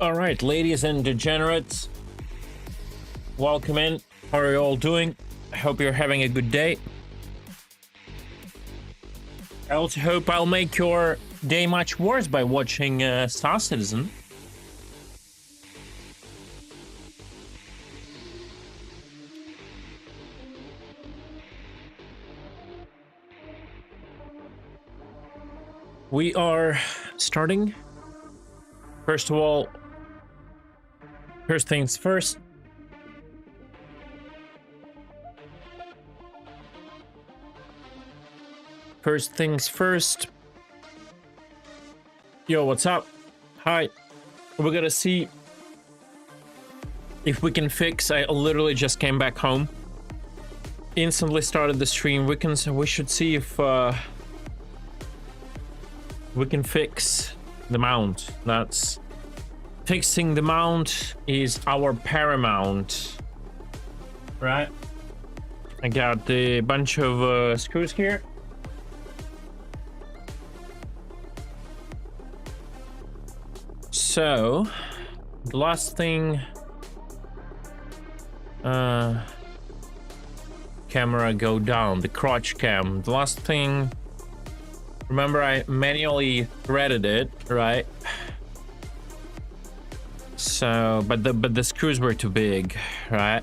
All right, ladies and degenerates, welcome in. How are you all doing? I hope you're having a good day. I also hope I'll make your day much worse by watching Star Citizen. We are starting. First of all, first things first. First things first. Yo, what's up? Hi. We're gonna see if we can fix. I literally just came back home. Instantly started the stream. We should see if we can fix the mount. That's fixing the mount is our paramount, right? I got a bunch of screws here. So the last thing, camera go down, the crotch cam. The last thing, remember I manually threaded it, right? So, but the screws were too big, right?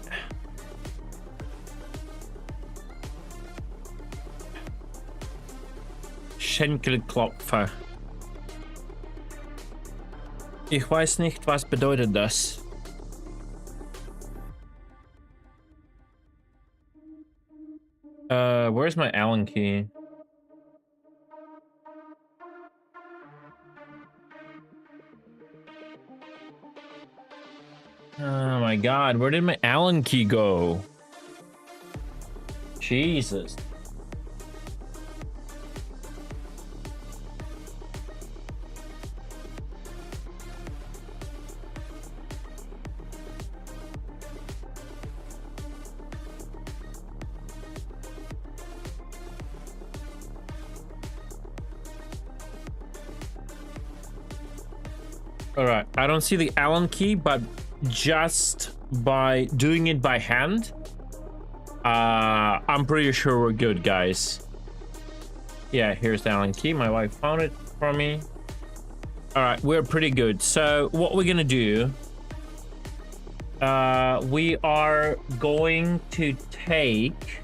Schenkelklopfer. Ich weiß nicht, was bedeutet das. Where's my Allen key? Oh my god, where did my Allen key go? Jesus. All right, I don't see the Allen key, but just by doing it by hand, I'm pretty sure we're good, guys. Yeah, here's the Allen key. My wife found it for me. All right, we're pretty good. So what we're gonna do, we are going to take,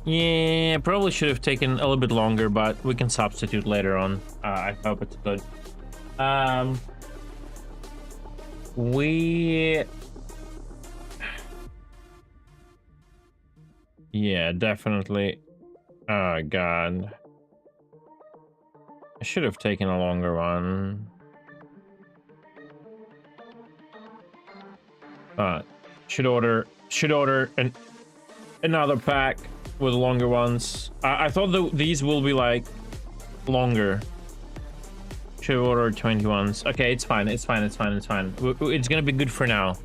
yeah, probably should have taken a little bit longer, but we can substitute later on. I hope it's good. Yeah, definitely. Oh god, I should have taken a longer one. Should order another pack with longer ones. I thought these will be like longer. Should order 20 ones. Okay, it's fine. It's fine. It's fine. It's fine. It's gonna be good for now.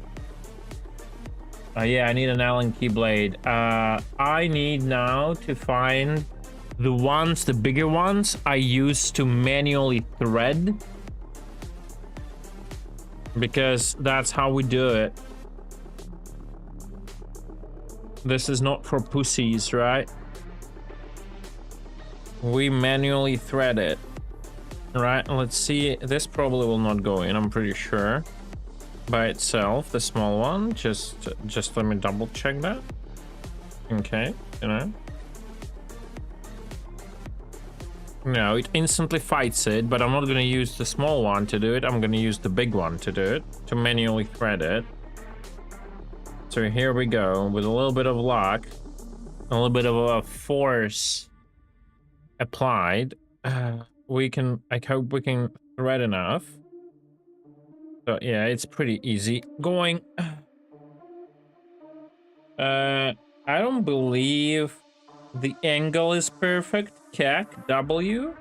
Yeah, I need an Allen key blade. I need now to find the ones, the bigger ones I use to manually thread, because that's how we do it. This is not for pussies, right? We manually thread it. Right, let's see. This probably will not go in, I'm pretty sure. By itself, the small one. Just let me double check that. Okay, you know. No, it instantly fights it, but I'm not gonna use the small one to do it. I'm gonna use the big one to do it, to manually thread it. So here we go, with a little bit of luck, a little bit of a force applied. We can, I hope we can thread enough. So yeah, it's pretty easy going. I don't believe the angle is perfect. CAC W.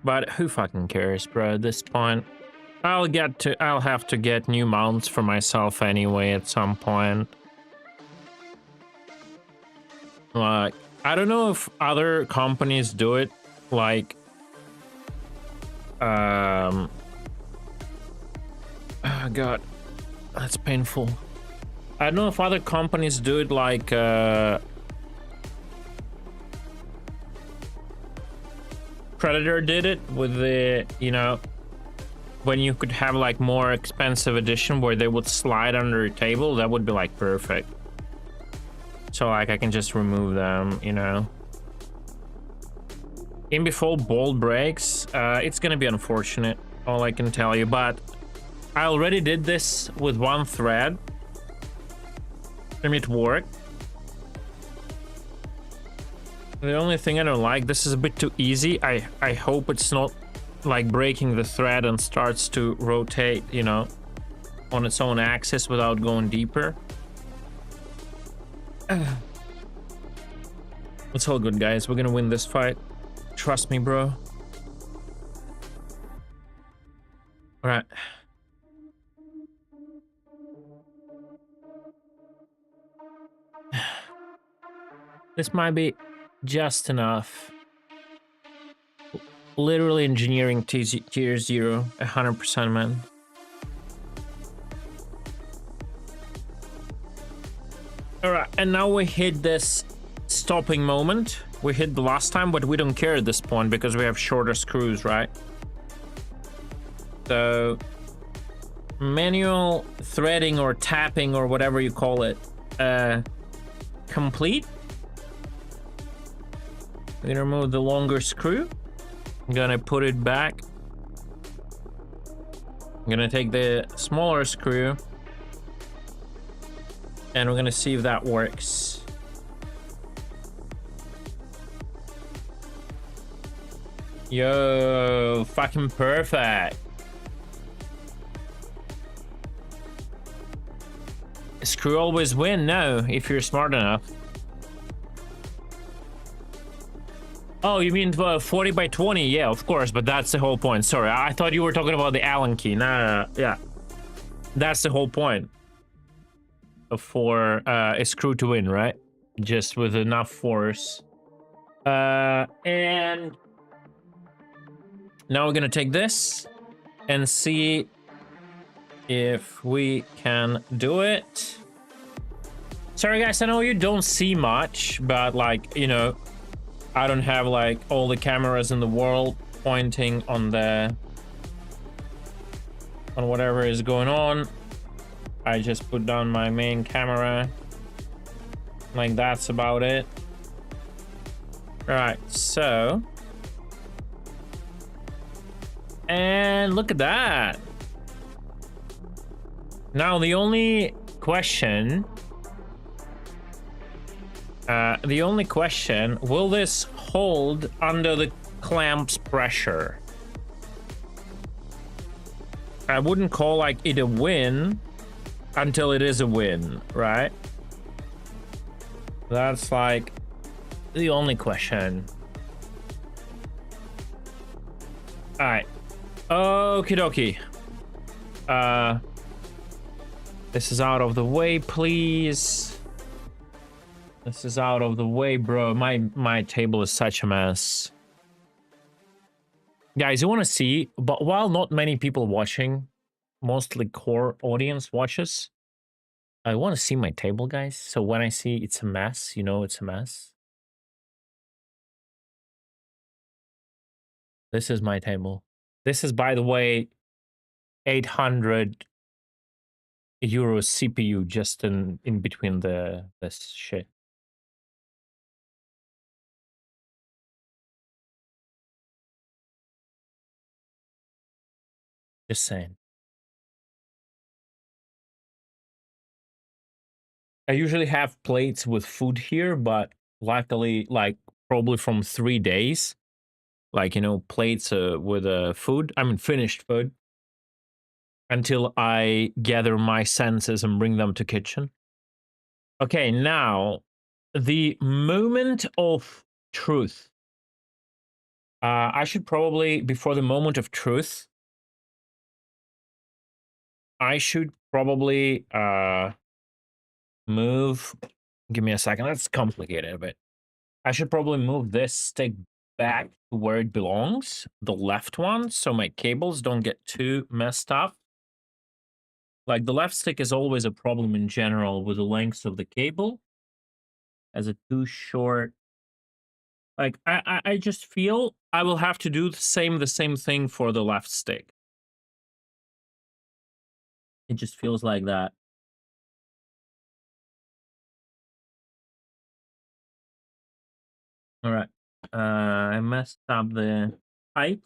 But who fucking cares, bro, at this point? I'll have to get new mounts for myself anyway at some point. Like, I don't know if other companies do it, like Oh god, that's painful. I don't know if other companies do it like Predator did it with the, you know, when you could have like more expensive edition where they would slide under a table. That would be like perfect. So like I can just remove them, you know. In before bolt breaks, it's gonna be unfortunate, all I can tell you, but I already did this with one thread and it worked. The only thing I don't like, this is a bit too easy. I hope it's not like breaking the thread and starts to rotate, you know, on its own axis without going deeper. It's all good, guys. We're gonna win this fight. Trust me, bro. All right. This might be just enough. Literally engineering tier 0, 100%, man. All right, and now we hit this stopping moment. We hit the last time, but we don't care at this point because we have shorter screws, right? So manual threading or tapping or whatever you call it, complete. We're gonna remove the longer screw. I'm gonna put it back. I'm gonna take the smaller screw and we're gonna see if that works. Yo, fucking perfect. Screw always win? No, if you're smart enough. Oh, you mean 40 by 20? Yeah, of course, but that's the whole point. Sorry, I thought you were talking about the Allen key. No, yeah. That's the whole point. For a screw to win, right? Just with enough force. And now we're gonna take this and see if we can do it. Sorry guys, I know you don't see much, but like, you know, I don't have like all the cameras in the world pointing on whatever is going on. I just put down my main camera. Like that's about it. All right, so. And look at that. Now the only question, will this hold under the clamp's pressure? I wouldn't call like it a win until it is a win, right? That's like the only question. All right. Okie dokie. This is out of the way, please. This is out of the way, bro. My table is such a mess. Guys, you want to see, but while not many people watching, mostly core audience watches, I want to see my table, guys. So when I see it's a mess, you know it's a mess. This is my table. This is, by the way, 800 euro CPU just in between this shit. Just saying. I usually have plates with food here, but luckily, like probably from 3 days, like, you know, plates with food, I mean finished food, until I gather my senses and bring them to kitchen. Okay, now the moment of truth. I should probably, before the moment of truth, I should probably move. Give me a second. That's complicated a bit. I should probably move this stick back to where it belongs, the left one, so my cables don't get too messed up. Like, the left stick is always a problem in general with the lengths of the cable. As a too short. Like, I just feel I will have to do the same thing for the left stick. It just feels like that. All right. I messed up the height.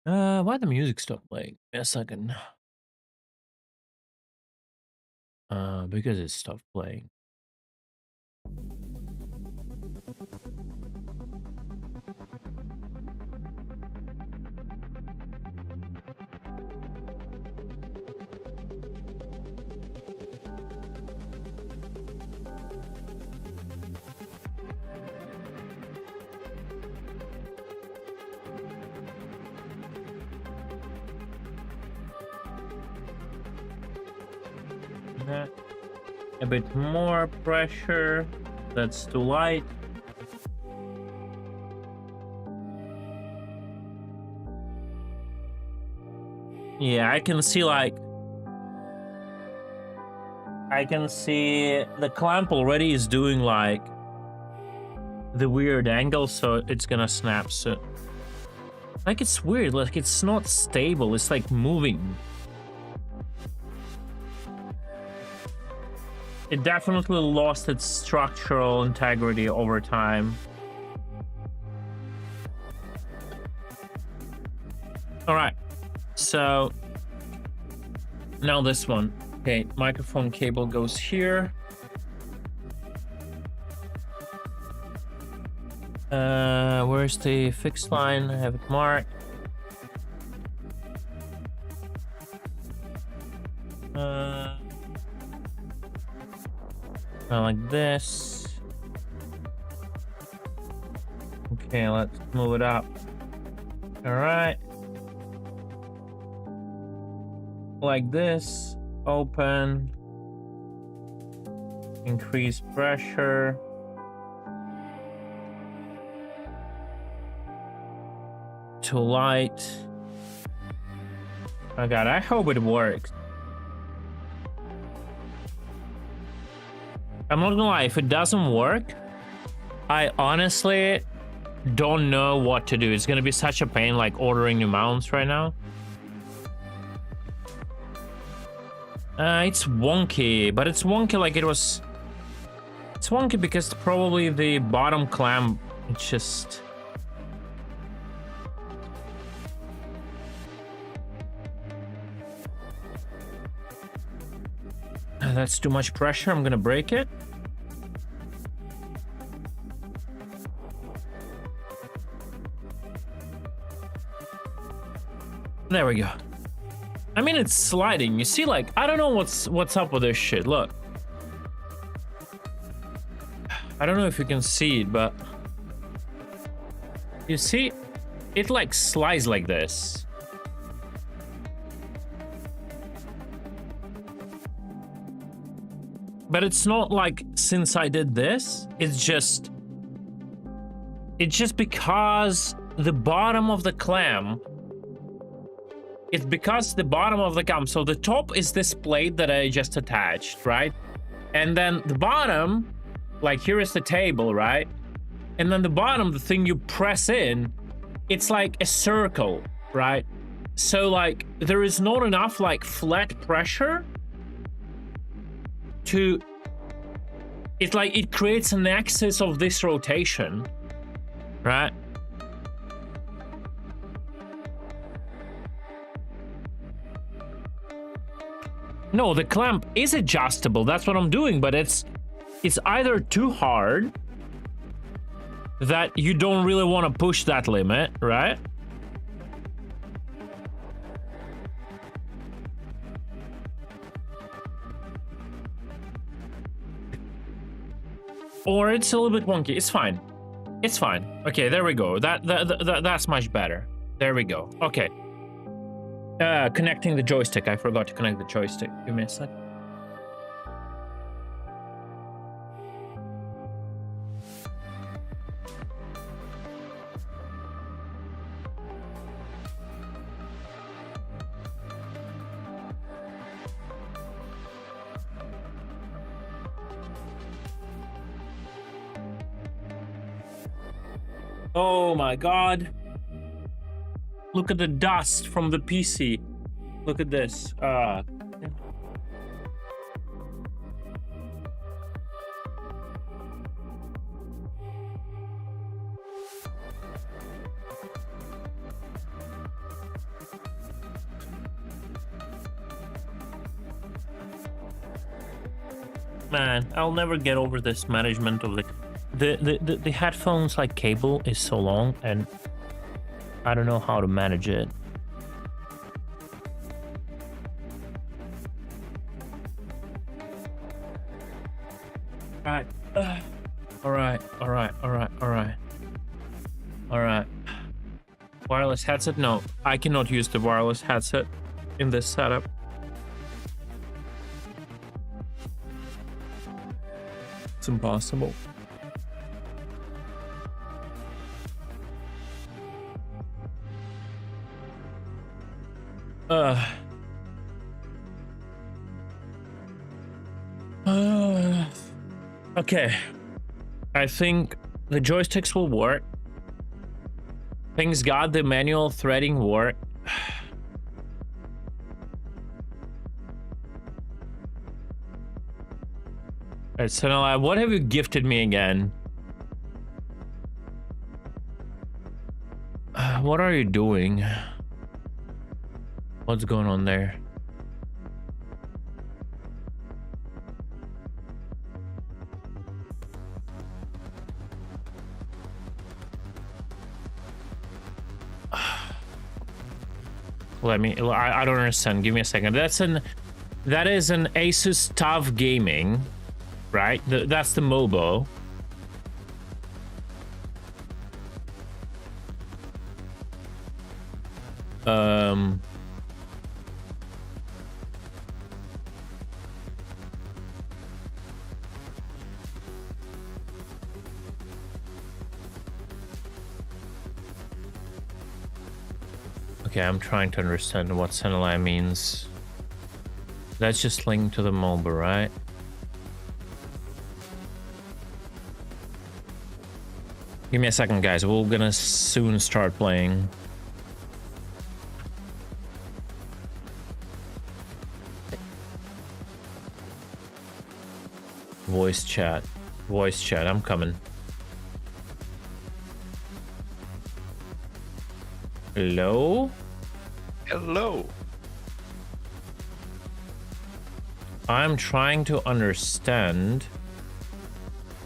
Why the music stopped playing? A second. Because it stopped playing. A bit more pressure. That's too light. Yeah, I can see like the clamp already is doing like the weird angle, so it's gonna snap. So like it's weird, like it's not stable, it's like moving. It definitely lost its structural integrity over time. All right, so now this one. Okay, microphone cable goes here. Where's the fixed line? I have it marked. Like this. Okay, let's move it up. All right. Like this. Open. Increase pressure. Too light. Oh god, I hope it works. I'm not gonna lie, if it doesn't work, I honestly don't know what to do. It's gonna be such a pain, like ordering new mounts right now. It's wonky, but it's wonky like it was... It's wonky because probably the bottom clamp, it's just... That's too much pressure, I'm gonna break it. There we go. I mean, it's sliding. You see, like, I don't know what's up with this shit. Look. I don't know if you can see it, but... You see? It, like, slides like this. But it's not like since I did this, it's just because the bottom of the clamp, it's because the bottom of the clamp, so the top is this plate that I just attached, right? And then the bottom, like here is the table, right? And then the bottom, the thing you press in, it's like a circle, right? So like there is not enough like flat pressure to, it's like it creates an axis of this rotation, right? No, the clamp is adjustable, that's what I'm doing, but it's either too hard that you don't really want to push that limit, right? Or it's a little bit wonky. It's fine. It's fine. Okay, there we go. That's much better. There we go. Okay. Connecting the joystick. I forgot to connect the joystick. Give me a sec. Oh my god. Look at the dust from the PC. Look at this. Man, I'll never get over this management of the headphones like cable is so long and I don't know how to manage it. All right. Wireless headset? No, I cannot use the wireless headset in this setup. It's impossible. Okay. I think the joysticks will work. Thanks God the manual threading worked. Alright, so now what have you gifted me again? What are you doing? What's going on there? I don't understand. Give me a second. That is an Asus TUF Gaming, right? That's the Mobo. Okay, I'm trying to understand what Senelai means. That's just linked to the MOBA, right? Give me a second, guys. We're gonna soon start playing. Voice chat. Voice chat. I'm coming. Hello? Hello. I'm trying to understand.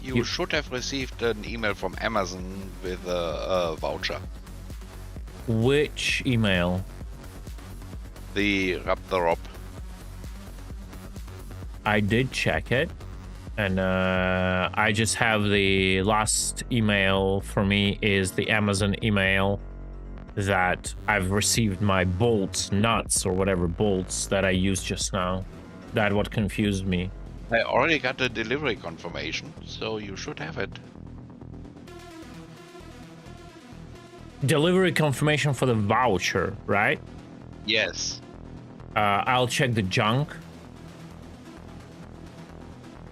You should have received an email from Amazon with a voucher. Which email? The Raptor. I did check it, and I just have the last email for me is the Amazon email that I've received my bolts, nuts, or whatever bolts that I used just now. That what confused me. I already got the delivery confirmation, so you should have it. Delivery confirmation for the voucher, right? Yes. I'll check the junk.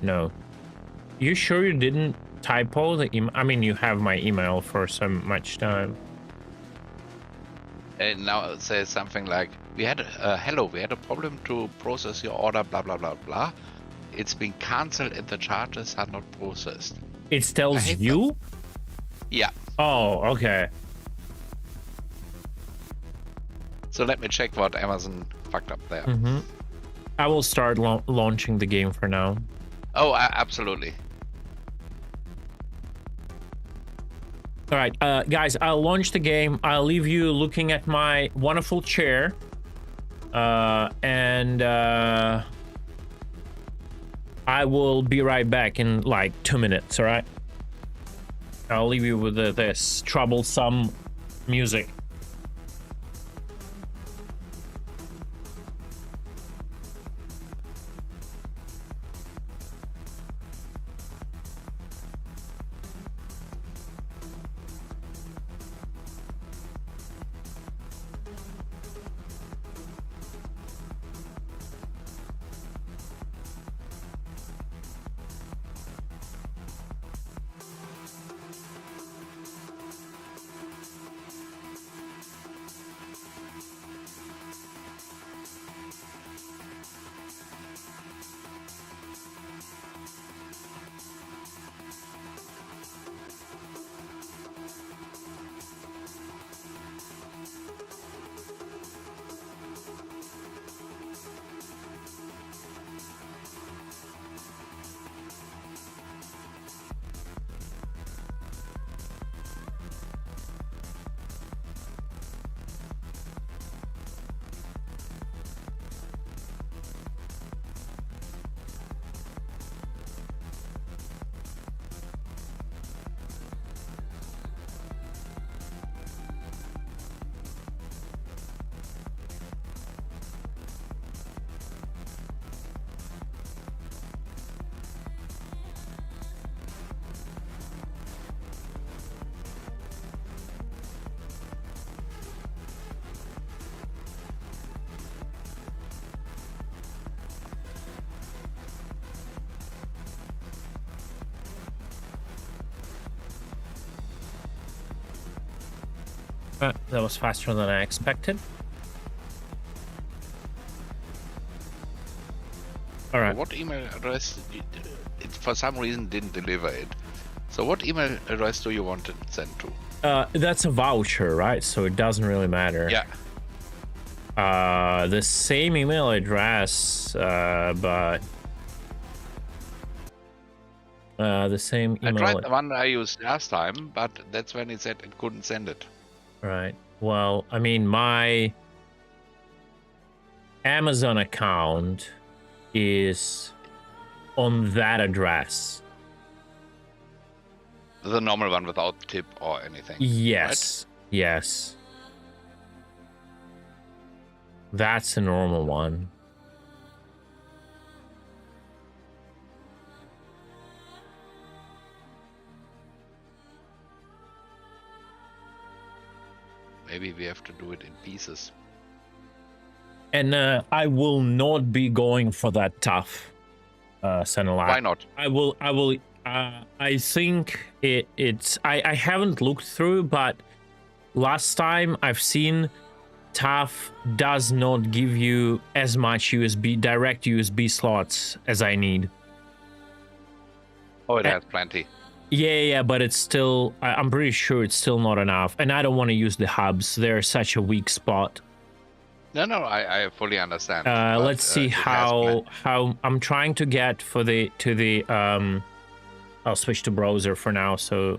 No. You sure you didn't typo the email? I mean, you have my email for so much time. And now it says something like, we had a problem to process your order, blah, blah, blah, blah. It's been cancelled and the charges are not processed. It tells you? Yeah. Oh, okay. So let me check what Amazon fucked up there. Mm-hmm. I will start launching the game for now. Oh, absolutely. All right, guys, I'll launch the game. I'll leave you looking at my wonderful chair. And I will be right back in like 2 minutes, all right? I'll leave you with this troublesome music. That was faster than I expected. All right. What email address? It for some reason didn't deliver it. So what email address do you want it sent to? That's a voucher, right? So it doesn't really matter. Yeah. The same email address, but the same email. I tried the one I used last time, but that's when it said it couldn't send it. Right. Well, I mean, my Amazon account is on that address. The normal one without tip or anything. Yes. Right? Yes. That's the normal one. Maybe we have to do it in pieces. And I will not be going for that tough Senelak. Why not? I will. I think it's. I haven't looked through, but last time I've seen tough does not give you as much direct USB slots as I need. Oh, it has plenty. Yeah, but it's still. I'm pretty sure it's still not enough, and I don't want to use the hubs. They're such a weak spot. No, I fully understand. Let's see how I'm trying to get I'll switch to browser for now, so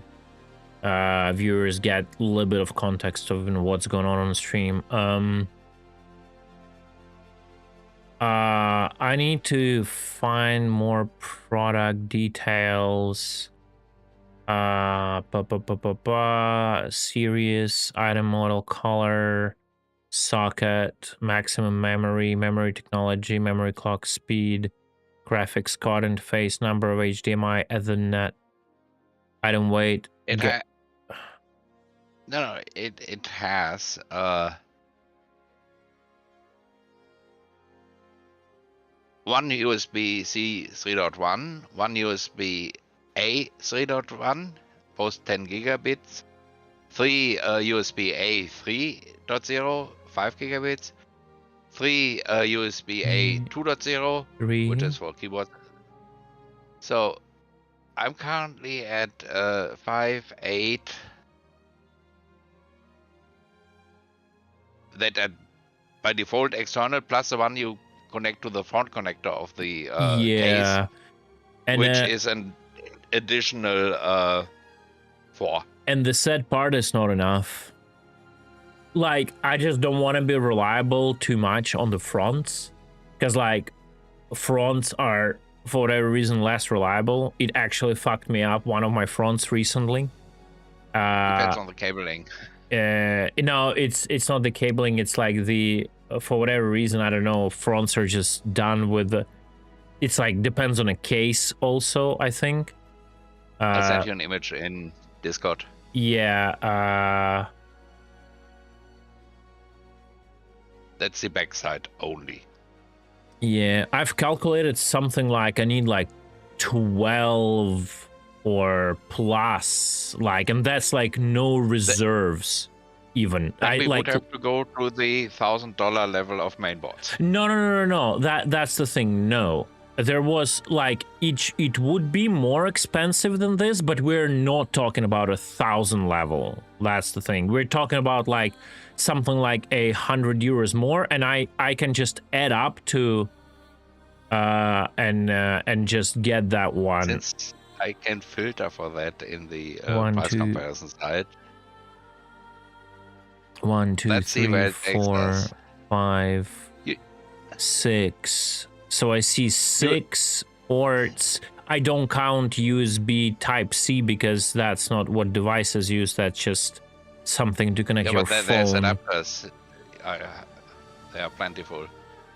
viewers get a little bit of context of what's going on the stream. I need to find more product details. Series, item model, color, socket, maximum memory technology, memory clock speed, graphics card interface, number of HDMI, Ethernet, item weight. It has one USB-C 3.1, one USB-A 3.1, both 10 gigabits, 3 USB-A 3.0, 5 gigabits, 3 USB-A 2.0, which is for keyboard. So I'm currently at 5.8. That by default external, plus the one you connect to the front connector of the case, and which is an additional 4. And the sad part is not enough. Like, I just don't want to be reliable too much on the fronts, because like fronts are for whatever reason less reliable. It actually fucked me up one of my fronts recently. Depends on the cabling. No, it's not the cabling. It's like for whatever reason, I don't know, fronts are just done with it's like depends on a case also, I think. I'll send you an image in Discord. Yeah. That's the backside only. Yeah, I've calculated something like I need like 12 or plus, like, and that's like no reserves even. We would have to go to the $1,000 level of mainboards. No. That's the thing. No, there was like it would be more expensive than this, but we're not talking about 1,000 level. That's the thing. We're talking about like something like €100 more, and I can just add up to and just get that one. Since I can filter for that in the price comparison side. 1, 2, Let's 3, 4, 5, 6. So I see 6 ports. I don't count USB Type-C because that's not what devices use. That's just something to connect your phone. There's adapters. They are plentiful.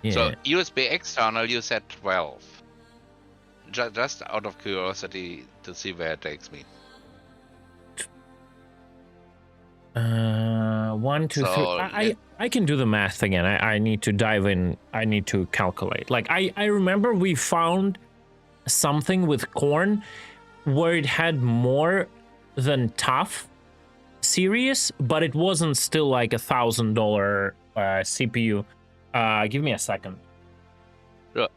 Yeah. So USB external, you said 12. Just out of curiosity to see where it takes me. 1, 2, 3. I can do the math again. I need to dive in. I need to calculate. Like I remember we found something with corn where it had more than tough. series, but it wasn't still like $1,000 CPU. Give me a second. Sure.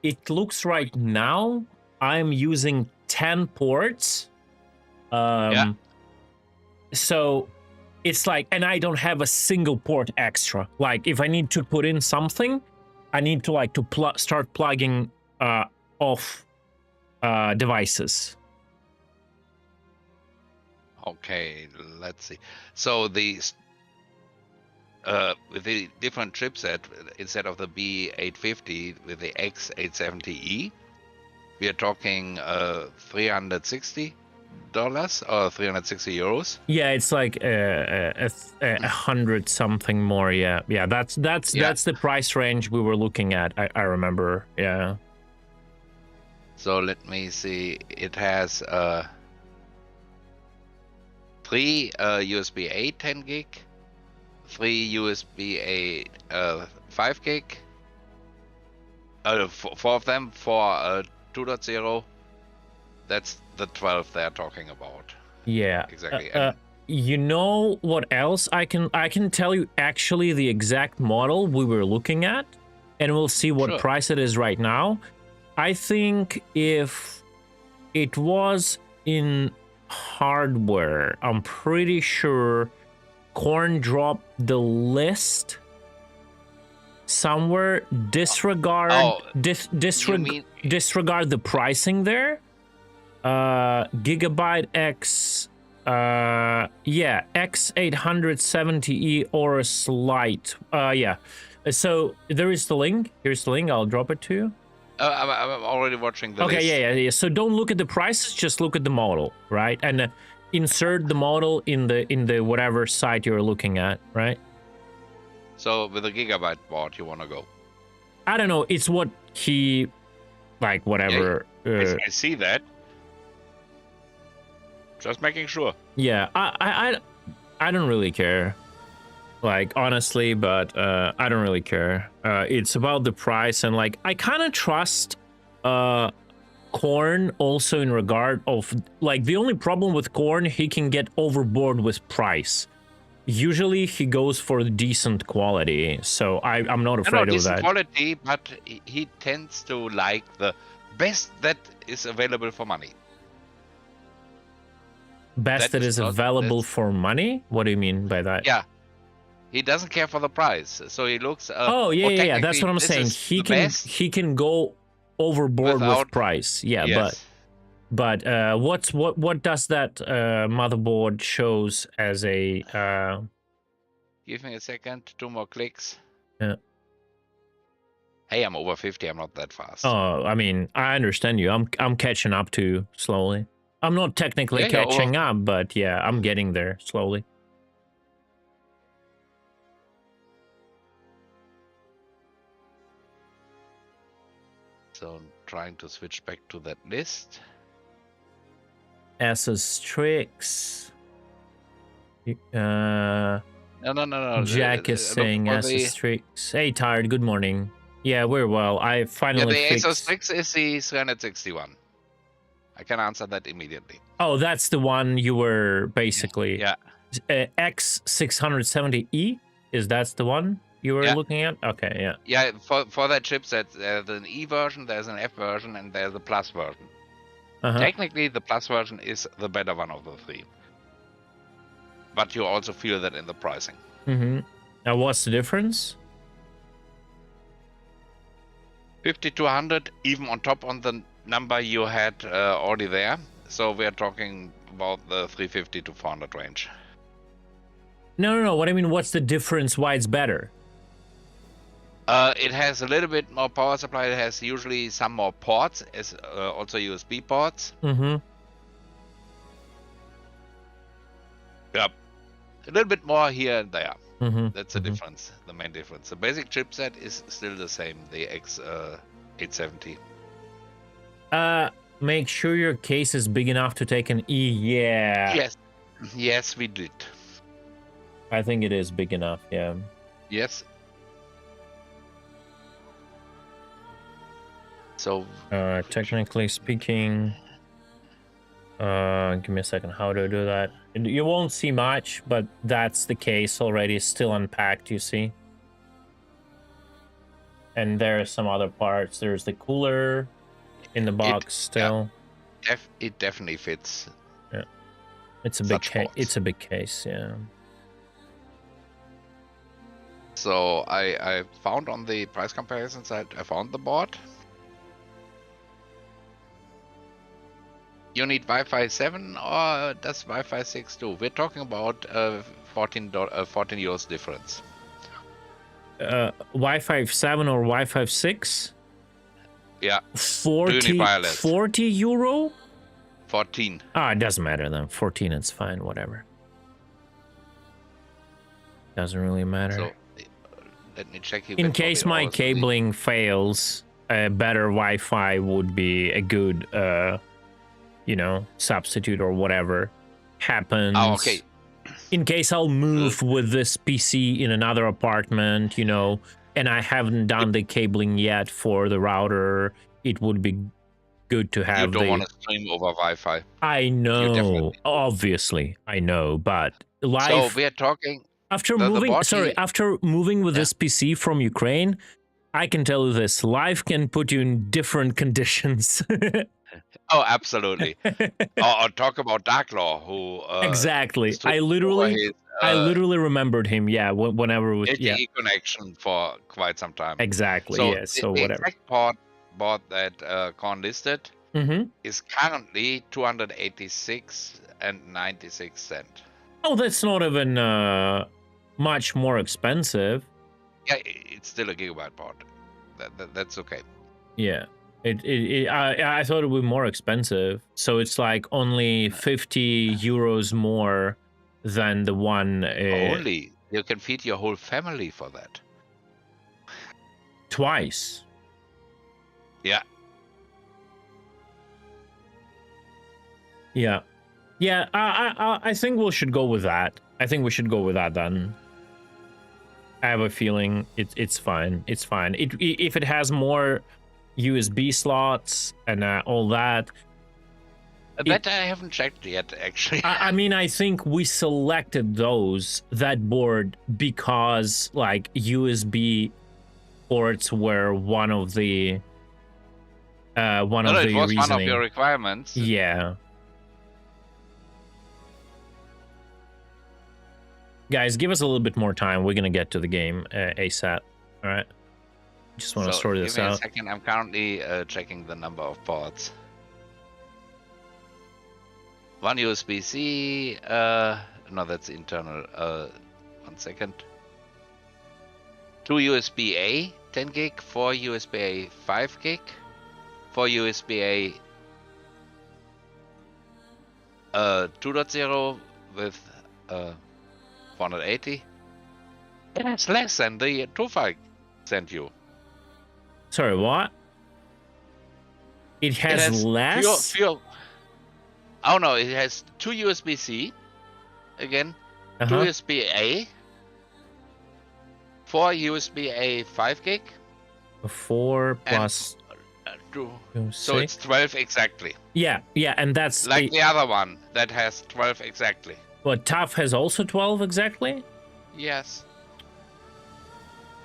It looks right now I'm using 10 ports. Yeah. So it's like, and I don't have a single port extra. Like if I need to put in something, I need to like to start plugging off devices. Okay, let's see. So these with the different chipset, instead of the B850 with the X870E, we are talking $360 or 360 euros. Yeah, it's like a 100 something more. Yeah, that's the price range we were looking at. I remember. Yeah. So let me see. It has 3 USB A 10 gig, 3 USB A 5 gig, 4 of them for 2.0. That's the 12 they're talking about. Yeah, exactly. You know what else? I can tell you actually the exact model we were looking at, and we'll see what price it is right now. I think if it was in hardware, I'm pretty sure Korn dropped the list somewhere. Disregard disregard the pricing there. Gigabyte X X870E or a Lite. Yeah. So there is the link. Here's the link. I'll drop it to you. I'm already watching the list. Okay, yeah. So don't look at the prices, just look at the model, right? And insert the model in the whatever site you're looking at, right? So with a gigabyte board, you want to go? I don't know. It's what he, like, whatever. Yeah, I see that. Just making sure. Yeah, I don't really care. Like, honestly, but I don't really care. It's about the price, and like I kind of trust Korn also in regard of like the only problem with Korn, he can get overboard with price. Usually he goes for decent quality, so I'm not afraid of that. Quality, but he tends to like the best that is available for money. Best that is available for money? What do you mean by that? Yeah. He doesn't care for the price, so he looks. Oh yeah. That's what I'm saying. He can go overboard with price. Yeah, yes. but what does that motherboard shows as a? Give me a second. 2 more clicks. Yeah. Hey, I'm over 50. I'm not that fast. Oh, I mean, I understand you. I'm catching up to you slowly. I'm not technically catching up, but yeah, I'm getting there slowly. So I'm trying to switch back to that list. Asus Strix. No. Jack is saying Asus Strix. Hey, Tired, good morning. Yeah, we're well. I finally fixed... the Asus Strix is the 361. I can answer that immediately. Oh, that's the one you were basically... Yeah. X670E? That's the one you were looking at? Okay, yeah. Yeah, for that chipset, there's an E version, there's an F version, and there's a Plus version. Technically, the Plus version is the better one of the 3. But you also feel that in the pricing. Now, what's the difference? 50-100, even on top on the number you had already there. So we're talking about the 350 to 400 range. No. What I mean, what's the difference? Why it's better? It has a little bit more power supply. It has usually some more ports, as also USB ports. Yep. A little bit more here and there. Mm-hmm. That's the difference, the main difference. The basic chipset is still the same, the X870. Make sure your case is big enough to take an E. Yeah. Yes, we did. I think it is big enough, yeah. Yes. So technically speaking, give me a second. How do I do that? You won't see much, but that's the case already. It's still unpacked, you see. And there are some other parts. There's the cooler in the box still. Yeah, it definitely fits. Yeah, it's a big case. It's a big case, yeah. So I found on the price comparison site, I found the board. You need Wi-Fi 7 or does Wi-Fi 6 do? We're talking about 14 euros difference. Wi-Fi 7 or Wi-Fi 6? Yeah. 40 euro? 14. Ah, it doesn't matter then. 14, it's fine, whatever. Doesn't really matter. So, let me check. In case my cabling fails, a better Wi-Fi would be a good, you know, substitute or whatever happens. Oh, okay. In case I'll move with this PC in another apartment, you know, and I haven't done the cabling yet for the router, it would be good to have. You don't want to stream over Wi-Fi. I know, obviously, I know, but live. So we're talking. After moving with this PC from Ukraine, I can tell you this: life can put you in different conditions. Oh, absolutely. or talk about Darklaw, who exactly. I literally remembered him. Yeah, whenever with LTE connection for quite some time. Exactly. So yes. So the whatever. Exact board that Korn listed is currently 286.96. Oh, that's not even much more expensive. Yeah, it's still a gigabyte board. That's okay. Yeah. I thought it would be more expensive. So it's like only 50 euros more than the one. Only? You can feed your whole family for that. Twice. Yeah. Yeah. Yeah, I think we should go with that. I think we should go with that then. I have a feeling it's fine. It's fine. If it has more USB slots and all that. That I haven't checked yet, actually. I mean, I think we selected that board because like USB ports were one of the it was reasoning. one of your requirements. Yeah. Guys, give us a little bit more time. We're gonna get to the game ASAP. All right. Just want to sort this out. Give me a second. I'm currently checking the number of ports. One USB-C. No, that's internal. 1 second. 2 USB-A, 10 gig. 4 USB-A, 5 gig. 4 USB-A 2.0 with 480. That's less than the 2.5 sent you. Sorry, what? It has less? Oh no, it has 2 USB-C. Again, 2 USB-A. 4 USB-A 5 gig. 4 plus... 2. So it's 12 exactly. Yeah, and that's... Like the other one that has 12 exactly. But TUF has also 12 exactly? Yes.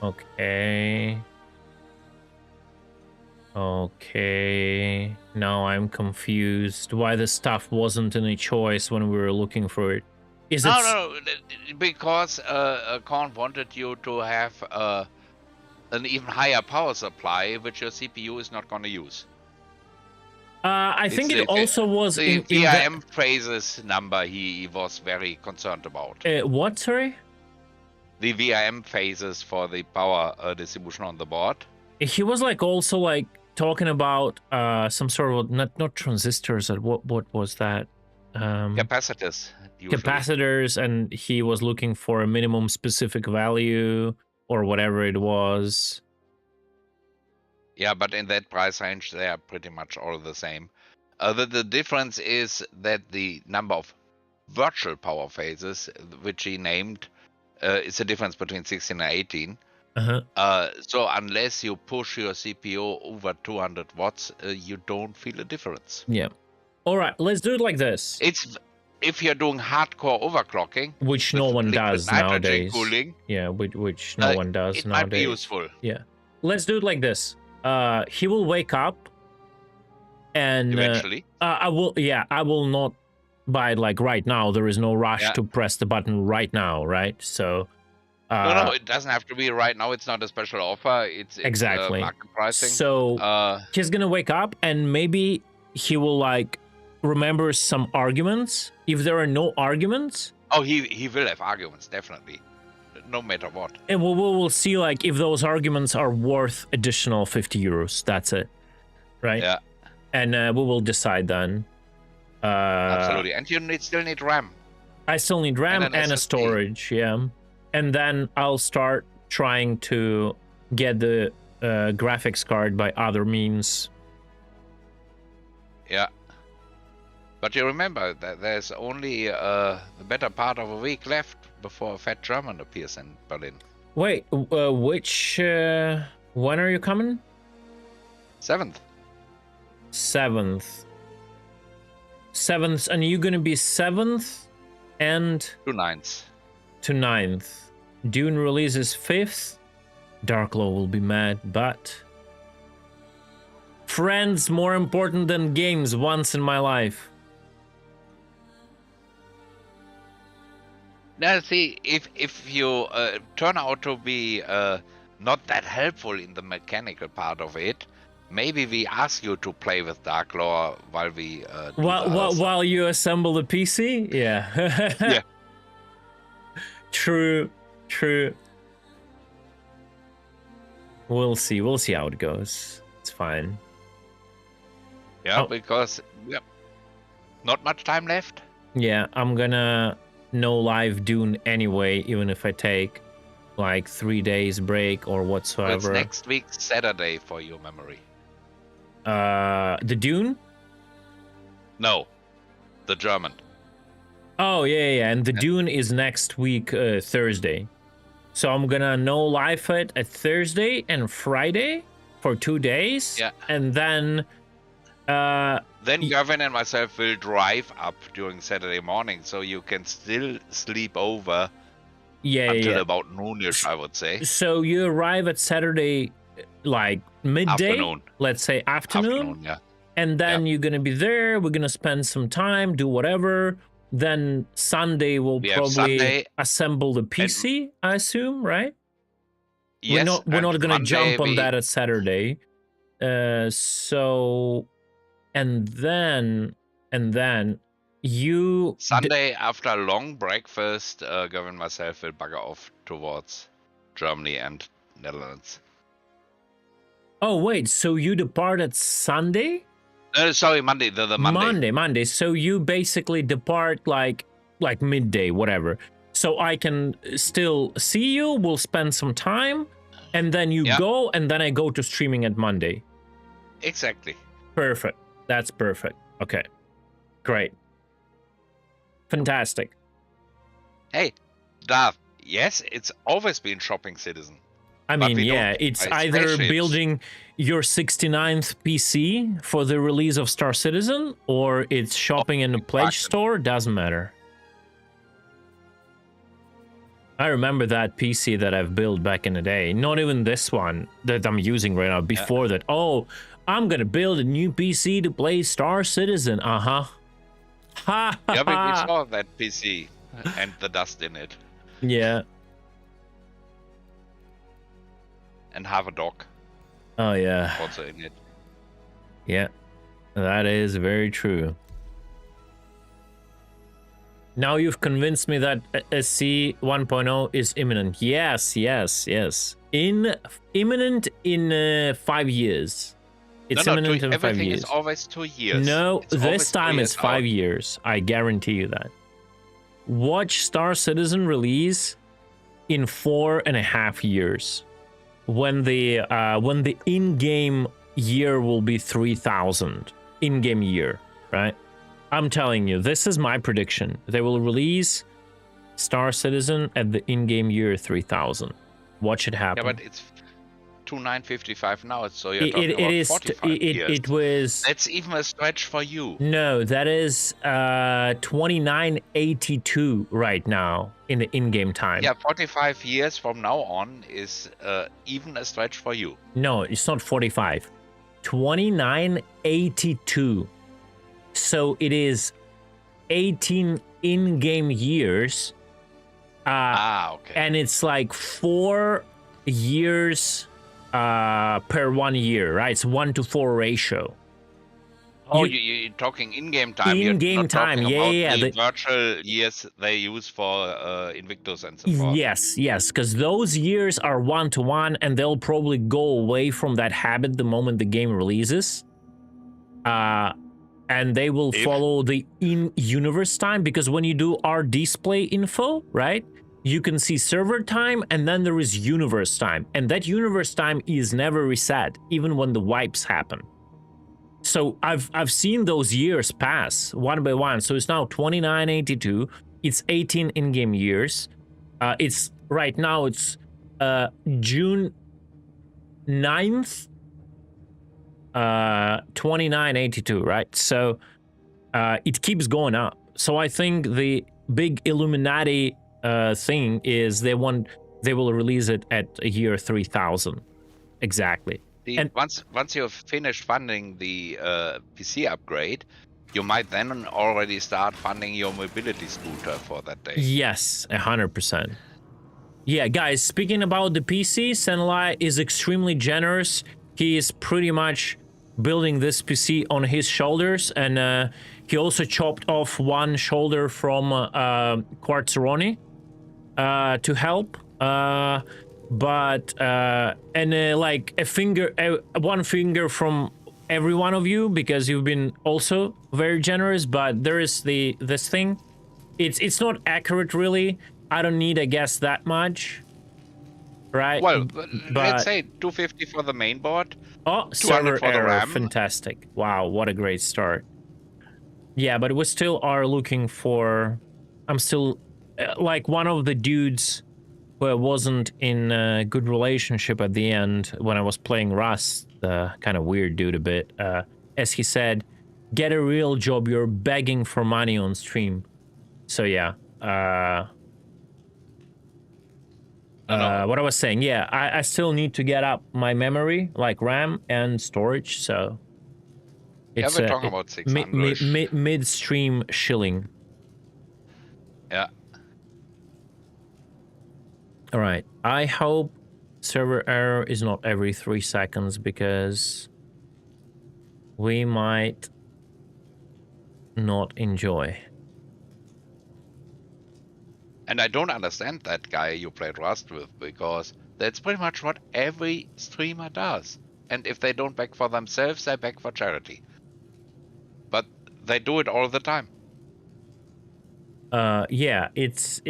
Okay. Okay. Now I'm confused. Why the stuff wasn't any choice when we were looking for it? No, because Korn wanted you to have an even higher power supply, which your CPU is not going to use. I think it also was the VRM phases number he was very concerned about. What, sorry? The VRM phases for the power distribution on the board. He was like also like talking about some sort of not transistors. What was that? Capacitors. Usually. Capacitors, and he was looking for a minimum specific value or whatever it was. Yeah, but in that price range, they are pretty much all the same. The difference is that the number of virtual power phases, which he named, is the difference between 16 and 18. So unless you push your CPU over 200 watts, you don't feel a difference. Yeah. All right, let's do it like this. It's if you're doing hardcore overclocking, which no one does nowadays. Cooling, yeah, which no one does it nowadays. Might be useful. Yeah. Let's do it like this. He will wake up, and eventually. I will not buy it like right now. There is no rush to press the button right now, right? So. No, it doesn't have to be right now. It's not a special offer. It's exactly market pricing. So he's gonna wake up, and maybe he will like remember some arguments. If there are no arguments, he will have arguments, definitely, no matter what. And we'll see like if those arguments are worth additional 50 euros. That's it, right? Yeah. And we will decide then. Absolutely. And you still need RAM. I still need RAM and a storage, yeah. And then I'll start trying to get the graphics card by other means. Yeah. But you remember that there's only the better part of a week left before Fat German appears in Berlin. Wait, which... when are you coming? 7th. 7th. 7th, and you're gonna be 7th and... to 9th. To 9th. Dune releases 5th. Darklaw will be mad, but... friends more important than games once in my life. Now, see, if you turn out to be not that helpful in the mechanical part of it, maybe we ask you to play with Darklaw while we while you assemble the PC. Yeah. Yeah. True. We'll see how it goes. It's fine. Yeah, because not much time left. Yeah, I'm gonna no live Dune anyway, even if I take like 3 days break or whatsoever. It's next week Saturday for your memory. The Dune? No, the German. Oh yeah, and the Dune is next week Thursday. So I'm gonna no live it at Thursday and Friday for 2 days. Yeah. And then Gavin and myself will drive up during Saturday morning, so you can still sleep over until about noonish, I would say. So you arrive at Saturday like midday, afternoon. Let's say afternoon, yeah. And then you're gonna be there, we're gonna spend some time, do whatever. Then Sunday we'll probably assemble the PC, I assume, right? Yes. We're not gonna jump on that at Saturday. So and then you Sunday after a long breakfast, Gavin and myself will bugger off towards Germany and Netherlands. Oh wait, so you depart at Sunday? Sorry, Monday. The Monday. Monday. So you basically depart like midday, whatever. So I can still see you. We'll spend some time, and then you go, and then I go to streaming at Monday. Exactly. Perfect. That's perfect. Okay. Great. Fantastic. Hey, Darth. Yes, it's always been Shopping Citizen. I mean, yeah, it's either building your 69th PC for the release of Star Citizen, or it's shopping in a pledge store. Doesn't matter. I remember that PC that I've built back in the day. Not even this one that I'm using right now. Before that, oh, I'm gonna build a new PC to play Star Citizen. Ha. Yeah, but we saw that PC and the dust in it. Yeah. And have a dog. Oh yeah. Also in it. Yeah, that is very true. Now you've convinced me that SC 1.0 is imminent. Yes. Imminent in 5 years. It's imminent in 5 everything years. is always 2 years. No, It's this always 2 time years it's 5 out. years. I guarantee you that. Watch Star Citizen release in 4.5 years, when the in-game year will be 3000 in-game year, right? I'm telling you, this is my prediction. They will release Star Citizen at the in-game year 3000. Watch it happen. Yeah, but it's 2955 now, so you're talking about 45 years. It was. That's even a stretch for you. No, that is 2982 right now in the in-game time. Yeah, 45 years from now on is even a stretch for you. No, it's not 45. 2982. So it is 18 in-game years. Okay. And it's like 4 years per 1 year, right? It's 1-to-4 ratio. Oh, you're talking in-game time. In-game time, yeah. The virtual years they use for Invictus and so forth. Yes, because those years are 1-to-1, and they'll probably go away from that habit the moment the game releases. And they will follow the in-universe time, because when you do our display info, right, you can see server time, and then there is universe time. And that universe time is never reset, even when the wipes happen. So I've seen those years pass one by one. So it's now 2982. It's 18 in-game years. It's right now it's June 9th, 2982, right? So it keeps going up. So I think the big Illuminati thing is they will release it at a year 3000 exactly. And once you've finished funding the PC upgrade, you might then already start funding your mobility scooter for that day. Yes, 100%. Yeah, guys, speaking about the PC, Senlai is extremely generous. He is pretty much building this PC on his shoulders, and he also chopped off one shoulder from Quartzeroni to help. But like one finger from every one of you, because you've been also very generous. But there is this thing. It's not accurate, really. I don't need, I guess, that much. Right? Well, let's say 250 for the main board. Oh, 200 server for the error. RAM. Fantastic. Wow, what a great start. Yeah, but we still are looking for... I'm still... like, one of the dudes who I wasn't in a good relationship at the end when I was playing Rust, the kind of weird dude a bit, as he said, get a real job, you're begging for money on stream. So yeah, what I was saying, yeah, I still need to get up my memory, like RAM and storage, so it's we're talking about 600. Midstream shilling. Yeah. All right, I hope server error is not every 3 seconds, because we might not enjoy. And I don't understand that guy you played Rust with, because that's pretty much what every streamer does. And if they don't beg for themselves, they beg for charity. But they do it all the time. Yeah, it's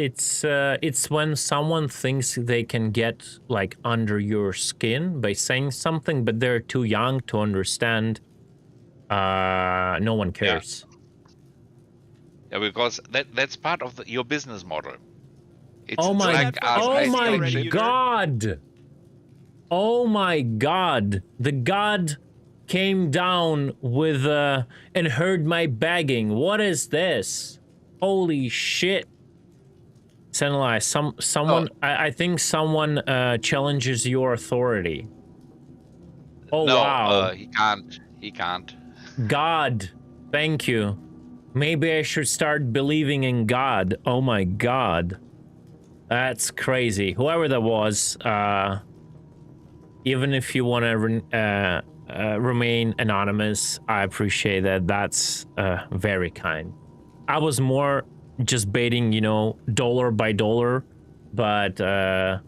when someone thinks they can get like under your skin by saying something, but they're too young to understand. No one cares. Yeah, because that's part of your business model. It's, oh my like god! Oh my god! The god came down with and heard my begging. What is this? Holy shit! Senlai, someone. Oh. I think someone challenges your authority. Oh no, wow! He can't. He can't. God, thank you. Maybe I should start believing in God. Oh my god. That's crazy. Whoever that was, even if you want to remain anonymous, I appreciate that. That's very kind. I was more just baiting, you know, dollar by dollar, but I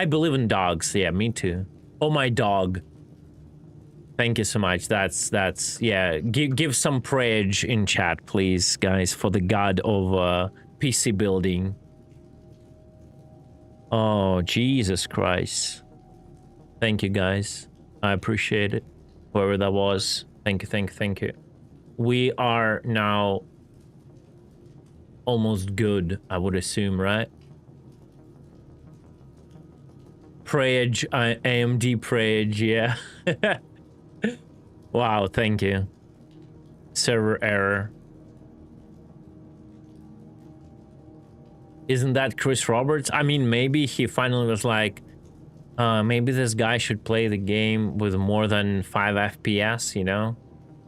believe in dogs. Yeah, me too. Oh, my dog. Thank you so much. That's yeah. Give some praise in chat, please, guys, for the god of PC building. Oh, Jesus Christ. Thank you, guys. I appreciate it. Whoever that was. Thank you. We are now almost good, I would assume, right? Prage, AMD Prage, yeah. Wow, thank you. Server error. Isn't that Chris Roberts? I mean, maybe he finally was like, maybe this guy should play the game with more than 5 FPS, you know?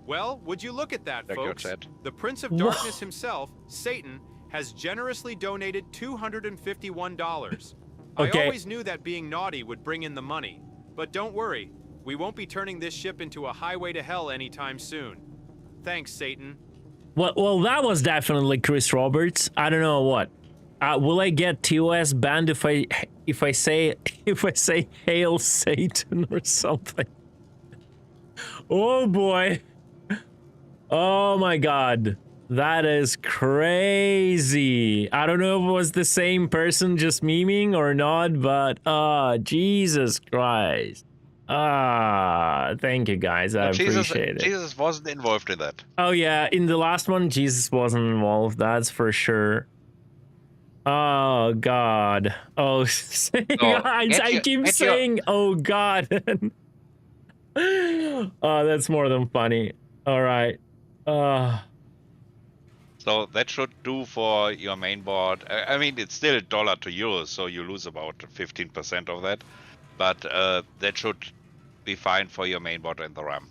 Well, would you look at that, folks? The Prince of Darkness himself, Satan, has generously donated $251. Okay. I always knew that being naughty would bring in the money. But don't worry, we won't be turning this ship into a highway to hell anytime soon. Thanks, Satan. Well, that was definitely Chris Roberts. I don't know what. Will I get TOS banned if I say Hail Satan or something? Oh boy. Oh my god. That is crazy. I don't know if it was the same person just memeing or not, but Jesus Christ. Thank you guys. I appreciate it. Jesus wasn't involved in that. Oh yeah, in the last one Jesus wasn't involved, that's for sure. Oh god. Oh, I keep saying oh god. Oh, that's more than funny. All right. So that should do for your main board. I mean, it's still dollar to euros, so you lose about 15% of that. But that should be fine for your main board and the RAM.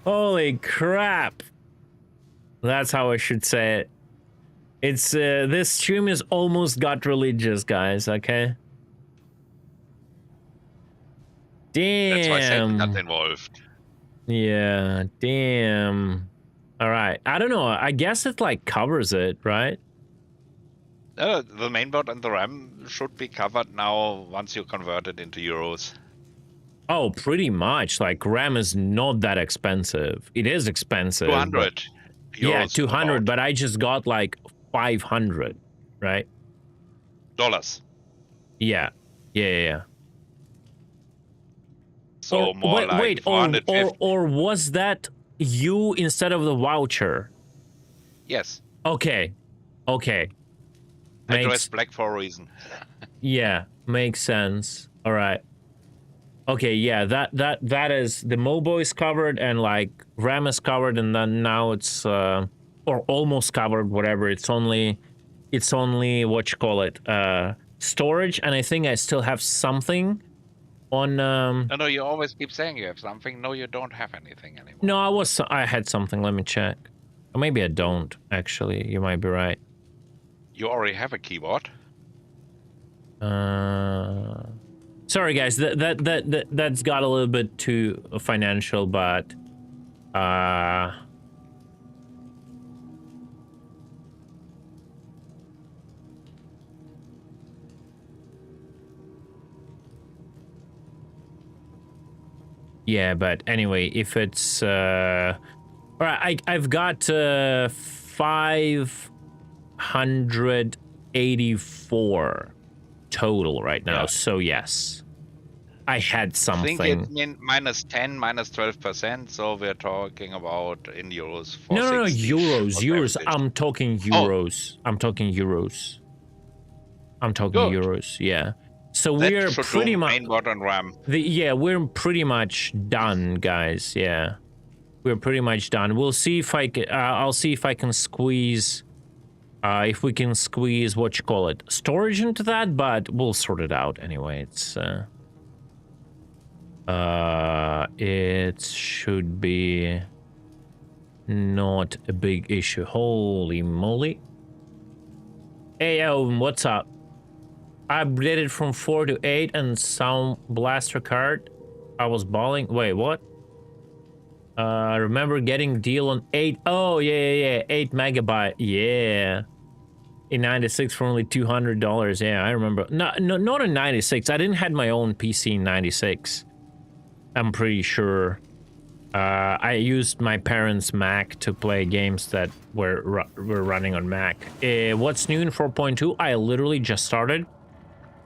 Holy crap. That's how I should say it. It's this stream is almost got religious, guys, okay? Damn. That's why Satan got involved. Yeah, damn. All right. I don't know. I guess it like covers it, right? The mainboard and the RAM should be covered now once you convert it into euros. Oh, pretty much. Like RAM is not that expensive. It is expensive. 200 euros. Yeah, 200, but I just got like 500, right? Dollars. Yeah. So or, more like or was that you instead of the voucher? Yes. Okay. I dressed black for a reason. Yeah, makes sense. All right. Okay, yeah, that is the MOBO is covered and like RAM is covered, and then now it's or almost covered, whatever. It's only what you call it, storage, and I think I still have something on No, you always keep saying you have something. No, you don't have anything anymore. No, I had something. Let me check. Or maybe I don't, actually. You might be right. You already have a keyboard. Sorry guys, that's got a little bit too financial, but yeah, but anyway, if it's all right, I've got 584 total right now, so yes, I had something. I think it's minus 10, minus 12%, so we're talking about in euros. No, euros. I'm talking euros. I'm talking euros. Yeah. So we're pretty much mainboard and RAM. Yeah, we're pretty much done, guys. Yeah, we're pretty much done. We'll see if I'll see if I can squeeze. If we can squeeze, what you call it, storage into that, but we'll sort it out anyway. It should be not a big issue. Holy moly. Hey, what's up? I upgraded from 4 to 8 and Sound Blaster card. I was balling. Wait, what? I remember getting deal on 8. Oh, yeah. 8 megabyte. Yeah. In 96 for only $200. Yeah, I remember. No, not in 96. I didn't have my own PC in 96. I'm pretty sure. I used my parents' Mac to play games that were running on Mac. What's new in 4.2? I literally just started.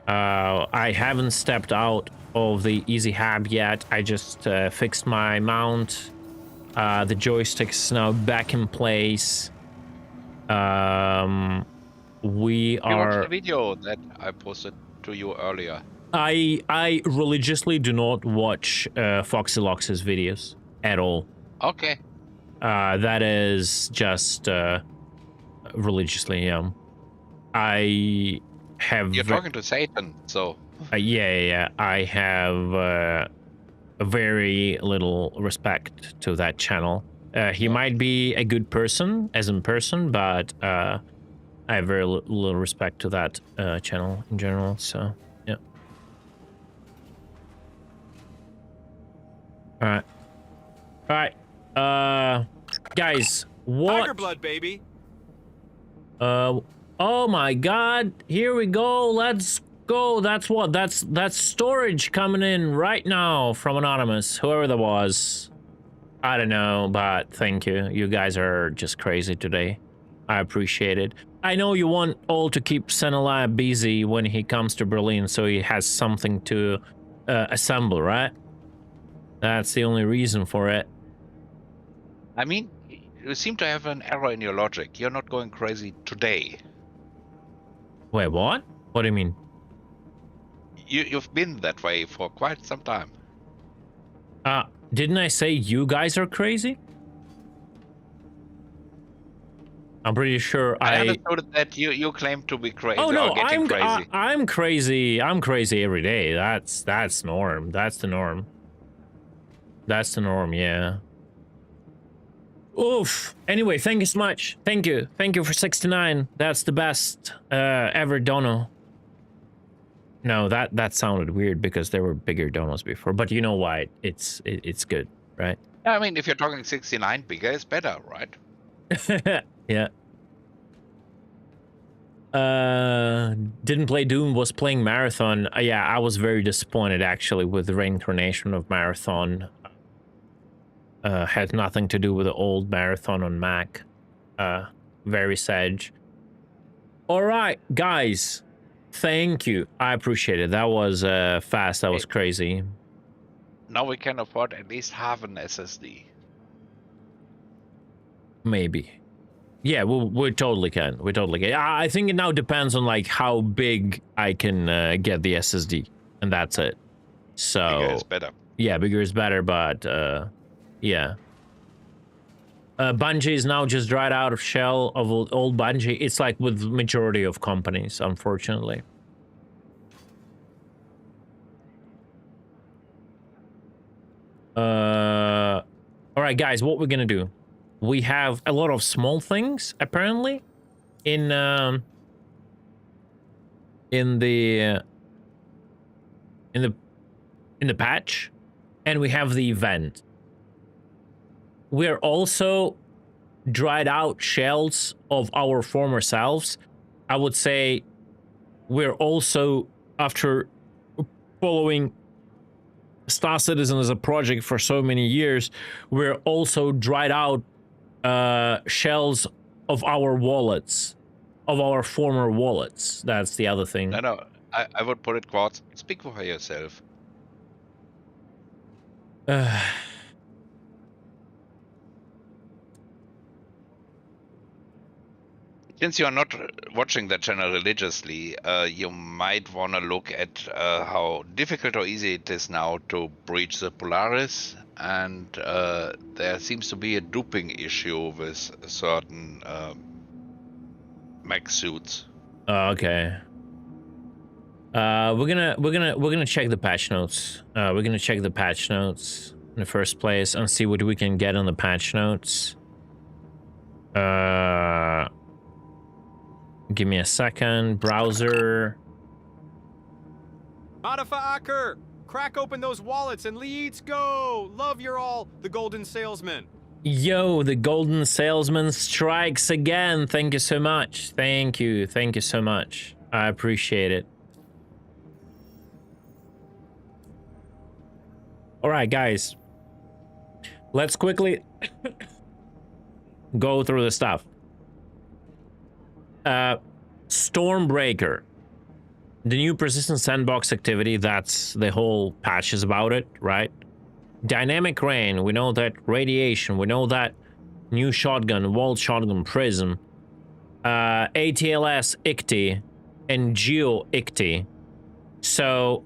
I haven't stepped out of the Easy Hab yet. I just fixed my mount. The joystick is now back in place. We You are... watched the video that I posted to you earlier. I religiously do not watch Foxy Lox's videos at all. Okay. That is just religiously, yeah. I have... You're talking to Satan, so... yeah. I have very little respect to that channel. He might be a good person, as in person, but I have very little respect to that channel in general, so, yeah. Alright. Alright. Guys, what? Tiger blood, baby. Oh my god, here we go, let's go. That's what, that's storage coming in right now from Anonymous, whoever that was. I don't know, but thank you. You guys are just crazy today. I appreciate it. I know you want all to keep Senelab busy when he comes to Berlin, so he has something to assemble, right? That's the only reason for it. I mean, you seem to have an error in your logic. You're not going crazy today. Wait, what? What do you mean? You've been that way for quite some time. Didn't I say you guys are crazy? I'm pretty sure I understood that you claim to be crazy. Oh no, I'm crazy. I'm crazy. I'm crazy every day. That's norm. That's the norm. That's the norm, yeah. Oof. Anyway, thank you so much. Thank you. Thank you for 69. That's the best ever dono. No, that sounded weird because there were bigger donos before, but you know why? It's good, right? I mean, if you're talking 69, bigger is better, right? Yeah. Didn't play Doom, was playing Marathon. Yeah, I was very disappointed actually with the reincarnation of Marathon. Had nothing to do with the old Marathon on Mac. Very sad. All right, guys. Thank you. I appreciate it. That was fast. That was crazy. Now we can afford at least half an SSD. Maybe. Yeah, we totally can. We totally can. I think it now depends on like how big I can get the SSD, and that's it. So bigger is better. Yeah, bigger is better, but yeah. Bungie is now just dried out of shell of old Bungie. It's like with majority of companies, unfortunately. All right, guys, what we're gonna do? We have a lot of small things apparently in the patch, and we have the event. We're also dried out shells of our former selves. I would say we're also, after following Star Citizen as a project for so many years, we're also dried out shells of our wallets, of our former wallets. That's the other thing. No, I would put it Quartz. Speak for yourself. Since you're not watching that channel religiously, you might want to look at how difficult or easy it is now to breach the Polaris, and there seems to be a duping issue with certain mech suits. Okay. We're gonna check the patch notes. We're gonna check the patch notes in the first place and see what we can get on the patch notes. Give me a second. Browser. Motherfucker! Crack open those wallets and let's go! Love you're all the golden salesman. Yo, the golden salesman strikes again. Thank you so much. Thank you. Thank you so much. I appreciate it. All right, guys. let's quickly go through the stuff. Stormbreaker. The new persistent sandbox activity, that's the whole patch is about it, right? Dynamic rain, we know that. Radiation, we know that. New shotgun, walled shotgun, prism. ATLS ICTY and Geo ICTY. So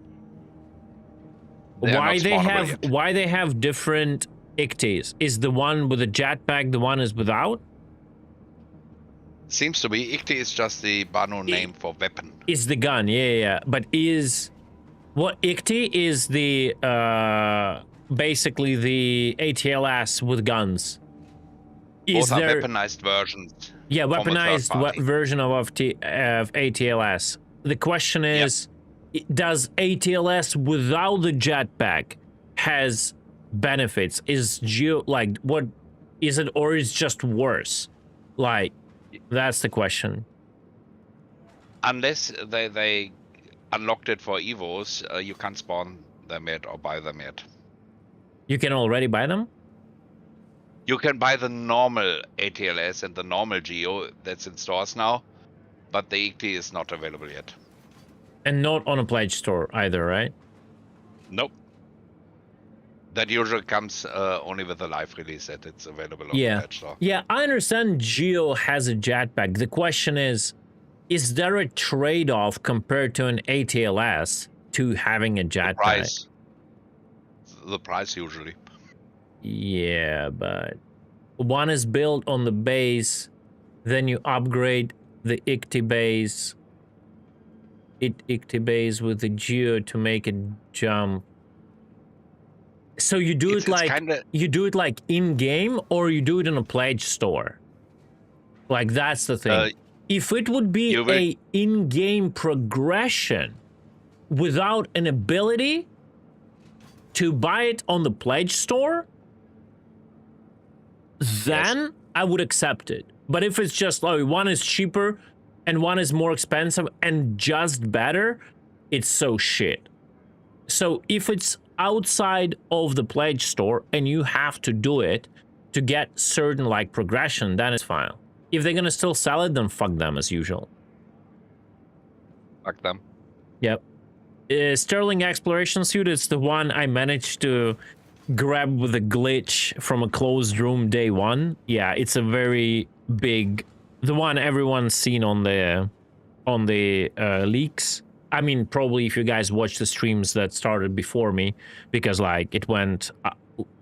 why they have different ICTYs? Is the one with a jetpack the one is without? Seems to be. ICTY is just the Banu name for weapon. Is the gun, yeah. But is what ICTY is the basically the ATLS with guns? Is Both are there weaponized versions? Yeah, weaponized version of ATLS. The question is, does ATLS without the jetpack has benefits? Is Geo like what is it, or is it just worse? Like, that's the question. Unless they unlocked it for Evos, you can't spawn them yet or buy them yet. You can already buy them? You can buy the normal ATLS and the normal Geo that's in stores now, but the ICTY is not available yet. And not on a pledge store either, right? Nope. That usually comes only with the live release that it's available on the pledge store. Yeah, I understand Geo has a jetpack. The question is there a trade-off compared to an ATLS to having a jetpack? The price usually. Yeah, but one is built on the base, then you upgrade the ICTY base, ICTY base with the Geo to make it jump. So you do it like in game, or you do it in a pledge store? Like, that's the thing. If it would be a in-game progression without an ability to buy it on the pledge store, then I would accept it. But if it's just like one is cheaper and one is more expensive and just better, it's so shit. So if it's outside of the pledge store and you have to do it to get certain like progression, then it's fine. If they're gonna still sell it, then fuck them as usual. Fuck them. Yep. Sterling Exploration Suit, it's the one I managed to grab with a glitch from a closed room day one. Yeah, it's a very big, the one everyone's seen on the leaks. I mean, probably if you guys watch the streams that started before me, because like it went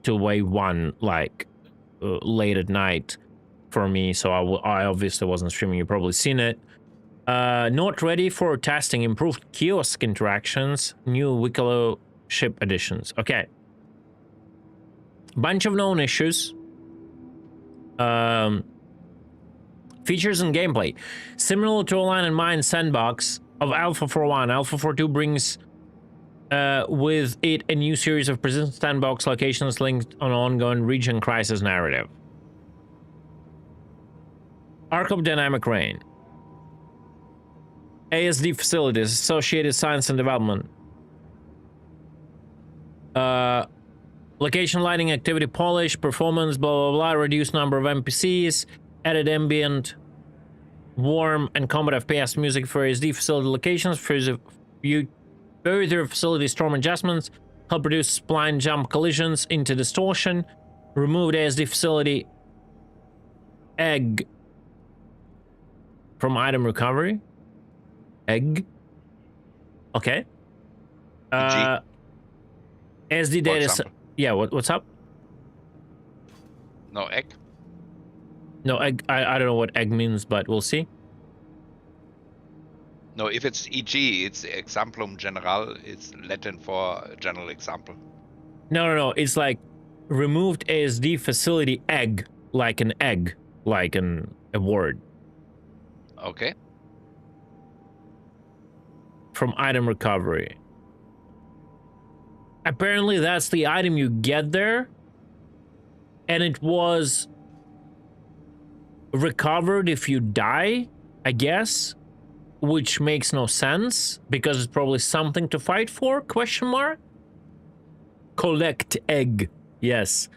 to wave one like late at night for me, so I obviously wasn't streaming. You probably seen it. Not ready for testing. Improved kiosk interactions. New Wicklow ship additions. Okay. Bunch of known issues. Features and gameplay. Similar to Align and Mine sandbox of Alpha 4.1, Alpha 4.2 brings with it a new series of persistent sandbox locations linked on ongoing region crisis narrative. Arc of Dynamic Rain. ASD facilities, Associated Science and Development. Location lighting, activity polish, performance, blah, blah, blah, reduced number of NPCs, added ambient, warm, and combat FPS music for ASD facility locations, further facility storm adjustments, help reduce spline jump collisions into distortion, removed ASD facility egg from item recovery. Egg. Okay. SD data. Yeah, what's up? No egg. No egg. I don't know what egg means, but we'll see. No, if it's EG, it's Exemplum General. It's Latin for general example. No. It's like removed ASD facility egg, like an egg, like a word. Okay. From item recovery. Apparently that's the item you get there, and it was recovered if you die, I guess, which makes no sense because it's probably something to fight for, question mark. Collect egg. Yes.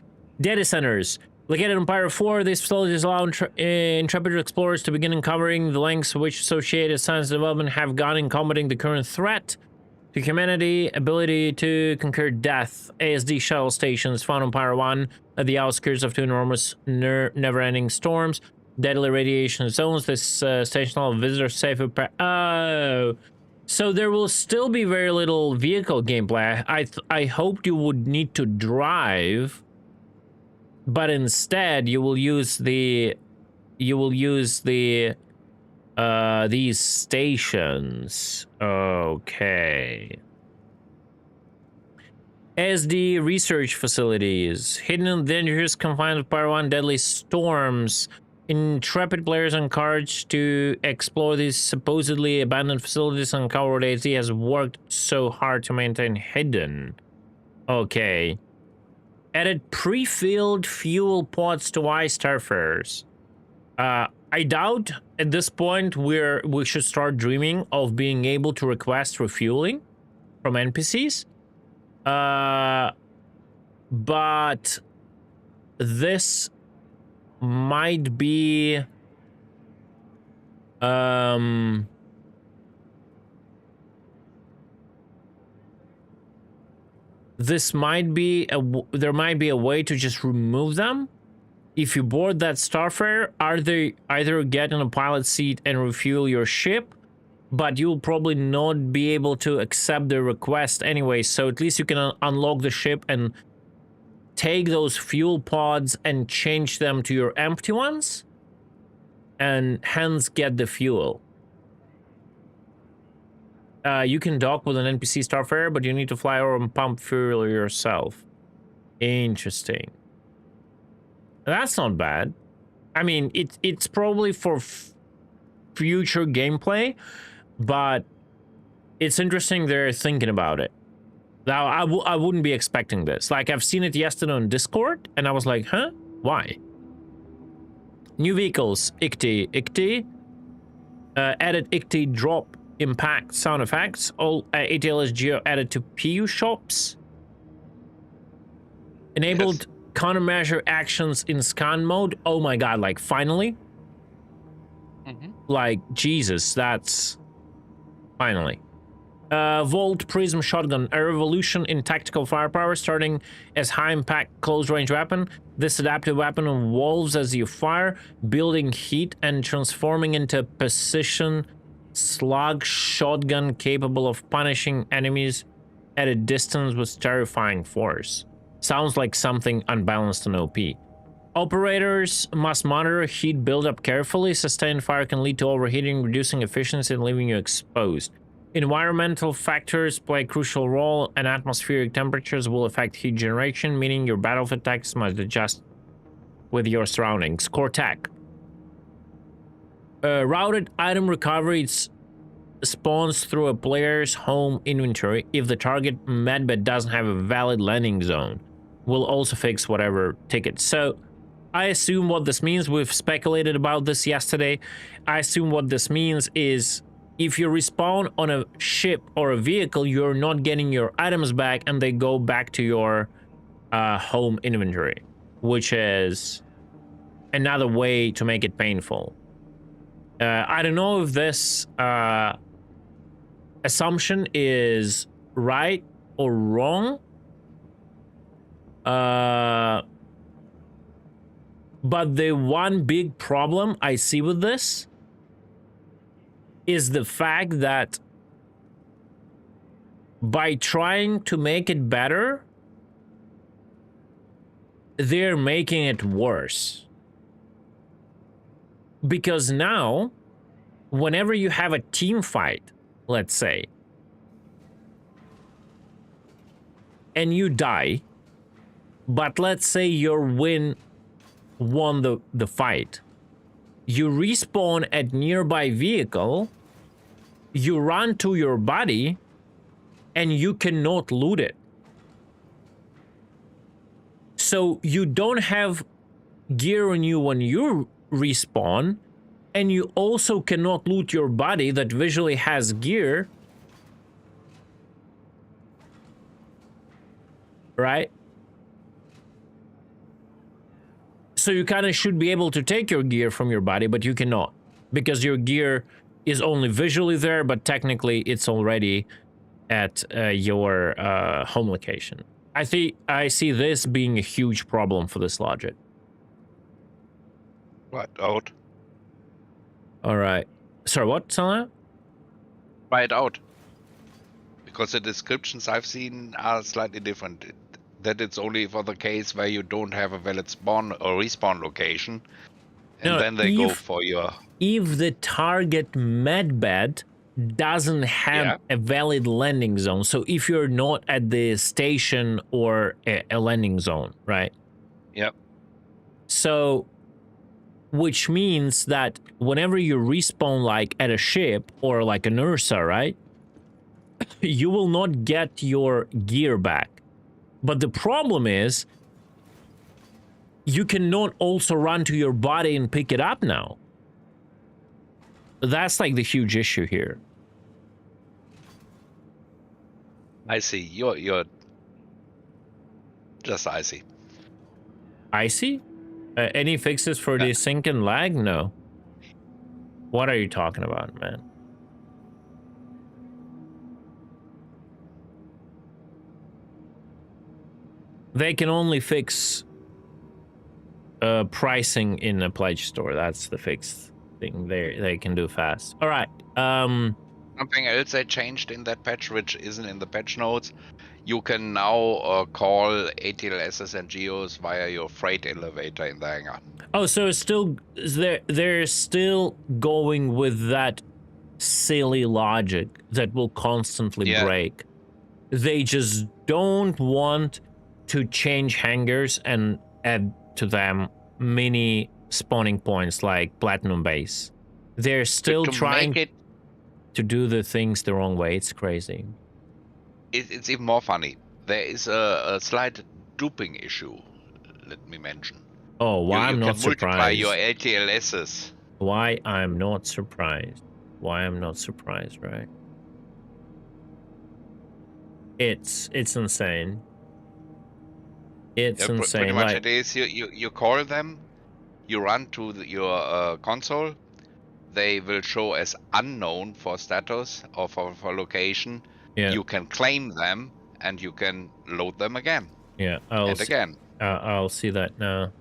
Data centers. Located on Pyro 4, these facilities allow intrepid explorers to begin uncovering the lengths which associated science development have gone in combating the current threat to humanity. Ability to conquer death. ASD shuttle stations found on Pyro 1 at the outskirts of 2 enormous never-ending storms. Deadly radiation zones. This station allows visitors safe. Oh, so there will still be very little vehicle gameplay. I hoped you would need to drive. But instead, you will use these stations. Okay. SD research facilities. Hidden and dangerous, confined to Pyro 1 deadly storms. Intrepid players encouraged to explore these supposedly abandoned facilities and uncover what ASD has worked so hard to maintain hidden. Okay. Added pre-filled fuel pods to ice starfarers. I doubt at this point we should start dreaming of being able to request refueling from NPCs. But this might be there might be a way to just remove them. If you board that starfare, either get in a pilot seat and refuel your ship, but you'll probably not be able to accept the request anyway, so at least you can unlock the ship and take those fuel pods and change them to your empty ones, and hence get the fuel. You can dock with an NPC starfare, but you need to fly over and pump fuel yourself. Interesting. That's not bad. I mean, it's probably for future gameplay, but it's interesting they're thinking about it. Now, I wouldn't be expecting this. Like, I've seen it yesterday on Discord, and I was like, huh? Why? New vehicles. ICT. Added ICT drop impact sound effects. All ATLS Geo added to PU shops. Enabled countermeasure actions in scan mode. Oh my god, like finally. Like Jesus, that's finally. Volt Prism Shotgun, a revolution in tactical firepower, starting as high-impact close-range weapon. This adaptive weapon evolves as you fire, building heat and transforming into precision slug shotgun capable of punishing enemies at a distance with terrifying force. Sounds like something unbalanced and OP. Operators must monitor heat buildup carefully. Sustained fire can lead to overheating, reducing efficiency and leaving you exposed. Environmental factors play a crucial role, and atmospheric temperatures will affect heat generation, meaning your battlefield tactics must adjust with your surroundings. Core tech. Routed item recovery spawns through a player's home inventory if the target medbed doesn't have a valid landing zone. Will also fix whatever ticket. So I assume what this means, we've speculated about this yesterday. I assume what this means is if you respawn on a ship or a vehicle, you're not getting your items back and they go back to your home inventory, which is another way to make it painful. I don't know if this assumption is right or wrong. But the one big problem I see with this is the fact that by trying to make it better, they're making it worse. Because now, whenever you have a team fight, let's say, and you die, but let's say your win won the fight, you respawn at nearby vehicle, you run to your body, and you cannot loot it. So you don't have gear on you when you respawn, and you also cannot loot your body that visually has gear, right? So you kind of should be able to take your gear from your body, but you cannot. Because your gear is only visually there, but technically it's already at your home location. I see this being a huge problem for this logic. Right out. All right. Sorry, what, Sana? Try it out. Because the descriptions I've seen are slightly different. That it's only for the case where you don't have a valid spawn or respawn location. And then they go for your... If the target medbed doesn't have a valid landing zone, so if you're not at the station or a landing zone, right? Yep. So, which means that whenever you respawn like at a ship or like an Ursa, right? You will not get your gear back. But the problem is, you cannot also run to your body and pick it up now. That's like the huge issue here. I see. You're just icy. Icy? Any fixes for the sync and lag? No. What are you talking about, man? They can only fix pricing in a pledge store. That's the fixed thing they can do fast. All right. Something else they changed in that patch, which isn't in the patch notes. You can now call ATLSs and GEOs via your freight elevator in the hangar. Oh, so it's still they're still going with that silly logic that will constantly break. They just don't want to change hangars and add to them mini spawning points like Platinum Base. They're still trying to do the things the wrong way. It's crazy. It's even more funny. There is a slight duping issue, let me mention. Oh, why I'm not surprised. Multiply your ATLSs. Why I'm not surprised. Why I'm not surprised, right? It's insane. It's insane. Pretty much it is. You call them, you run to your console. They will show as unknown for status or for location. Yeah. You can claim them and you can load them again. Yeah, again. I'll see that now.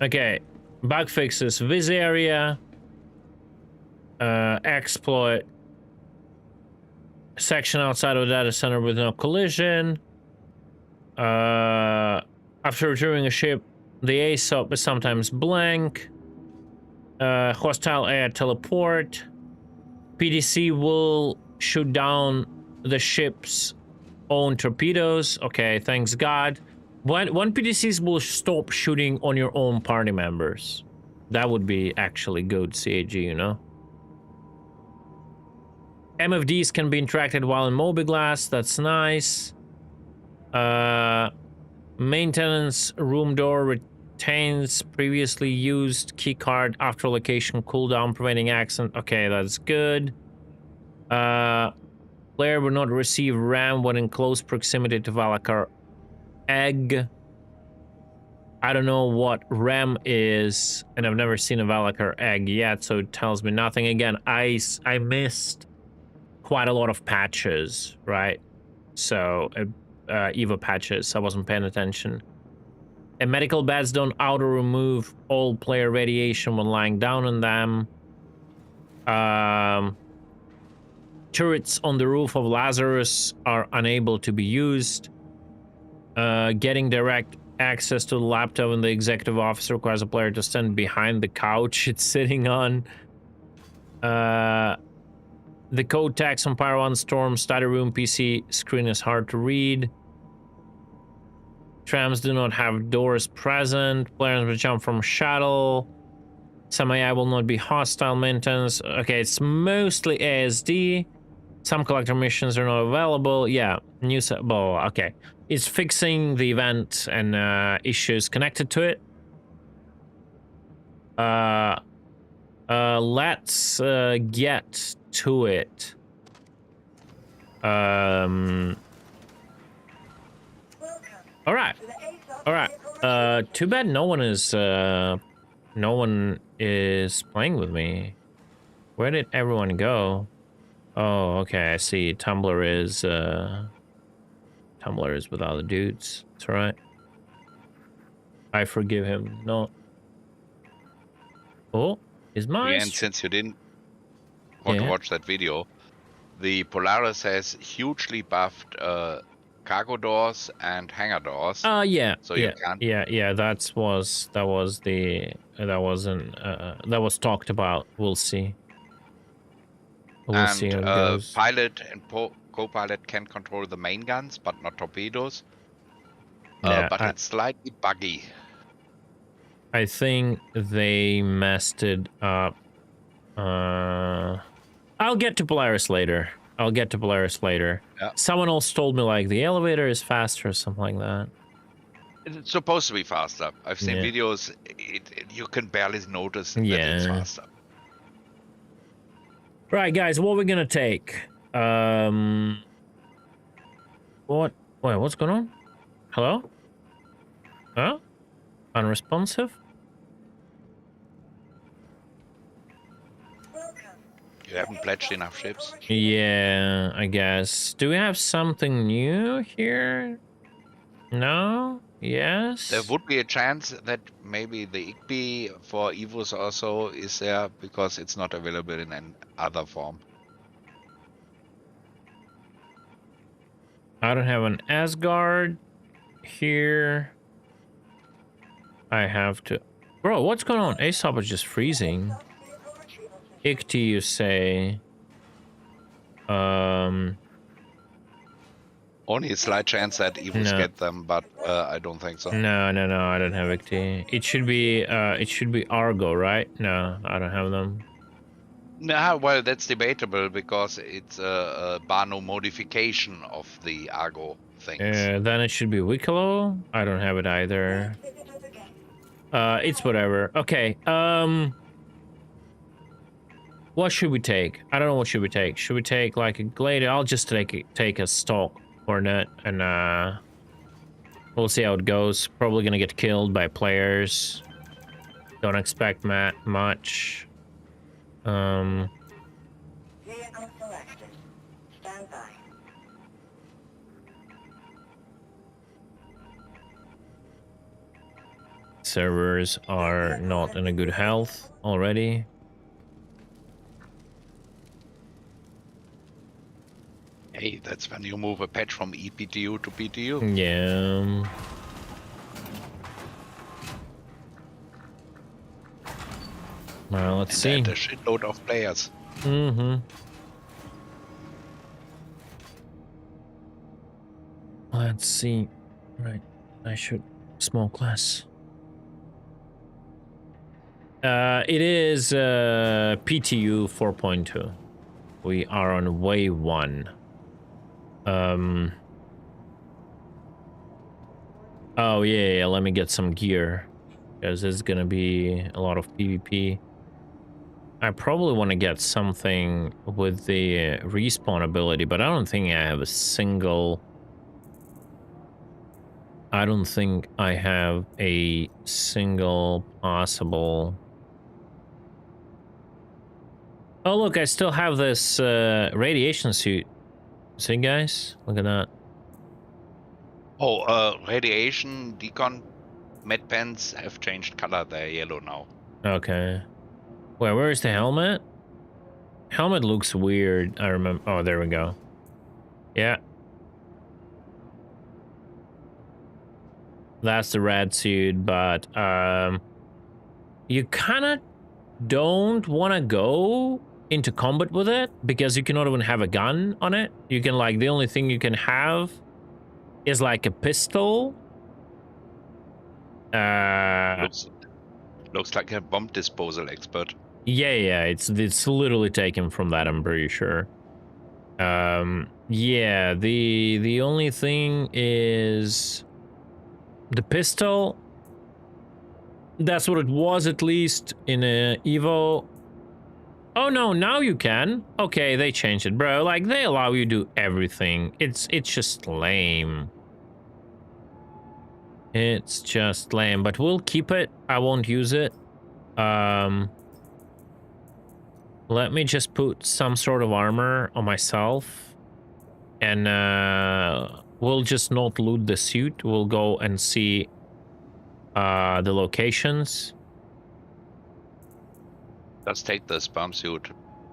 Okay, bug fixes. Viz area, exploit, section outside of the data center with no collision. After retrieving a ship, the ASOP is sometimes blank. Hostile air teleport. PDC will shoot down the ship's own torpedoes. Okay, thanks God. When PDCs will stop shooting on your own party members. That would be actually good, CAG, you know? MFDs can be interacted while in Mobiglass. That's nice. Maintenance room door retains previously used keycard after location cooldown, preventing accident. Okay, that's good. Player will not receive RAM when in close proximity to Valakar egg. I don't know what RAM is, and I've never seen a Valakar egg yet, so it tells me nothing. Again, I missed quite a lot of patches, right? So, EVA patches, I wasn't paying attention. And medical beds don't auto-remove all player radiation when lying down on them. Turrets on the roof of Lazarus are unable to be used. Getting direct access to the laptop in the executive office requires a player to stand behind the couch it's sitting on. The code text on Pyro 1 Storm study room PC screen is hard to read. Trams do not have doors present. Players will jump from shuttle. Some AI will not be hostile maintenance. Okay, it's mostly ASD. Some collector missions are not available. Yeah, new set. Well, okay. It's fixing the event and issues connected to it. Let's get to it. All right. All right. Too bad no one is playing with me. Where did everyone go? Oh, okay. I see. Tumblr is with other dudes. That's right. I forgive him. No. Oh, is my And since you didn't want to watch that video, the Polaris has hugely buffed cargo doors and hangar doors. Yeah. So yeah. you can't. Yeah. That was talked about. We'll see. We'll see how it goes. Pilot and co-pilot can control the main guns, but not torpedoes. Yeah, but it's slightly buggy. I think they messed it up. I'll get to Polaris later. Yeah. Someone else told me like the elevator is faster or something like that. It's supposed to be faster. I've seen videos. You can barely notice that it's faster. Right, guys, what we're gonna take? What? Wait, what's going on? Hello? Huh? Unresponsive? You haven't pledged enough ships. Yeah, I guess. Do we have something new here? No? Yes? There would be a chance that maybe the IGB for EVOs also is there because it's not available in any other form. I don't have an Asgard here. I have to... Bro, what's going on? Aesop is just freezing. Icti, you say. Only a slight chance that EVOs get them, but I don't think so. No, I don't have Icti. It should be Argo, right? No, I don't have them. No, well, that's debatable because it's a Bano modification of the Argo things. Then it should be Wicklow. I don't have it either. It's whatever. Okay, what should we take? I don't know what should we take. Should we take like a Gladiator? I'll just take a Stalk Hornet and we'll see how it goes. Probably gonna get killed by players. Don't expect much. Vehicle selected. Stand by. Servers are not in a good health already. Hey, that's when you move a patch from EPTU to PTU. Yeah. Well, let's see. And a shitload of players. Let's see. Right. I should smoke less. It is PTU 4.2. We are on wave 1. Oh yeah, let me get some gear, because there's gonna be a lot of PvP. I probably want to get something with the respawn ability, but I don't think I have a single... I don't think I have a single possible... Oh look, I still have this radiation suit. See guys? Look at that. Oh, radiation, decon, med pens have changed color. They're yellow now. Okay. Wait, where is the helmet? Helmet looks weird. I remember. Oh, there we go. Yeah. That's the red suit, but you kind of don't want to go into combat with it because you cannot even have a gun on it. You can like, the only thing you can have is like a pistol. Looks like a bomb disposal expert. Yeah, it's literally taken from that, I'm pretty sure. Yeah, the only thing is the pistol. That's what it was, at least in Evo. Oh no, now you can. Okay, they changed it, bro. Like, they allow you to do everything. It's just lame. It's just lame, but we'll keep it. I won't use it. Let me just put some sort of armor on myself, and we'll just not loot the suit. We'll go and see the locations. Just take the spam suit.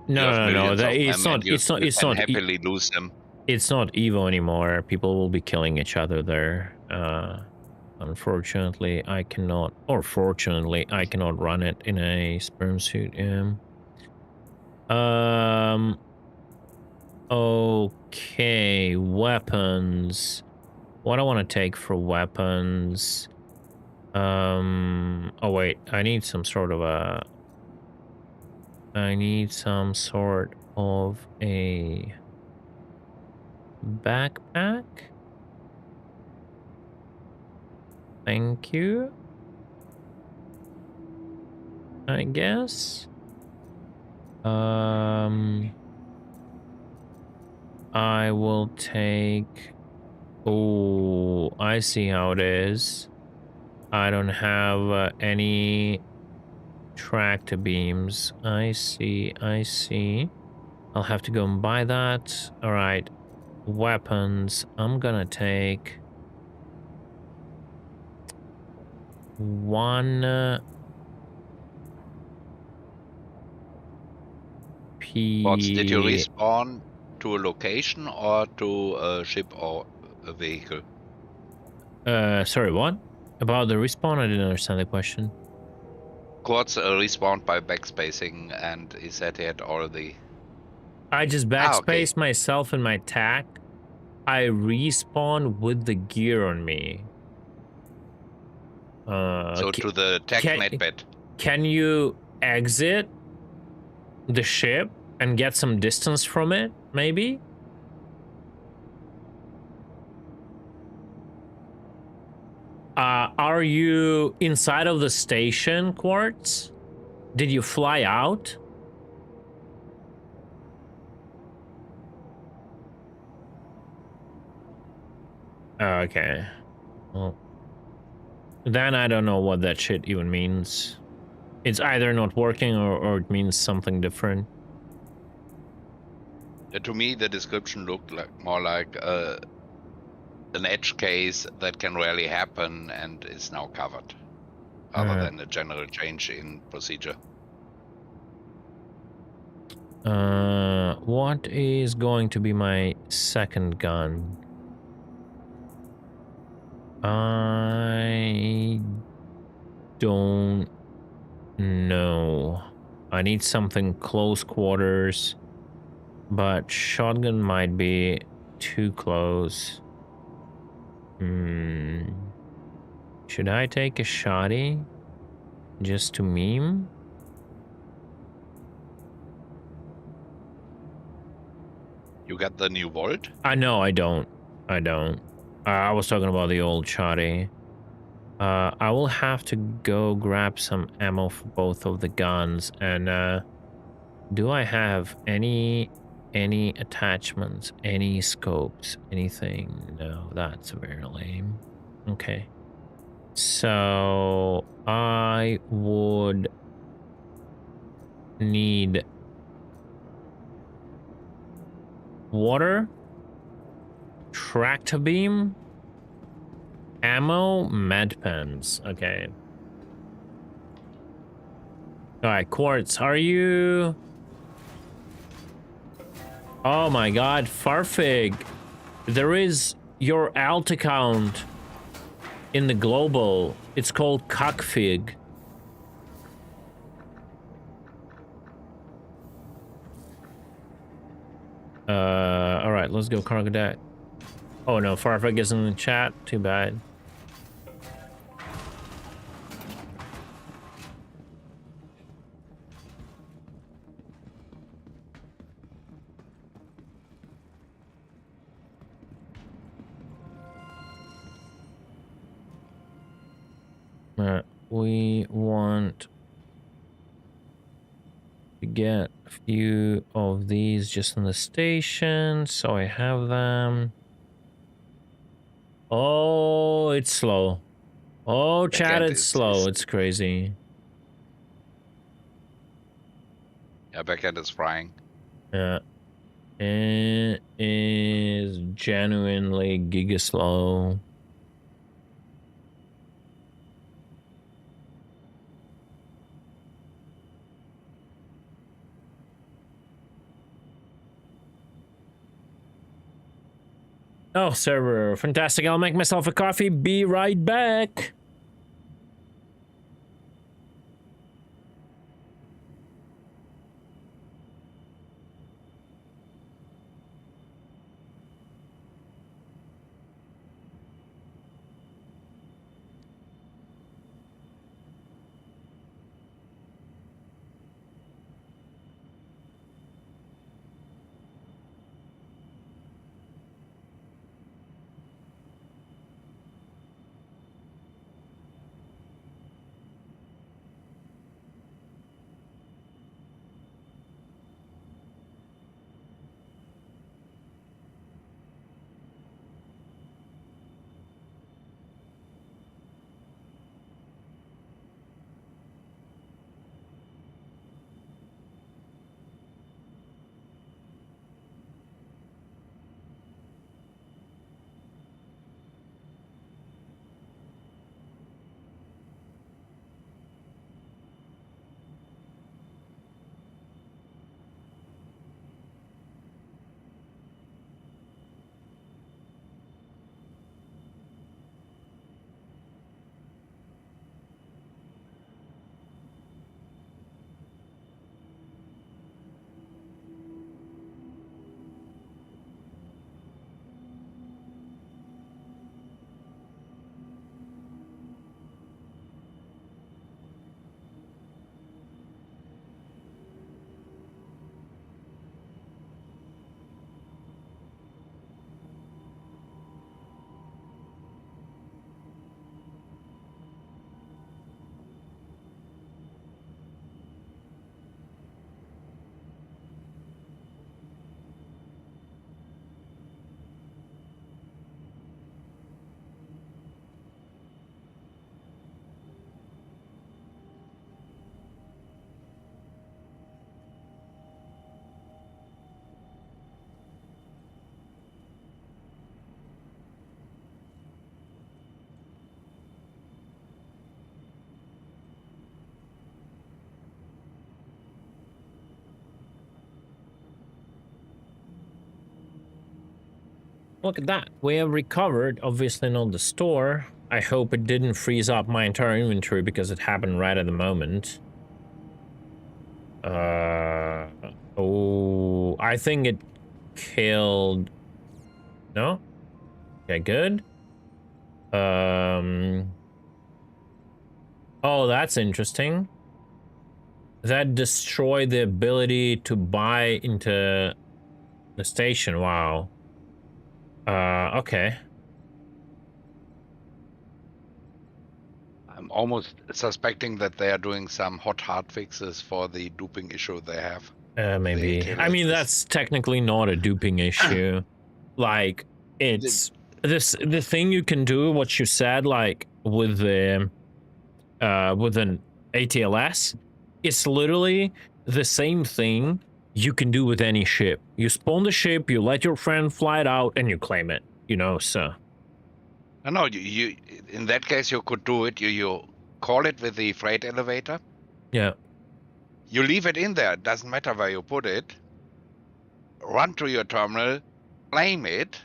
No. It's not. Happily lose them. It's not Evo anymore. People will be killing each other there. Unfortunately, I cannot, or fortunately, I cannot run it in a sperm suit. Okay, weapons. What I want to take for weapons? Oh wait, I need some sort of a backpack. Thank you. I guess. I will take... Oh, I see how it is. I don't have any tractor beams. I see. I'll have to go and buy that. All right. Weapons. I'm gonna take... one... Bots, did you respawn to a location or to a ship or a vehicle? Sorry, what? About the respawn? I didn't understand the question. Quartz respawned by backspacing, and he said he had all the... I just backspaced myself in my tack. I respawned with the gear on me. So to the tech medbed. Can you exit the ship and get some distance from it, maybe? Are you inside of the station, Quartz? Did you fly out? Okay. Well, then I don't know what that shit even means. It's either not working or it means something different. To me, the description looked more like an edge case that can rarely happen and is now covered, other than a general change in procedure. What is going to be my second gun? I don't know. I need something close quarters, but shotgun might be too close. Should I take a shotty just to meme? You got the new Volt? No, I don't. I was talking about the old shotty. I will have to go grab some ammo for both of the guns. And do I have any attachments, any scopes, anything? No, that's very lame. Okay. So I would need water, tractor beam, ammo, med pens. Okay. All right, Quartz, are you... Oh my god, Farfig. There is your alt account in the global. It's called Cockfig. All right, let's go cargo deck. Oh no, Farfig isn't in the chat. Too bad. We want to get a few of these just in the station, so I have them. Oh, it's slow. Oh, chat, it's slow. It's crazy. Yeah, backend is frying. Yeah. It is genuinely giga slow. Oh, server. Fantastic. I'll make myself a coffee. Be right back. Look at that. We have recovered, obviously not the store. I hope it didn't freeze up my entire inventory because it happened right at the moment. Oh, I think it killed... No? Okay, good. Oh, that's interesting. That destroyed the ability to buy into the station. Wow. Okay. I'm almost suspecting that they are doing some hard fixes for the duping issue they have. Maybe. I mean, that's technically not a duping issue. Like, it's the thing you can do, what you said, like with the with an ATLS, it's literally the same thing you can do with any ship. You spawn the ship, you let your friend fly it out, and you claim it. You know, so. No, you in that case you could do it. You call it with the freight elevator. Yeah. You leave it in there. It doesn't matter where you put it. Run to your terminal, claim it,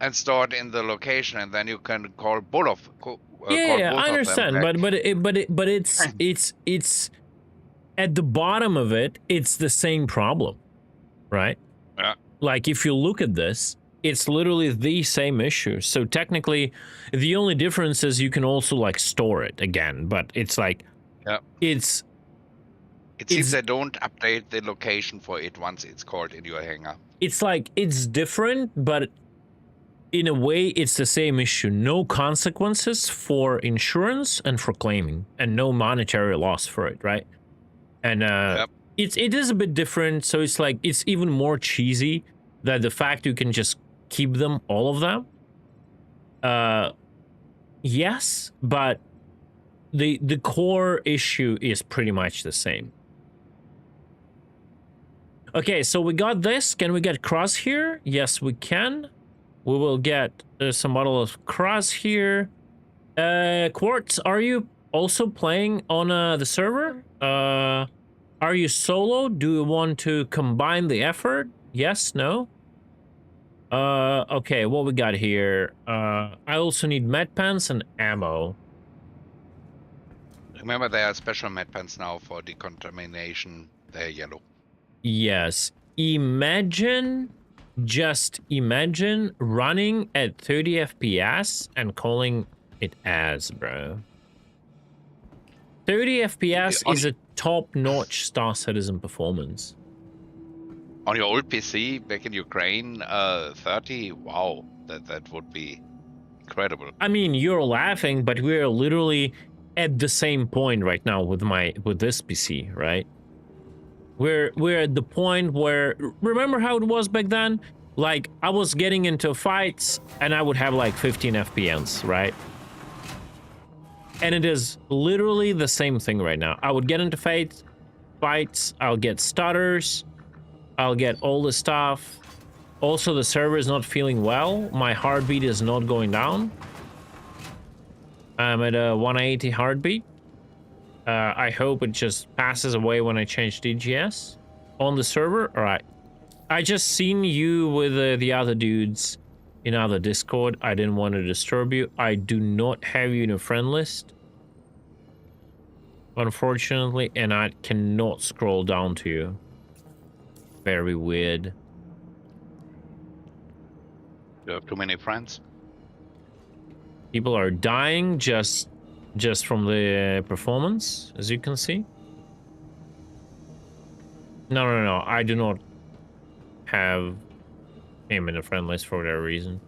and store it in the location, and then you can call both of yeah, I understand, but it's at the bottom of it, it's the same problem, right? Yeah. Like if you look at this, it's literally the same issue. So technically, the only difference is you can also like store it again, but it's like, yeah, it seems they don't update the location for it once it's called in your hangar. It's like, it's different, but in a way, it's the same issue. No consequences for insurance and for claiming, and no monetary loss for it, right? And it is a bit different, so it's like, it's even more cheesy that the fact you can just keep them, all of them. Yes, but the core issue is pretty much the same. Okay, so we got this. Can we get cross here? Yes, we can. We will get some model of cross here. Quartz, are you also playing on the server? Are you solo? Do you want to combine the effort? Yes, no? Okay, what we got here? I also need med pants and ammo. Remember, there are special med pants now for decontamination. They're yellow. Yes. Imagine, just imagine running at 30 FPS and calling it as, bro. 30 FPS is a top-notch Star Citizen performance. On your old PC back in Ukraine, 30, wow, that would be incredible. I mean, you're laughing, but we're literally at the same point right now with this PC, right? We're at the point where, remember how it was back then? Like, I was getting into fights and I would have like 15 FPS, right? And it is literally the same thing right now. I would get into fights, I'll get stutters, I'll get all the stuff. Also, the server is not feeling well. My heartbeat is not going down. I'm at a 180 heartbeat. I hope it just passes away when I change DGS on the server. All right. I just seen you with the other dudes in other Discord. I didn't want to disturb you. I do not have you in a friend list, unfortunately, and I cannot scroll down to you. Very weird. You have too many friends. People are dying just from the performance, as you can see. No. I do not have him in a friend list for that reason.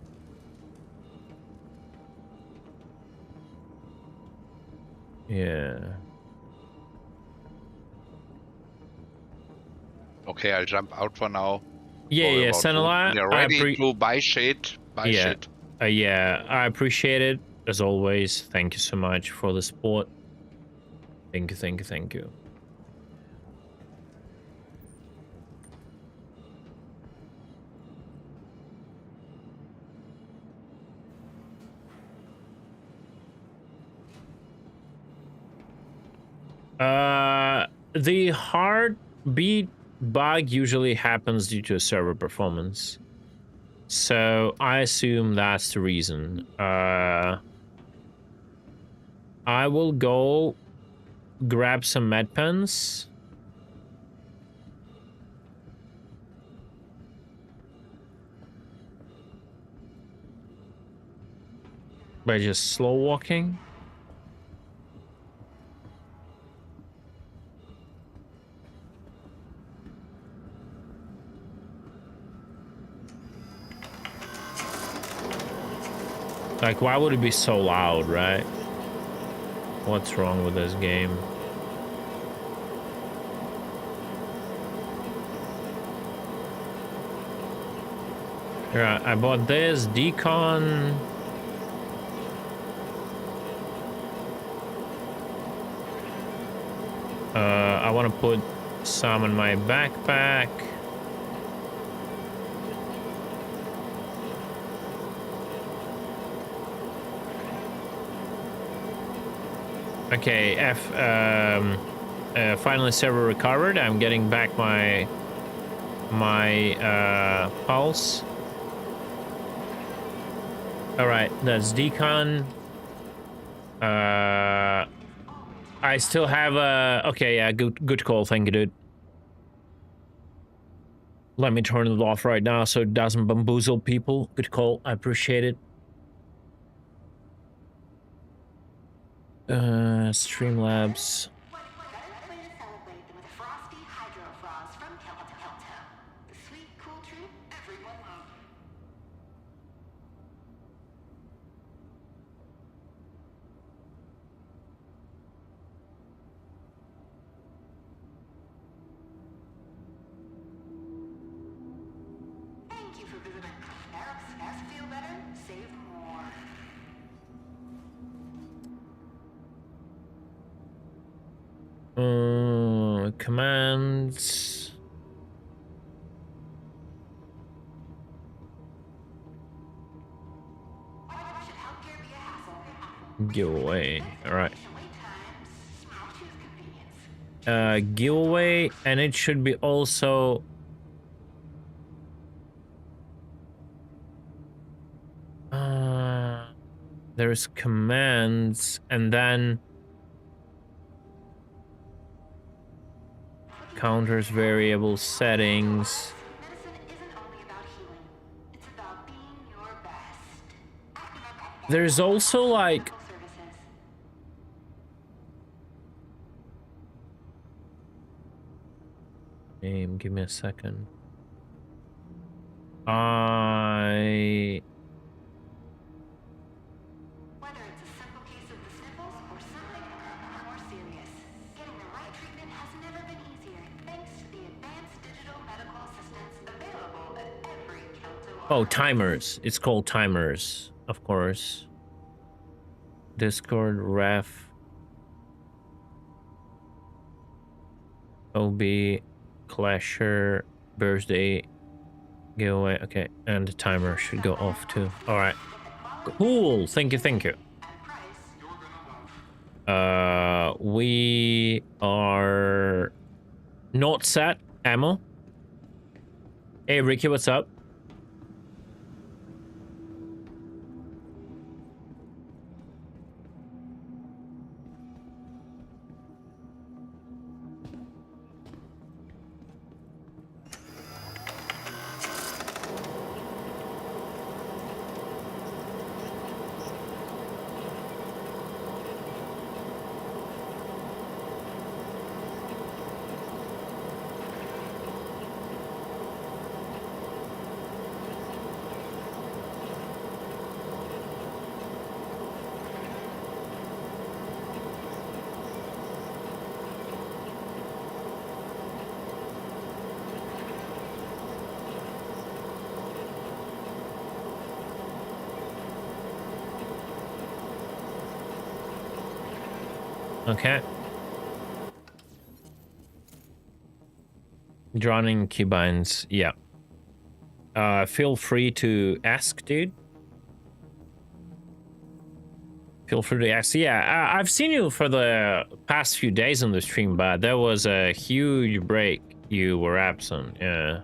Yeah. Okay, I'll jump out for now. Yeah, Sanala, you're ready to buy shit. Shit. Yeah, I appreciate it, as always. Thank you so much for the support. Thank you. The heartbeat bug usually happens due to server performance. So I assume that's the reason. I will go grab some med pens. By just slow walking. Like, why would it be so loud, right? What's wrong with this game? Yeah, I bought this decon. I want to put some in my backpack. Okay, finally server recovered. I'm getting back my pulse. All right, that's decon. I still have okay, yeah, good call. Thank you, dude. Let me turn it off right now so it doesn't bamboozle people. Good call. I appreciate it. Streamlabs. Commands. Giveaway. All right. Giveaway, and it should be also. There's commands, and then counters, variable settings. There's also like name. Give me a second. Whether it's a simple case of the sniffles or something more serious, getting the right treatment has never been easier thanks to the advanced digital medical assistance available at every Kelto. Oh, timers. It's called timers, of course. Discord, ref, OB, Clasher, birthday, giveaway. Okay, and the timer should go off too. All right, cool. Thank you, thank you. We are not set. Ammo. Hey, Ricky, what's up? Okay. Drowning keybinds, yeah. Feel free to ask, dude. Feel free to ask. Yeah, I've seen you for the past few days on the stream, but there was a huge break. You were absent, yeah.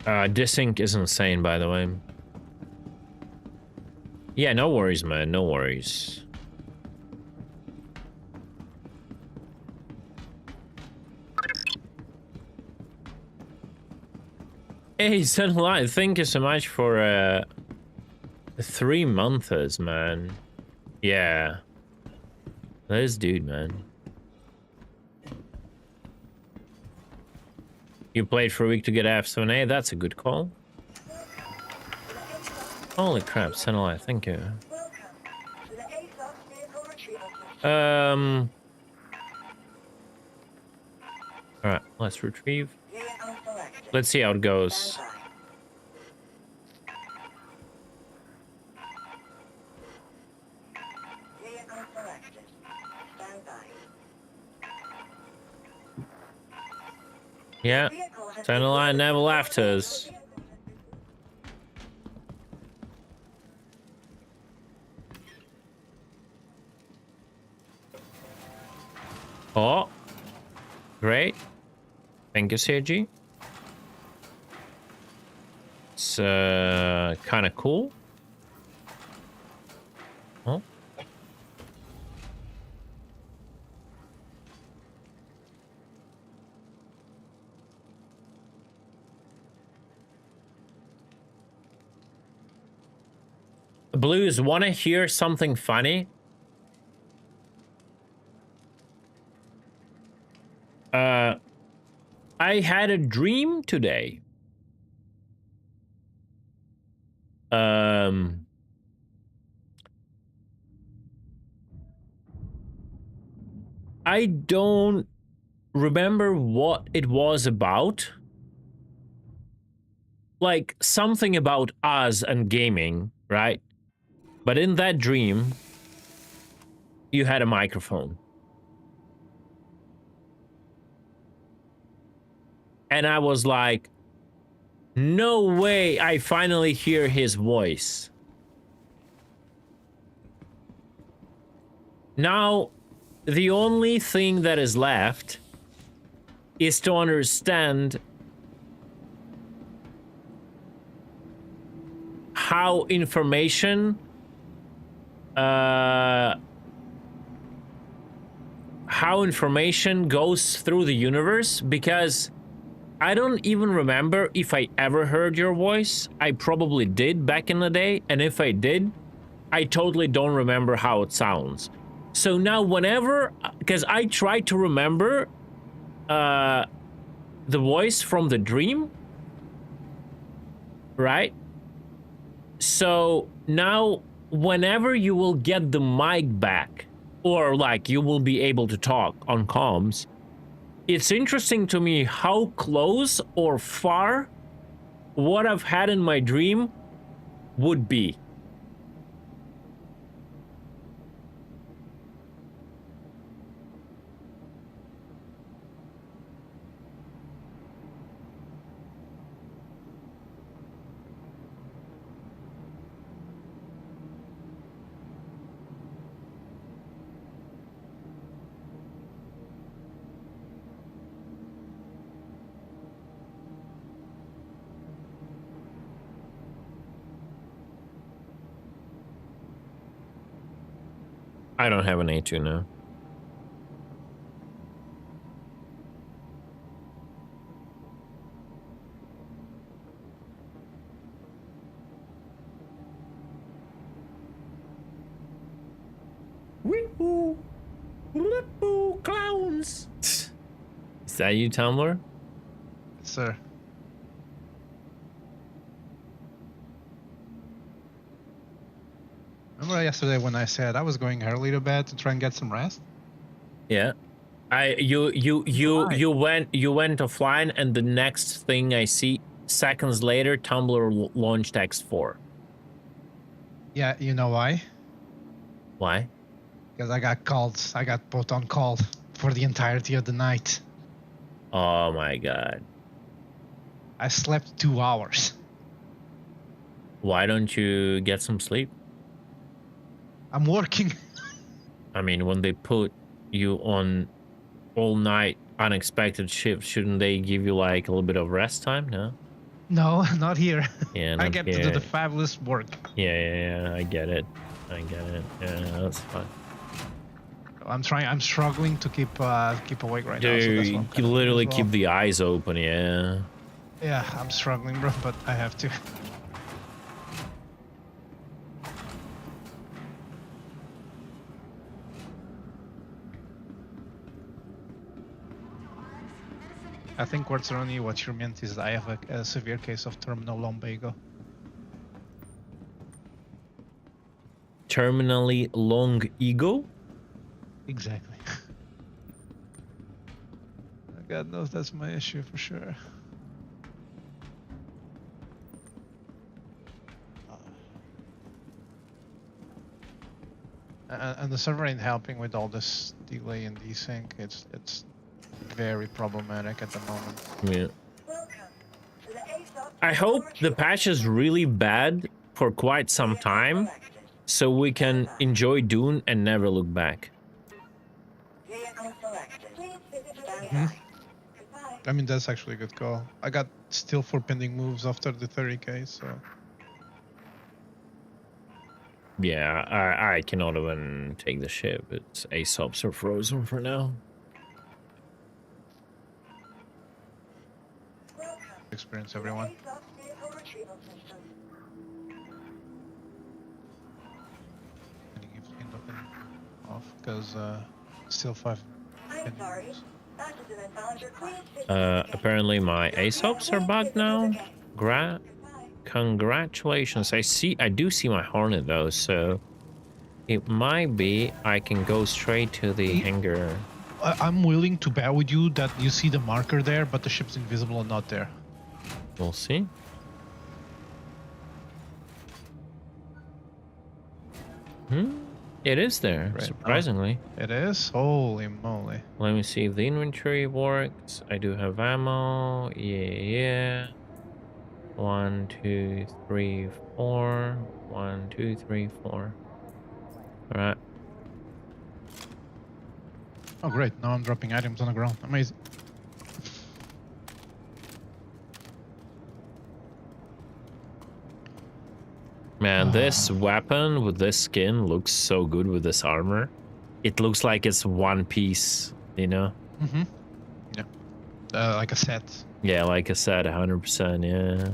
Desync is insane, by the way. Yeah, no worries, man. No worries. Hey, Sunlight, thank you so much for 3 months, man. Yeah. This dude, man. You played for a week to get F7A? That's a good call. Holy crap, Sunlight, thank you. Alright, let's retrieve. Let's see how it goes. Yeah, Sunlight never left us. Oh, great. Thank you, Sergi. It's kind of cool. Oh. Blues, want to hear something funny? I had a dream today. I don't remember what it was about. Like something about us and gaming, right? But in that dream, you had a microphone. And I was like, no way I finally hear his voice. Now, the only thing that is left is to understand how information goes through the universe, because I don't even remember if I ever heard your voice. I probably did back in the day, and if I did, I totally don't remember how it sounds. So now whenever, because I try to remember the voice from the dream, right? So now whenever you will get the mic back, or like you will be able to talk on comms, it's interesting to me how close or far what I've had in my dream would be. I don't have an A2 now. Wee-hoo! Blip-hoo, clowns! Is that you, Tumblr? Sir. Remember yesterday when I said I was going early to bed to try and get some rest? Yeah. You went offline, and the next thing I see seconds later, Tumblr launched X4. Yeah, you know why? Why? Because I got called. I got put on call for the entirety of the night. Oh my god. I slept 2 hours. Why don't you get some sleep? I'm working. I mean, when they put you on all night unexpected shift, shouldn't they give you like a little bit of rest time? No? No, not here. Yeah, I not get here. to do the fabulous work. Yeah, I get it. Yeah, that's fine. I'm struggling to keep awake right now. So that's what I'm You gonna literally do as well. keep the eyes open, yeah. Yeah, I'm struggling, bro, but I have to. I think Quartzeroni, what you meant is I have a severe case of terminal lumbago. Terminally long ego? Exactly. God knows that's my issue for sure. And the server ain't helping with all this delay and desync. It's very problematic at the moment. Yeah. I hope the patch is really bad for quite some time, so we can enjoy Dune and never look back. I mean, that's actually a good call. I got still 4 pending moves after the 30k, so... Yeah, I cannot even take the ship. Its ASOPs are frozen for now. Experience, everyone. Off because still 5. I'm sorry. Apparently my ASOPs are bugged now. Congratulations. I do see my Hornet though, so it might be I can go straight to the hangar. I'm willing to bet with you that you see the marker there, but the ship's invisible and not there. We'll see. It is there, Right. surprisingly. Oh, it is? Holy moly. Let me see if the inventory works. I do have ammo. Yeah. 1, 2, 3, 4. 1, 2, 3, 4. All right. Oh, great. Now I'm dropping items on the ground. Amazing. Man, this weapon with this skin looks so good with this armor. It looks like it's one piece, you know? Mm-hmm. Yeah. Like a set. Yeah, like I said, 100%, yeah.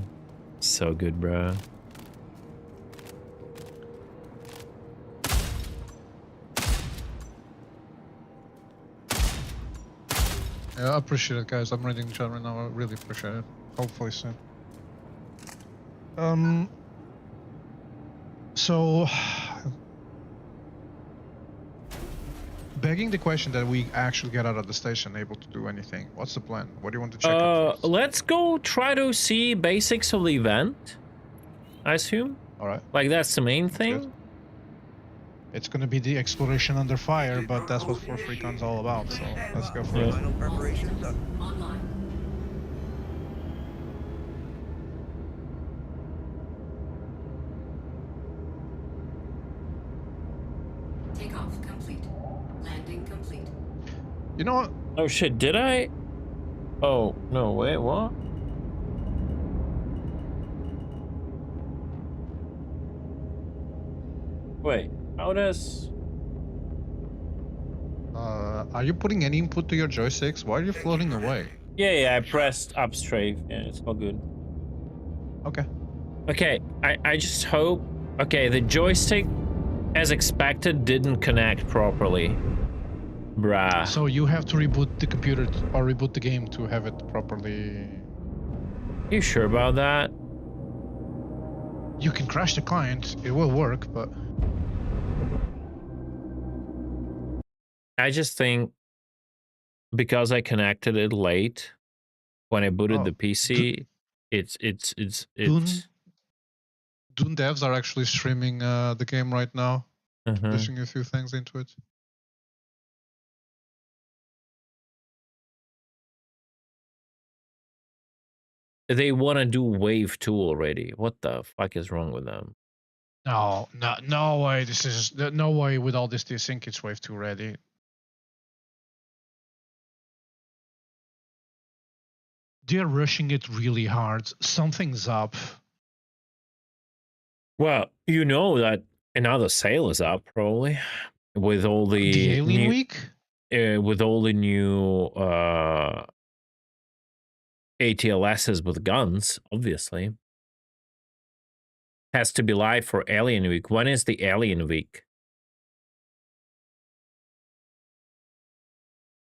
So good, bro. Yeah, I appreciate it, guys. I'm reading the chat right now. I really appreciate it. Hopefully soon. So, begging the question that we actually get out of the station able to do anything. What's the plan? What do you want to check out first? Let's go try to see basics of the event, I assume. All right. Like, that's the main thing. Good. It's going to be the exploration under fire, but that's what Force Recon's all about, so let's go for it. Final preparations are Online. Takeoff complete. Landing complete. You know what? Oh shit, did I? Oh, no, wait, what? Wait, how does... Are you putting any input to your joysticks? Why are you floating away? Yeah, I pressed up strafe. Yeah, it's all good. Okay. Okay, I just hope... Okay, the joystick, as expected, didn't connect properly. Bruh. So you have to reboot the computer or reboot the game to have it properly. You sure about that? You can crash the client. It will work, but... I just think because I connected it late when I booted the PC, it's Dune devs are actually streaming the game right now, pushing a few things into it. They want to do Wave 2 already. What the fuck is wrong with them? No way. This is no way with all this desync. It's Wave 2 ready. They're rushing it really hard. Something's up. Well, you know that another sale is up probably with all the Alien Week. With all the new ATLSs with guns, obviously. Has to be live for Alien Week. When is the Alien Week?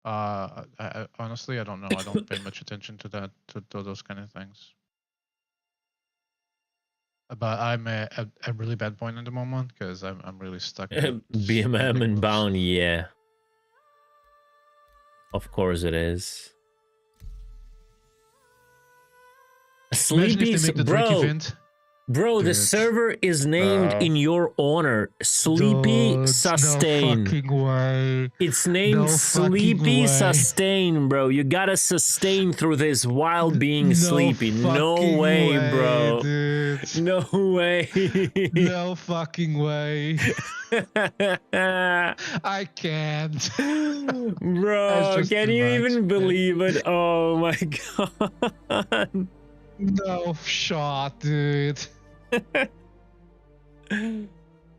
Honestly, I don't know. I don't pay much attention to that, to those kind of things. But I'm a really bad point at the moment because I'm really stuck. BMM and Bound, yeah. Of course it is. Sleepy's, bro, the server is named in your honor. Sleepy Sustain. No fucking way. It's named Sleepy Sustain, bro. You gotta sustain through this while being sleepy. No way, bro. Dude. No way. No fucking way. I can't. Bro, can you even believe it? Oh my god. No shot, dude.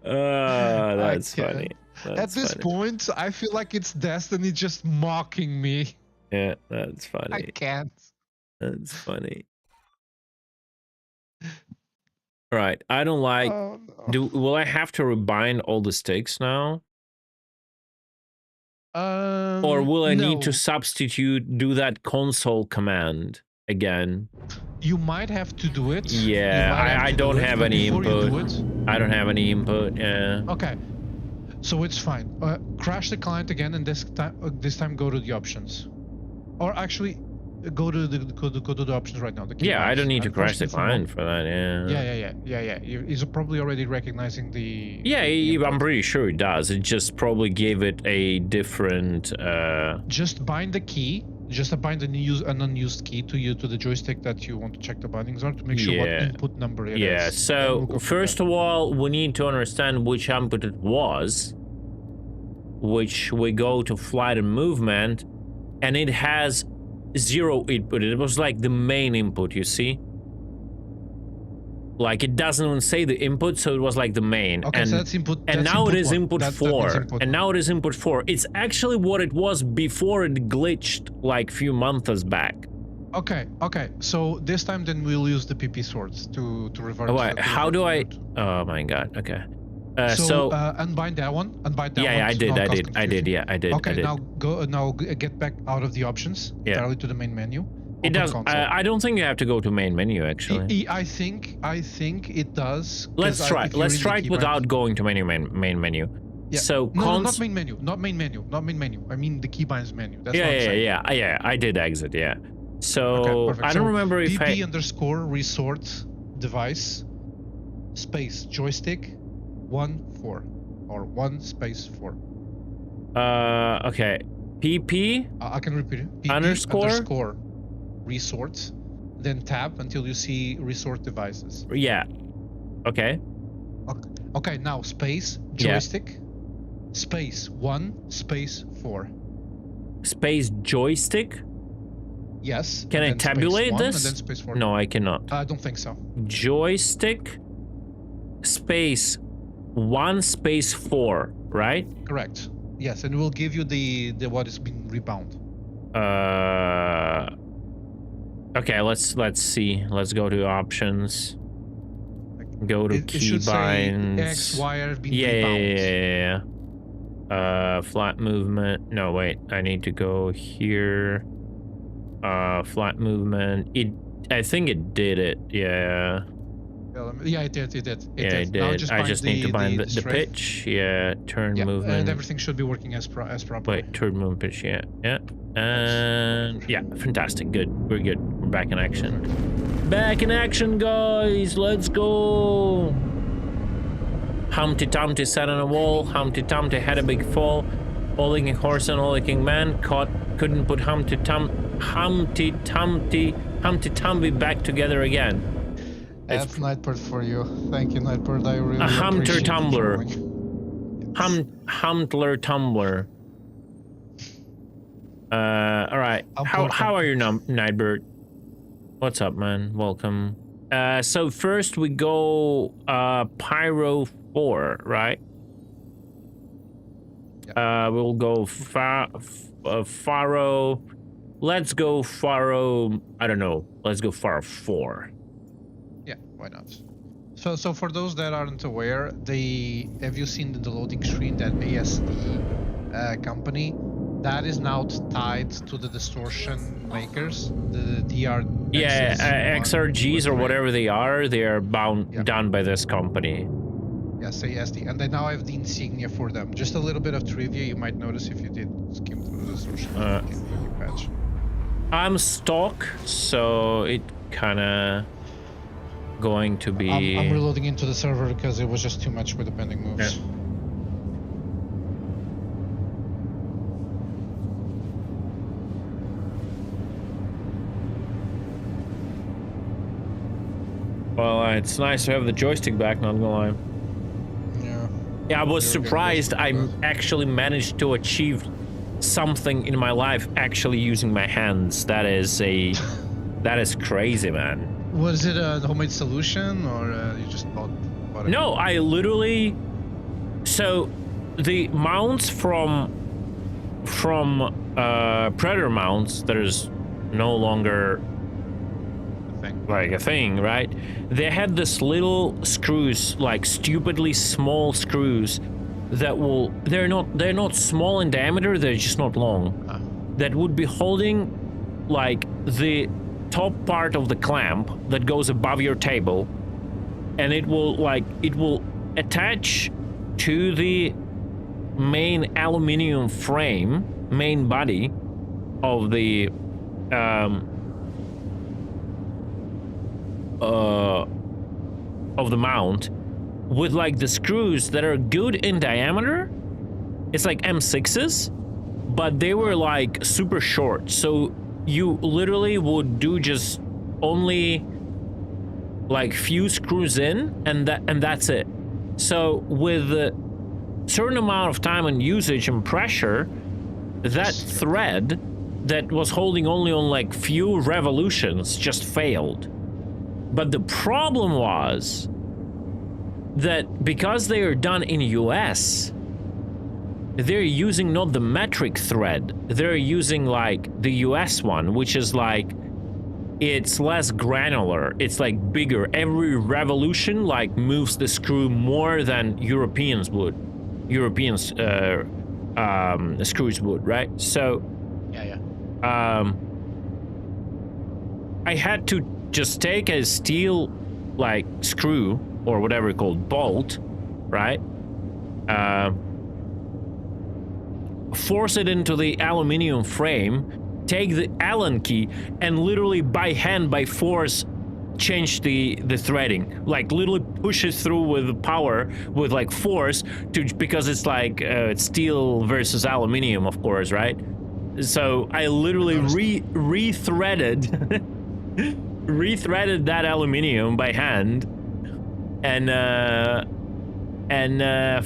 That's funny. At this point, I feel like it's Destiny just mocking me. Yeah, that's funny. I can't. That's funny. Right, I don't like... Oh, no. Will I have to rebind all the sticks now? Or will I need to do that console command again? You might have to do it. Yeah, I don't have any input. I don't have any input, yeah. Okay. So it's fine. Crash the client again, and this time go to the options, or actually go to the options right now. Yeah, I don't need to crash first the and foremost- client for that. Yeah. He's probably already recognizing the. Yeah, the I'm input. pretty sure it does. It just probably gave it a different. Just bind the key. Just bind an unused key to the joystick that you want to check the bindings on to make sure what input number it is. Yeah. So first of all, we need to understand which input it was. Which we go to flight and movement, and it has 0 input. It was like the main input, you see? Like it doesn't even say the input, so it was like the main. Okay, and, so that's input. And that's now input it is one. input That 4. means input And one. now it is input 4. It's actually what it was before it glitched like few months back. Okay. So this time then we'll use the PP swords to revert. Oh, wait, to how revert do to I? root. Oh my god. Okay. So unbind that one. Unbind that one. Yeah, I to did. not I cause did. confusion. Yeah, I did. Okay, I did. now go. Now get back out of the options. Yeah. Directly to the main menu. It Open does. console. I don't think you have to go to main menu actually. I think it does. Let's try. Let's try it without going to main menu. Yeah. So no, not main menu. Not main menu. I mean the keybinds menu. That's what I'm saying. Yeah. I did exit. Yeah. So Okay, perfect. I don't So remember if PP I. underscore resort device space joystick 1-4 or 1 space 4. Okay. PP I can repeat it. PP underscore resort, then tab until you see resort devices. Yeah. Okay. Okay, now space joystick space 1 space 4. Space joystick. Yes. Can I and then space tabulate 1 this? And then space 4. No, I cannot. I don't think so. Joystick space 1 space 4, right? Correct. Yes, and it will give you the what has been rebound. Okay, let's see. Let's go to options. Go to It should say keybinds. X, Y have been rebound. Yeah. Flat movement. No, wait. I need to go here. Flat movement. I think it did it. Yeah. Yeah, it did. It It Now did. I just need to bind the straight. pitch. Yeah. Turn movement. And everything should be working as properly. Wait, turn movement pitch. Yeah. And yeah, fantastic. Good. We're good. We're back in action. Back in action, guys. Let's go. Humpty Dumpty sat on a wall. Humpty Dumpty had a big fall. All-licking horse and all-licking man couldn't put Humpty Dumpty back together again. That's Nightbird for you. Thank you, Nightbird. I really A Humter appreciate Tumbler. the drawing. Humptler Tumbler. All right. How are you, Nightbird? What's up, man? Welcome. So first we go Pyro 4, right? We'll go Pharaoh. Let's go Pharaoh. I don't know. Let's go Pharaoh 4. Yeah, why not? So for those that aren't aware, have you seen the loading screen that ASD company? That is now tied to the distortion makers, the DR. XRGs or whatever they are done by this company. Yes, ASD, and they now have the insignia for them. Just a little bit of trivia you might notice if you did skim through the distortion patch. I'm stock, so it kind of going to be. I'm reloading into the server because it was just too much with the pending moves. Yeah. Well, it's nice to have the joystick back, not gonna lie. Yeah, I was surprised I actually managed to achieve something in my life actually using my hands. That is crazy, man. Was it a homemade solution or you just bought it? No, I literally. So, the mounts from Predator mounts, there's no longer like a thing, right? They had this little screws, like stupidly small screws that they're not small in diameter, they're just not long. That would be holding like the top part of the clamp that goes above your table, and it will attach to the main aluminium frame, main body of the mount with like the screws that are good in diameter. It's like M6s, but they were like super short, so you literally would do just only like few screws in, and that's it. So with a certain amount of time and usage and pressure, that thread that was holding only on like few revolutions just failed. But the problem was that because they are done in US, they're using not the metric thread, they're using like the US one, which is like, it's less granular, it's like bigger. Every revolution like moves the screw more than Europeans would. Screws would, right? So I had to just take a steel like screw or whatever it's called, bolt, right? Force it into the aluminium frame, take the Allen key, and literally by hand, by force, change the threading. Like literally push it through with power, with like force, because it's like steel versus aluminium, of course, right? So I literally re-threaded that aluminium by hand, and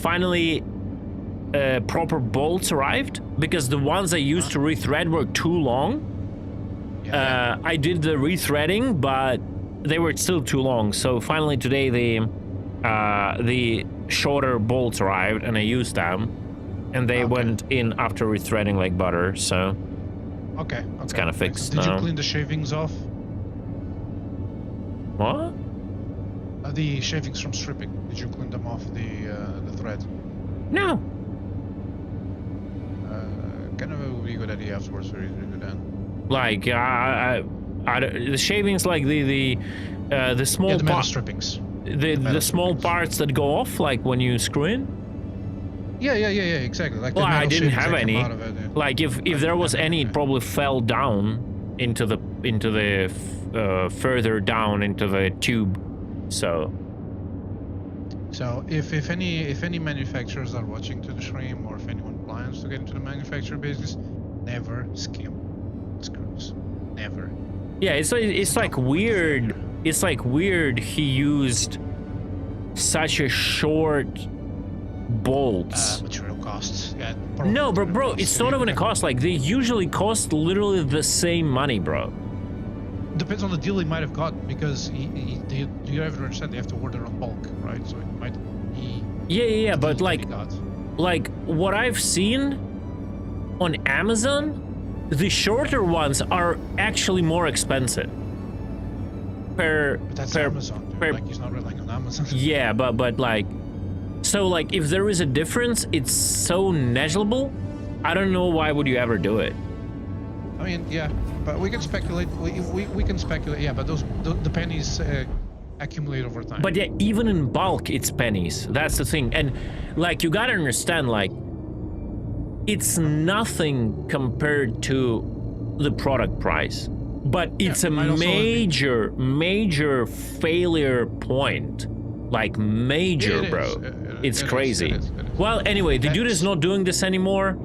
finally proper bolts arrived, because the ones I used to rethread were too long. I did the rethreading, but they were still too long. So finally today the shorter bolts arrived, and I used them, and they went in after rethreading like butter. So it's kind of fixed. Did you clean the shavings off? What? The shavings from stripping. Did you clean them off the thread? No. Kind of a really good idea afterwards for you to do that. Like the shavings, like the small metal strippings. The small parts that go off, like when you screw in. Yeah, exactly. Like well, I didn't have any. Like if there was any, it probably fell down into the further down into the tube. So if any manufacturers are watching to the stream, or if anyone plans to get into the manufacturer business, never skim screws. Never. Yeah, it's like weird. It's like weird he used such a short bolts. Material costs. Yeah. No, but bro, it's not even a cost. Like they usually cost literally the same money, bro. Depends on the deal he might have got, because do you ever understand they have to order on bulk, right? So it might be. Yeah, but like what I've seen on Amazon, the shorter ones are actually more expensive. But that's Amazon. Dude. Like he's not relying on Amazon. Yeah, but like, so like if there is a difference, it's so negligible. I don't know why would you ever do it. I mean, yeah, but we can speculate. We can speculate. Yeah, but the pennies accumulate over time. But yeah, even in bulk, it's pennies. That's the thing. And like you gotta understand, like it's nothing compared to the product price, but it's a major failure point. Like major, bro. It's crazy. Well, anyway, the dude is not doing this anymore.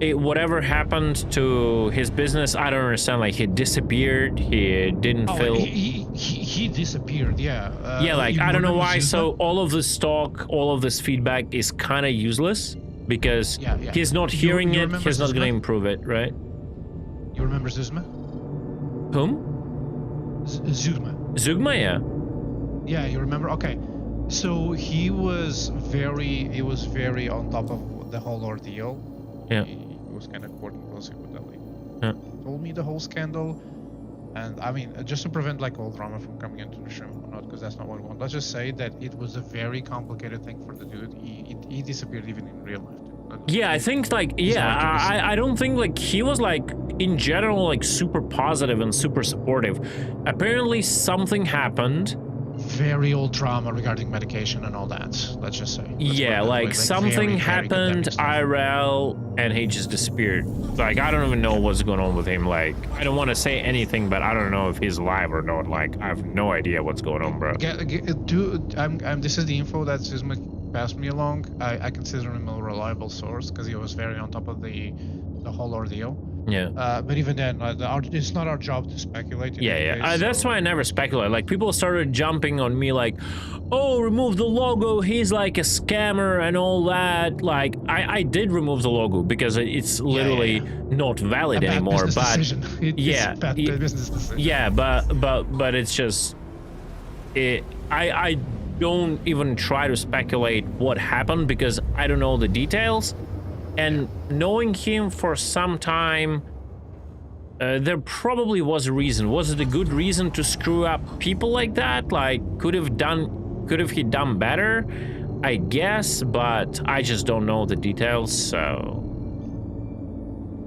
Whatever happened to his business, I don't understand. Like he disappeared. He didn't fill. He disappeared. Yeah. Yeah, like I don't know why. So all of the stock, all of this feedback is kind of useless, because he's not hearing it. He's not going to improve it, right? You remember Zuzma? Whom? Zuzma. Zugma, yeah. Yeah, you remember? Okay. So he was very on top of the whole ordeal. Yeah. He was kind of working closely with Ali. Yeah. He told me the whole scandal, and I mean, just to prevent like all drama from coming into the show, not because that's not what we want. Let's just say that it was a very complicated thing for the dude. He disappeared even in real life. Yeah, I think like I don't think like he was like in general like super positive and super supportive. Apparently something happened very old drama regarding medication and all that. Let's just say. Yeah, like something happened IRL and he just disappeared. Like I don't even know what's going on with him. Like I don't want to say anything, but I don't know if he's alive or not. Like I have no idea what's going on, bro. This is the info that Sisma passed me along. I consider him a reliable source because he was very on top of the whole ordeal. Yeah. But even then, it's not our job to speculate. Yeah. That's why I never speculate. Like people started jumping on me like, oh, remove the logo. He's like a scammer and all that. Like I did remove the logo because it's literally not valid anymore. But bad business decision. Yeah, but it's just I don't even try to speculate what happened because I don't know the details. And knowing him for some time, there probably was a reason. Was it a good reason to screw up people like that? Like, could have he done better? I guess, but I just don't know the details, so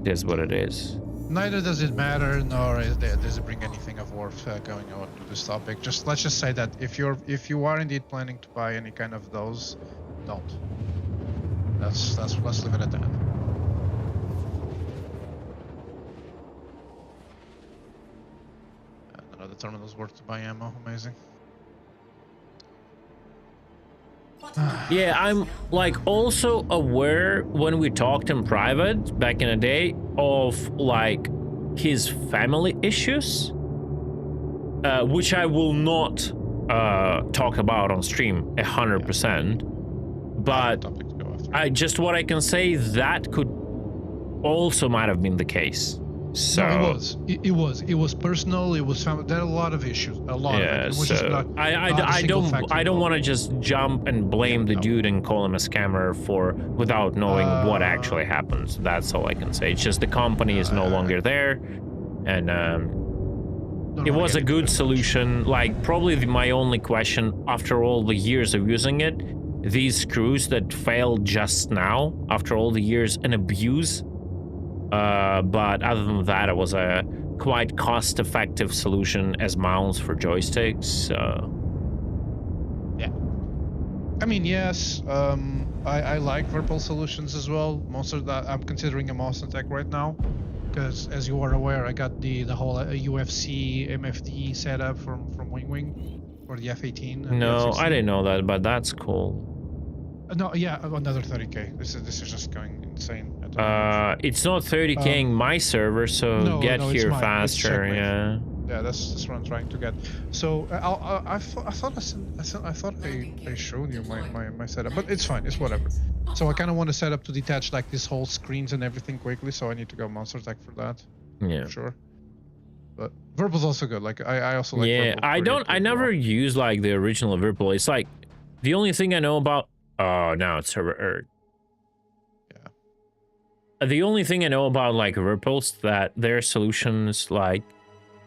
it is what it is. Neither does it matter, nor does it bring anything of worth going on to this topic. Let's just say that if you are indeed planning to buy any kind of those, don't. Let's leave it at that. And another terminal's worth to buy ammo. Amazing. Yeah, I'm like also aware when we talked in private back in the day of like his family issues, which I will not talk about on stream 100%. But what I can say that could also might have been the case. So no, it was personal. It was family. There are a lot of issues. A lot. Yeah, of it. It was so not I don't want to just jump and blame the dude and call him a scammer without knowing what actually happens. That's all I can say. It's just the company is no longer there, and it was a good solution. Like probably my only question after all the years of using it. These screws that failed just now after all the years and abuse, but other than that, it was a quite cost-effective solution as mounts for joysticks. Yeah, I mean, yes, I like Virpil solutions as well. I'm considering a Monster Tech right now because, as you are aware, I got the whole UFC MFD setup from Wing Wing for the F-18. No, I didn't know that, but that's cool. No, yeah, another 30k. This is just going insane. It's not 30k my server, so get here faster. Yeah. Yeah, that's what I'm trying to get. So I thought I showed you my setup, but it's fine. It's whatever. So I kind of want to set up to detach like this whole screens and everything quickly. So I need to go Monster Tech for that. Yeah. For sure. But Virpil's also good. Like I also like. Yeah, I never use like the original Virpil. It's like the only thing I know about. Oh, now it's server Earth. Yeah. The only thing I know about like Virpils that their solutions like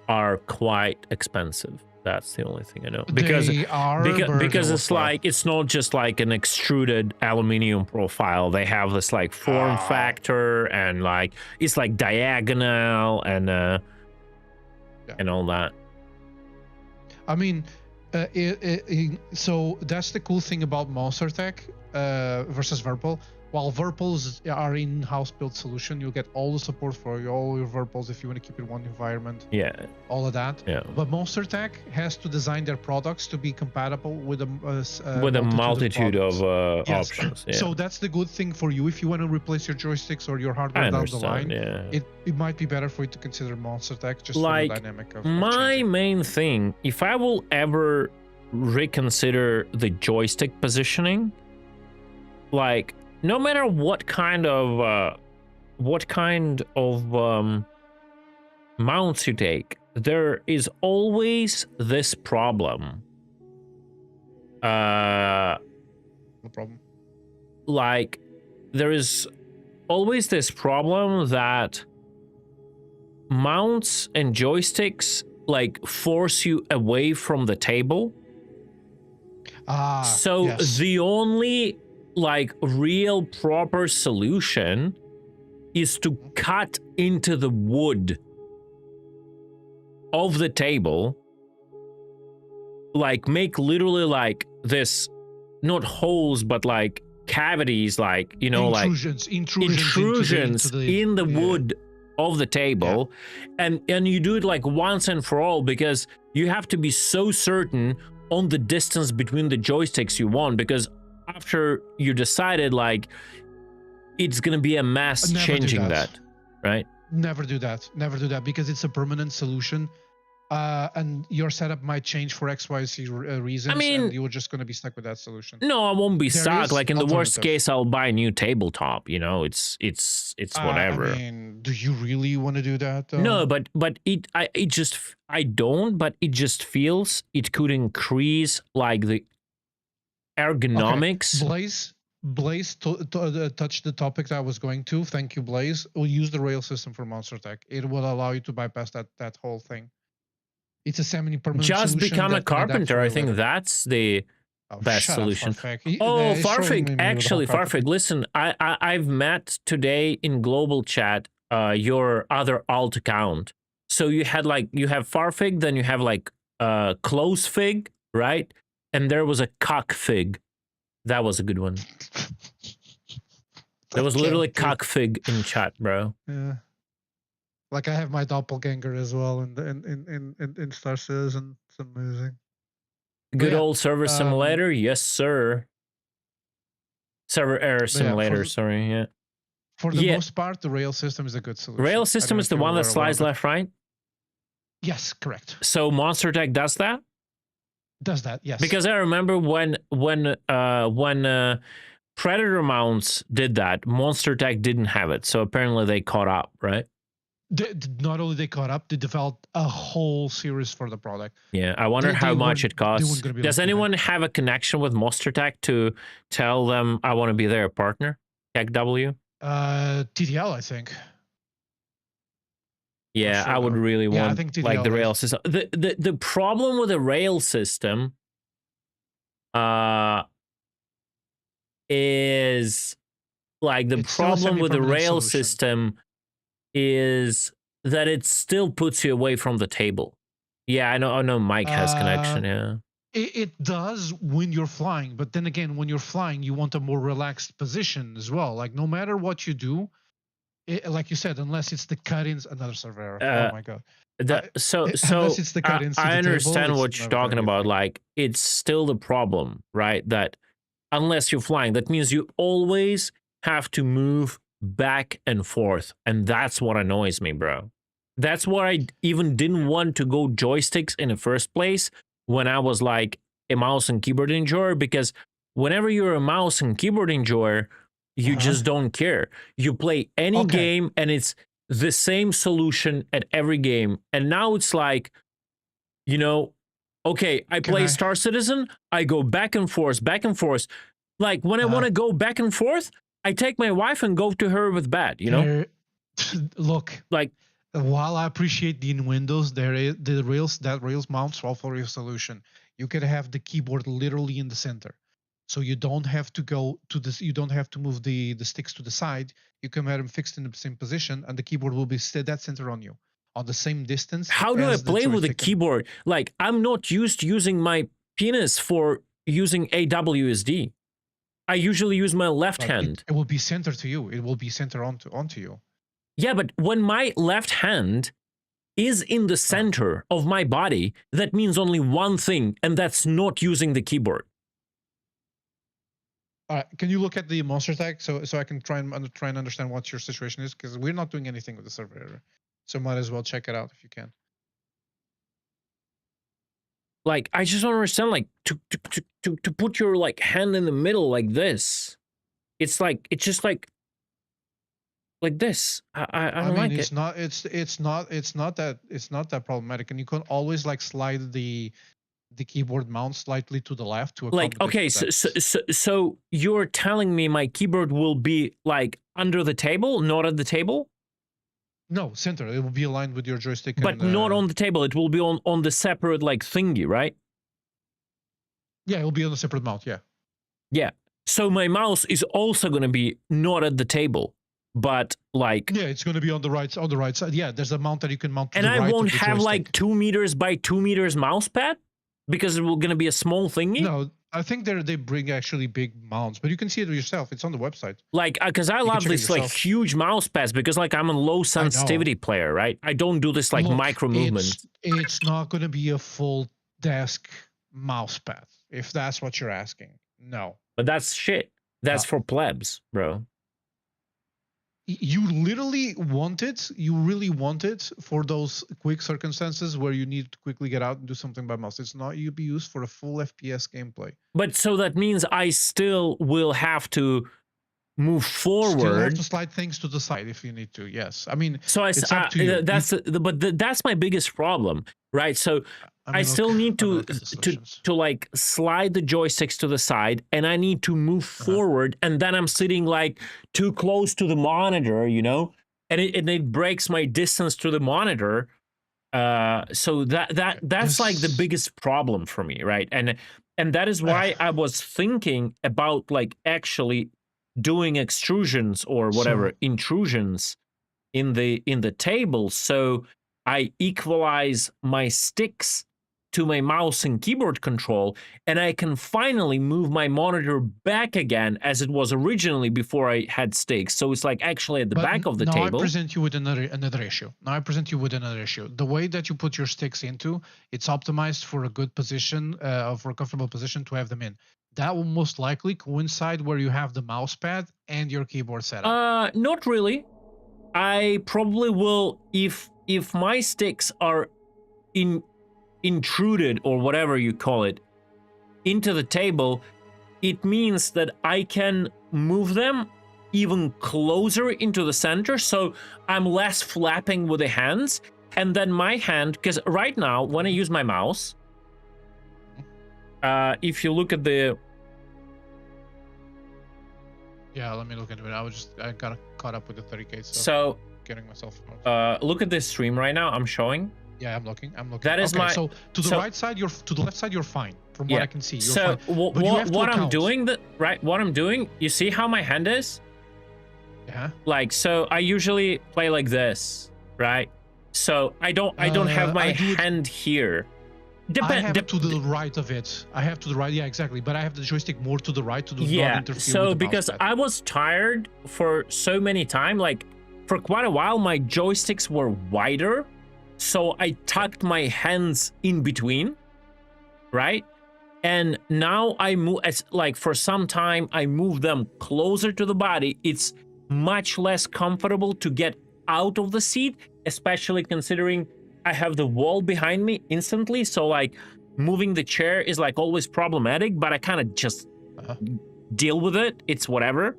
are quite expensive. That's the only thing I know. Because it's like it's not just like an extruded aluminium profile. They have this like form factor and like it's like diagonal and all that. I mean, so that's the cool thing about Monster Tech versus Virpil. While Virpils are in-house built solution, you'll get all the support for all your Virpils if you want to keep it in one environment. Yeah. All of that. Yeah. But Monster Tech has to design their products to be compatible with a multitude of options. Yeah. So that's the good thing for you if you want to replace your joysticks or your hardware down the line. Yeah. It might be better for you to consider Monster Tech just like, for the dynamic of my main thing, if I will ever reconsider the joystick positioning, like no matter what kind of mounts you take, there is always this problem. No problem. Like there is always this problem that mounts and joysticks like force you away from the table. So yes. The only like real proper solution is to cut into the wood of the table like make literally like this, not holes, but like cavities, like, you know, intrusions intrusions in the wood of the table, and you do it like once and for all, because you have to be so certain on the distance between the joysticks you want, because after you decided, like, it's gonna be a mess changing that, right? Never do that, because it's a permanent solution. And your setup might change for XYZ reasons. I mean, and you're just going to be stuck with that solution. No, I won't be stuck. Like in the worst case, I'll buy a new tabletop. You know, it's whatever. I mean, do you really want to do that? Though? No, but I don't. But it just feels it could increase like the ergonomics. Okay. Blaze touched the topic that I was going to. Thank you, Blaze. We'll use the rail system for Monster Tech. It will allow you to bypass that whole thing. It's a semi-permanent just solution. Become a carpenter. I think that's the best solution. Farfig, actually, Farfig, listen, I've met today in global chat your other alt account. So you have Farfig, then you have like close fig, right? And there was a cock fig. That was a good one. There was literally cock fig in chat, bro. Yeah. Like I have my doppelganger as well in Star Citizen. It's amazing. Good old server simulator, yes sir. Server error simulator, sorry, yeah. For the most part, the rail system is a good solution. Rail system is the one that slides left, right? Yes, correct. So Monster Tech does that? Does that, yes. Because I remember when Predator mounts did that, Monster Tech didn't have it. So apparently they caught up, right? Not only they caught up, they developed a whole series for the product. Yeah, I wonder how much it costs. Does anyone have a connection with Monster Tech to tell them I want to be their partner? Tech W? TTL, I think. Yeah, sure, I would really want like the rail system. The problem with the rail system is like the problem with the rail system is that it still puts you away from the table. Yeah, I know Mike has connection, yeah. It does when you're flying, but then again, when you're flying, you want a more relaxed position as well. Like no matter what you do, like you said, unless it's the cut-ins, another server. Oh my god. So it's the cut-ins I understand what you're talking about. Like it's still the problem, right? That unless you're flying, that means you always have to move back and forth, and that's what annoys me, bro. That's why I even didn't want to go joysticks in the first place when I was like a mouse and keyboard enjoyer, because whenever you're a mouse and keyboard enjoyer, you just don't care. You play any game and it's the same solution at every game. And now it's like, you know, okay, I play Star Citizen, I go back and forth. Like when I want to go back and forth, I take my wife and go to her with bed, you know? Look, like, while I appreciate the Windows, there is the Rails mounts all for your solution. You can have the keyboard literally in the center. So you don't have to go to this, you don't have to move the sticks to the side. You can have them fixed in the same position and the keyboard will be dead center on you, on the same distance. How do I play with a keyboard? Like, I'm not used to using my penis for using AWSD. I usually use my left hand. It will be center to you. It will be center onto you. Yeah, but when my left hand is in the center of my body, that means only one thing, and that's not using the keyboard. All right, can you look at the Monster Tag so I can try and understand what your situation is? Because we're not doing anything with the server error, so might as well check it out if you can. Like, I just don't understand, like, to put your, like, hand in the middle like this. It's like, it's just like this. I don't like it. It's not that problematic, and you can always, like, slide the keyboard mount slightly to the left to accommodate. Like, okay, so you're telling me my keyboard will be, like, under the table, not at the table? No, center. It will be aligned with your joystick. But not on the table. It will be on the separate, like, thingy, right? Yeah, it will be on a separate mount, yeah. Yeah. So my mouse is also going to be not at the table, but, like... Yeah, it's going to be on the right side. Yeah, there's a mount that you can mount to and the right. And I won't have, like, 2 meters by 2 meters mouse pad? Because it will gonna be a small thingy. No, I think they bring actually big mounts, but you can see it yourself. It's on the website. Like, because I love this like huge mouse pads because like I'm a low sensitivity player, right? I don't do this like micro movement. It's not going to be a full desk mouse pad if that's what you're asking. No. But that's shit. That's for plebs, bro. You literally want it. You really want it for those quick circumstances where you need to quickly get out and do something by mouse. It's not you be used for a full FPS gameplay. But so that means I still will have to move forward. Still have to slide things to the side if you need to. Yes, I mean. So it's up to you. That's my biggest problem, right? So I still need to like slide the joysticks to the side, and I need to move forward, and then I'm sitting like too close to the monitor, you know, and it breaks my distance to the monitor. So that's like the biggest problem for me, right? And that is why I was thinking about like actually doing extrusions or whatever intrusions in the table, so I equalize my sticks to my mouse and keyboard control, and I can finally move my monitor back again as it was originally before I had sticks. So it's like actually at the back of the table. Now I present you with another issue. The way that you put your sticks into, it's optimized for a good position, for a comfortable position to have them in. That will most likely coincide where you have the mouse pad and your keyboard setup. Not really. I probably will if my sticks are intruded or whatever you call it into the table, it means that I can move them even closer into the center, so I'm less flapping with the hands, and then my hand, because right now when I use my mouse, if you look at the let me look into it. I got caught up with the 30K stuff. So getting myself look at this stream right now. I'm showing. Yeah, I'm looking. That is my. So to the right side, to the left side, you're fine. From what I can see, you're so fine. What I'm doing, what I'm doing, you see how my hand is? Yeah. Like, so I usually play like this, right? So I don't have my hand here. I have to the right of it. I have to the right. Yeah, exactly. But I have the joystick more to the right to do not interfere so with the because mouse pad. I was tired for so many time, like for quite a while, my joysticks were wider. So I tucked my hands in between, right? And now I move, as like for some time, I move them closer to the body. It's much less comfortable to get out of the seat, especially considering I have the wall behind me instantly. So like moving the chair is like always problematic, but I kind of just deal with it. It's whatever.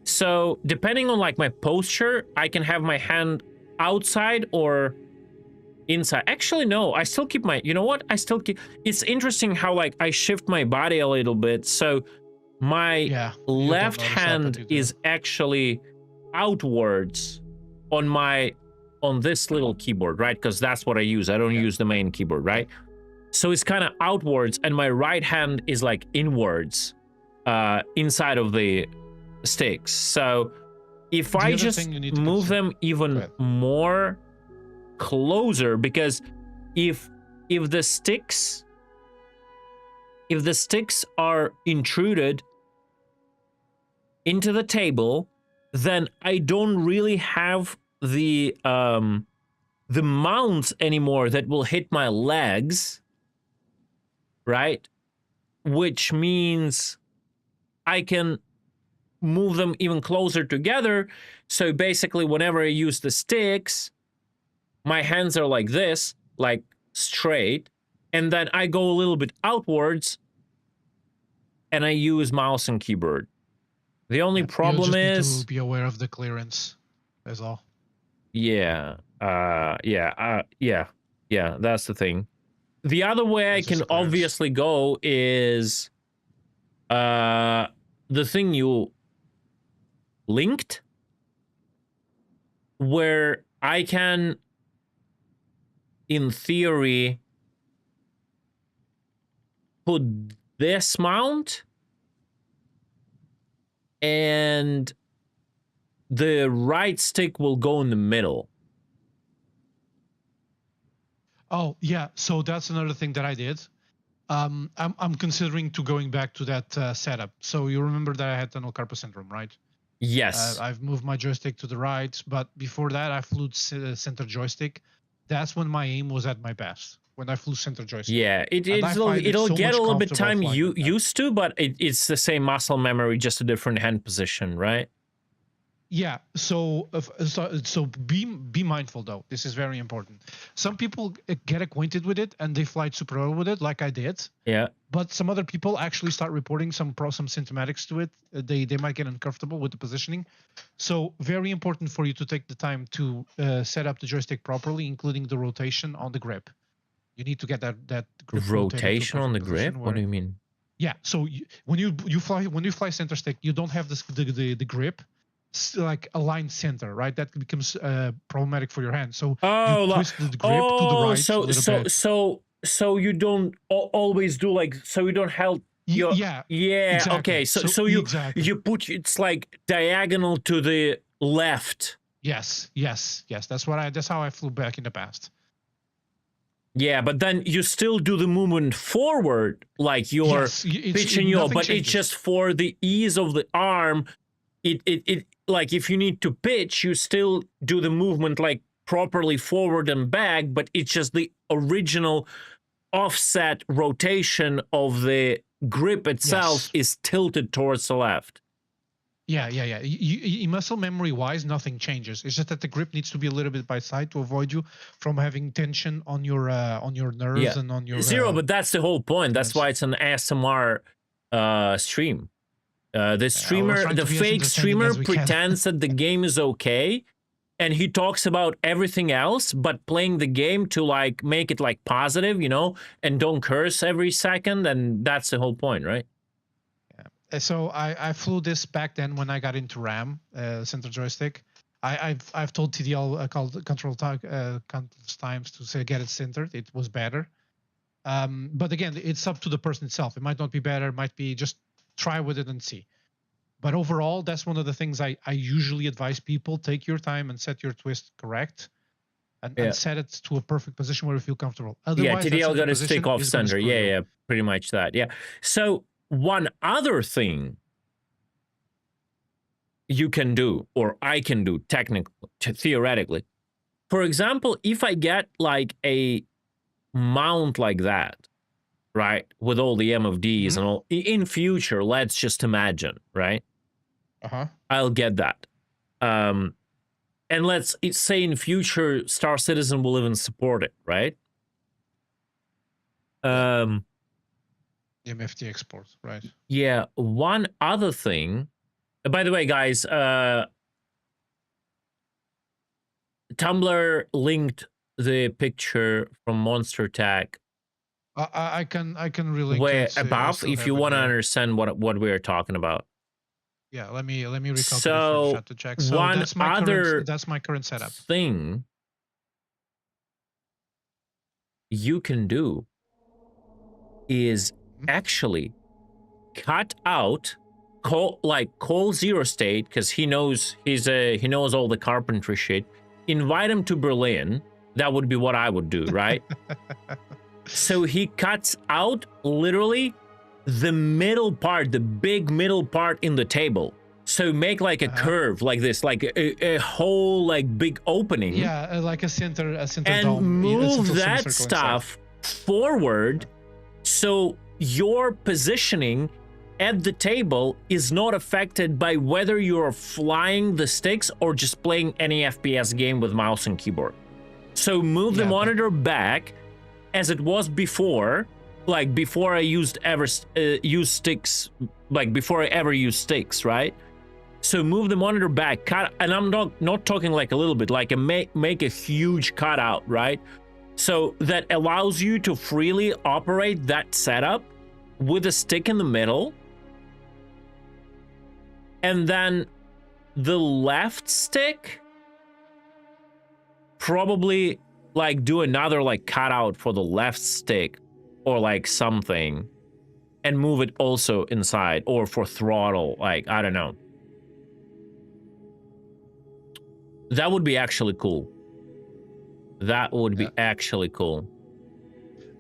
So depending on like my posture, I can have my hand outside or inside. Actually, no, I still keep my, you know what? I still keep, it's interesting how like I shift my body a little bit. So my left hand is actually outwards on this little keyboard, right? Because that's what I use. I don't use the main keyboard, right? So it's kind of outwards, and my right hand is like inwards, inside of the sticks. So if I just move them even more closer, because if the sticks are intruded into the table, then I don't really have the mounts anymore that will hit my legs, right? Which means I can move them even closer together. So basically, whenever I use the sticks, my hands are like this, like straight, and then I go a little bit outwards and I use mouse and keyboard. The only problem is you just need to be aware of the clearance, that's all. Yeah, that's the thing. The other way I can obviously go is the thing you linked, where I can, in theory, put this mount and the right stick will go in the middle. Oh yeah, so that's another thing that I did. I'm considering to going back to that setup. So you remember that I had tunnel carpal syndrome, right? Yes. I've moved my joystick to the right, but before that I flew center joystick. That's when my aim was at my best. When I flew center joystick. Yeah, it'll so get a much little bit comfortable time flying with that. used to, but it's the same muscle memory, just a different hand position, right? Yeah, so be mindful though. This is very important. Some people get acquainted with it and they fly super well with it, like I did. Yeah. But some other people actually start reporting some symptomatics to it. They might get uncomfortable with the positioning. So very important for you to take the time to set up the joystick properly, including the rotation on the grip. You need to get that grip rotation on the grip. What do you mean? Yeah, so when you fly center stick, you don't have the grip like aligned center, right? That becomes problematic for your hand. So you twist the grip to the right a little bit. So you don't always do like, so you don't help your, yeah exactly. Okay, so you exactly. you put, it's like diagonal to the left. Yes, that's how I flew back in the past. Yeah, but then you still do the movement forward, like you're pitching your, but changes. It's just for the ease of the arm. It like if you need to pitch, you still do the movement like properly forward and back, but it's just the original offset rotation of the grip itself is tilted towards the left. Yeah. Muscle memory wise, nothing changes. It's just that the grip needs to be a little bit by side to avoid you from having tension on your nerves and on your zero. But that's the whole point. That's why it's an ASMR stream. The streamer, the fake streamer, pretends that the game is okay, and he talks about everything else, but playing the game to like make it like positive, you know, and don't curse every second, and that's the whole point, right? So I flew this back then when I got into RAM, center joystick. I've told TDL called control countless times to say get it centered. It was better, but again, it's up to the person itself. It might not be better. It might be just try with it and see. But overall, that's one of the things I usually advise people: take your time and set your twist correct, and set it to a perfect position where you feel comfortable. Otherwise, TDL got to stick off center. Yeah, pretty much that. Yeah. So one other thing you can do, or I can do technically, theoretically, for example, if I get like a mount like that, right, with all the MFDs and all, in future, let's just imagine, right? I'll get that. And let's say in future, Star Citizen will even support it, right? MFT export, right? Yeah, one other thing. By the way, guys, Tumblr linked the picture from Monster Attack. I can relink where above if you want to understand what we're talking about. Yeah, let me recopy the shot to check. So one that's my current setup. Thing you can do is actually cut out call Zero State, because he knows he knows all the carpentry shit. Invite him to Berlin. That would be what I would do, right? So he cuts out literally the middle part, the big middle part in the table. So make like a curve like this, like a whole like big opening. Yeah, like a center and dome. Move that stuff forward, so your positioning at the table is not affected by whether you're flying the sticks or just playing any FPS game with mouse and keyboard. So move the monitor back as it was before, like before I used sticks, like before I ever used sticks, right? So move the monitor back, cut, and I'm not talking like a little bit, like make a huge cutout, right? So that allows you to freely operate that setup with a stick in the middle, and then the left stick probably like do another like cutout for the left stick or like something, and move it also inside, or for throttle, like I don't know. That would be actually cool. That would be actually cool.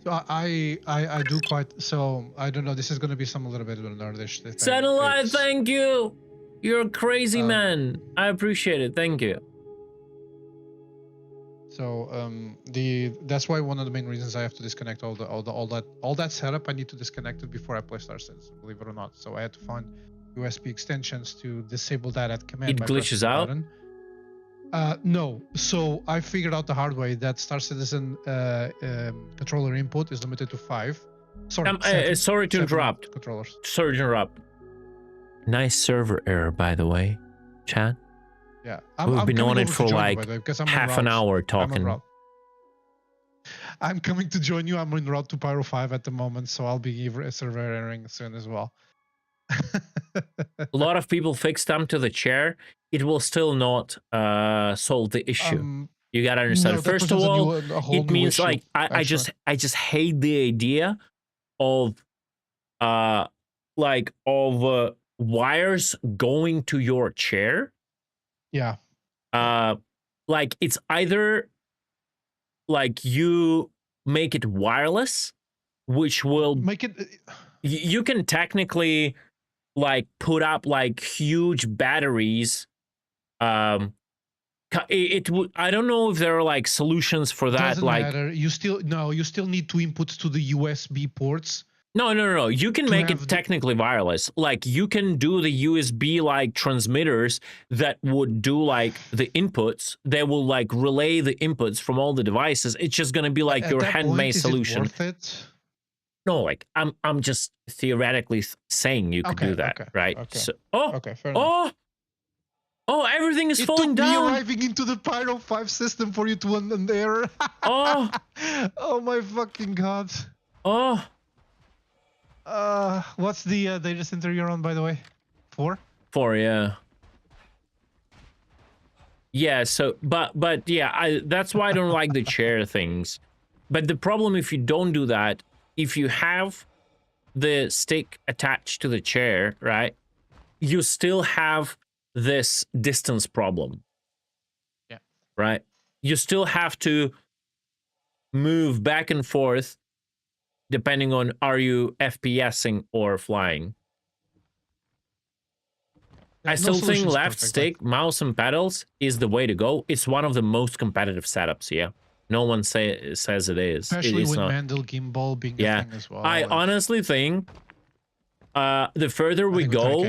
So I do quite. So I don't know. This is gonna be some a little bit of a nerdish thing. Satellite, It's, thank you. You're a crazy man. I appreciate it. Thank you. So that's why one of the main reasons I have to disconnect all that setup. I need to disconnect it before I play Star Citizen, believe it or not. So I had to find USB extensions to disable that at command. It by glitches pressing the out? button. No. So I figured out the hard way that Star Citizen controller input is limited to 5. Sorry, sorry to interrupt. Controllers. Sorry to interrupt. Nice server error, by the way, chat. Yeah, We've been on it for like half an hour talking. I'm coming to join you. I'm en route to Pyro 5 at the moment, so I'll be server erroring soon as well. A lot of people fixed them to the chair. It will still not solve the issue. You gotta understand. No, first of all, it means issue, like I just hate the idea of wires going to your chair. Yeah. Like it's either like you make it wireless, which will make it. You can technically like put up like huge batteries. It would. I don't know if there are like solutions for that. Doesn't like matter. You still need to input to the USB ports. No. You can make it technically wireless. Like you can do the USB like transmitters that would do like the inputs. They will like relay the inputs from all the devices. It's just gonna be like your handmade solution. Is it worth it? No, like I'm just theoretically saying you could do that, right? Okay. So, okay, fair enough. Oh, everything is falling down. It took me arriving into the Pyro 5 system for you to end error. Oh my fucking god. What's the data center you're on, by the way? 4? 4, yeah. Yeah, so, but yeah, that's why I don't like the chair things. But the problem if you don't do that, if you have the stick attached to the chair, right, you still have this distance problem. Yeah. Right? You still have to move back and forth depending on are you FPSing or flying. I still think left stick, mouse and pedals is the way to go. It's one of the most competitive setups, yeah. No one says it is. Especially with Mandel gimbal being a thing as well. I honestly think the further we go,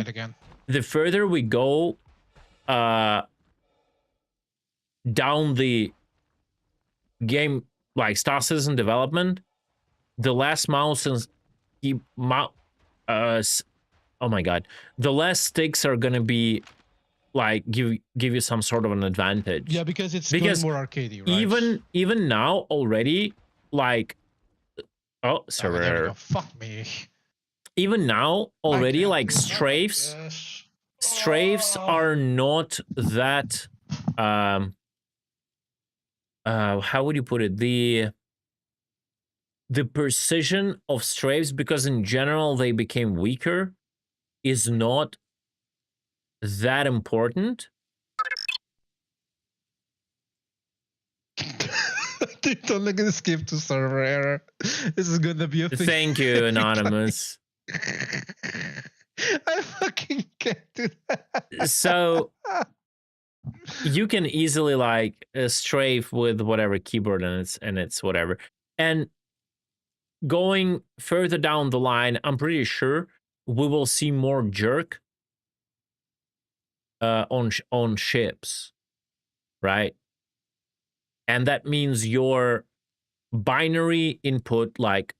down the game, like Star Citizen development, the less mouse and oh my god, the less sticks are gonna be like give you some sort of an advantage. Yeah, because it's more arcadey, right? Even now already, like server error. Fuck me. Even now already, like strafes are not that how would you put it, the precision of strafes, because in general they became weaker, is not that important. Don't look at escape to server error. This is gonna be a thing. Thank you, Anonymous. I fucking can't do that. So you can easily like strafe with whatever keyboard and it's whatever. And going further down the line, I'm pretty sure we will see more jerk on ships, right? And that means your binary input, like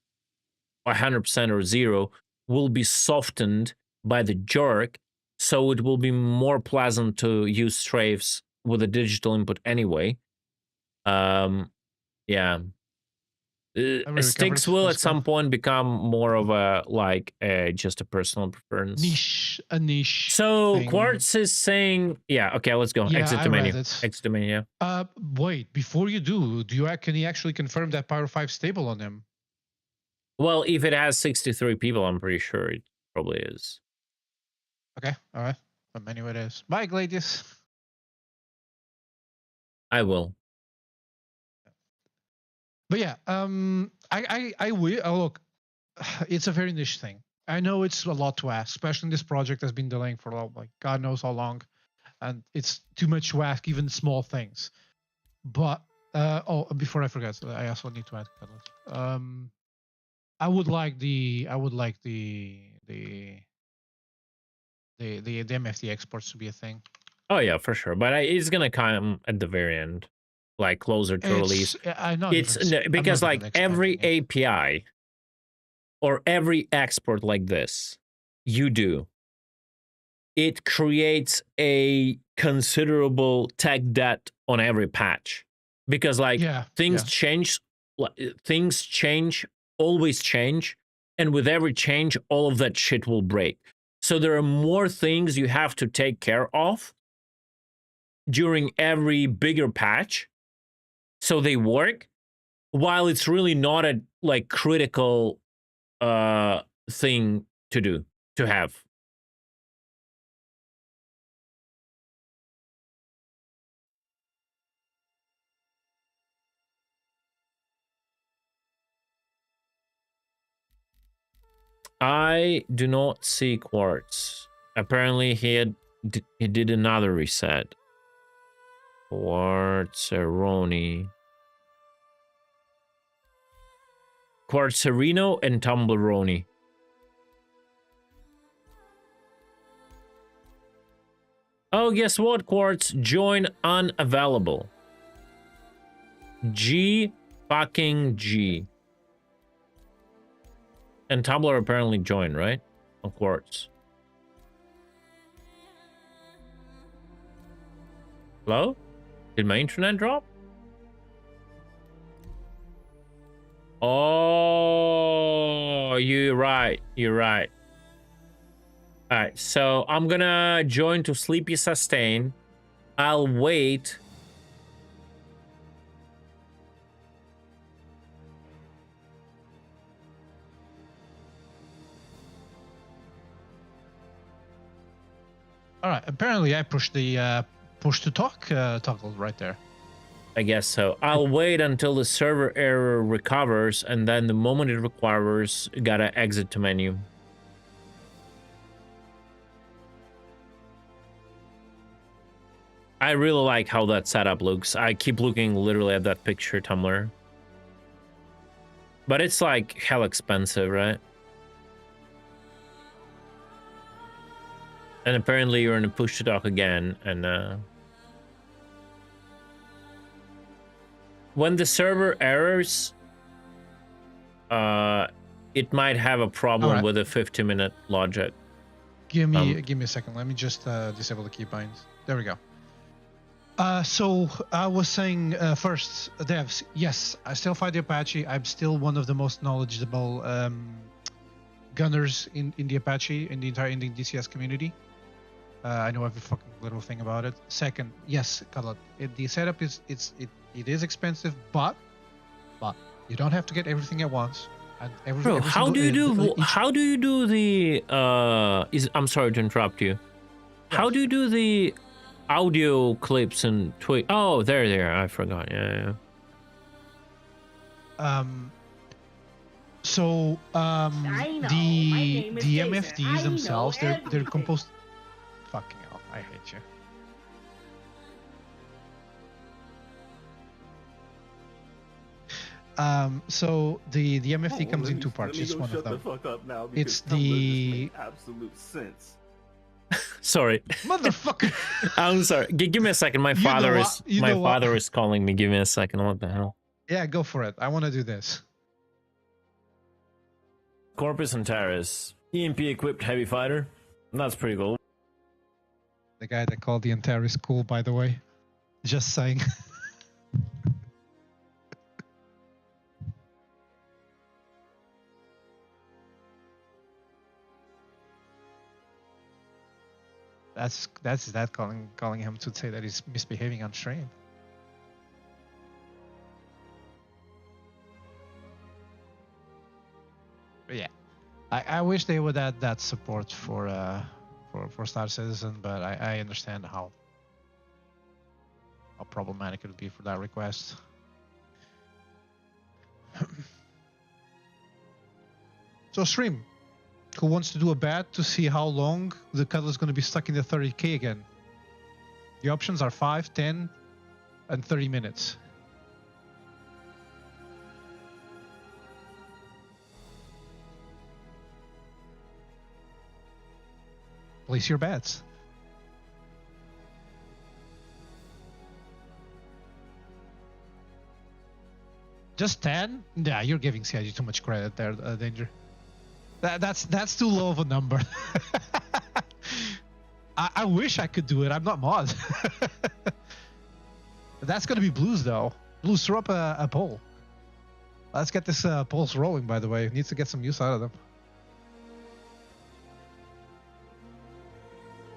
100% or 0, will be softened by the jerk, so it will be more pleasant to use strafes with a digital input anyway. Yeah. Sticks will at some point become more of a like just a personal preference. A niche. So thing. Quartz is saying, yeah, okay, let's go. Yeah, Exit the menu. Exit the menu. Yeah. Wait, before you do can you actually confirm that Pyro 5 stable on him? Well, if it has 63 people, I'm pretty sure it probably is. Okay, all right. What menu it is? Bye, Gladius. I will. But yeah, look, it's a very niche thing. I know it's a lot to ask, especially this project has been delaying for like God knows how long, and it's too much to ask even small things. But before I forget, I also need to add, I would like the MFT exports to be a thing. Oh yeah, for sure. But it's gonna come at the very end, like closer to release. Because like every API or every export like this you do, it creates a considerable tech debt on every patch, because like things change, always change, and with every change all of that shit will break. So there are more things you have to take care of during every bigger patch so they work, while it's really not a like critical thing to have. I do not see Quartz. Apparently he did another reset. Quartzeroni. Quartzerino and Tumbleroni. Oh, guess what, Quartz? Join unavailable. G fucking G. And Tumblr apparently joined, right? On Quartz. Hello? Did my internet drop? Oh, you're right. You're right. All right, so I'm gonna join to Sleepy Sustain. I'll wait. All right. Apparently, I pushed the push to talk toggle right there. I guess so. I'll wait until the server error recovers, and then the moment it recovers, gotta exit to menu. I really like how that setup looks. I keep looking literally at that picture, Tumblr. But it's like hell expensive, right? And apparently you're in a push to talk again, and when the server errors, it might have a problem with a 50-minute logic. Give me a second. Let me just disable the keybinds. There we go. So I was saying first, devs, yes, I still fight the Apache. I'm still one of the most knowledgeable gunners in the Apache, in the entire Indian DCS community. I know every fucking little thing about it. Second, yes, the setup is it is expensive, but you don't have to get everything at once. And Bro, how do you do the I'm sorry to interrupt you. Yes. How do you do the audio clips and tweet? Oh, there. I forgot. Yeah. So the MFDs themselves, they're composed. Fucking hell, I hate you. So the MFD comes in two parts. It's one of them. It's the absolute sense. Sorry, motherfucker. I'm sorry. Give me a second. My father is calling me. Give me a second. What the hell? Yeah, go for it. I want to do this. Corpus Antares, EMP equipped heavy fighter. That's pretty cool. The guy that called the Antares cool, by the way. Just saying. That's calling him to say that he's misbehaving on stream. But yeah, I wish they would add that support for Star Citizen, but I understand how problematic it would be for that request. So stream, who wants to do a bet to see how long the cuddle is going to be stuck in the 30k again? The options are 5, 10, and 30 minutes. Place your bets. Just 10? Yeah, you're giving CIG too much credit there, Danger. That's too low of a number. I wish I could do it. I'm not mod. That's gonna be Blues though. Blues, throw up a poll. Let's get this polls rolling. By the way, needs to get some use out of them.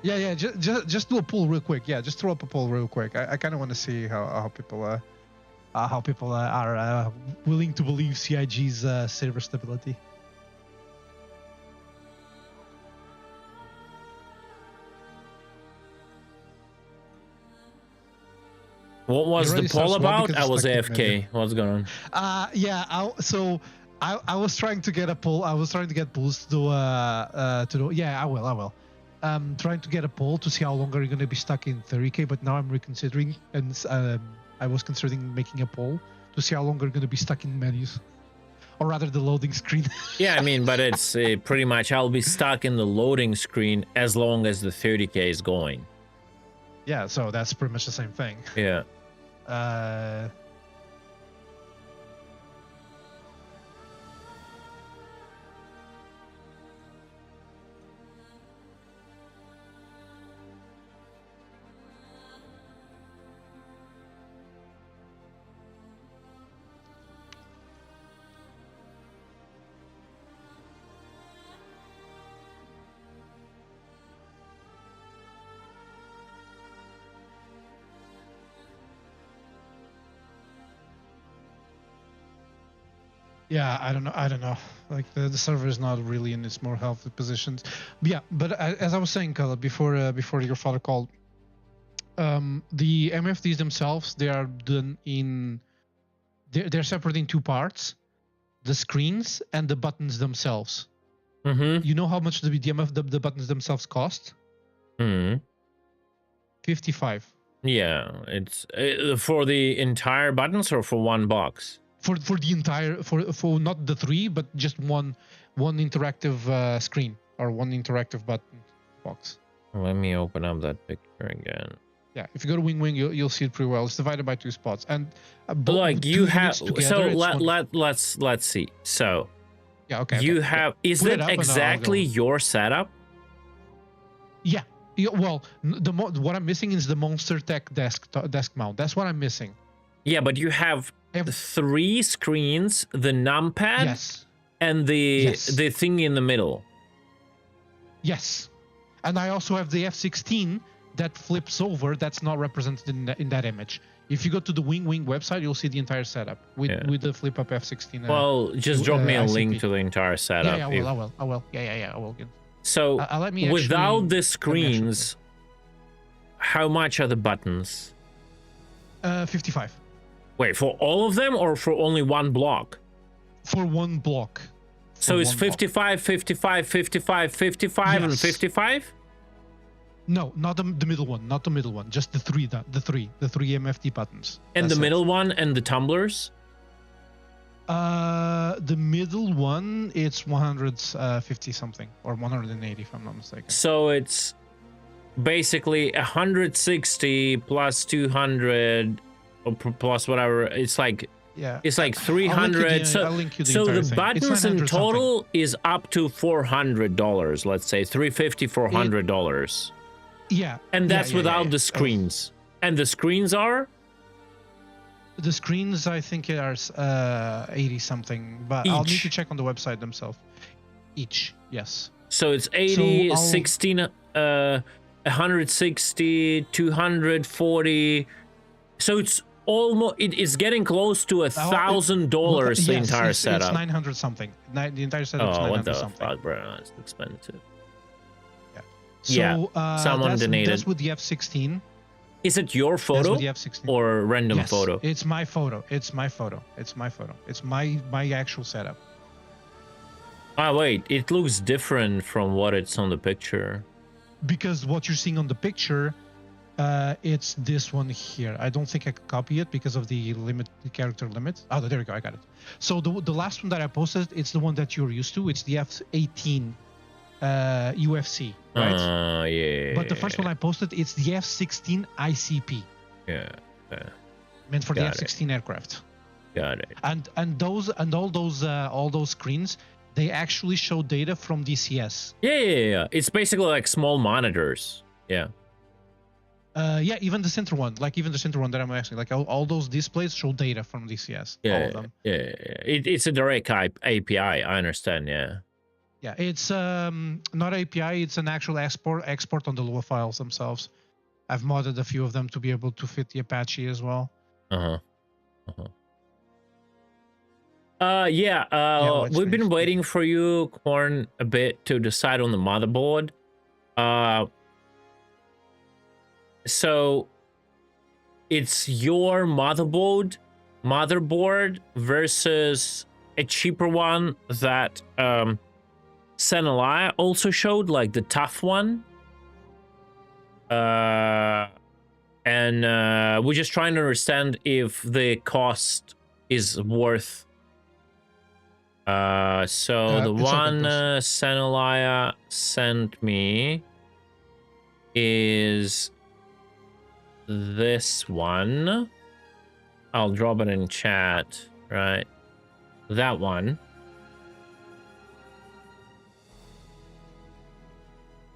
Yeah. Just do a poll real quick. Yeah, just throw up a poll real quick. I kind of want to see how people are willing to believe CIG's server stability. What was the poll about? I was AFK. What's going on? Yeah. I was trying to get a poll. I was trying to get polls to do. Yeah, I will. Trying to get a poll to see how long are you going to be stuck in 30k. But now I'm reconsidering, and I was considering making a poll to see how long are you going to be stuck in menus, or rather the loading screen. Yeah, I mean, but it's pretty much I'll be stuck in the loading screen as long as the 30k is going. Yeah, so that's pretty much the same thing. Yeah. Yeah, I don't know. Like the server is not really in its more healthy positions. Yeah, but as I was saying, Kala, before your father called, the MFDs themselves, they are done in. They're separate in two parts: the screens and the buttons themselves. Mm-hmm. You know how much the buttons themselves cost? 55. Yeah, it's for the entire buttons or for one box. For the entire for not the three, but just one interactive screen or one interactive button box. Let me open up that picture again. Yeah, if you go to Wing Wing, you'll see it pretty well. It's divided by two spots, and like you have. So let's see. So yeah, okay. You have. Is that exactly your setup? Yeah. Well, what I'm missing is the Monster Tech desk mount. That's what I'm missing. Yeah, but you have 3 screens, the numpad, yes, and the thing in the middle. Yes, and I also have the F16 that flips over. That's not represented in that image. If you go to the Wing Wing website, you'll see the entire setup with the flip up F16. Well, just drop me a link to the entire setup. Yeah, I will. Yeah, I will. So without the screens, how much are the buttons? 55. Wait, for all of them or for only one block? For one block. So it's 55, 55, 55, 55, and 55? No, not the middle one. Not the middle one. Just the three MFD buttons. And the middle one and the tumblers? The middle one, it's 150 something or 180 if I'm not mistaken. So it's basically 160 plus 200 or plus whatever. It's like it's like 300. So the buttons in total something. Is up to $400. Let's say $350, $400. Yeah, and that's without the screens. And the screens are. The screens, I think, are 80 something, but I'll need to check on the website themselves. Each, yes. So it's 80, 16, 160, 240. So it's almost. It is getting close to $1,000. The entire setup. It's 900 something. The entire setup is 900 something. Oh, what the fuck, bro? It's expensive. Yeah. So someone donated. That's with the F16. Is it your That's photo with the F16. or a random Yes, photo? it's my photo. It's my photo. It's my photo. It's my actual setup. Ah, wait, it looks different from what it's on the picture. Because what you're seeing on the picture, it's this one here. I don't think I could copy it because of the character limit. Oh, there we go. I got it. So the last one that I posted, it's the one that you're used to. It's the F18 UFC, right? Yeah. But the first one I posted, it's the F16 ICP. Yeah. Meant for Got the F16 aircraft. Got it. And all those screens, they actually show data from DCS. Yeah. It's basically like small monitors. Yeah. Yeah, even the center one, that I'm asking, like all those displays show data from DCS. Yeah. All of them. Yeah. It's a direct API. I understand. Yeah. Yeah, it's not API. It's an actual export on the Lua files themselves. I've modded a few of them to be able to fit the Apache as well. We've been waiting for you, Corn, a bit to decide on the motherboard. So it's your motherboard versus a cheaper one that Senelai also showed, like the tough one. And we're just trying to understand if the cost is worth. So the one Senelai sent me is this one. I'll drop it in chat, right? That one.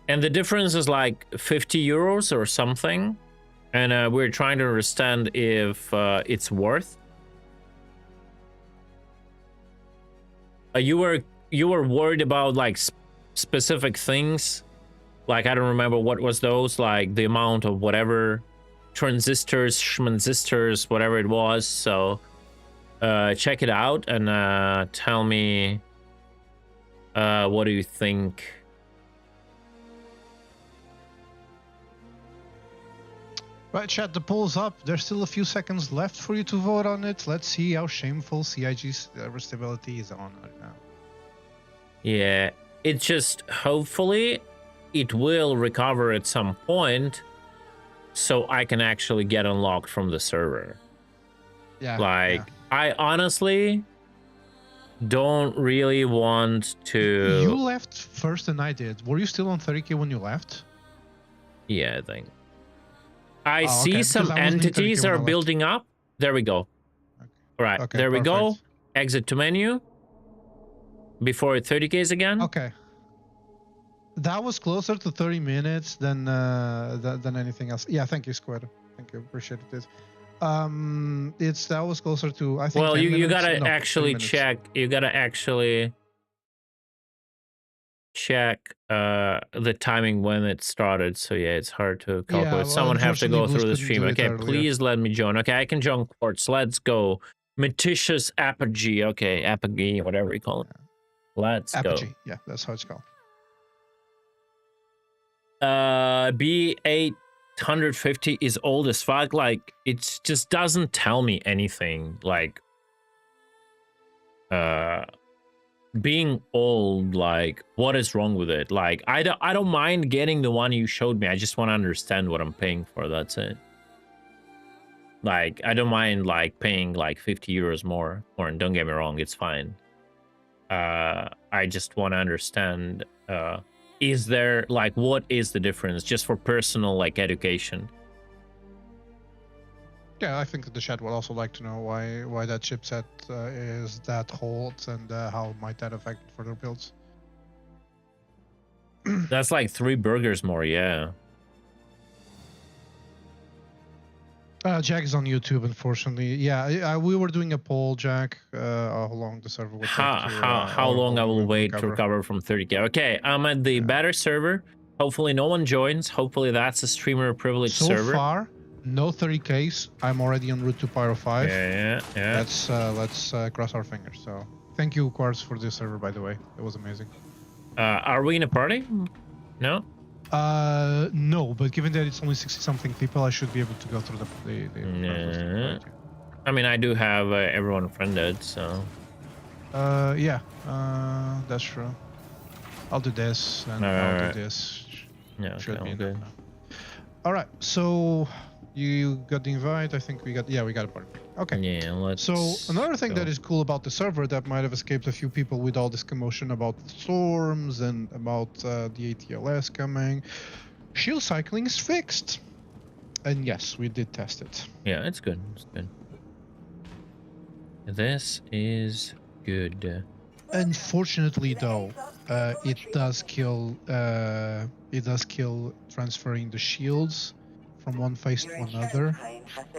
And the difference is like 50 euros or something. And we're trying to understand if it's worth. You were worried about like specific things. Like, I don't remember what was those, like the amount of whatever transistors, schmanzistors, whatever it was. So check it out and tell me what do you think. Right, chat, the poll's up. There's still a few seconds left for you to vote on it. Let's see how shameful CIG's stability is on right now. Yeah, it's just hopefully it will recover at some point so I can actually get unlocked from the server. Yeah. Like, I honestly don't really want to... You left first than I did. Were you still on 30k when you left? Yeah, I think. I see some entities are building up. There we go. Okay. All right, okay, there we go. Exit to menu. Before 30Ks again. Okay. That was closer to 30 minutes than anything else. Yeah, thank you, Squid. Thank you, appreciate it. That was closer to, I think. Well, you gotta actually check. You gotta actually check the timing when it started. So yeah, it's hard to calculate. Yeah, well, someone have to go through the stream. Okay, please let me join. Okay, I can join Quartz. Let's go. Metitious Apogee. Okay, Apogee, whatever you call it. Let's Apogee. Go. Yeah, that's how it's called. B850 is old as fuck. Like, it just doesn't tell me anything. Like, being old, like, what is wrong with it? Like, I don't mind getting the one you showed me. I just want to understand what I'm paying for. That's it. Like, I don't mind like paying like 50 euros more. Or don't get me wrong, it's fine. I just want to understand. Is there, like, what is the difference, just for personal, like, education? Yeah, I think the chat would also like to know why that chipset is that old and how might that affect further builds. That's like 3 burgers more, yeah. Jack is on YouTube, unfortunately. Yeah, we were doing a poll, Jack. How long the server would take how long I will wait to recover from 30k. Okay, I'm at the better server. Hopefully no one joins. Hopefully that's a streamer privileged server. So far, no 30ks. I'm already en route to Pyro 5. Yeah. Let's cross our fingers. So thank you, Quartz, for this server, by the way. It was amazing. Are we in a party? No? No, but given that it's only 60-something people, I should be able to go through the Yeah. I mean, I do have everyone friended, so. Yeah, that's true. I'll do this, and I'll do this. Yeah, Should be good. enough now. All right, so you got the invite. I think we got a party. Okay. Yeah, let's. So another thing go. that is cool about the server that might have escaped a few people with all this commotion about storms and about the ATLS coming, shield cycling is fixed. And yes, we did test it. Yeah, it's good. It's good. This is good. Unfortunately, though, it does kill transferring the shields from one phase to another,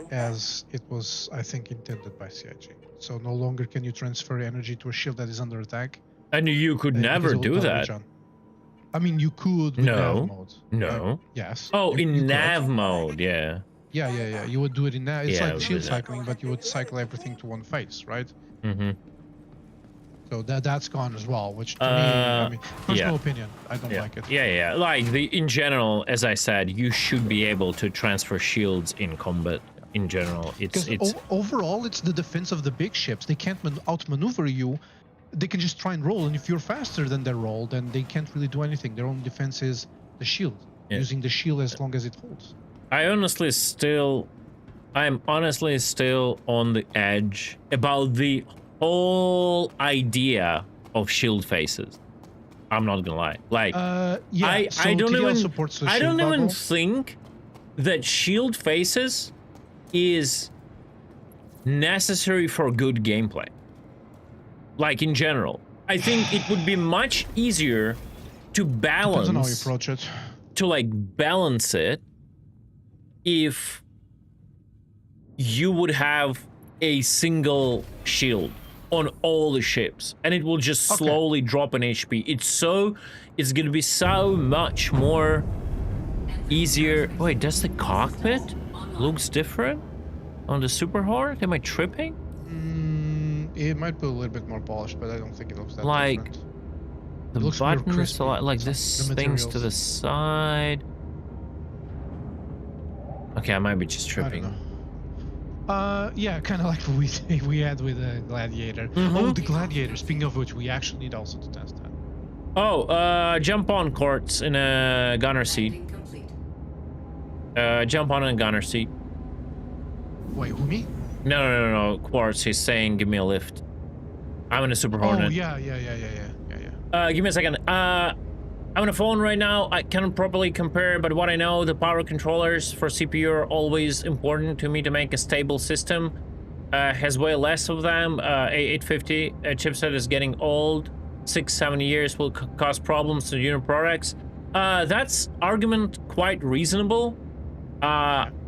as it was, I think, intended by CIG. So no longer can you transfer energy to a shield that is under attack. And you could never do that. I mean, you could with nav mode. No. Yes. Oh, you in nav mode, yeah. Yeah. You would do it in nav. It's Yeah, like shield cycling, but you would cycle everything to one phase, right? Mm-hmm. So that's gone as well, which to me, I mean, personal opinion, I don't like it. Yeah. Like in general, as I said, you should be able to transfer shields in combat. In general, it's overall, it's the defense of the big ships. They can't outmaneuver you. They can just try and roll, and if you're faster than their roll, then they can't really do anything. Their only defense is the shield, using the shield as long as it holds. I'm honestly still on the edge about the whole idea of shield faces. I'm not gonna lie. Like, yeah. So I don't even even think that shield faces is necessary for good gameplay. Like in general, I think it would be much easier to balance. Depends on how you approach it. To like balance it, if you would have a single shield on all the ships, and it will just slowly drop in HP. It's gonna be so much more easier. Wait, does the cockpit looks different on the Super Horde? Am I tripping? It might be a little bit more polished, but I don't think it looks that like different. The buttons, like this things to the side. Okay, I might be just tripping. Yeah, kind of like we had with the Gladiator. Oh, the Gladiator. Speaking of which, we actually need also to test that. Oh, jump on Quartz in a gunner seat. Jump on a gunner seat. Wait, who, me? No. Quartz, he's saying give me a lift. I'm in a Super Hornet. Oh, yeah. Give me a second. I'm on a phone right now. I cannot properly compare, but what I know, the power controllers for CPU are always important to me to make a stable system. Has way less of them. A850 chipset is getting old. 6-7 years will cause problems to unit products. That's argument quite reasonable.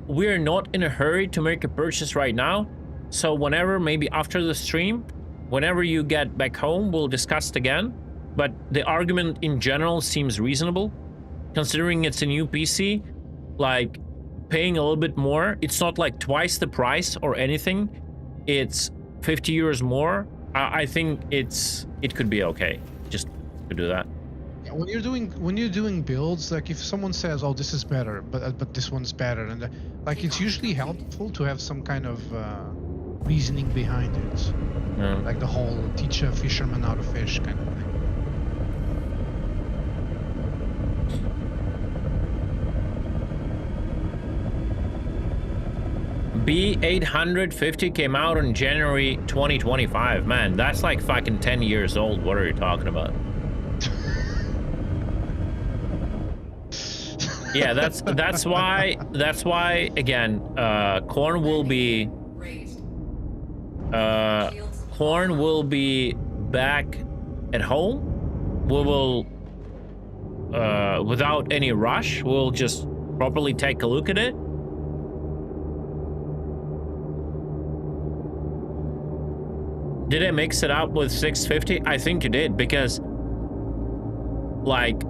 We're not in a hurry to make a purchase right now. So whenever, maybe after the stream, whenever you get back home, we'll discuss it again. But the argument in general seems reasonable, considering it's a new PC. Like, paying a little bit more, it's not like twice the price or anything. It's 50 euros more. I think it could be okay just to do that. Yeah, when you're doing builds, like if someone says, "Oh, this is better," but this one's better, and like it's usually helpful to have some kind of reasoning behind it, like the whole teach a fisherman how to fish kind of thing. B850 came out in January 2025. Man, that's like fucking 10 years old. What are you talking about? Yeah, that's why again, corn will be back at home. We will without any rush, we'll just properly take a look at it. Did I mix it up with 650? I think you did, because like,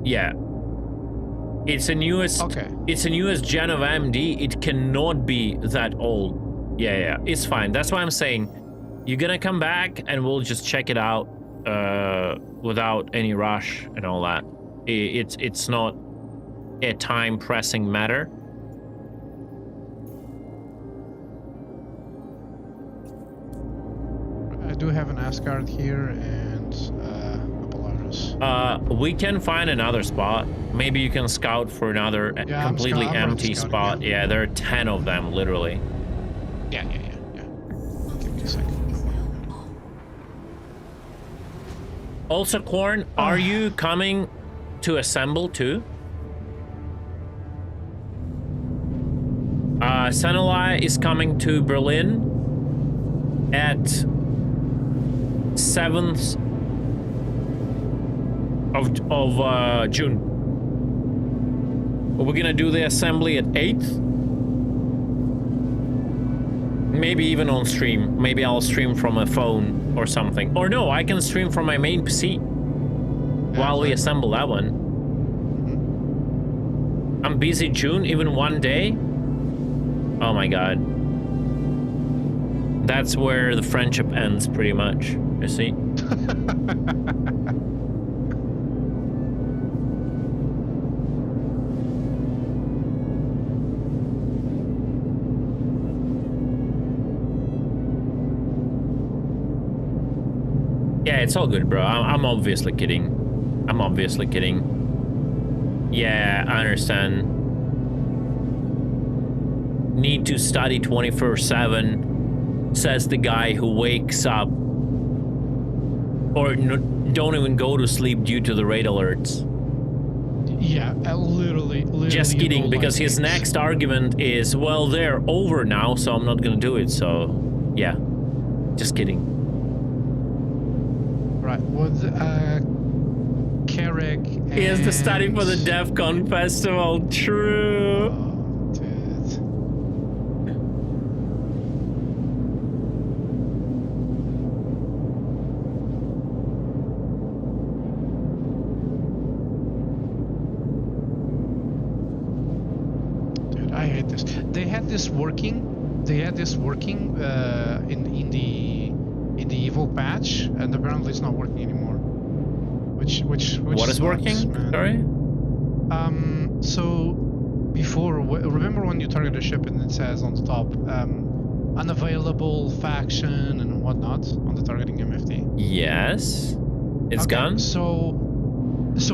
yeah, it's a newest gen of AMD. It cannot be that old. Yeah, it's fine. That's why I'm saying you're gonna come back and we'll just check it out. without any rush and all that. It's not a time pressing matter. I do have an Asgard here and Apollonis. We can find another spot. Maybe you can scout for another completely empty spot. Yeah, there are 10 of them, literally. Yeah. Give me a second. Also, Korn, are you coming to assemble too? Senelai is coming to Berlin at 7th of June. We're gonna do the assembly at 8th. Maybe even on stream. Maybe I'll stream from a phone or something. Or no, I can stream from my main PC while we assemble that one. I'm busy June, even one day. Oh my god. That's where the friendship ends, pretty much. You see? Yeah, it's all good, bro. I'm obviously kidding. I'm obviously kidding. Yeah, I understand. Need to study 24/7, says the guy who wakes up or don't even go to sleep due to the raid alerts. Yeah, literally. Just kidding, because his next argument is, well, they're over now, so I'm not gonna do it. So, yeah, just kidding. Right, what, Carrick and... He has to study for the DEF CON festival, true. Oh, dude. Dude, I hate this. They had this working in the evil patch, and apparently it's not working anymore. Which what is sucks, working? man. Sorry. So before, remember when you target a ship and it says on the top, unavailable faction and whatnot on the targeting MFT? Yes. It's Okay, gone. So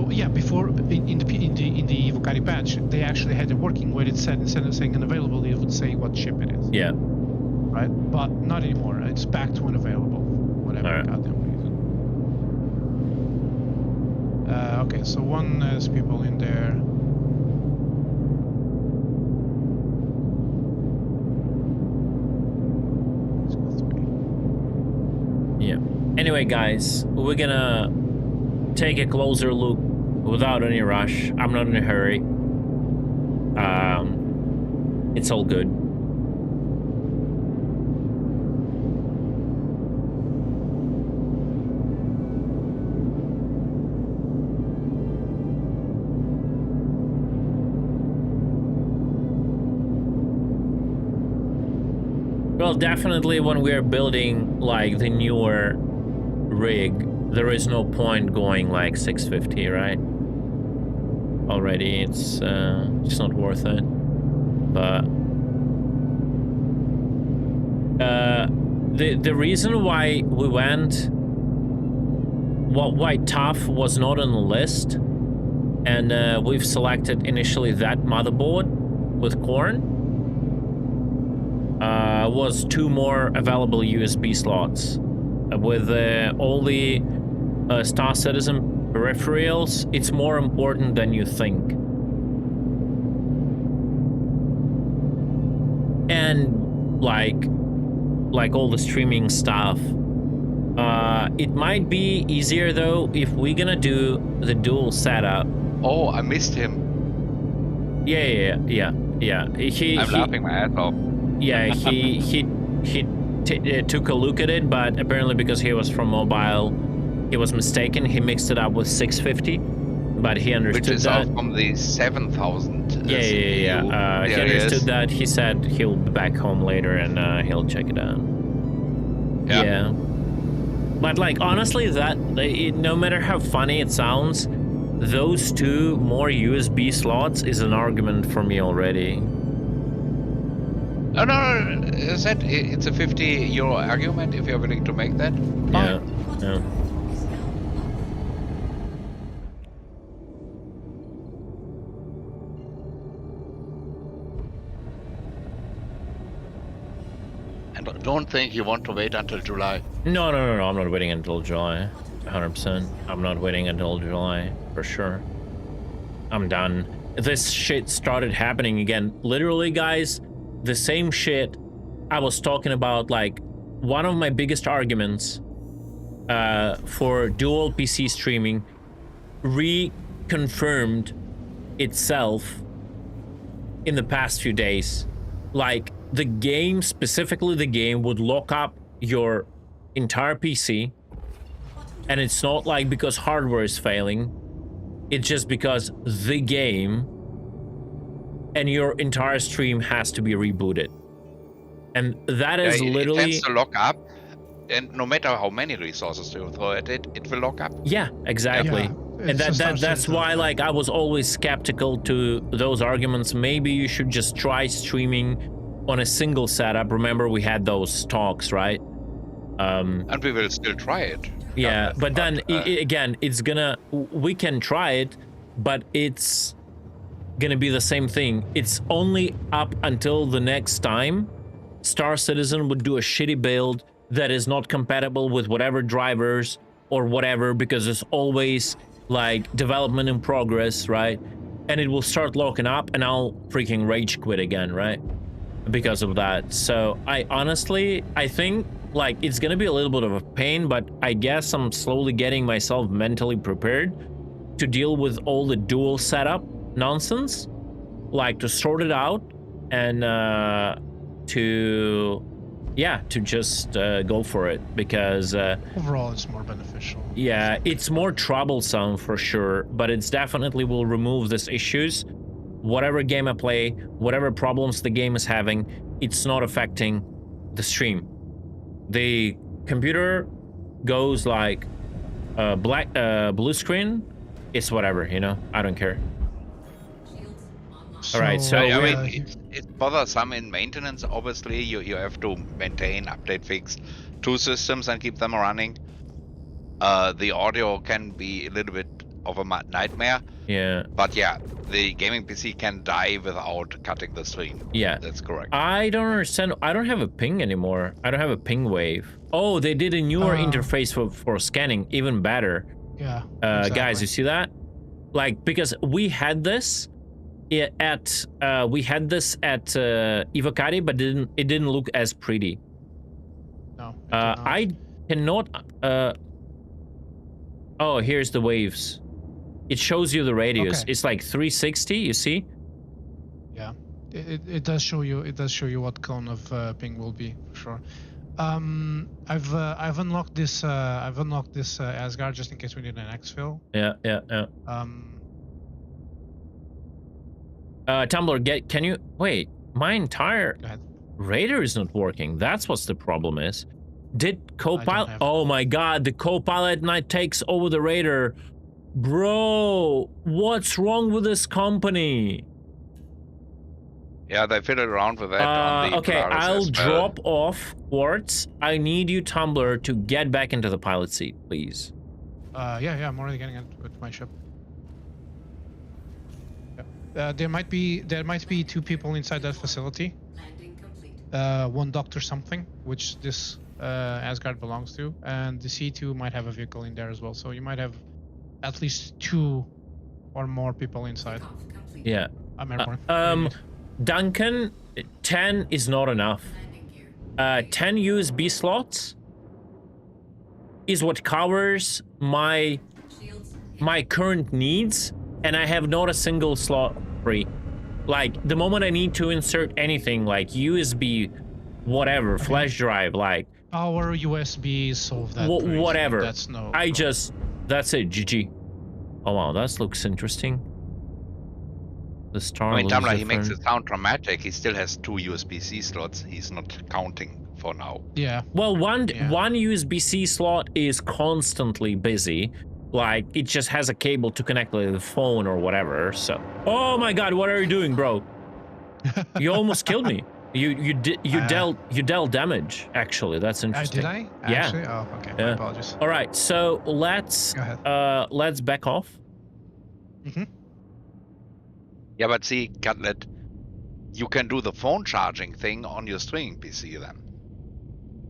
yeah, before in the Evocati patch, they actually had it working where it said, instead of saying unavailable, it would say what ship it is. Yeah. Right, but not anymore. It's back to unavailable. Whatever. All right. Goddamn reason. Okay, so one has people in there. Let's go 3. Yeah. Anyway, guys, we're gonna take a closer look without any rush. I'm not in a hurry. It's all good. Well, definitely when we're building like the newer rig, there is no point going like 650, right? Already, it's just not worth it. But the reason why we went, why TUF was not on the list, and we've selected initially that motherboard with Korn, was 2 more available USB slots. With all the Star Citizen peripherals, it's more important than you think. And like all the streaming stuff, it might be easier though if we're gonna do the dual setup. Oh, I missed him. Yeah. I'm laughing my ass off. Yeah, he took a look at it, but apparently because he was from mobile, he was mistaken. He mixed it up with 650, but he understood Which is that. out from the 7000. Yeah. He understood that. He said he'll be back home later and he'll check it out. Yeah. But like honestly, no matter how funny it sounds, those 2 more USB slots is an argument for me already. No, it's a €50 argument if you're willing to make that. Yeah, yeah. And don't think you want to wait until July. No, I'm not waiting until July. 100%. I'm not waiting until July, for sure. I'm done. This shit started happening again. Literally, guys, the same shit I was talking about, like, one of my biggest arguments for dual PC streaming reconfirmed itself in the past few days. Like, the game, specifically the game, would lock up your entire PC, and it's not like because hardware is failing, it's just because the game and your entire stream has to be rebooted. And that is literally... It tends to lock up, and no matter how many resources you throw at it, it will lock up. Yeah, exactly. Yeah, and that's why, like, I was always skeptical to those arguments. Maybe you should just try streaming on a single setup. Remember, we had those talks, right? And we will still try it. Yeah, but then again, it's gonna... We can try it, but it's gonna be the same thing. It's only up until the next time Star Citizen would do a shitty build that is not compatible with whatever drivers or whatever, because there's always like development in progress, right? And it will start locking up, and I'll freaking rage quit again, right? Because of that. So I honestly, I think like it's gonna be a little bit of a pain, but I guess I'm slowly getting myself mentally prepared to deal with all the dual setup nonsense, like to sort it out and to just go for it, because overall it's more beneficial. Yeah, it's more troublesome for sure, but it's definitely will remove these issues. Whatever game I play, whatever problems the game is having, it's not affecting the stream. The computer goes like blue screen, it's whatever, you know, I don't care. All right, so I mean, it bothers some in maintenance. Obviously, you have to maintain, update, fix 2 systems and keep them running. The audio can be a little bit of a nightmare. Yeah. But yeah, the gaming PC can die without cutting the stream. Yeah. That's correct. I don't understand. I don't have a ping anymore. I don't have a ping wave. Oh, they did a newer interface for scanning, even better. Yeah. Exactly. Guys, you see that? Like, because we had this at Evocati, but it didn't look as pretty. No. I cannot. Oh, here's the waves. It shows you the radius. Okay. It's like 360. You see? Yeah, it does show you. It does show you what cone of ping will be for sure. I've unlocked this. Asgard just in case we need an exfil. Yeah. Tumblr, can you wait? My entire radar is not working. That's what's the problem is. Did Copilot? Oh my God! The Copilot night takes over the radar. Bro, what's wrong with this company? Yeah, they fiddled around with that on the okay, I'll drop off Quartz. I need you, Tumblr, to get back into the pilot seat, please. Yeah, I'm already getting into my ship. Yeah. There might be 2 people inside that facility. Landing complete. One doctor something, which this Asgard belongs to, and the C2 might have a vehicle in there as well. So you might have at least 2 or more people inside. Yeah. I'm airborne. Duncan, 10 is not enough. 10 USB slots is what covers my current needs, and I have not a single slot free. Like, the moment I need to insert anything like USB, whatever, flash drive, like our USB solve that. Whatever. That's no. That's it. GG. Oh wow, that looks interesting. The star. I mean, Tumblr, he makes it sound dramatic. He still has 2 USB-C slots. He's not counting for now. Yeah. Well, one USB-C slot is constantly busy. Like, it just has a cable to connect to the phone or whatever, so... Oh my god, what are you doing, bro? You almost killed me. You dealt damage, actually. That's interesting. Did I? Yeah. Actually? Oh, okay. My apologies. All right, so let's... Go ahead. Let's back off. Mm-hmm. Yeah, but see, Cutlet, you can do the phone charging thing on your streaming PC then.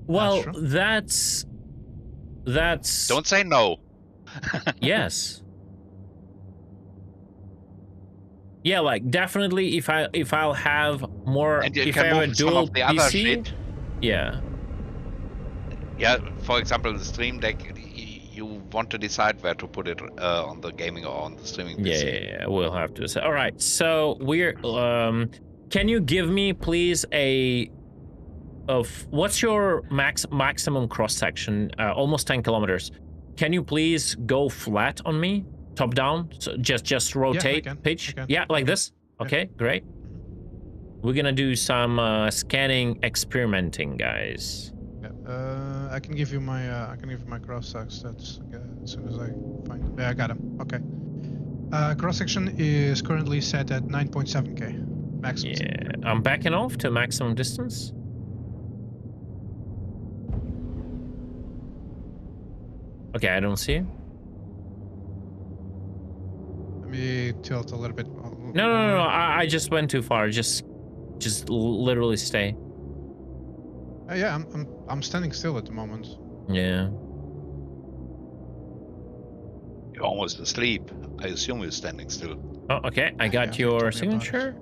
Well, That's that's... Don't say no. Yes. Yeah, like definitely if I'll have more, And you if can I have a move some dual of the other PC, shit. yeah. Yeah, for example, the Stream Deck, you want to decide where to put it on the gaming or on the streaming PC. Yeah, we'll have to say. All right, so we're can you give me please what's your maximum cross section? Almost 10 kilometers. Can you please go flat on me, top down? So just rotate pitch. Yeah, like this. Okay, great. We're gonna do some scanning, experimenting, guys. Yeah, I can give you my cross section stats as soon as I find it. Yeah, I got him. Okay. Cross section is currently set at 9.7k maximum. Yeah, I'm backing off to maximum distance. Okay, I don't see it. Let me tilt a little bit. No. I just went too far. Just literally stay. Yeah, I'm standing still at the moment. Yeah. You're almost asleep. I assume you're standing still. Oh, okay. I got Yeah, your tell me about signature.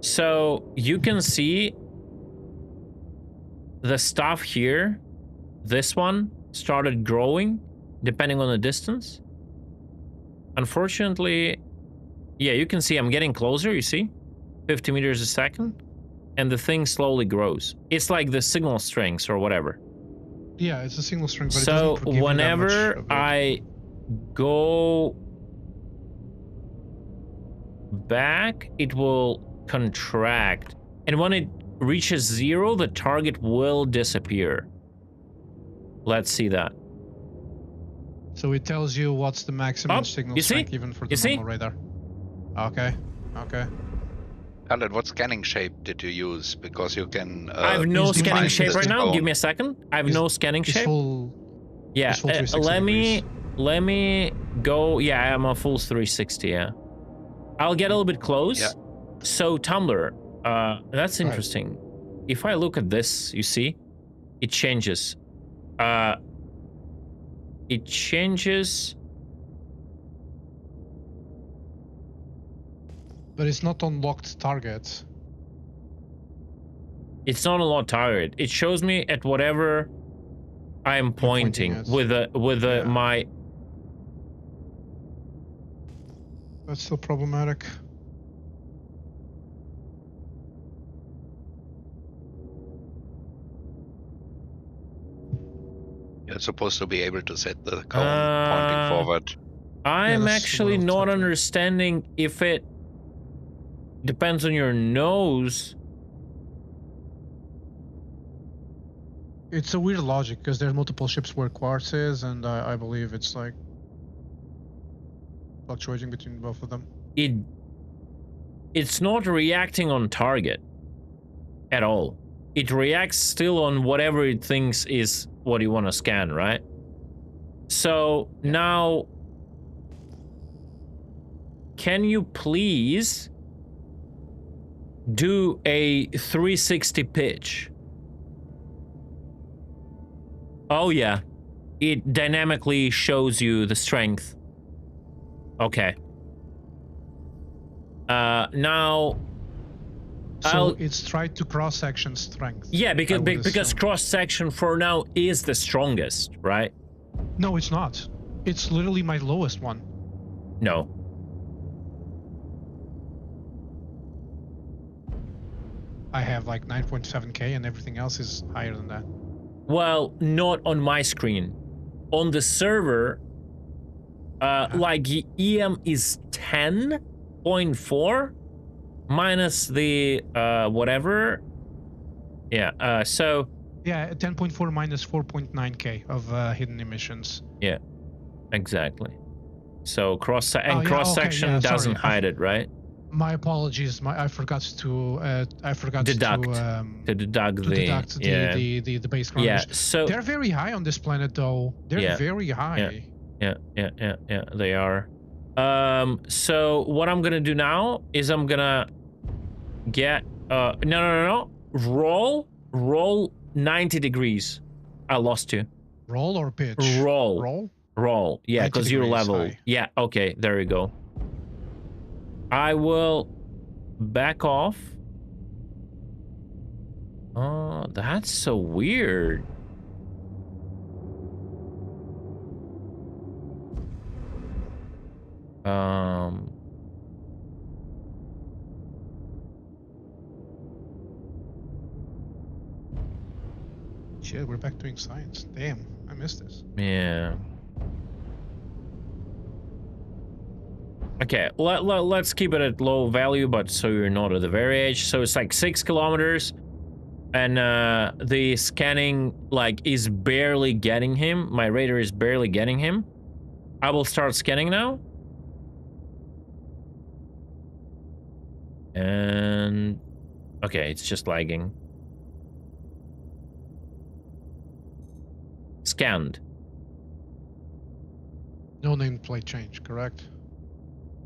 So you can see the stuff here. This one started growing depending on the distance. Unfortunately, yeah, you can see I'm getting closer, you see? 50 meters a second. And the thing slowly grows. It's like the signal strengths or whatever. Yeah, it's a single string, but so it doesn't give you that whenever much of it. I go back, it will contract. And when it reaches 0, the target will disappear. Let's see that. So it tells you what's the maximum Oh, signal you see? strength even for the You see? normal radar. Okay. Okay. Khaled, what scanning shape did you use? Because you can. I have no He's scanning defined shape as right the now. phone. Give me a second. I have He's- no scanning It's shape. full. Yeah, it's full 360 let me go. Yeah, I'm a full 360. Yeah, I'll get a little bit close. Yeah. So Tumblr, that's interesting. If I look at this, you see, it changes. It changes. But it's not on locked targets. It's not a lot target. It shows me at whatever I am pointing at. with my. That's still problematic. You're supposed to be able to set the cone pointing forward. I'm that's actually what I was not talking. understanding if it depends on your nose. It's a weird logic because there's multiple ships where quartz is, and I believe it's like fluctuating between both of them. It's not reacting on target at all. It reacts still on whatever it thinks is what you want to scan, right? So now, can you please do a 360 pitch? Oh yeah, it dynamically shows you the strength. Okay. Now. So it's tried to cross-section strength. Yeah, I because would because assume. cross-section for now is the strongest, right? No, it's not. It's literally my lowest one. No. I have like 9.7k, and everything else is higher than that. Well, not on my screen. On the server, like EM is 10.4 minus the whatever. Yeah. So Yeah, 10.4 minus 4.9k of hidden emissions. Yeah, exactly. So cross section yeah, doesn't sorry. hide it, right? My apologies. I forgot to Deduct the base ground. Yeah, so they're very high on this planet, though. They're very high. Yeah, they are. So what I'm gonna do now is I'm gonna get no. Roll 90 degrees. I lost you. Roll or pitch? Roll. Yeah, because you're level. High. Yeah, okay, there you go. I will back off. Oh, that's so weird. Shit, we're back doing science. Damn, I missed this. Yeah. Okay, let's keep it at low value, but so you're not at the very edge. So it's like 6 kilometers, and the scanning like is barely getting him. My radar is barely getting him. I will start scanning now. And okay, it's just lagging. Scanned. No nameplate change, correct?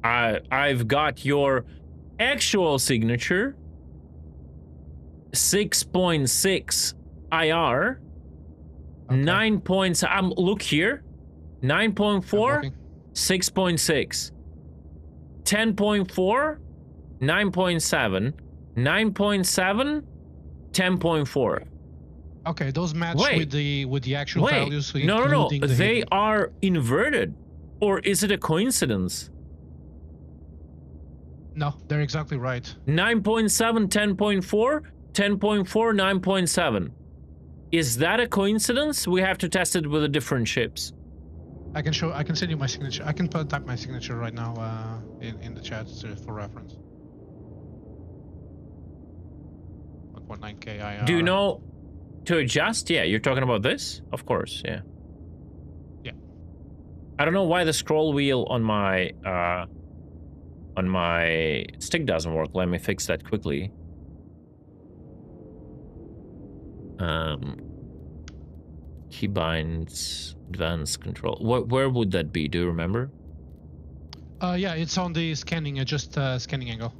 I've got your actual signature. 6.6 IR. Okay. 9 points. Look here. 9.4. 6.6. 10.4. 9.7. 9.7. 10.4. Okay, those match with the actual values. No. They are inverted, or is it a coincidence? No, they're exactly right. 9.7, 10.4, 10.4, 9.7. Is that a coincidence? We have to test it with the different ships. I can send you my signature. I can type my signature right now in the chat for reference. 1.9k IR. Do you know to adjust? Yeah, you're talking about this? Of course, yeah. Yeah. I don't know why the scroll wheel on my stick doesn't work. Let me fix that quickly. Keybinds, advanced control. Where would that be? Do you remember? Yeah, it's on the scanning, scanning angle.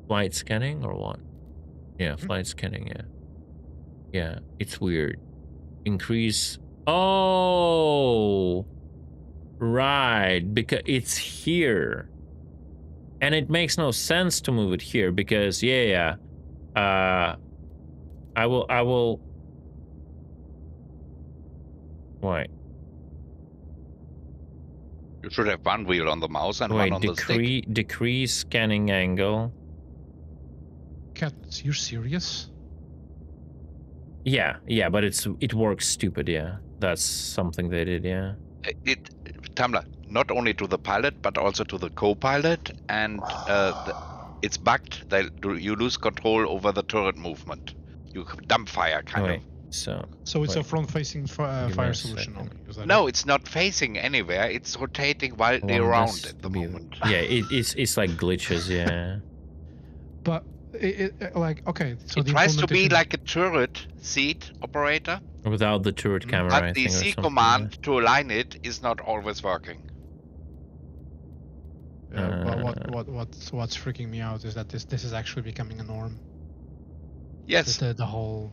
Flight scanning or what? Yeah, flight scanning, yeah. Yeah, it's weird. Increase. Oh, right, because it's here. And it makes no sense to move it here because, I will. Wait. You should have one wheel on the mouse and one on the stick. Decrease scanning angle. Cat, you're serious? Yeah, but it works stupid, yeah. That's something they did, yeah. Tamla, not only to the pilot, but also to the co-pilot, and it's bugged. You lose control over the turret movement. You dump fire, kind of. So it's a front-facing fire solution only. No, it's not facing anywhere. It's rotating wildly around at the moment. Yeah, it's like glitches, yeah. But okay, so it tries to be like a turret seat operator without the turret camera. But the C command to align it is not always working. What's freaking me out is that this is actually becoming a norm. Yes. The whole.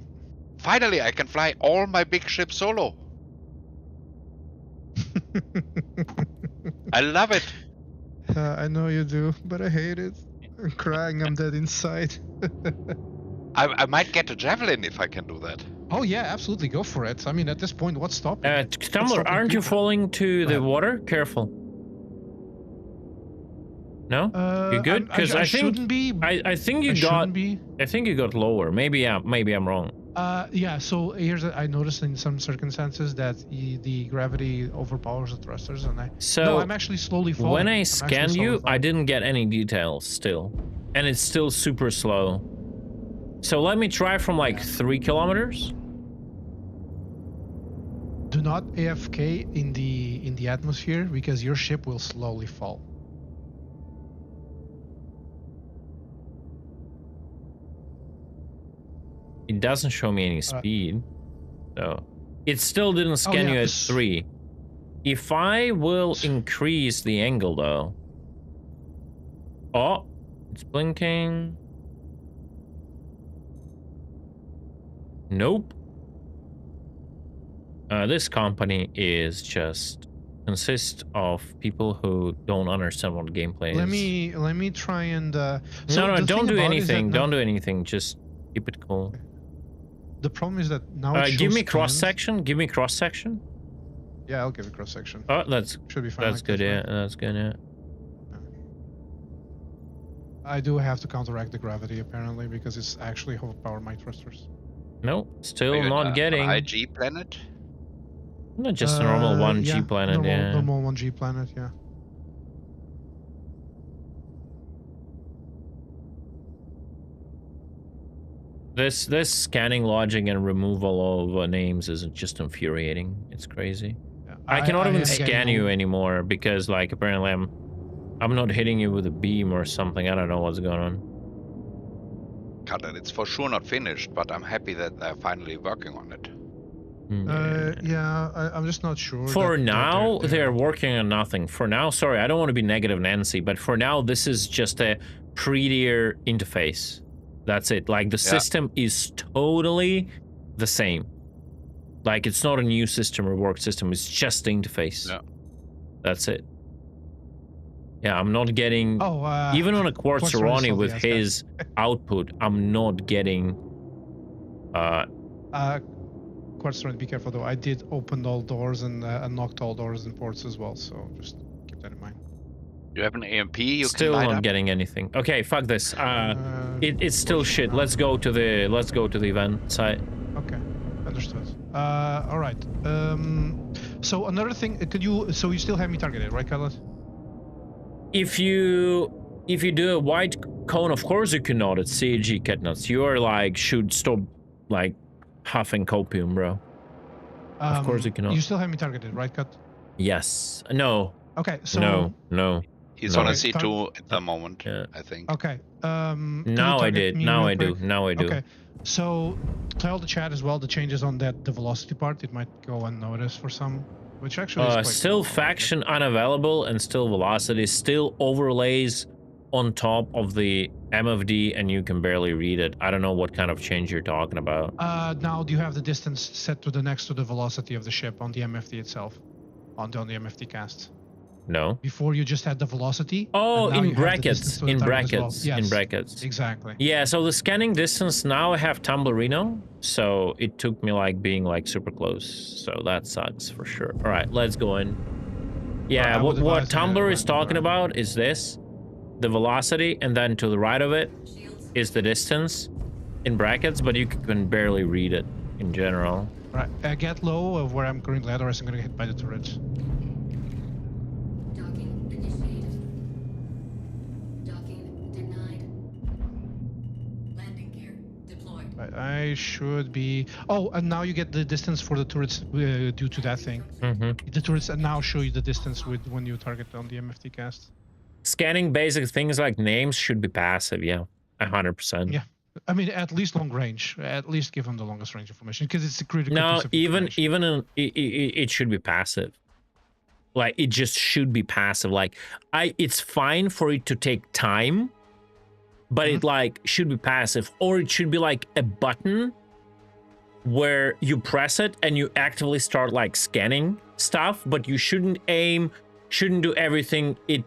Finally, I can fly all my big ships solo. I love it. I know you do, but I hate it. I'm crying. I'm dead inside. I might get a javelin if I can do that. Oh yeah, absolutely. Go for it. I mean, at this point, what's stopping? Tumblr, aren't you falling to the water? Careful. No? You good? Because I think you got lower. Maybe I'm wrong. Yeah. So I noticed in some circumstances that the gravity overpowers the thrusters, and no, I'm actually slowly falling. When I scanned you, I didn't get any details still, and it's still super slow. So let me try from like 3 kilometers. Do not AFK in the atmosphere because your ship will slowly fall. It doesn't show me any speed, so it still didn't scan you at 3. If I will increase the angle though, oh, it's blinking. Nope. This company is just consists of people who don't understand what gameplay is. Let me try and. No, don't do anything. Don't do anything. Just keep it cool. The problem is that now it give me scans. cross section. Give me cross section. Yeah, I'll give you cross section. Oh, that's should be fine. That's like good. this, Yeah, right? that's good. Yeah. I do have to counteract the gravity apparently because it's actually overpower my thrusters. No, still not getting. An IG planet? Not just a normal 1G planet. Normal 1G planet. Yeah. This scanning logic and removal of names is just infuriating. It's crazy. Yeah. I cannot even scan you anymore because like apparently I'm not hitting you with a beam or something. I don't know what's going on. Cutter, it's for sure not finished, but I'm happy that they're finally working on it. I'm just not sure. For now, they're working on nothing. For now, sorry, I don't want to be negative Nancy, but for now, this is just a prettier interface. That's it. Like the system is totally the same. Like it's not a new system or work system. It's just the interface. Yeah. That's it. Yeah, I'm not getting. Even on a Quartzeroni with his output, I'm not getting. Quartzeroni, be careful though. I did open all doors and knocked all doors and ports as well. So just keep that in mind. You have an AMP. You still can light not up? Getting anything. Okay, fuck this. It's still shit. Let's go to the event site. Okay, understood. All right. So another thing, so you still have me targeted, right, Carlos? If you do a white cone, of course you cannot. It's CAG catnuts. You are like should stop like huffing copium, bro. Of course you cannot. You still have me targeted, right, Cut? Yes. No. Okay. So no. He's on a C2 at the moment, I think. Okay. Now I did. Now I do. Now I do. Okay. So tell the chat as well the changes on the velocity part. It might go unnoticed for some, which actually is quite still cool. faction unavailable and still velocity, still overlays on top of the MFD and you can barely read it. I don't know what kind of change you're talking about. Now do you have the distance set to the next to the velocity of the ship on the MFD itself? On the MFD cast? No. Before you just had the velocity. Oh, in brackets. In brackets. Yes, in brackets. Exactly. Yeah, so the scanning distance now I have Tumblerino, so it took me like being like super close. So that sucks for sure. All right, let's go in. Yeah, what Tumbler is talking about is this, the velocity, and then to the right of it is the distance in brackets, but you can barely read it in general. Right, get low of where I'm currently at, or else I'm gonna get hit by the turrets. I should be. Oh, and now you get the distance for the turrets due to that thing. The turrets now show you the distance with when you target on the MFT cast. Scanning basic things like names should be passive. Yeah, 100%. Yeah, I mean at least long range. At least give them the longest range information because it's a critical. No, piece of even it should be passive. Like it just should be passive. Like it's fine for it to take time. But it like should be passive, or it should be like a button where you press it and you actively start like scanning stuff, but you shouldn't aim, shouldn't do everything. It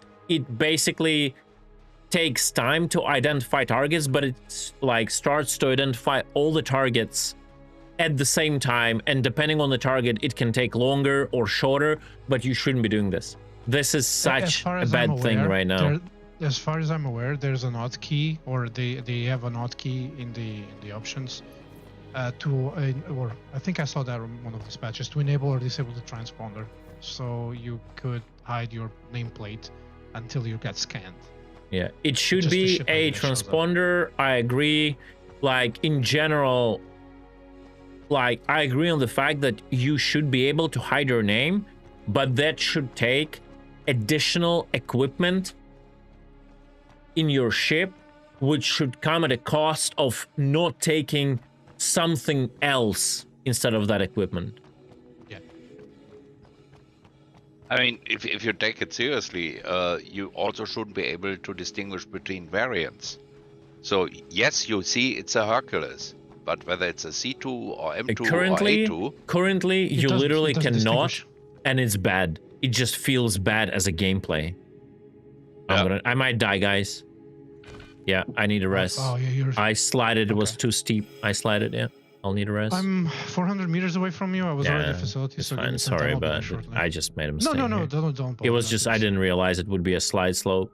basically takes time to identify targets, but it like starts to identify all the targets at the same time, and depending on the target, it can take longer or shorter, but you shouldn't be doing this. This is such a bad thing right now. As far as I'm aware, there's an hotkey, or they have an hotkey in the options or I think I saw that in one of the patches to enable or disable the transponder, so you could hide your nameplate until you get scanned. Yeah, it should be a transponder. I agree. like in general, like I agree on the fact that you should be able to hide your name, but that should take additional equipment in your ship, which should come at a cost of not taking something else instead of that equipment. Yeah. I mean, if you take it seriously, you also shouldn't be able to distinguish between variants. So yes, you see it's a Hercules, but whether it's a C2 or M2 Currently, or A2... Currently, you literally cannot, distinguish. and it's bad. It just feels bad as a gameplay. Yeah. I might die, guys. Yeah, I need a rest. Oh, yeah, you're... I slided, it was Okay. too steep. I slided, yeah. I'll need a rest. I'm 400 meters away from you. I was already Yeah, at facility, it's so give fine. me some Sorry, time, I'll be there but shortly. I just made a mistake. No, here. don't It was apologize. just, I didn't realize it would be a slide slope.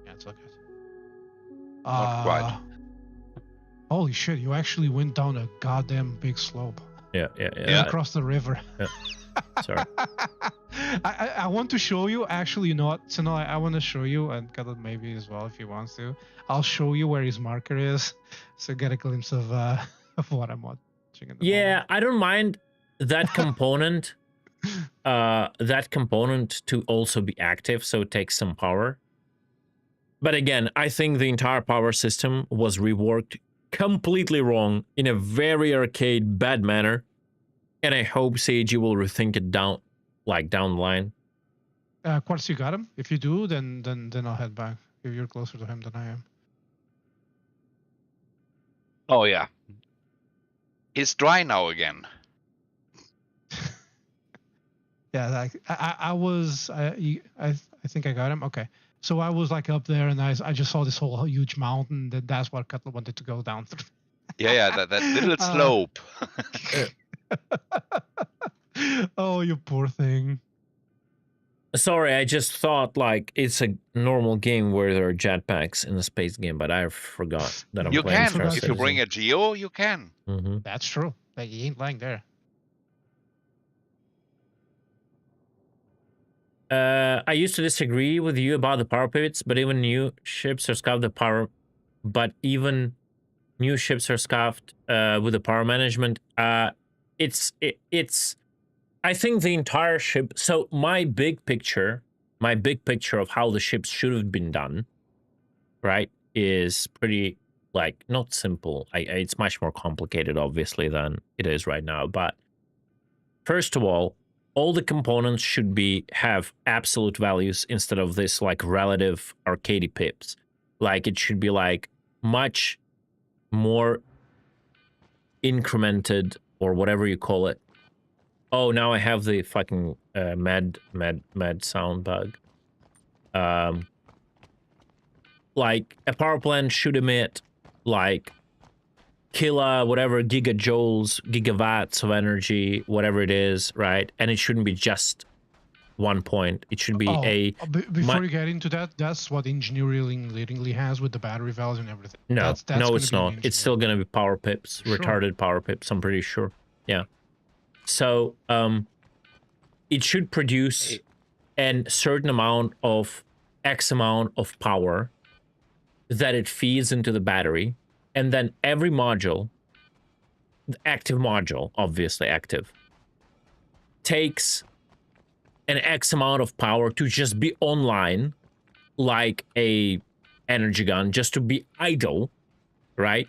Yeah, it's all good. Not quite. Holy shit, you actually went down a goddamn big slope. Yeah. Yeah. Across the river. Sorry. I want to show you, actually, you know what? So no, I want to show you, and Khaled maybe as well if he wants to. I'll show you where his marker is, so get a glimpse of what I'm watching at the Yeah, I don't mind that component. That component to also be active, so it takes some power. But again, I think the entire power system was reworked completely wrong in a very arcade, bad manner. And I hope Seiji will rethink it down the line. Quartz, you got him? If you do, then I'll head back. If you're closer to him than I am. Oh yeah. It's dry now again. Yeah, like I think I got him. Okay, so I was like up there, and I just saw this whole huge mountain. That's what Cutler wanted to go down through. Yeah, that little slope. Oh, you poor thing. Sorry, I just thought like it's a normal game where there are jetpacks in a space game, but I forgot that I'm You playing can. Star If you Citizen. bring a Geo, you can. Mm-hmm. That's true. Like, he ain't lying there. I used to disagree with you about the power pivots, but even new ships are scuffed the power. But even new ships are scuffed with the power management. It's. I think the entire ship. So my big picture of how the ships should have been done, right, is pretty like not simple. It's much more complicated, obviously, than it is right now. But first of all the components should have absolute values instead of this like relative arcadey pips. Like it should be like much more incremented or whatever you call it. Oh, now I have the fucking mad sound bug. Like a power plant should emit like gigawatts of energy, whatever it is, right? And it shouldn't be just 1 point. It should be before you get into that, that's what engineering literally has with the battery valves and everything. No, that's no, it's not. It's still gonna be power pips, Sure. retarded power pips. I'm pretty sure. Yeah. So, it should produce a certain amount of X amount of power that it feeds into the battery, and then every module, the active module, obviously active, takes an X amount of power to just be online, like a energy gun, just to be idle, right?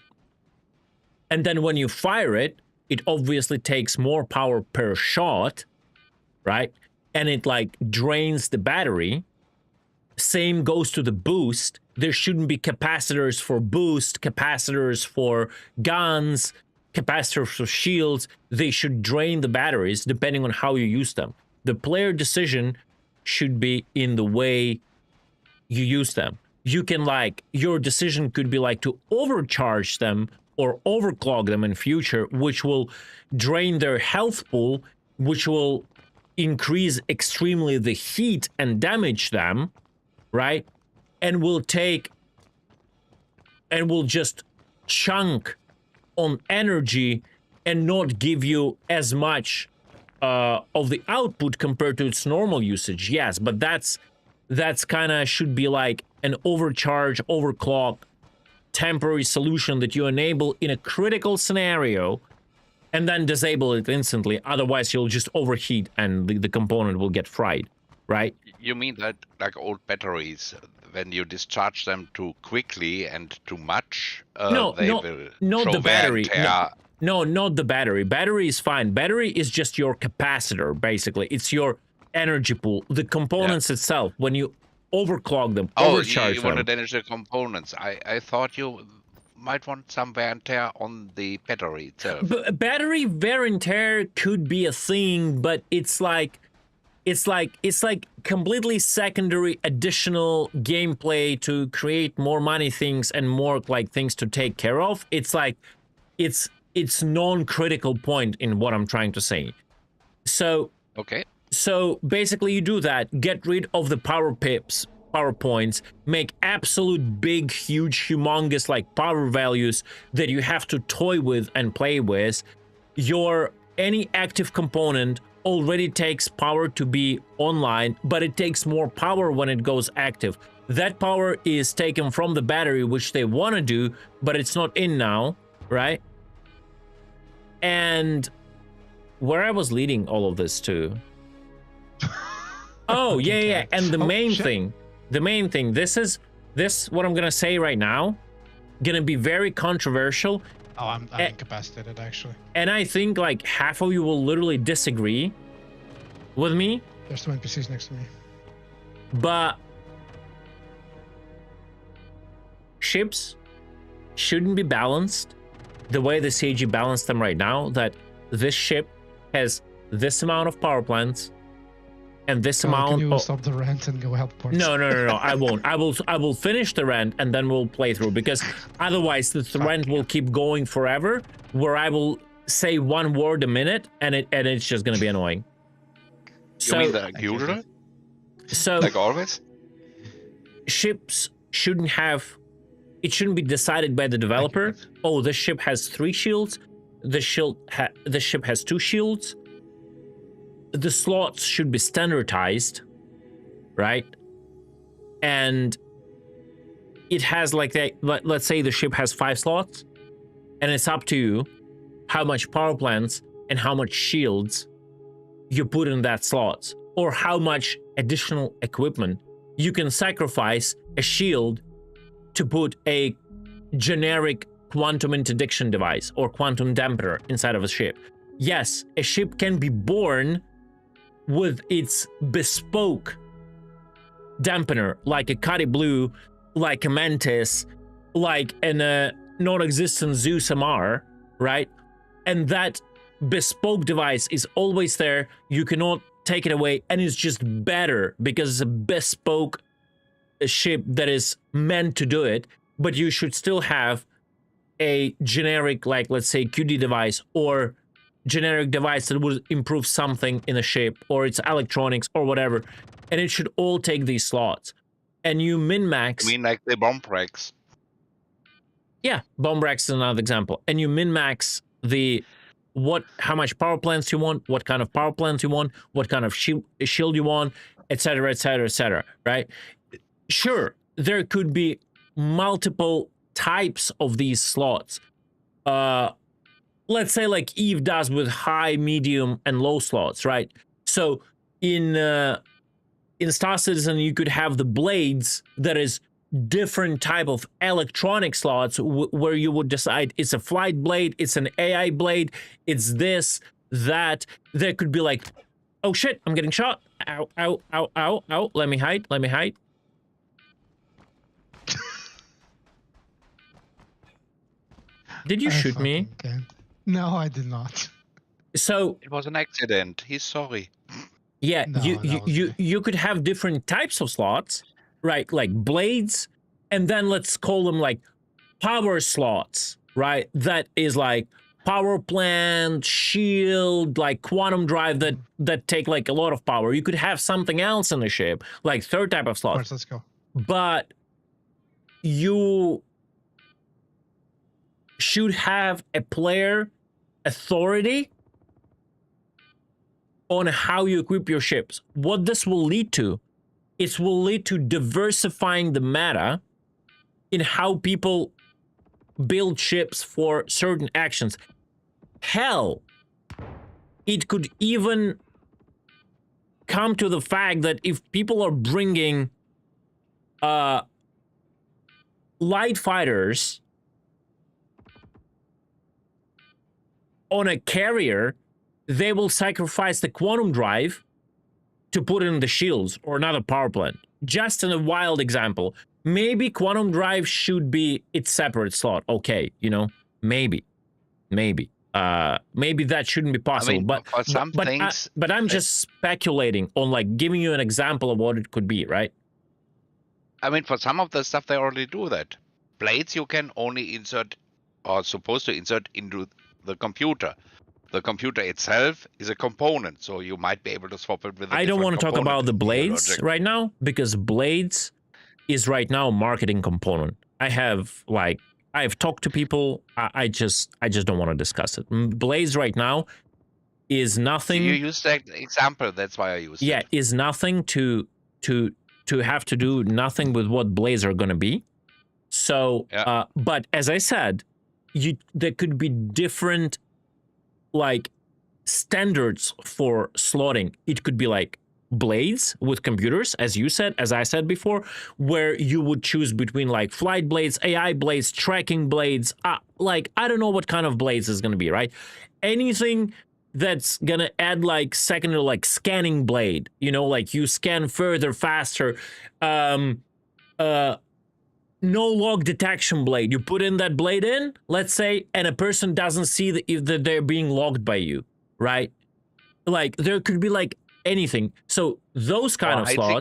And then when you fire it, it obviously takes more power per shot, right? And it like drains the battery. Same goes to the boost. There shouldn't be capacitors for boost, capacitors for guns, capacitors for shields. They should drain the batteries depending on how you use them. The player decision should be in the way you use them. You can like, your decision could be like to overcharge them or overclock them in future, which will drain their health pool, which will increase extremely the heat and damage them, right? And will just chunk on energy and not give you as much of the output compared to its normal usage. Yes, but that's kind of should be like an overcharge, overclock temporary solution that you enable in a critical scenario and then disable it instantly. Otherwise, you'll just overheat and the component will get fried, right? You mean that like old batteries, when you discharge them too quickly and too much, No, they no, will not show the battery. wear and tear. No, not the battery. Battery is fine. Battery is just your capacitor, basically. It's your energy pool. The components itself, when you overclock them, overcharge you them. want to damage the components. I thought you might want some wear and tear on the battery itself. Battery wear and tear could be a thing, but it's like completely secondary additional gameplay to create more money things and more like things to take care of. It's like it's non-critical point in what I'm trying to say. So okay. So basically you do that, get rid of the power pips, power points, make absolute big, huge, humongous like power values that you have to toy with and play with. Any active component already takes power to be online, but it takes more power when it goes active. That power is taken from the battery, which they want to do, but it's not in now, right? And where I was leading all of this to... Oh, yeah. And the main thing, this what I'm gonna say right now, gonna be very controversial. Oh, I'm incapacitated, actually. And I think like half of you will literally disagree with me. There's two NPCs next to me. But ships shouldn't be balanced the way the CG balanced them right now, that this ship has this amount of power plants and this amount. Can you stop the rant and go help parts? No, I won't. I will finish the rant and then we'll play through, because otherwise the rant will keep going forever, where I will say one word a minute and it's just gonna be annoying. You mean like usual? So like always? Ships shouldn't be decided by the developer. Oh, this ship has 3 shields. This ship has 2 shields. The slots should be standardized, right? And it has like that. Let's say the ship has 5 slots, and it's up to you how much power plants and how much shields you put in that slots, or how much additional equipment you can sacrifice a shield to put a generic quantum interdiction device or quantum dampener inside of a ship. Yes, a ship can be born with its bespoke dampener, like a Cuddy Blue, like a Mantis, like a non-existent Zeus MR, right? And that bespoke device is always there. You cannot take it away, and it's just better because it's a bespoke ship that is meant to do it. But you should still have a generic, like, let's say, QD device or generic device that would improve something in a ship or its electronics or whatever, and it should all take these slots. And you min-max... I mean like the bomb racks. Yeah, bomb racks is another example. And you min-max how much power plants you want, what kind of power plants you want, what kind of shield you want, etc., etc., etc., right? Sure, there could be multiple types of these slots. Let's say like Eve does with high, medium, and low slots, right? So in Star Citizen, you could have the blades that is different type of electronic slots where you would decide it's a flight blade, it's an AI blade, it's this, that. There could be like, oh shit, I'm getting shot. Ow, ow, ow, ow, ow. Let me hide. Did you shoot me? Can. No, I did not. So it was an accident. He's sorry. Yeah, No, you could have different types of slots, right? Like blades, and then let's call them like power slots, right? That is like power plant, shield, like quantum drive that take like a lot of power. You could have something else in the ship, like third type of slot. Of course, let's go. But you should have a player authority on how you equip your ships. What this will lead to, it will lead to diversifying the meta in how people build ships for certain actions. Hell, it could even come to the fact that if people are bringing light fighters on a carrier, they will sacrifice the quantum drive to put in the shields or another power plant. Just in a wild example, maybe quantum drive should be its separate slot. Okay, you know, maybe that shouldn't be possible. I mean, but for some things, but I'm just speculating on, like, giving you an example of what it could be, right? I mean, for some of the stuff they already do that. Blades you can only insert, or supposed to insert into the computer. The computer itself is a component, so you might be able to swap it with a I don't want to talk about the blades logic. right now, because blades is right now a marketing component. I've talked to people. I just don't want to discuss it. Blades right now is nothing. You used that example, that's why I used it. Yeah, is nothing to have to do nothing with what blades are going to be. So, Yeah. but as I said, there could be different, like, standards for slotting. It could be like blades with computers, as you said, as I said before, where you would choose between like flight blades, AI blades, tracking blades. Like, I don't know what kind of blades is going to be, right? Anything that's gonna add like secondary, like scanning blade, you know, like you scan further, faster. No log detection blade. You put in that blade in, let's say, and a person doesn't see that they're being logged by you, right? Like, there could be like anything. So those kind of slots.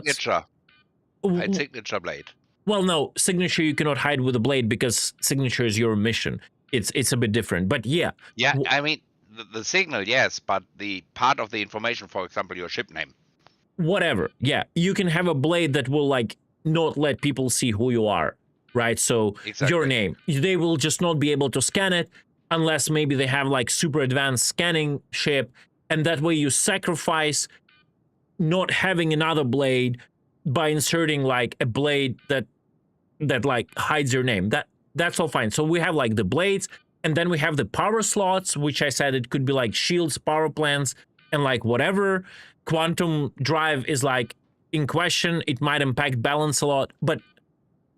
Hide signature blade. Well, no, signature you cannot hide with a blade because signature is your mission. It's a bit different, but yeah. Yeah, I mean, the signal, yes, but the part of the information, for example, your ship name. Whatever, yeah. You can have a blade that will, like, not let people see who you are, right? So your name, they will just not be able to scan it unless maybe they have like super advanced scanning ship, and that way you sacrifice not having another blade by inserting like a blade that like hides your name. That's all fine. So we have like the blades, and then we have the power slots, which I said it could be like shields, power plants, and like whatever. Quantum drive is like in question. It might impact balance a lot, but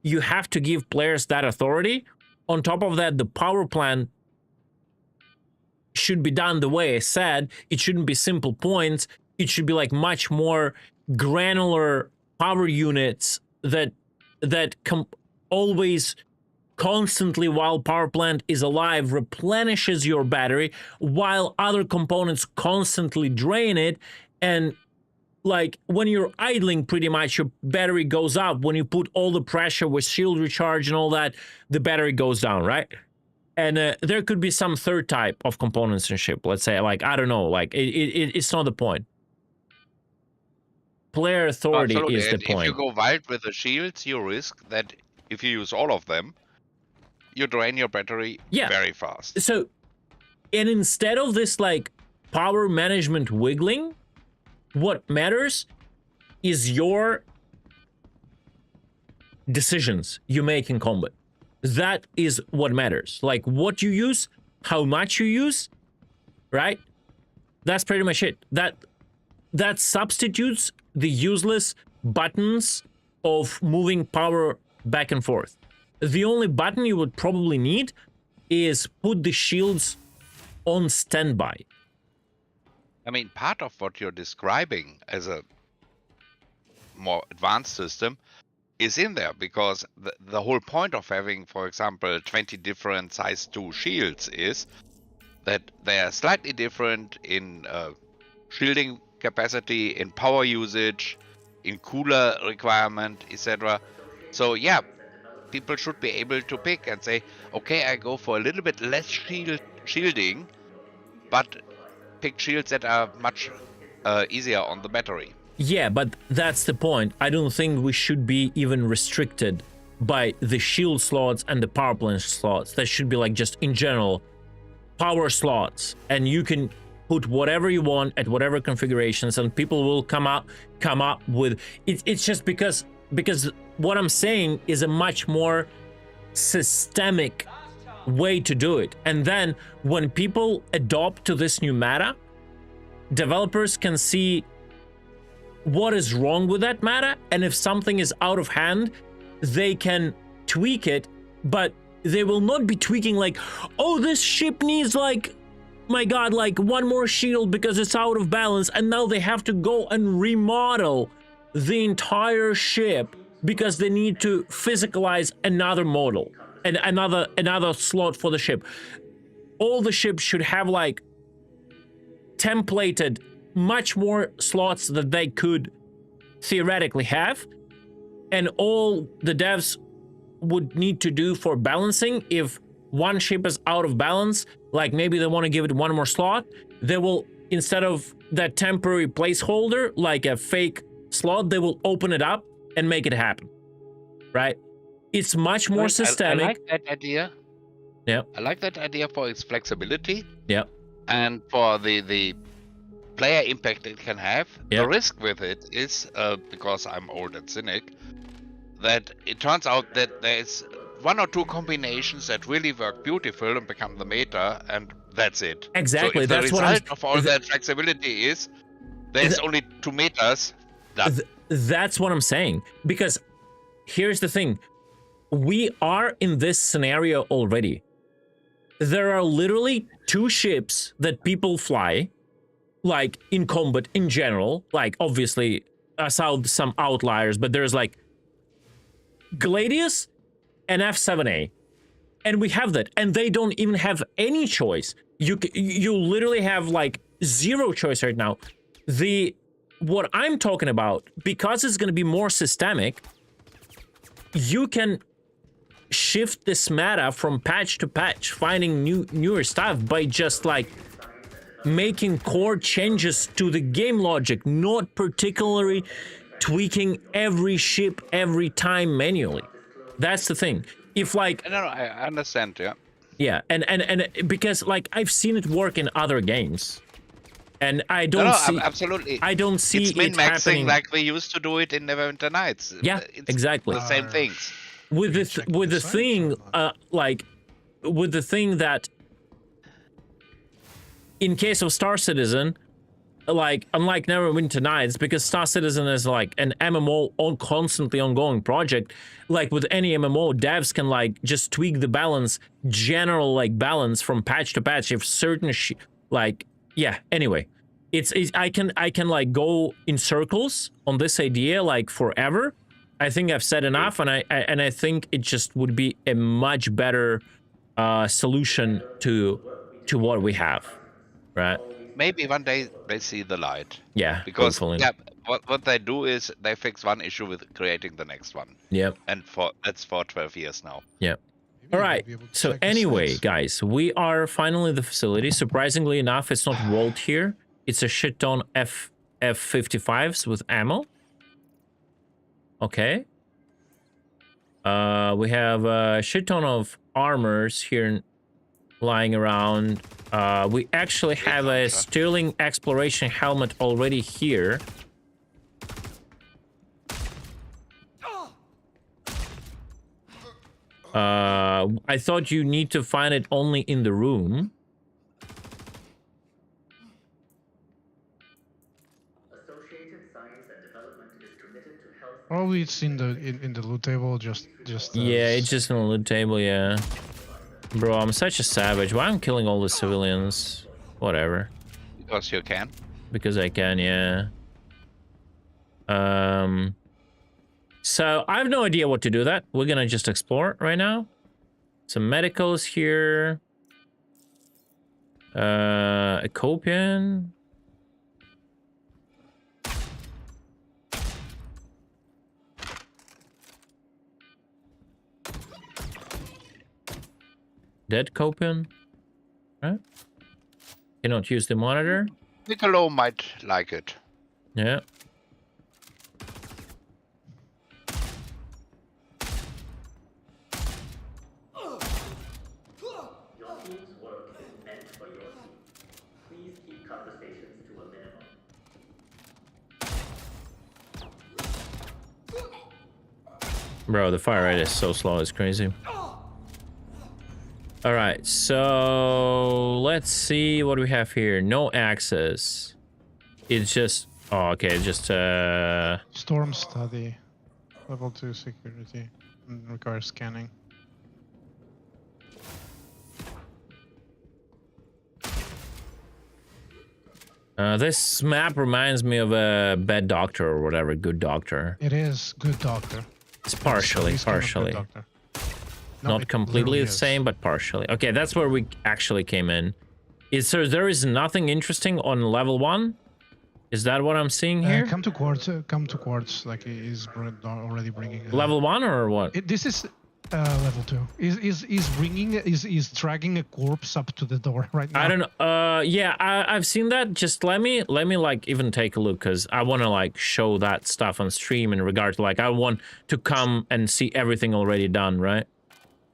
you have to give players that authority. On top of that, the power plant should be done the way I said. It shouldn't be simple points. It should be like much more granular power units that always constantly, while power plant is alive, replenishes your battery, while other components constantly drain it. And like when you're idling, pretty much your battery goes up. When you put all the pressure with shield recharge and all that, the battery goes down, right? And there could be some third type of components in ship. Let's say, like, I don't know, like it's not the point. Player authority is the point. If you go wild with the shields, you risk that if you use all of them, you drain your battery very fast. So, and instead of this like power management wiggling, what matters is your decisions you make in combat. That is what matters. Like what you use, how much you use, right? That's pretty much it. That substitutes the useless buttons of moving power back and forth. The only button you would probably need is put the shields on standby. I mean, part of what you're describing as a more advanced system is in there, because the whole point of having, for example, 20 different size 2 shields is that they are slightly different in shielding capacity, in power usage, in cooler requirement, etc. So yeah, people should be able to pick and say, okay, I go for a little bit less shielding, but pick shields that are much easier on the battery. Yeah, but that's the point. I don't think we should be even restricted by the shield slots and the power plant slots. That should be like just in general power slots, and you can put whatever you want at whatever configurations, and people will come up with it. It's just because what I'm saying is a much more systemic way to do it. And then when people adopt to this new meta, developers can see what is wrong with that meta, and if something is out of hand, they can tweak it, but they will not be tweaking like, oh, this ship needs like, my god, like one more shield because it's out of balance, and now they have to go and remodel the entire ship because they need to physicalize another model and another slot for the ship. All the ships should have like templated much more slots that they could theoretically have, and all the devs would need to do for balancing, if one ship is out of balance, like maybe they want to give it one more slot, they will, instead of that temporary placeholder, like a fake slot, they will open it up and make it happen, right? It's much more systemic. I like that idea. Yeah. I like that idea for its flexibility. Yeah. And for the player impact it can have. Yeah. The risk with it is, because I'm old and cynic, that it turns out that there's one or two combinations that really work beautiful and become the meta, and that's it. Exactly. So if that's the what I'm, result of all that flexibility is there's only two metas. That's what I'm saying. Because here's the thing. We are in this scenario already. There are literally two ships that people fly, like in combat in general, like obviously aside some outliers, but there's like Gladius and F7A, and we have that, and they don't even have any choice. You literally have like zero choice right now. What I'm talking about, because it's going to be more systemic, you can shift this meta from patch to patch, finding newer stuff by just like making core changes to the game logic, not particularly tweaking every ship every time manually. That's the thing. If like no, I understand, yeah, and because like I've seen it work in other games, and I don't see absolutely. I don't see it's min it maxing happening like we used to do it in Neverwinter Nights. Yeah, it's exactly. the same things. With the thing that in case of Star Citizen, like unlike Neverwinter Nights, because Star Citizen is like an MMO constantly ongoing project, like with any MMO, devs can like just tweak the balance, general like balance from patch to patch if certain like yeah, anyway. It's I can like go in circles on this idea like forever. I think I've said enough, and I think it just would be a much better solution to what we have, right? Maybe one day they see the light. Yeah, because hopefully. yeah, what they do is they fix one issue with creating the next one. Yep. And that's for 12 years now. Yep. All right. So anyway, guys, we are finally at the facility. Surprisingly enough, it's not walled here. It's a shit ton F-55s with ammo. Okay. We have a shit ton of armors here lying around. We actually have a Sterling exploration helmet already here. I thought you need to find it only in the room. Probably it's in the loot table, just yeah, it's just in the loot table, yeah. Bro, I'm such a savage. Why I'm killing all the civilians? Whatever. Because you can. Because I can, yeah. So I have no idea what to do that. We're gonna just explore right now. Some medicals here. A copian. Dead copian. Right? Cannot use the monitor. Niccolo might like it. Yeah. Your team's work is meant for your team. Please keep conversations to a minimum. Bro, the fire rate is so slow, it's crazy. All right, so let's see what we have here. No access. It's just, oh, okay, it's just Storm study, level 2 security, requires scanning. This map reminds me of a bad doctor or whatever, good doctor. It is good doctor. It's partially. Not completely the same, but partially. Okay, that's where we actually came in. So there is nothing interesting on level 1? Is that what I'm seeing here? Come to quartz. Like he's already bringing. Level 1 or what? This is level 2. Is dragging a corpse up to the door right now. I don't know. Yeah, I've seen that. Just let me like even take a look, because I want to like show that stuff on stream in regard to like I want to come and see everything already done, right?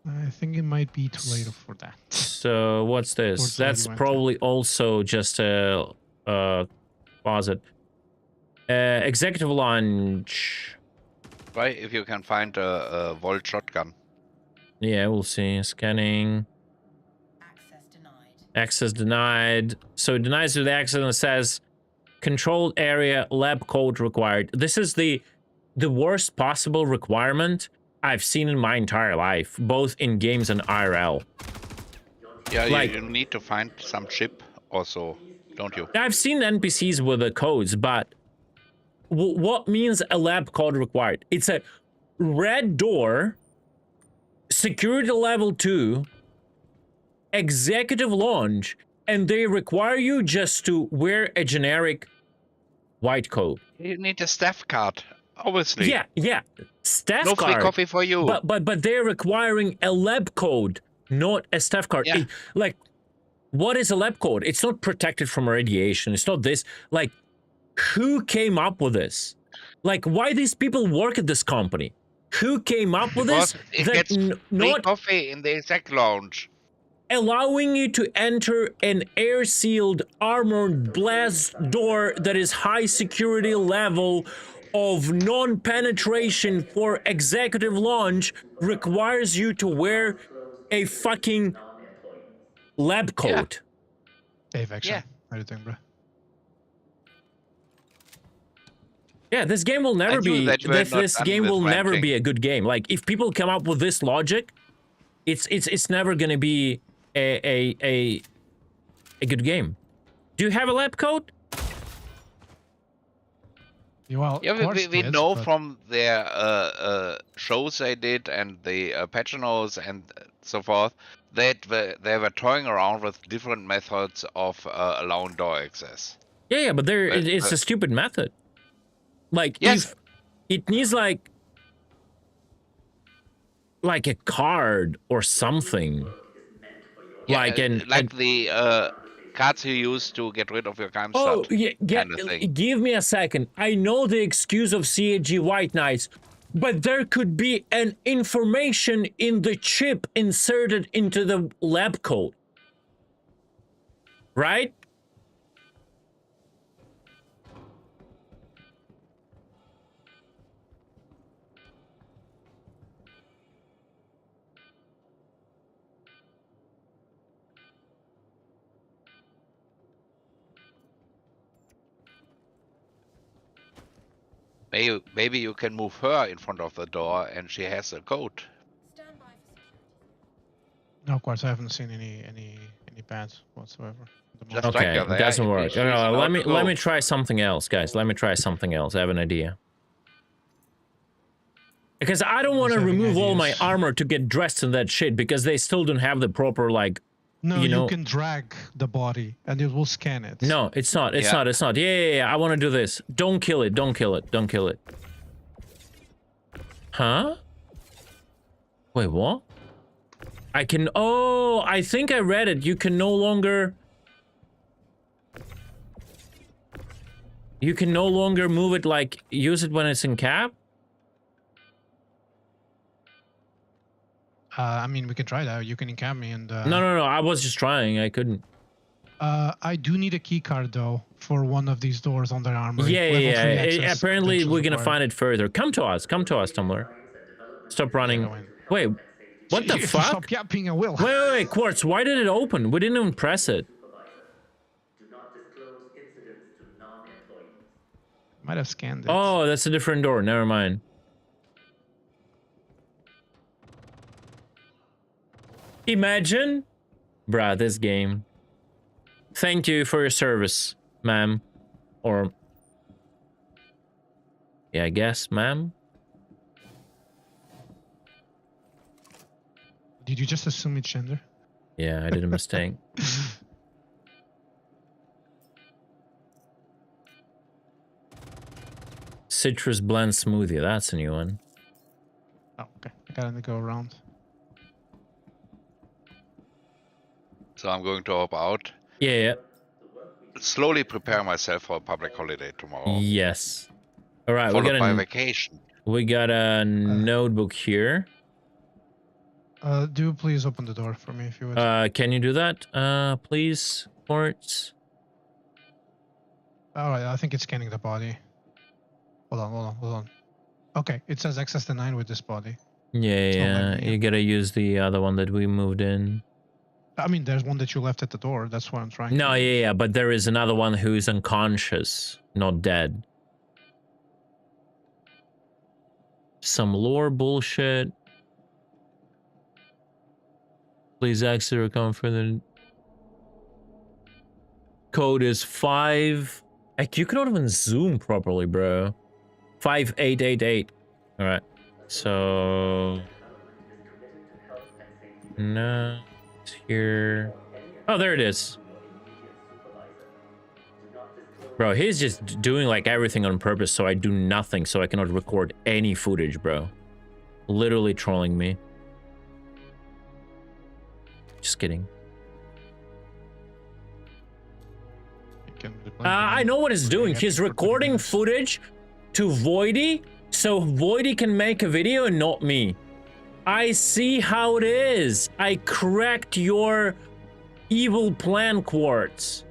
I think it might be too late for that. So what's this? That's probably also just a closet. Executive lounge. Right, if you can find a Volt shotgun. Yeah, we'll see. Scanning. Access denied. Access denied. So it denies you the access and it says controlled area, lab code required. This is the worst possible requirement I've seen in my entire life, both in games and IRL. Yeah, like, you need to find some chip also, don't you? I've seen NPCs with the codes, but what means a lab code required? It's a red door, security level 2, executive lounge, and they require you just to wear a generic white coat. You need a staff card, obviously. Yeah. Staff no card. Free coffee for you. But they're requiring a lab code, not a staff card. Yeah. Like, what is a lab code? It's not protected from radiation. It's not this. Like, who came up with this? Like, why these people work at this company? Who came up with this? It gets free coffee in the exec lounge. Allowing you to enter an air-sealed, armored blast door that is high security level of non-penetration for executive lounge requires you to wear a fucking lab coat. Yeah. Dave, action. How do you think, bro? Yeah, this game will never be. This game will never be a good game. Like, if people come up with this logic, it's never gonna be a good game. Do you have a lab coat? Well, yeah, we know from their shows they did and the Patronos and so forth that they were toying around with different methods of allowing door access. Yeah, but it's a stupid method. Like, yes. if it needs like a card or something. Yeah, like the cards you use to get rid of your game oh, slot. yeah, kind of thing. Give me a second. I know the excuse of CAG White Knights, but there could be an information in the chip inserted into the lab coat. Right? Maybe you can move her in front of the door and she has a code. Stand by for security. No, of course, I haven't seen any pads whatsoever. Just okay, like it doesn't work. No, let me try something else, guys. Let me try something else. I have an idea. Because I don't want to remove all my armor to get dressed in that shit, because they still don't have the proper, like, no, you know, can drag the body and it will scan it. No, it's not. It's not. Yeah. I want to do this. Don't kill it. Don't kill it. Don't kill it. Huh? Wait, what? I can... Oh, I think I read it. You can no longer... You can no longer move it, like, use it when it's in cap? I mean, we can try that. You can encap me and... No. I was just trying. I couldn't. I do need a key card, though, for one of these doors on the armor. Yeah. Apparently, we're going to find it further. Come to us, Tumblr. Stop running. Wait. What the fuck? Stop yapping, I will. Wait, Quartz, why did it open? We didn't even press it. Do not disclose incidents to non-employees. Might have scanned it. Oh, that's a different door. Never mind. Imagine. Bruh, this game. Thank you for your service, ma'am. Or... yeah, I guess, ma'am. Did you just assume it's gender? Yeah, I did a mistake. Citrus blend smoothie. That's a new one. Oh, okay. I gotta go around. So I'm going to hop out. Yeah. Slowly prepare myself for a public holiday tomorrow. Yes. All right, Followed by vacation. We got a notebook here. Do please open the door for me if you would. Can you do that, please, Quartz? All right, I think it's scanning the body. Hold on. Okay, it says access denied with this body. Yeah, you gotta use the other one that we moved in. I mean, there's one that you left at the door. That's what I'm trying. No, yeah, but there is another one who's unconscious, not dead. Some lore bullshit. Please exit or come further. Code is 5. Like, you cannot even zoom properly, bro. 5888. All right. So no, it's here. Oh, there it is. Bro, he's just doing like everything on purpose so I do nothing, so I cannot record any footage, bro. Literally trolling me. Just kidding. I know what he's doing. He's recording footage to Voidy, so Voidy can make a video and not me. I see how it is. I cracked your evil plan, Quartz.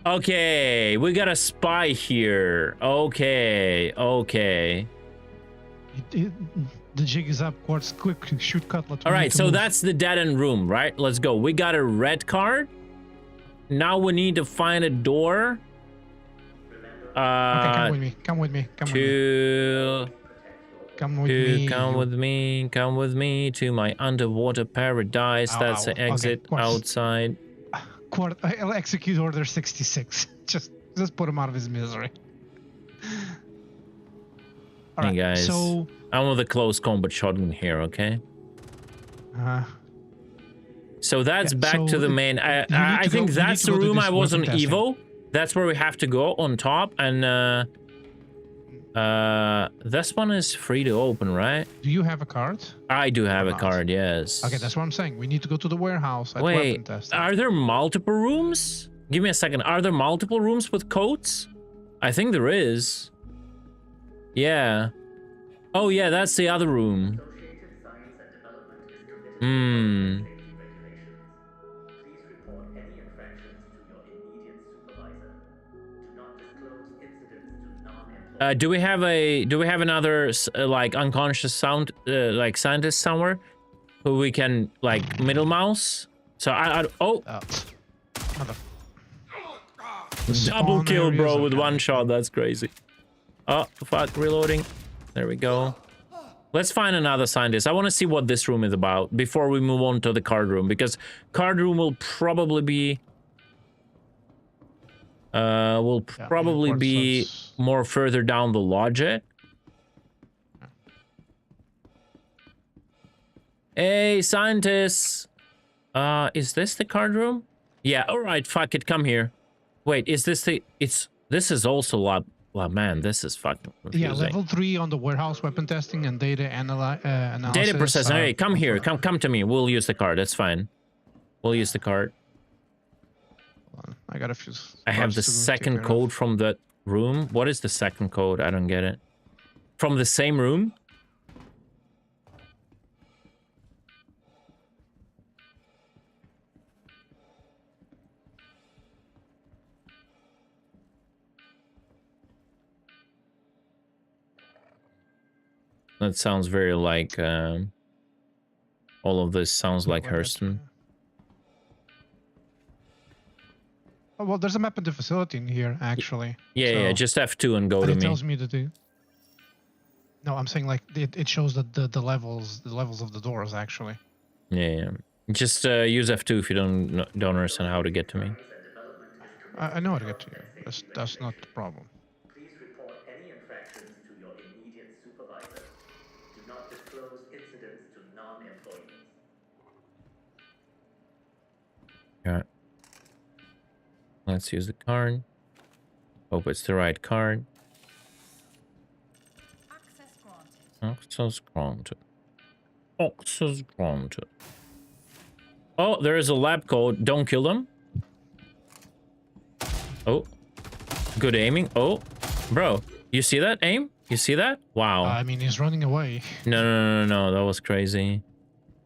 Okay, we got a spy here. Okay. The jig is up, Quartz. Quick, shoot Cutlet. All right, so that's the dead end room, right? Let's go. We got a red card. Now we need to find a door. Okay, come with me. Come with me to my underwater paradise. That's the exit outside. I'll execute order 66. Just put him out of his misery. All right, hey guys, so I'm with a close combat shotgun here, okay? So that's back to the main. I think that's the room I was on Evo. That's where we have to go on top, and this one is free to open, right? Do you have a card? I do have a card, yes. Okay, that's what I'm saying. We need to go to the warehouse at weapon testing. Are there multiple rooms? Give me a second. Are there multiple rooms with codes? I think there is. Yeah. Oh yeah, that's the other room. Do we have another like unconscious sound like scientist somewhere who we can like middle mouse? So double kill, bro, with one shot. That's crazy. Oh fuck, reloading. There we go. Let's find another scientist. I want to see what this room is about before we move on to the card room, because card room will probably be more further down the logic. Hey, scientists. Is this the card room? Yeah, all right, fuck it, come here. Wait, is this the... This is also a lot... Well, man, this is fucking confusing. Yeah, level 3 on the warehouse weapon testing and data analysis. Data processing. Hey, come here. Come to me. We'll use the card. That's fine. We'll use the card. I got a few. I have the second code from that room. What is the second code? I don't get it. From the same room? That sounds very like All of this sounds like Well, that's- Hurston. Oh, well, there's a map in the facility in here, actually. Yeah, So- just F2 and go and to it me. tells me to do. No, I'm saying like it shows that the levels of the doors actually. Yeah. Just use F2 if you don't understand how to get to me. I know how to get to you. That's not the problem. Please report any infractions to your immediate supervisor. Do not disclose incidents to non-employees. Alright. Let's use the card. Hope it's the right card. Access granted. Access granted. Access granted. Oh, there is a lab code. Don't kill them. Oh. Good aiming. Oh. Bro, you see that aim? You see that? Wow. I mean, he's running away. No. That was crazy.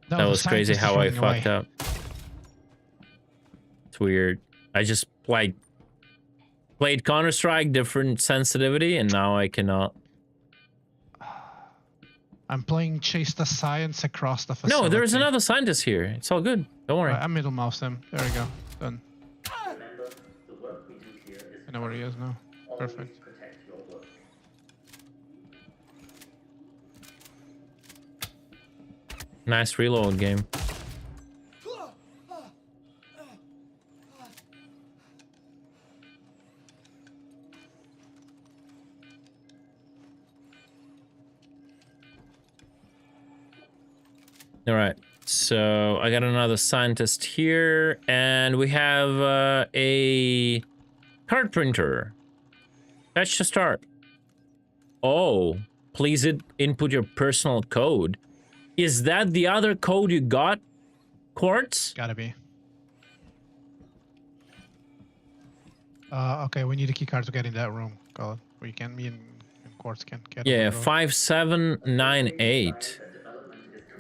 No, That the was crazy scientist is how I running away. fucked up. It's weird. I just played Counter-Strike, different sensitivity, and now I cannot. I'm playing Chase the Science across the facility. No, there's another scientist here. It's all good. Don't worry. I middle mouse him. There we go. Done. Remember, the work we do here is I know where he is now. always Perfect. protect your work. Nice reload game. All right, so I got another scientist here, and we have a card printer. That's the start. Oh, please input your personal code. Is that the other code you got, Quartz? Gotta be. Okay, we need a key card to get in that room. Call we can. Me and Quartz can get. Yeah, on the road. 5798.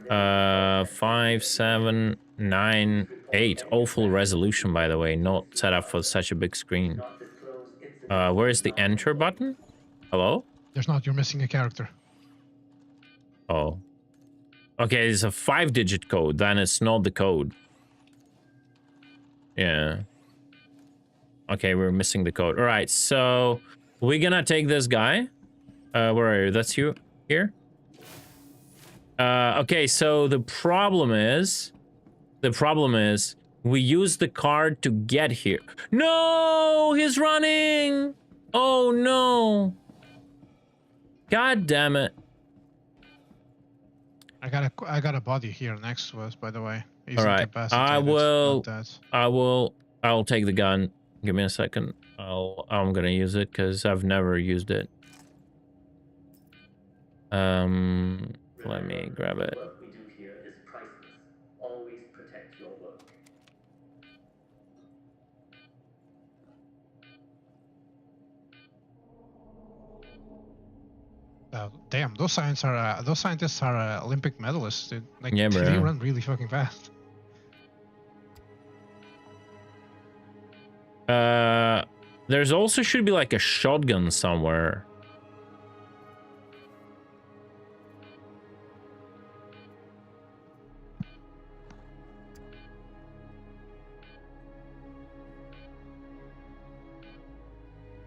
5798. Awful resolution, by the way. Not set up for such a big screen. Where is the enter button? Hello? There's not. You're missing a character. Oh. Okay, it's a 5-digit code. Then it's not the code. Yeah. Okay, we're missing the code. All right, so we're gonna take this guy. Where are you? That's you here? Okay, so the problem is we use the card to get here. No, he's running. Oh no. God damn it. I got a body here next to us, by the way. He's All right, incapacitated, not dead. I'll take the gun. Give me a second. I'm gonna use it because I've never used it. Let me grab it. The work we do here is priceless. Always protect your work. Damn, those scientists are Olympic medalists, dude. Like, Yeah, they bro. run really fucking fast. There's also should be like a shotgun somewhere.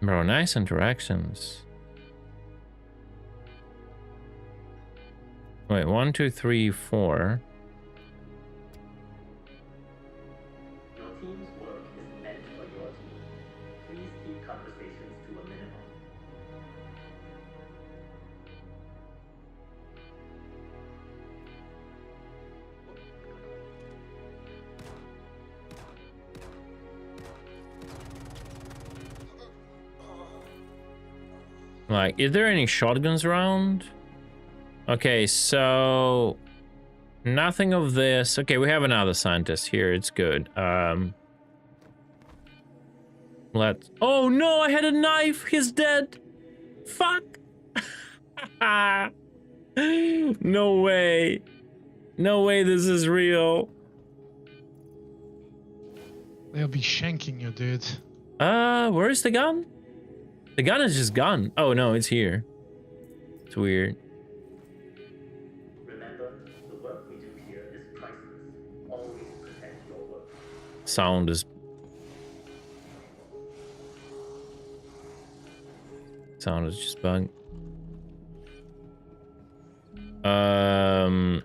Bro, nice interactions. Wait, 1, 2, 3, 4. Your team's work is meant for your team. Please keep conversations to a minimum. Like, is there any shotguns around? Okay, so nothing of this. Okay, we have another scientist here. It's good. Let's. Oh no! I had a knife. He's dead. Fuck. No way. No way. This is real. They'll be shanking you, dude. Where is the gun? The gun is just gone. Oh no, it's here. It's weird. Remember, the work we do here is priceless. Sound is just bugged. All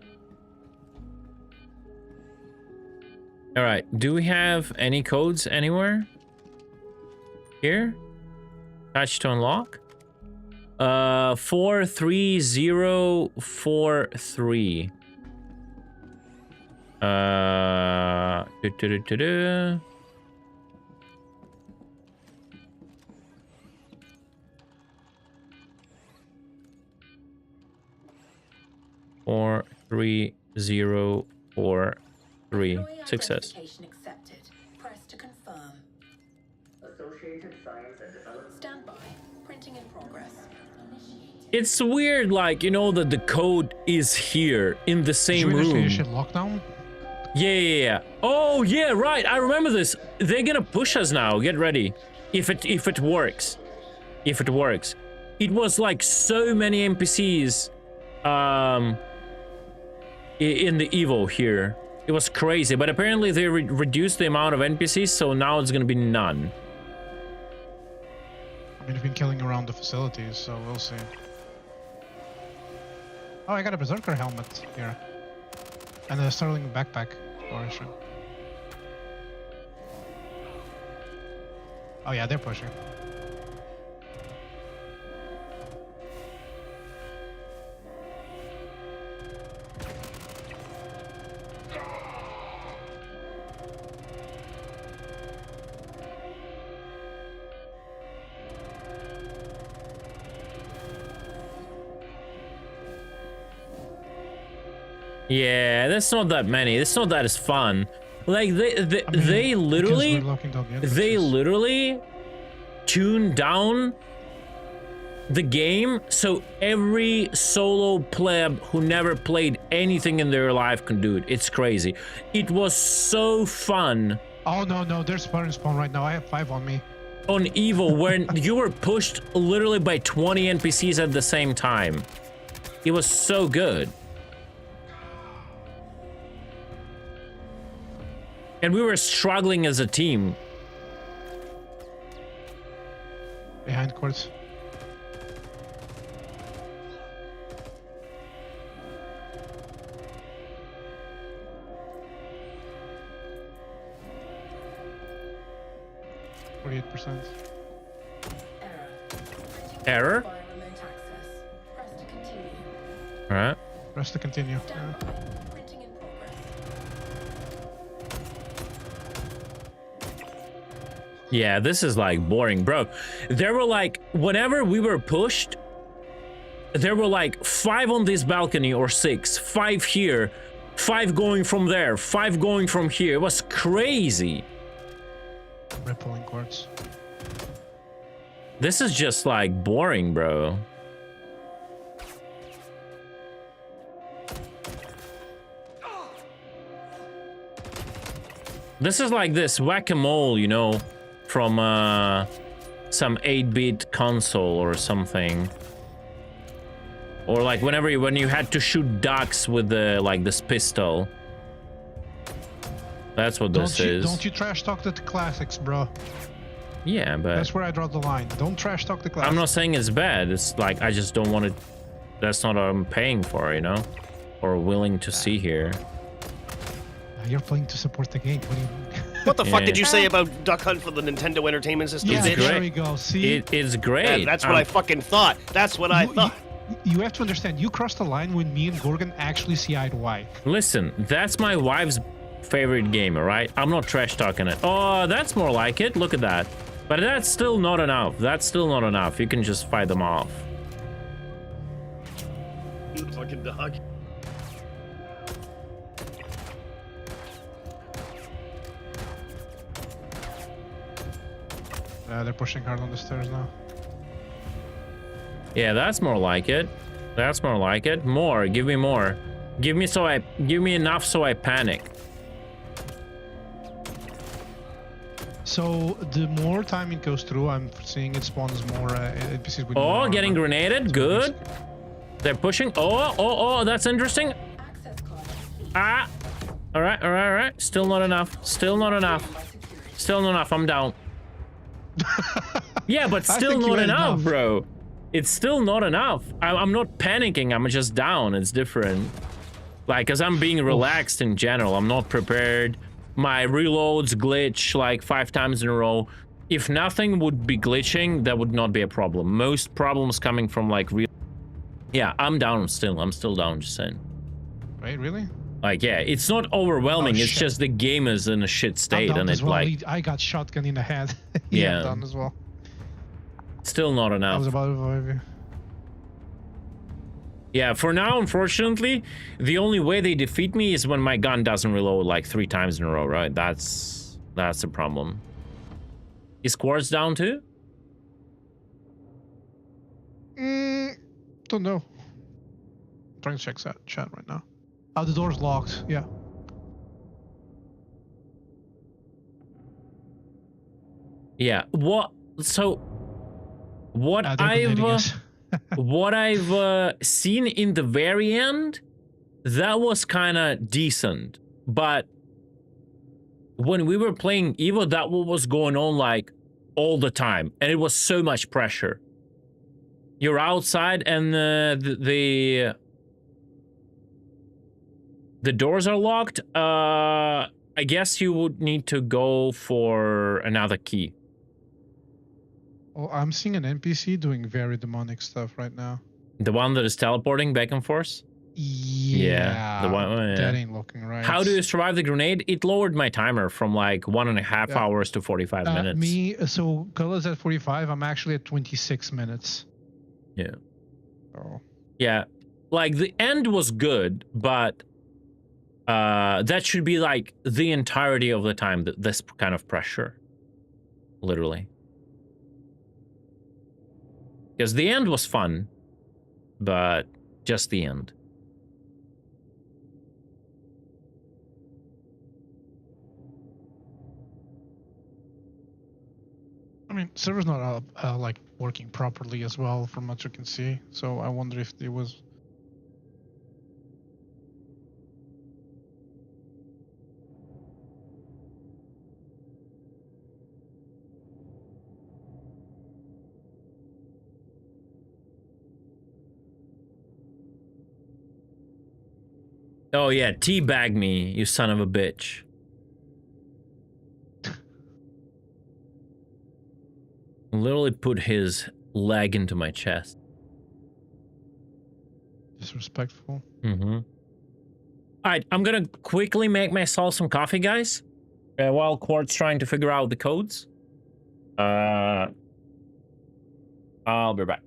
right. Do we have any codes anywhere? Here? Touch to unlock? 43043. Do. 43043. Success. Accepted. Press to confirm. Associated Science and Development. Stand by. Printing in progress. It's weird, like, you know, that the code is here in the same room. Finish it lockdown? Yeah. Oh, yeah, right. I remember this. They're gonna push us now. Get ready. If it works. If it works. It was like so many NPCs in the Evo here. It was crazy, but apparently they reduced the amount of NPCs, so now it's gonna be none. I mean, I've been killing around the facilities, so we'll see. Oh, I got a Berserker helmet here. And a Sterling backpack. Portion. Oh yeah, they're pushing. Yeah, that's not that many. It's not that as fun. Like they literally tuned down the game so every solo pleb who never played anything in their life can do it. It's crazy. It was so fun. Oh no, there's spawn right now. I have 5 on me. On Evo, when you were pushed literally by 20 NPCs at the same time. It was so good. And we were struggling as a team. Behind courts. Error? All right. Press to continue. Yeah. Yeah, this is like boring, bro. There were like, whenever we were pushed, there were like 5 on this balcony or 6, 5 here, 5 going from there, 5 going from here. It was crazy. Rippling courts. This is just like boring, bro. This is like this whack-a-mole, you know, from some 8-bit console or something. Or like when you had to shoot ducks with the this pistol. That's what this is. Don't you trash talk the classics, bro. Yeah, but that's where I draw the line. Don't trash talk the classics. I'm not saying it's bad. It's like I just don't want it. That's not what I'm paying for, you know, or willing to see here. You're playing to support the game. What do you mean? What the fuck did you say about Duck Hunt for the Nintendo Entertainment System? Yeah, it's there we go. See? It's great. Yeah, that's what I fucking thought. That's what I thought. You have to understand, you crossed the line when me and Gorgon actually see eye to eye. Listen, that's my wife's favorite game, alright? I'm not trash talking it. Oh, that's more like it. Look at that. But that's still not enough. That's still not enough. You can just fight them off. You fucking dog. They're pushing hard on the stairs now. Yeah, that's more like it. That's more like it. More. Give me more. Give me enough so I panic. So the more time it goes through, I'm seeing it spawns more NPCs with more getting grenaded. Good. They're pushing. Oh, that's interesting. Ah. All right, all right, all right. Still not enough. Still not enough. Still not enough. I'm down. Yeah, but still not enough, bro. It's still not enough. I'm not panicking. I'm just down. It's different. Like, because I'm being relaxed in general. I'm not prepared. My reloads glitch like 5 times in a row. If nothing would be glitching, that would not be a problem. Most problems coming from like real. Yeah, I'm down still. I'm still down, just saying. Wait, really? Like, yeah, it's not overwhelming. It's just the game is in a shit state, and it's like I got shotgun in the head. Yeah, I'm done as well. Still not enough. I was about to revive you. Yeah, for now, unfortunately, the only way they defeat me is when my gun doesn't reload like 3 times in a row, right? That's the problem. Is Quartz down too? Don't know. I'm trying to check that chat right now. Oh, the door's locked. Yeah. Yeah. What? So, what I've seen in the very end, that was kind of decent. But when we were playing Evo, that was going on like all the time, and it was so much pressure. You're outside, and the doors are locked. I guess you would need to go for another key. Oh, I'm seeing an NPC doing very demonic stuff right now. The one that is teleporting back and forth? Yeah. The one, that ain't looking right. How do you survive the grenade? It lowered my timer from like 1.5 hours to 45 minutes. So Gula's at 45. I'm actually at 26 minutes. Yeah. Oh. Yeah. Like the end was good, but that should be like the entirety of the time, this kind of pressure. Literally. Because the end was fun, but just the end. I mean, server's not like working properly as well, from what you can see. So I wonder if it was. Oh yeah, teabag me, you son of a bitch. Literally put his leg into my chest. Disrespectful. Mm-hmm. Alright, I'm gonna quickly make myself some coffee, guys. While Quartz trying to figure out the codes. I'll be back.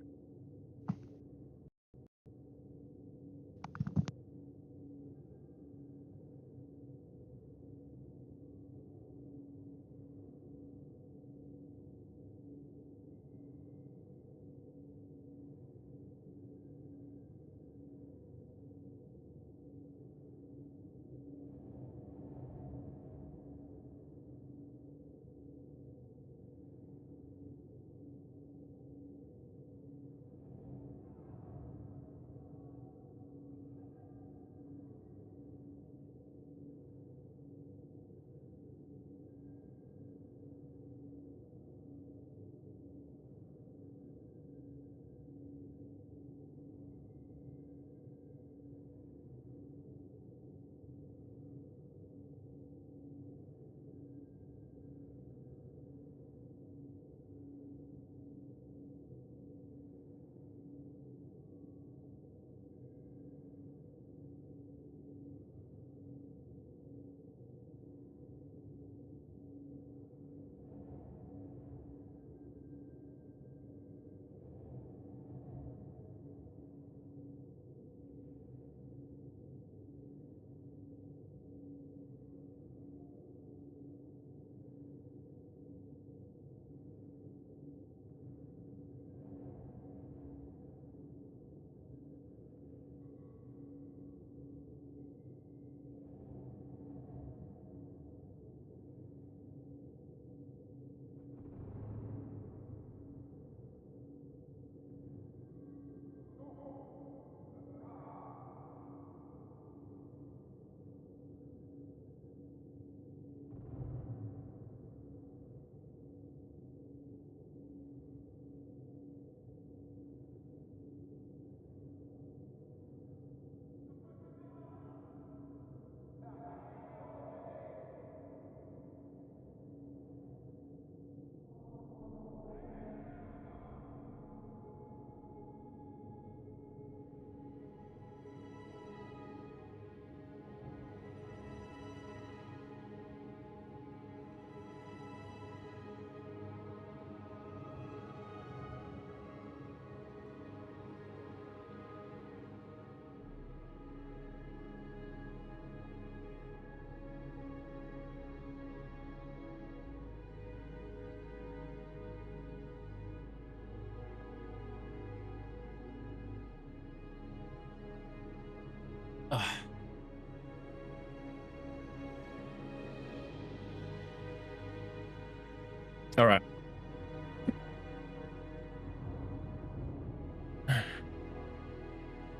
All right.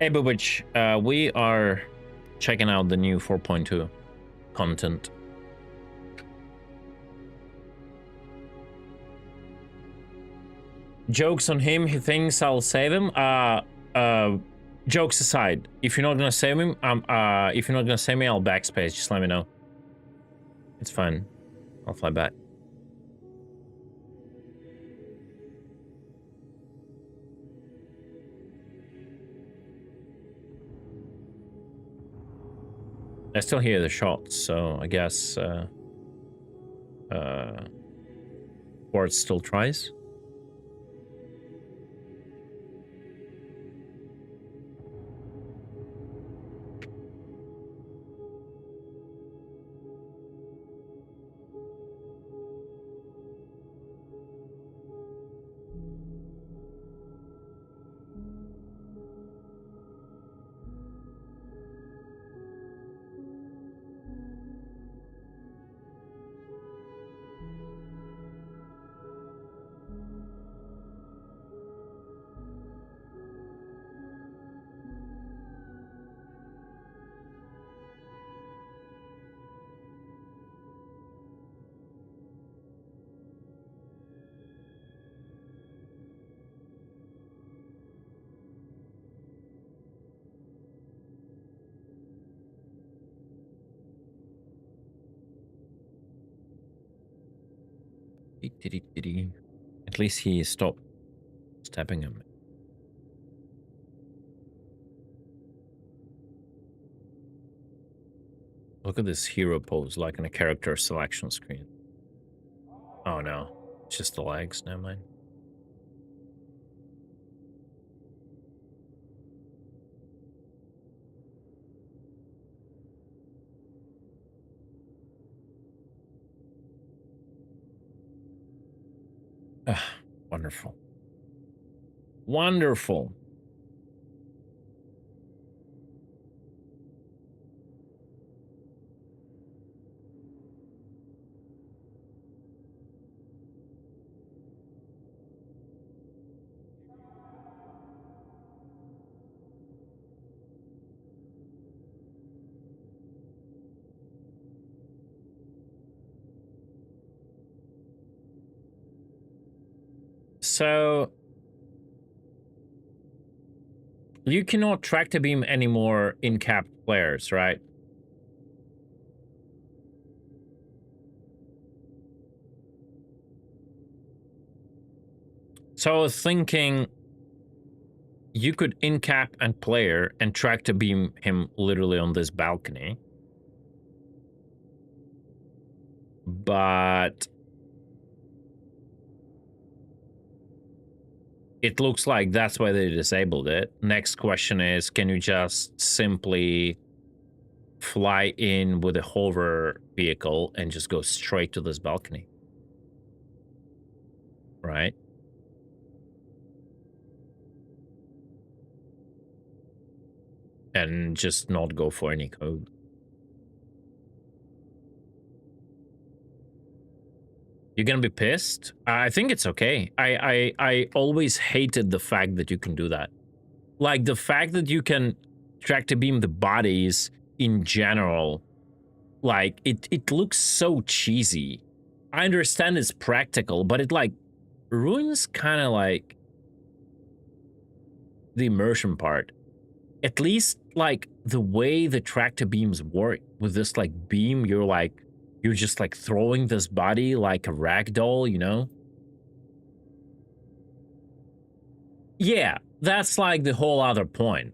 Hey, Bubich, we are checking out the new 4.2 content. Jokes on him, he thinks I'll save him. Jokes aside, if you're not gonna save him, if you're not gonna save me, I'll backspace. Just let me know. It's fine. I'll fly back. I still hear the shots, so I guess Quartz still tries. At least he stopped stabbing him. Look at this hero pose, like in a character selection screen. Oh no, it's just the legs, never mind. Ah, wonderful. Wonderful. So you cannot tractor beam anymore in capped players, right? So I was thinking you could in-cap and player and tractor beam him literally on this balcony. But it looks like that's why they disabled it. Next question is, can you just simply fly in with a hover vehicle and just go straight to this balcony? Right? And just not go for any code. You're gonna be pissed? I think it's okay. I always hated the fact that you can do that. Like, the fact that you can tractor beam the bodies in general, like, it looks so cheesy. I understand it's practical, but it, like, ruins kind of, like, the immersion part. At least, like, the way the tractor beams work with this, like, beam, you're just, like, throwing this body like a rag doll, you know? Yeah, that's, like, the whole other point.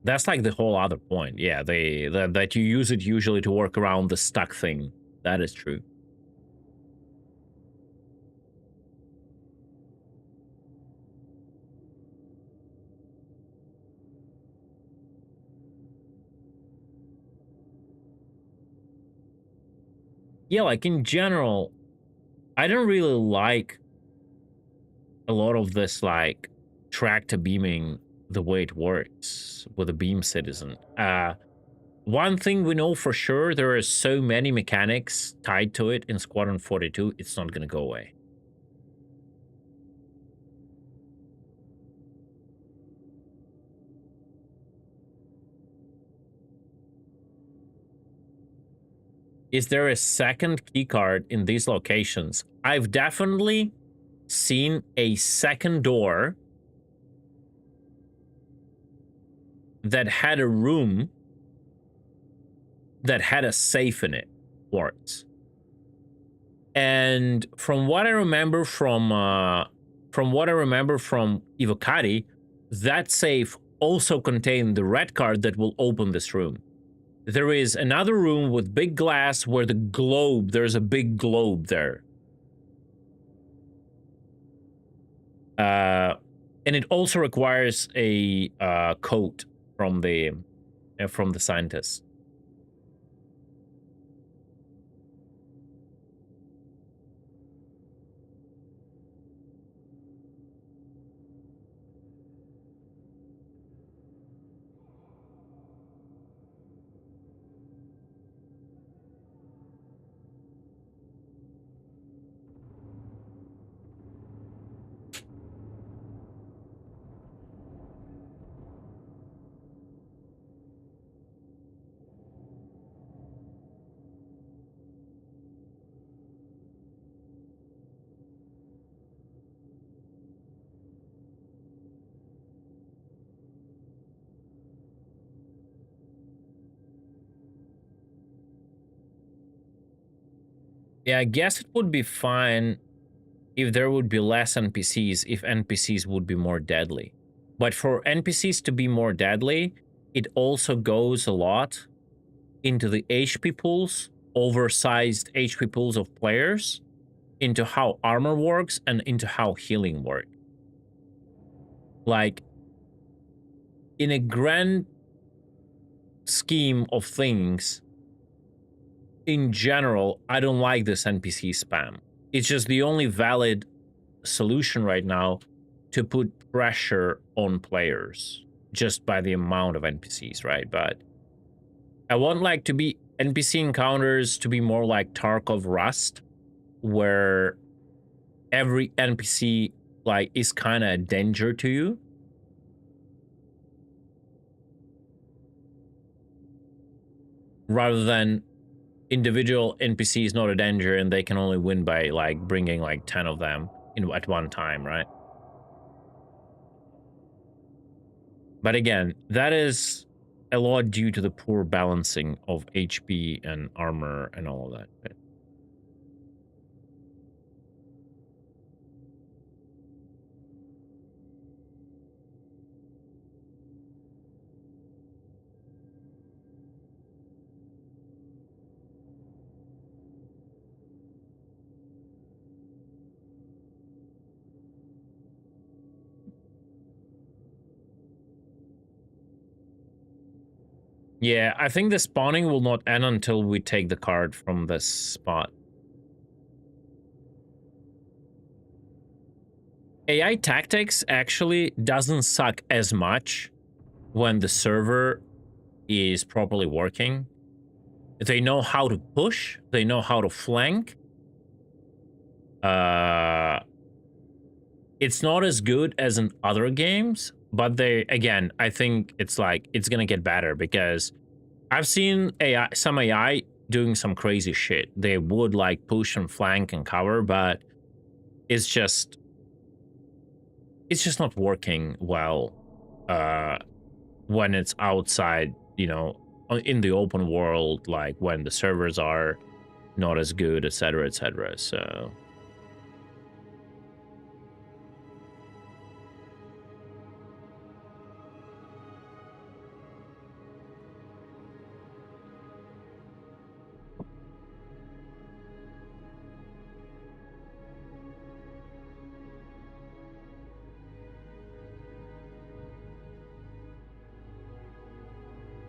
That's, like, the whole other point. Yeah, that you use it usually to work around the stuck thing. That is true. Yeah, like, in general, I don't really like a lot of this, like, tractor beaming the way it works with a beam citizen. one thing we know for sure, there are so many mechanics tied to it in Squadron 42, it's not gonna go away. Is there a second keycard in these locations? I've definitely seen a second door that had a room that had a safe in it, works. And from what I remember from Evocati, that safe also contained the red card that will open this room. There is another room with big glass where the globe, there's a big globe there. And it also requires a code from the scientists. Yeah, I guess it would be fine if there would be less NPCs, if NPCs would be more deadly. But for NPCs to be more deadly, it also goes a lot into the HP pools, oversized HP pools of players, into how armor works, and into how healing works. Like, in a grand scheme of things, in general, I don't like this NPC spam. It's just the only valid solution right now to put pressure on players just by the amount of NPCs, right? But I want like to be NPC encounters to be more like Tarkov Rust, where every NPC like is kind of a danger to you. Rather than individual NPCs not a danger and they can only win by like bringing like 10 of them in at one time, right? But again, that is a lot due to the poor balancing of HP and armor and all of that. Yeah, I think the spawning will not end until we take the card from this spot. AI tactics actually doesn't suck as much when the server is properly working. They know how to push, they know how to flank. It's not as good as in other games, but they, again, I think it's like, it's gonna get better because I've seen some AI doing some crazy shit. They would like push and flank and cover, but it's just not working well when it's outside, you know, in the open world, like when the servers are not as good, etc., etc. So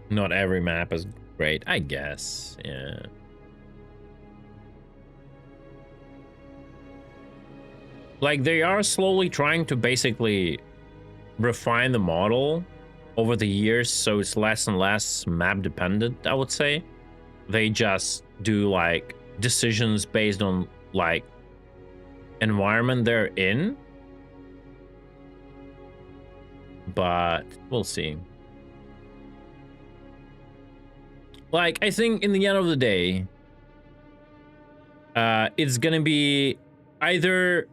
not every map is great, I guess. Yeah. Like, they are slowly trying to basically refine the model over the years, so it's less and less map dependent, I would say. They just do like decisions based on like environment they're in. But we'll see. Like, I think in the end of the day, it's gonna be either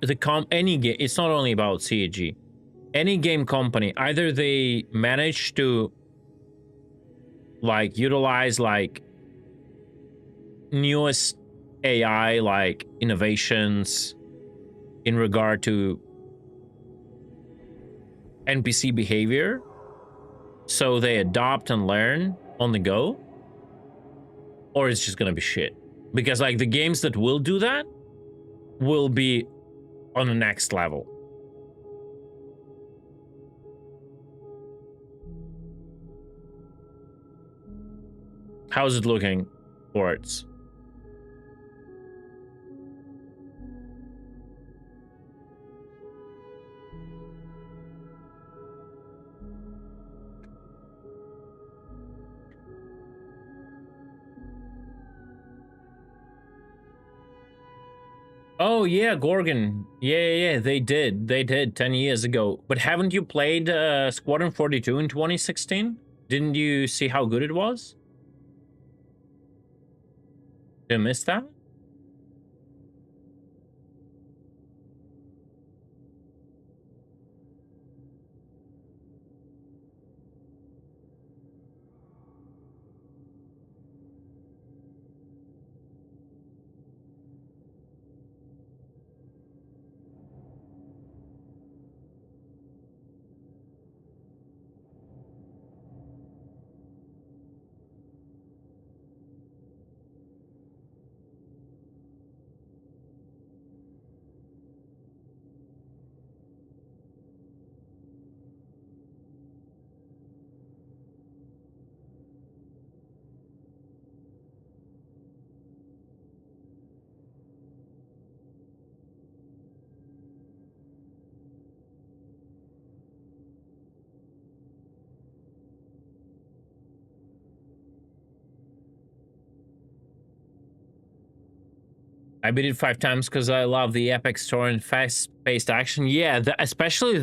any game. It's not only about CAG. Any game company, either they manage to like utilize like newest AI like innovations in regard to NPC behavior, so they adopt and learn on the go, or it's just gonna be shit. Because like the games that will do that will be on the next level. How's it looking, Quartz? Oh yeah, Gorgon. Yeah, they did 10 years ago. But haven't you played Squadron 42 in 2016? Didn't you see how good it was? Did I miss that? I beat it 5 times because I love the epic story and fast-paced action. Yeah, especially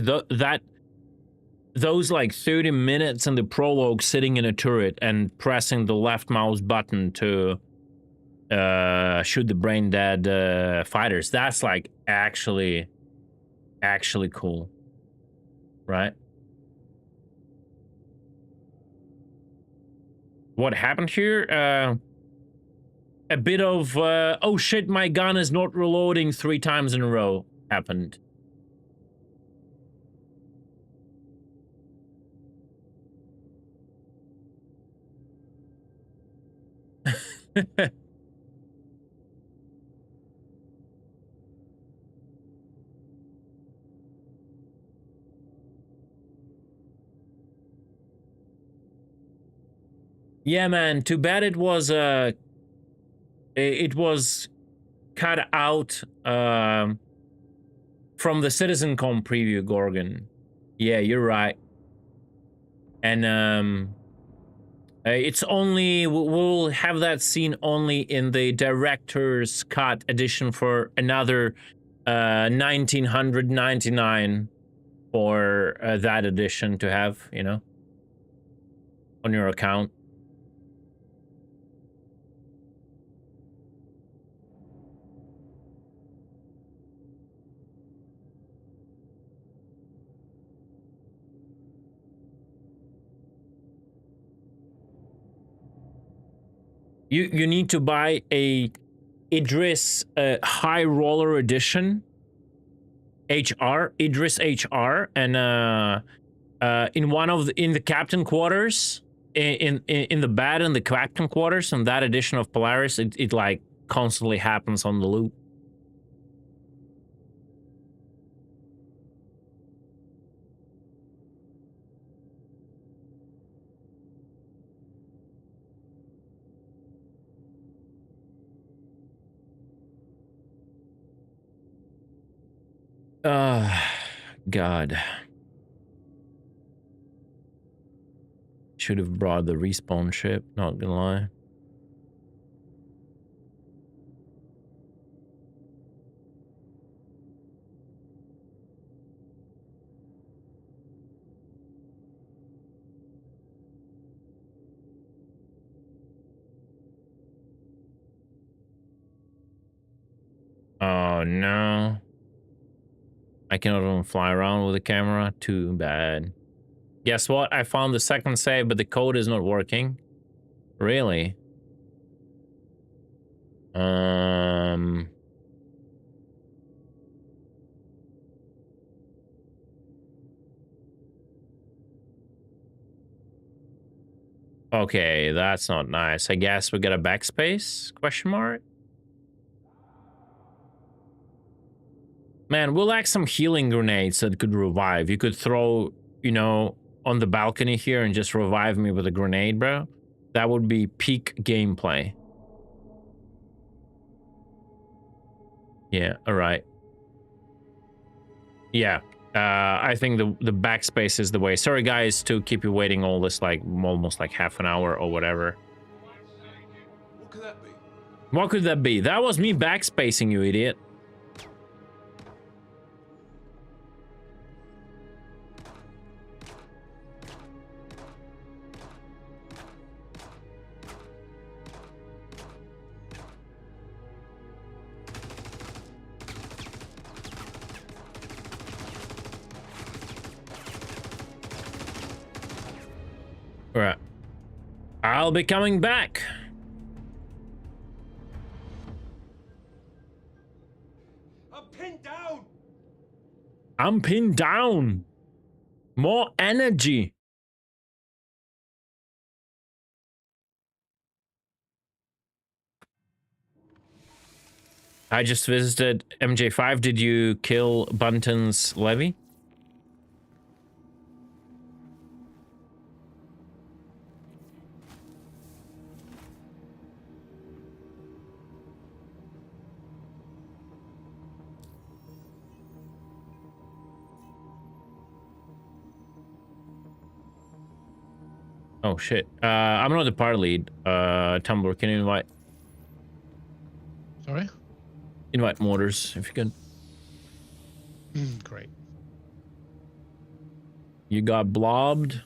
those like 30 minutes in the prologue sitting in a turret and pressing the left mouse button to shoot the brain dead fighters. That's like actually cool, right? What happened here? A bit of, oh shit, my gun is not reloading 3 times in a row happened. Yeah, man, too bad it was cut out from the CitizenCon preview, Gorgon. Yeah, you're right. And it's only, we'll have that scene only in the director's cut edition for another 1999 for that edition to have, you know, on your account. You need to buy a Idris High Roller Edition HR, Idris HR, and in one of in the captain quarters, in the bed in the captain quarters, in that edition of Polaris, it like constantly happens on the loop. God. Should have brought the respawn ship, not gonna lie. Oh no. I cannot even fly around with the camera. Too bad. Guess what? I found the second save, but the code is not working. Really? Okay, that's not nice. I guess we got a backspace? Question mark? Man, we'll lack some healing grenades that could revive. You could throw, you know, on the balcony here and just revive me with a grenade, bro. That would be peak gameplay. Yeah, alright. Yeah, I think the backspace is the way. Sorry, guys, to keep you waiting all this, like, almost like half an hour or whatever. What could that be? What could that be? That was me backspacing, you idiot. Right. I'll be coming back. I'm pinned down. I'm pinned down. More energy. I just visited MJ5. Did you kill Bunton's levy? Oh shit. I'm not the party lead. Tumblr, can you invite Mortars if you can? Great. You got blobbed.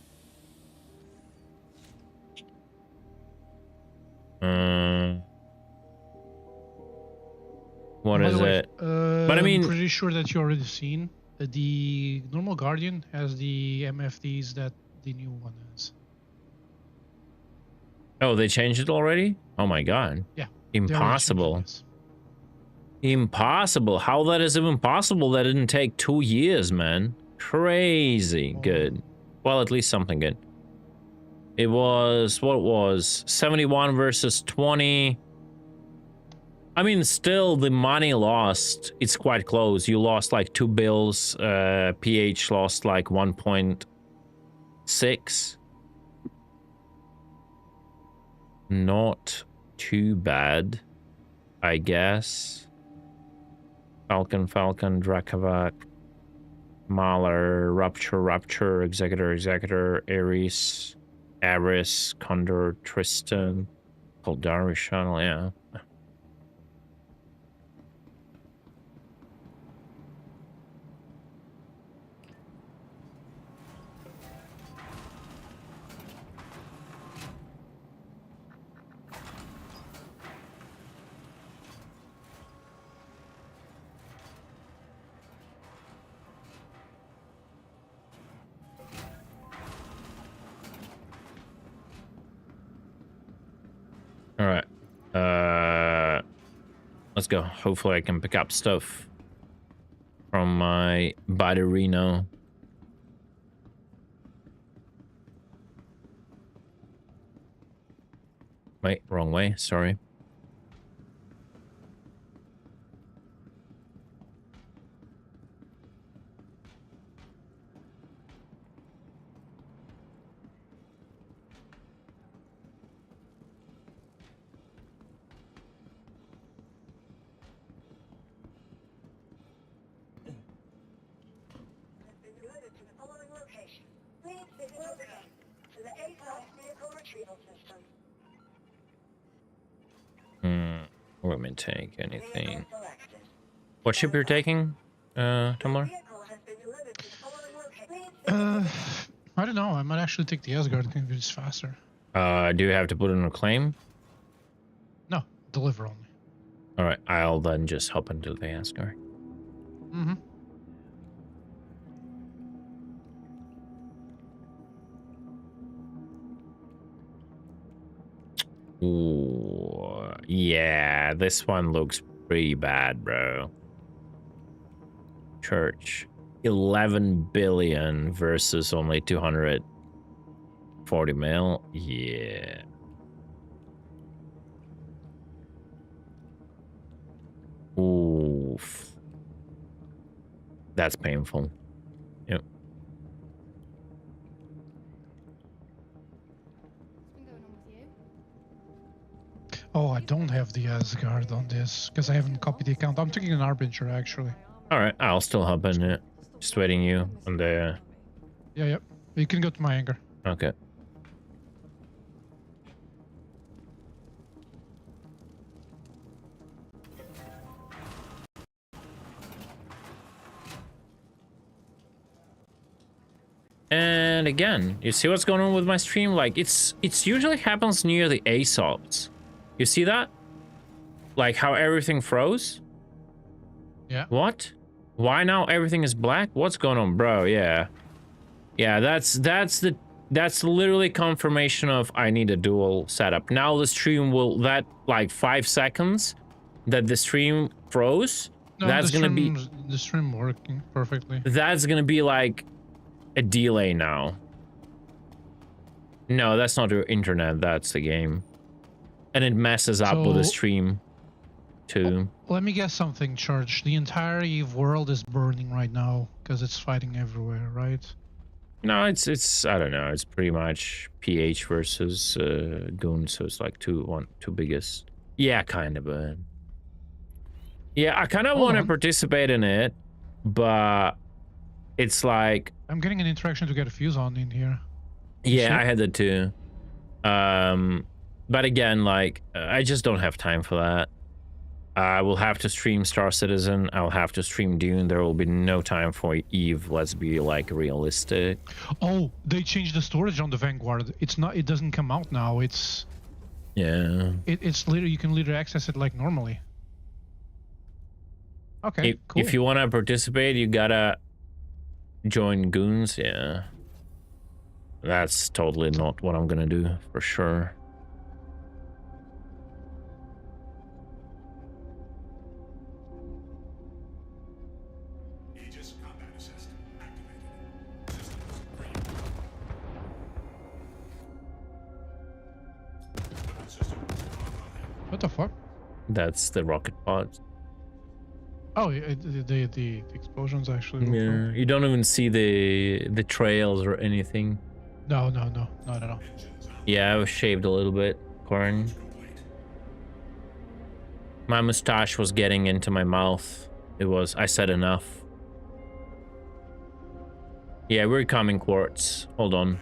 What is it? But I mean, I'm pretty sure that you already seen that the normal Guardian has the MFDs that the new one has. oh, they changed it already? Oh my god. Yeah. Impossible. Impossible. How that is even possible? That didn't take 2 years, man. Crazy good. Well, at least something good. It was, what it was, 71 versus 20. I mean, still, the money lost, it's quite close. You lost like 2 bills. PH lost like 1.6. Not too bad, I guess. Falcon, Dracovac, Mahler, Rupture, Executor, Ares, Condor, Tristan, Poldari Shuttle, yeah. All right. Let's go. Hopefully I can pick up stuff from my Batterino. Wait, wrong way. Sorry. Following location. Please visit location to the A-class Let me take anything. What ship you're taking, Tumblr? I don't know. I might actually take the Asgard. I think it's faster. Do you have to put in a claim? No, deliver only. All right, I'll then just hop into the Asgard. Mm-hmm. Ooh, yeah, this one looks pretty bad, bro. Church, 11 billion versus only 240 mil. Yeah. Oof. That's painful. Yep. Oh, I don't have the Asgard on this because I haven't copied the account. I'm taking an Arbinger actually. All right, I'll still hop in it. Just waiting you on the. Yeah, yep. You can go to my anchor. Okay. And again, you see what's going on with my stream? Like it's usually happens near the ASOPs. You see that? Like how everything froze? Yeah. What? Why now everything is black? What's going on, bro? Yeah. Yeah, that's literally confirmation of I need a dual setup. Now the stream will that like 5 seconds that the stream froze. No, that's gonna be the stream working perfectly. That's gonna be like a delay now. No, that's not your internet, that's the game. And it messes up with the stream too. Let me guess something, Church. The entire Eve world is burning right now because it's fighting everywhere, right? No, it's I don't know, it's pretty much PH versus Goon, so it's like two biggest. Yeah, kind of, but yeah, I kind of want to participate in it, but it's like I'm getting an interaction to get a fuse on in here. Yeah, I had that too. But again, like I just don't have time for that. I will have to stream Star Citizen. I'll have to stream Dune. There will be no time for Eve. Let's be like realistic. Oh, they changed the storage on the Vanguard. It's not. It doesn't come out now. It's. Yeah. It's literally you can literally access it like normally. Okay, cool. If you want to participate, you gotta join Goons. Yeah. That's totally not what I'm gonna do for sure. What the fuck? That's the rocket pods. Oh, the explosions actually. Yeah, you don't even see the trails or anything. No, not at all. Yeah, I was shaved a little bit, Corin. My mustache was getting into my mouth. I said enough. Yeah, we're coming, Quartz. Hold on.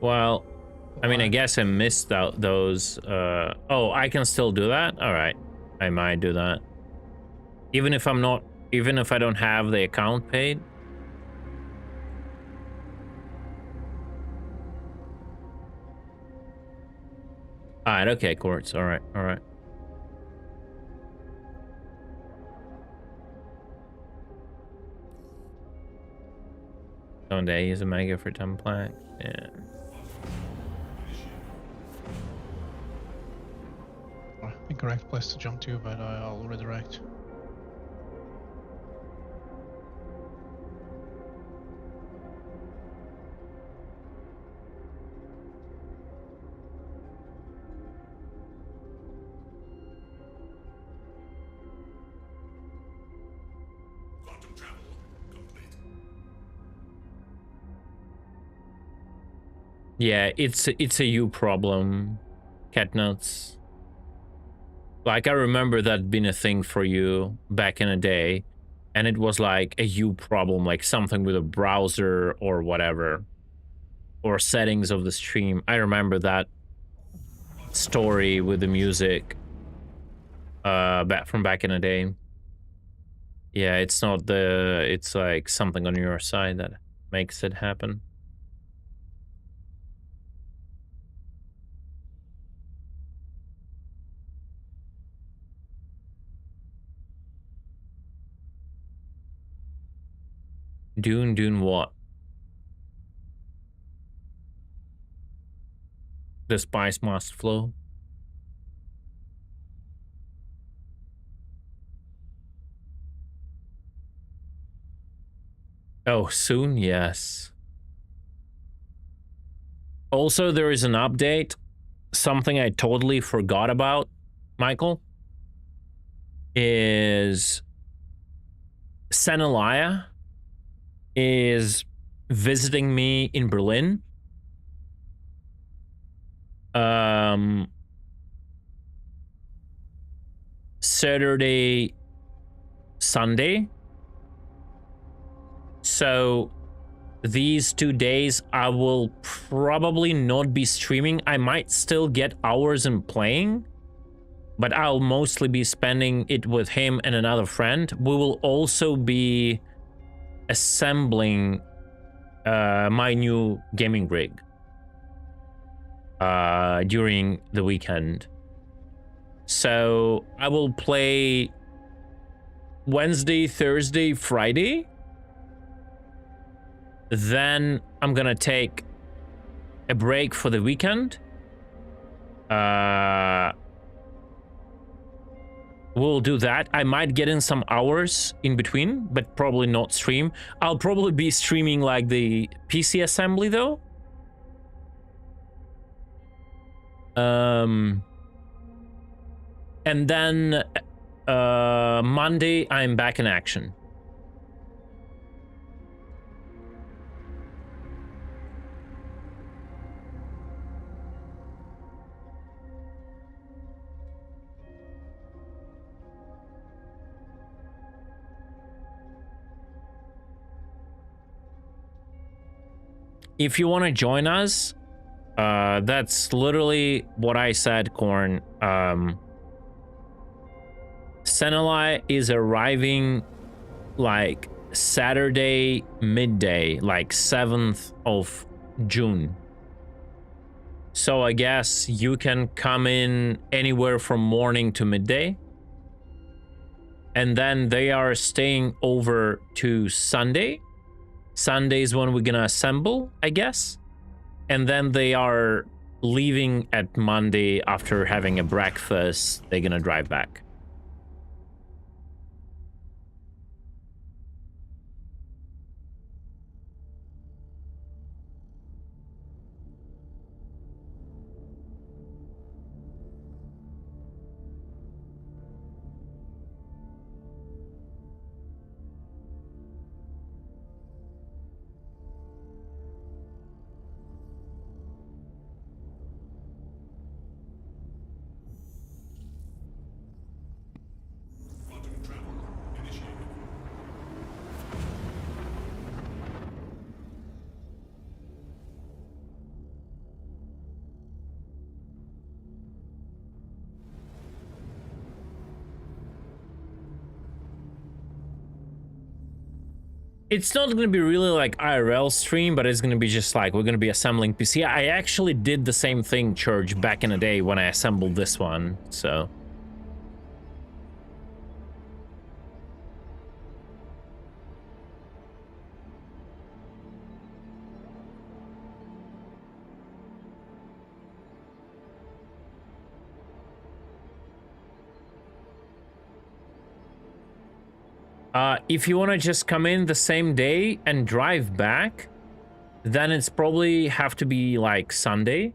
Well, I mean, I guess I missed out those. Oh, I can still do that? All right. I might do that. Even if I don't have the account paid. All right. Okay, Quartz. All right. All right. Don't they use a mega for 10 plaques? Yeah. Incorrect place to jump to, but I'll redirect. Quantum travel complete. Yeah, it's a you problem, Catnuts. Like, I remember that being a thing for you back in the day. and it was like a U problem, like something with a browser or whatever, or settings of the stream. I remember that story with the music back in the day. Yeah, it's not the, it's like something on your side that makes it happen. Dune what? The spice must flow. Oh, soon? Yes. Also, there is an update. Something I totally forgot about, Michael, is Senelaya is visiting me in Berlin. Saturday, Sunday. So these 2 days I will probably not be streaming. I might still get hours in playing, but I'll mostly be spending it with him and another friend. We will also be assembling my new gaming rig during the weekend. So I will play Wednesday, Thursday, Friday. Then I'm gonna take a break for the weekend. We'll do that. I might get in some hours in between, but probably not stream. I'll probably be streaming like the PC assembly though. And then Monday I'm back in action. If you want to join us, that's literally what I said, Corn. Senelai is arriving like Saturday midday, like 7th of June. So I guess you can come in anywhere from morning to midday. And then they are staying over to Sunday. Sunday is when we're gonna assemble, I guess. And then they are leaving at Monday after having a breakfast. They're gonna drive back. It's not going to be really like IRL stream, but it's going to be just like we're going to be assembling PC. I actually did the same thing, Church, back in the day when I assembled this one, so... if you want to just come in the same day and drive back, then it's probably have to be like Sunday.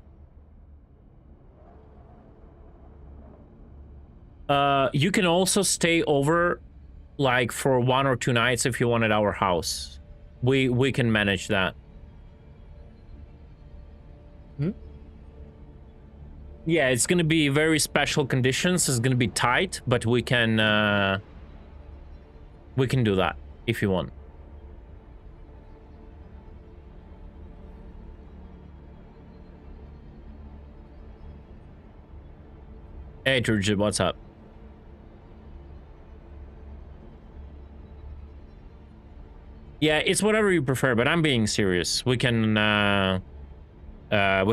You can also stay over like for 1 or 2 nights if you want at our house. We can manage that. Yeah, it's gonna be very special conditions. It's gonna be tight, but we can We can do that if you want. Hey, Turgid, what's up? Yeah, it's whatever you prefer, but I'm being serious. We can, we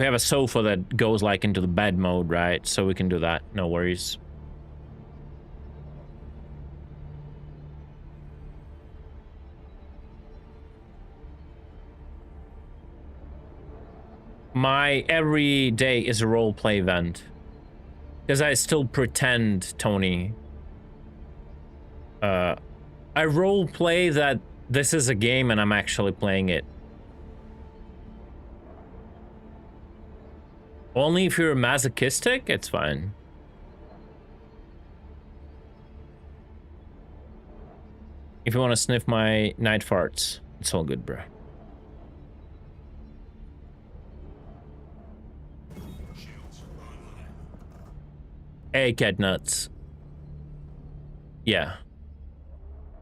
have a sofa that goes like into the bed mode, right? So we can do that, no worries. My every day is a roleplay event. Because I still pretend, Tony. I roleplay that this is a game and I'm actually playing it. Only if you're masochistic, it's fine. If you want to sniff my night farts, it's all good, bro. Hey, cat nuts. Yeah.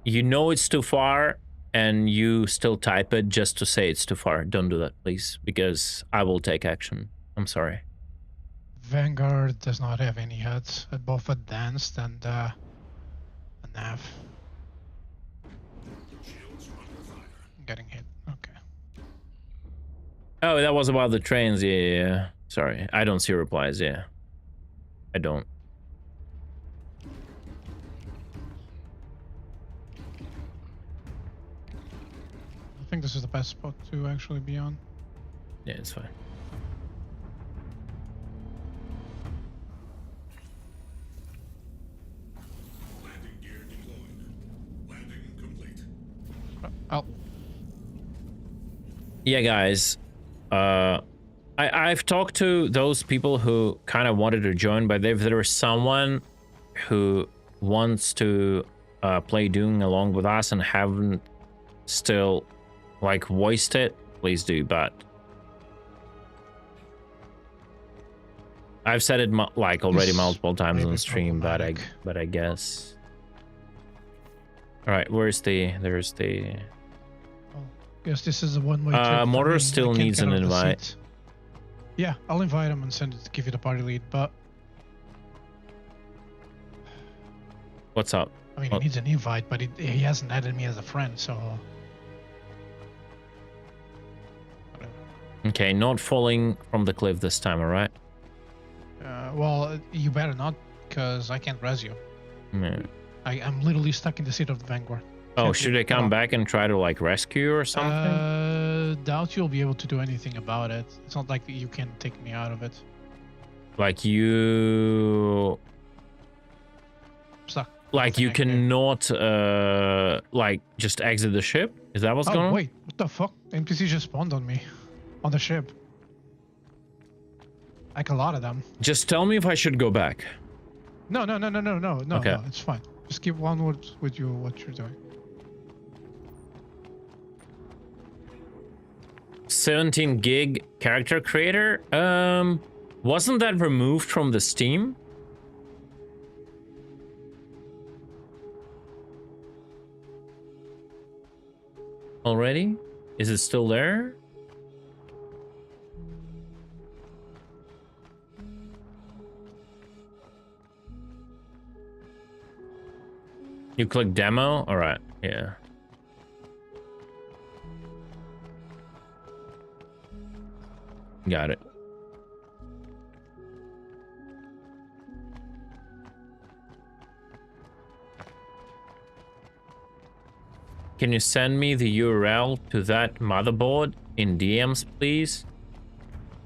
You know it's too far, and you still type it just to say it's too far. Don't do that, please, because I will take action. I'm sorry. Vanguard does not have any HUDs, both advanced and nav. Getting hit. Okay. Oh, that was about the trains. Yeah. Sorry, I don't see replies. Yeah, I don't. I think this is the best spot to actually be on. Yeah, it's fine. Landing gear deployed. Landing complete. Oh. Yeah, guys. I've talked to those people who kind of wanted to join, but if there is someone who wants to play Doom along with us and haven't still like voiced it, please do. But I've said it like already multiple times on stream, but I guess. All right, there's the. Oh, guess this is a one-way trip. Mortar still needs an invite. Yeah, I'll invite him and send it to give you the party lead, but... What's up? I mean, he needs an invite, but he hasn't added me as a friend, so... Whatever. Okay, not falling from the cliff this time, alright? Well, you better not, because I can't res you. Yeah. I'm literally stuck in the seat of the Vanguard. Oh, should I come back and try to, like, rescue you or something? Doubt you'll be able to do anything about it. It's not like you can take me out of it. Like, you... Stuck. Like, you cannot, like, just exit the ship? Is that what's going on? Oh, wait. What the fuck? NPC just spawned on me. On the ship. Like, a lot of them. Just tell me if I should go back. No, okay. No, it's fine. Just keep onward with what you're doing. 17 gig character creator? Wasn't that removed from the Steam? Already? Is it still there? You click demo? Alright, yeah. Got it. Can you send me the URL to that motherboard in DMs, please?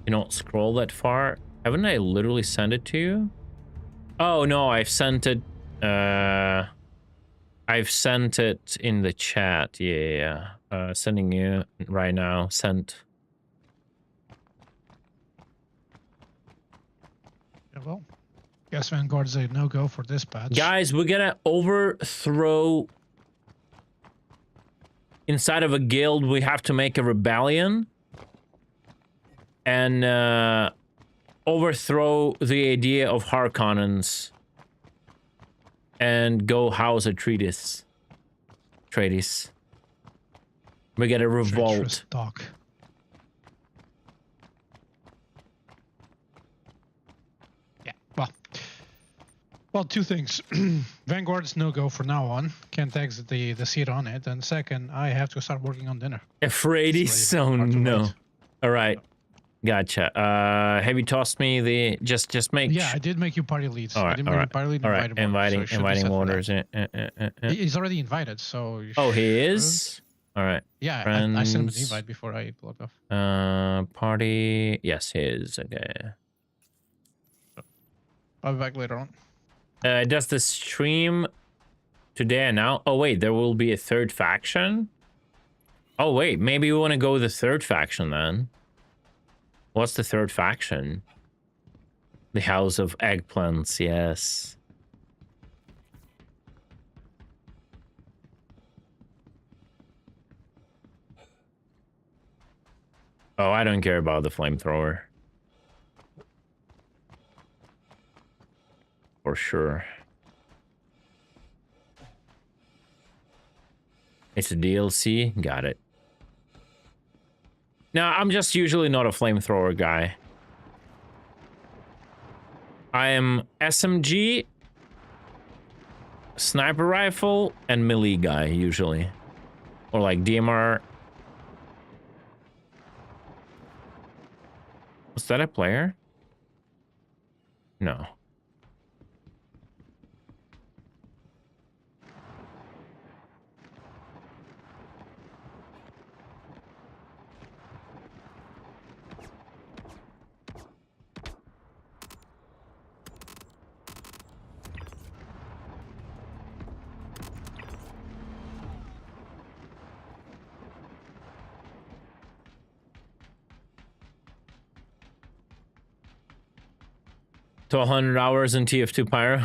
You don't scroll that far. Haven't I literally sent it to you? Oh no, I've sent it. I've sent it in the chat. Yeah. Sending you right now. Sent. Yeah, well, guess Vanguard's a no-go for this patch. Guys, we're gonna overthrow... Inside of a guild, we have to make a rebellion. And overthrow the idea of Harkonnens. And go house Atreides. Tradies. We get a revolt. Treacherous dog. Yeah, well, two things. Vanguard is no-go for now on. Can't exit the seat on it. And second, I have to start working on dinner. Afraidy, so no. All right. Gotcha. Have you tossed me the just make? Yeah, I did make you party leads. All right, I did make you party lead. All right, inviting orders. He's already invited, so. Oh, he is. All right. Yeah, I sent him an invite before I logged off. Party. Yes, he is. Okay. I'll be back later on. Does the stream today now? Oh wait, there will be a third faction. Oh wait, maybe we want to go with the third faction then. What's the third faction? The House of Eggplants, yes. Oh, I don't care about the flamethrower. For sure. It's a DLC? Got it. No, I'm just usually not a flamethrower guy. I am SMG, sniper rifle, and melee guy, usually. Or like DMR. Was that a player? No. To 100 hours in TF2 Pyro.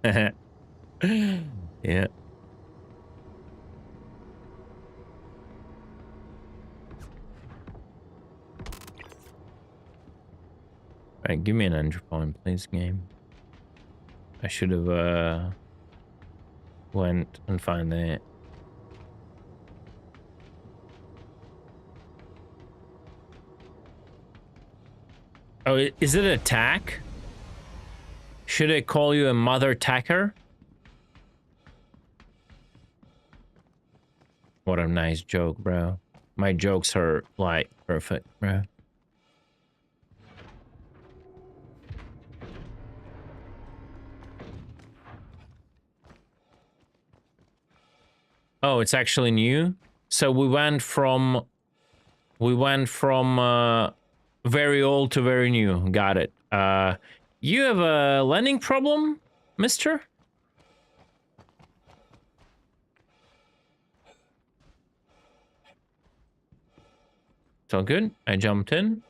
Yeah. Alright, give me an entry point, please, game. I should have went and find that. Oh, is it attack? Should I call you a mother tacker? What a nice joke, bro. My jokes are, like, perfect, bro. Oh, it's actually new? So we went from very old to very new. Got it. You have a landing problem, mister? It's all good. I jumped in.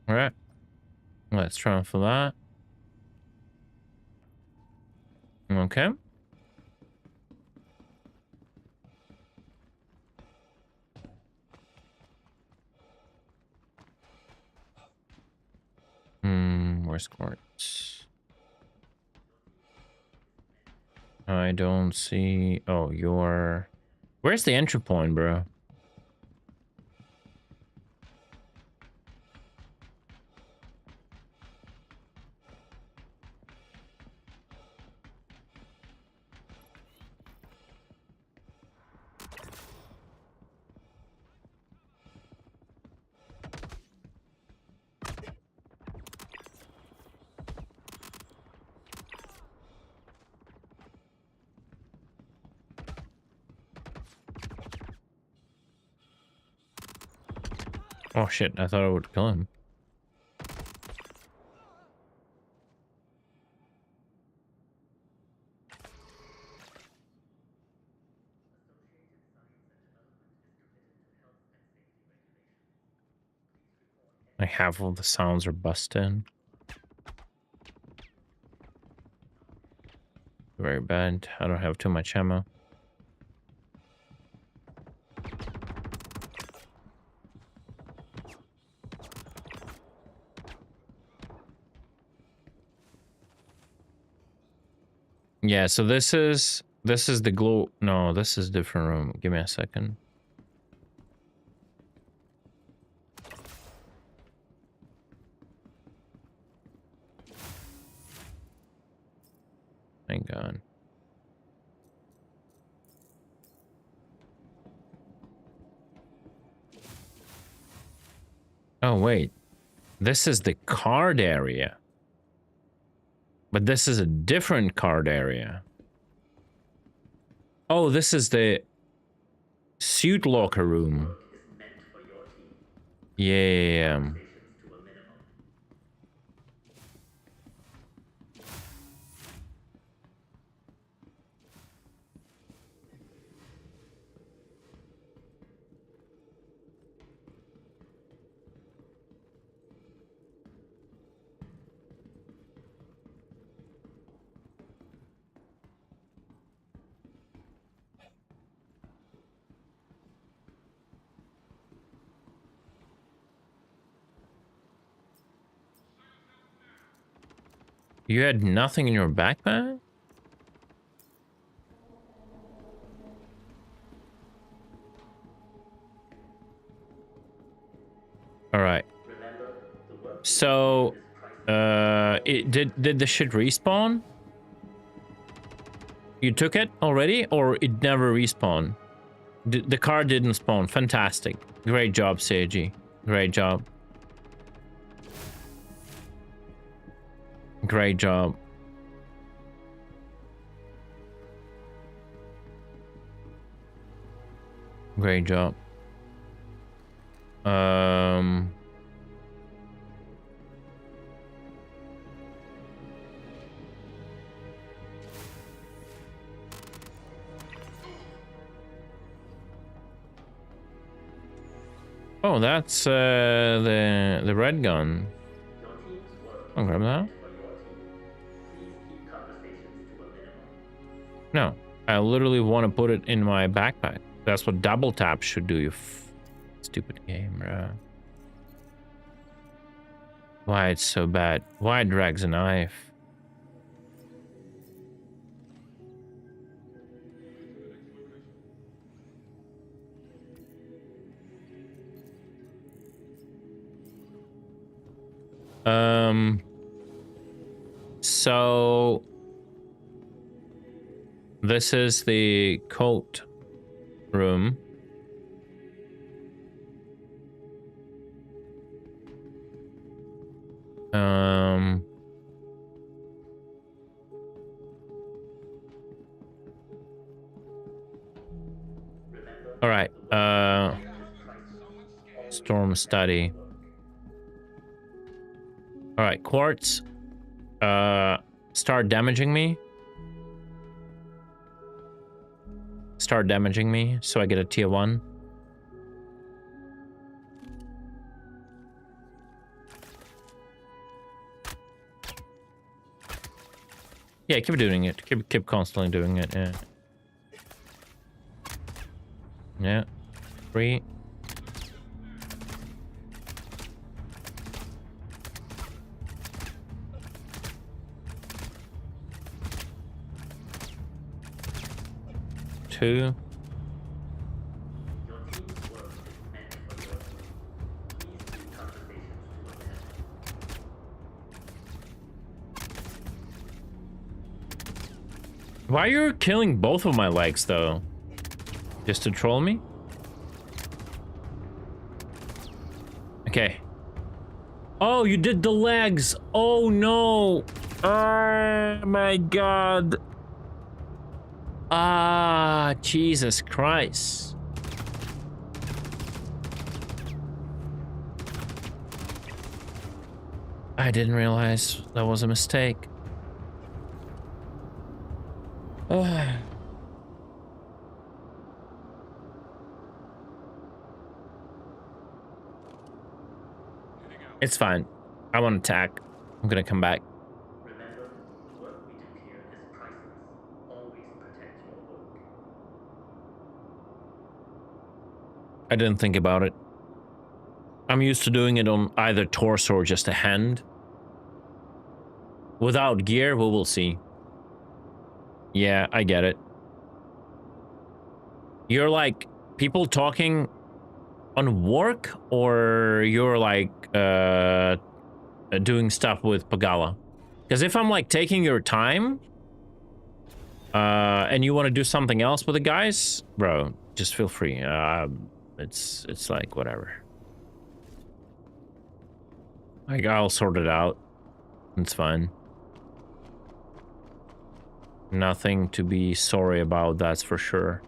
All right. Let's try for that. Okay. Where's quartz? I don't see. Oh, you're. Where's the entry point, bro? Oh shit, I thought I would kill him. Like half of the sounds are busted. very bad. I don't have too much ammo. Yeah, so this is the glow. No, this is different room. Give me a second. Thank God. Oh, wait. This is the card area. But this is a different card area. Oh, this is the suit locker room. Yeah. You had nothing in your backpack? All right. So, did the shit respawn? You took it already, or it never respawned? The car didn't spawn. Fantastic. Great job, Seiji. Great job. Great job. Great job. Oh, that's the red gun. I'll grab that. No, I literally want to put it in my backpack. That's what double tap should do, you stupid game, bro. Why it's so bad? Why it drags a knife? So this is the coat room. All right. Storm study. All right, quartz. Start damaging me. Start damaging me, so I get a tier 1. Yeah, keep doing it. Keep constantly doing it. Yeah. Yeah. 3. Two. Why are you killing both of my legs, though? Just to troll me? Okay. Oh, you did the legs. Oh, no. Oh, my God. Ah, Jesus Christ. I didn't realize that was a mistake. It's fine. I want to attack. I'm gonna come back. Remember, the work we do here is priceless. I didn't think about it. I'm used to doing it on either torso or just a hand. Without gear, we will see. Yeah, I get it. You're like people talking on work, or you're like doing stuff with Pagala? Because if I'm like taking your time and you want to do something else with the guys, bro, just feel free. It's like whatever. Like I'll sort it out. It's fine. Nothing to be sorry about, that's for sure.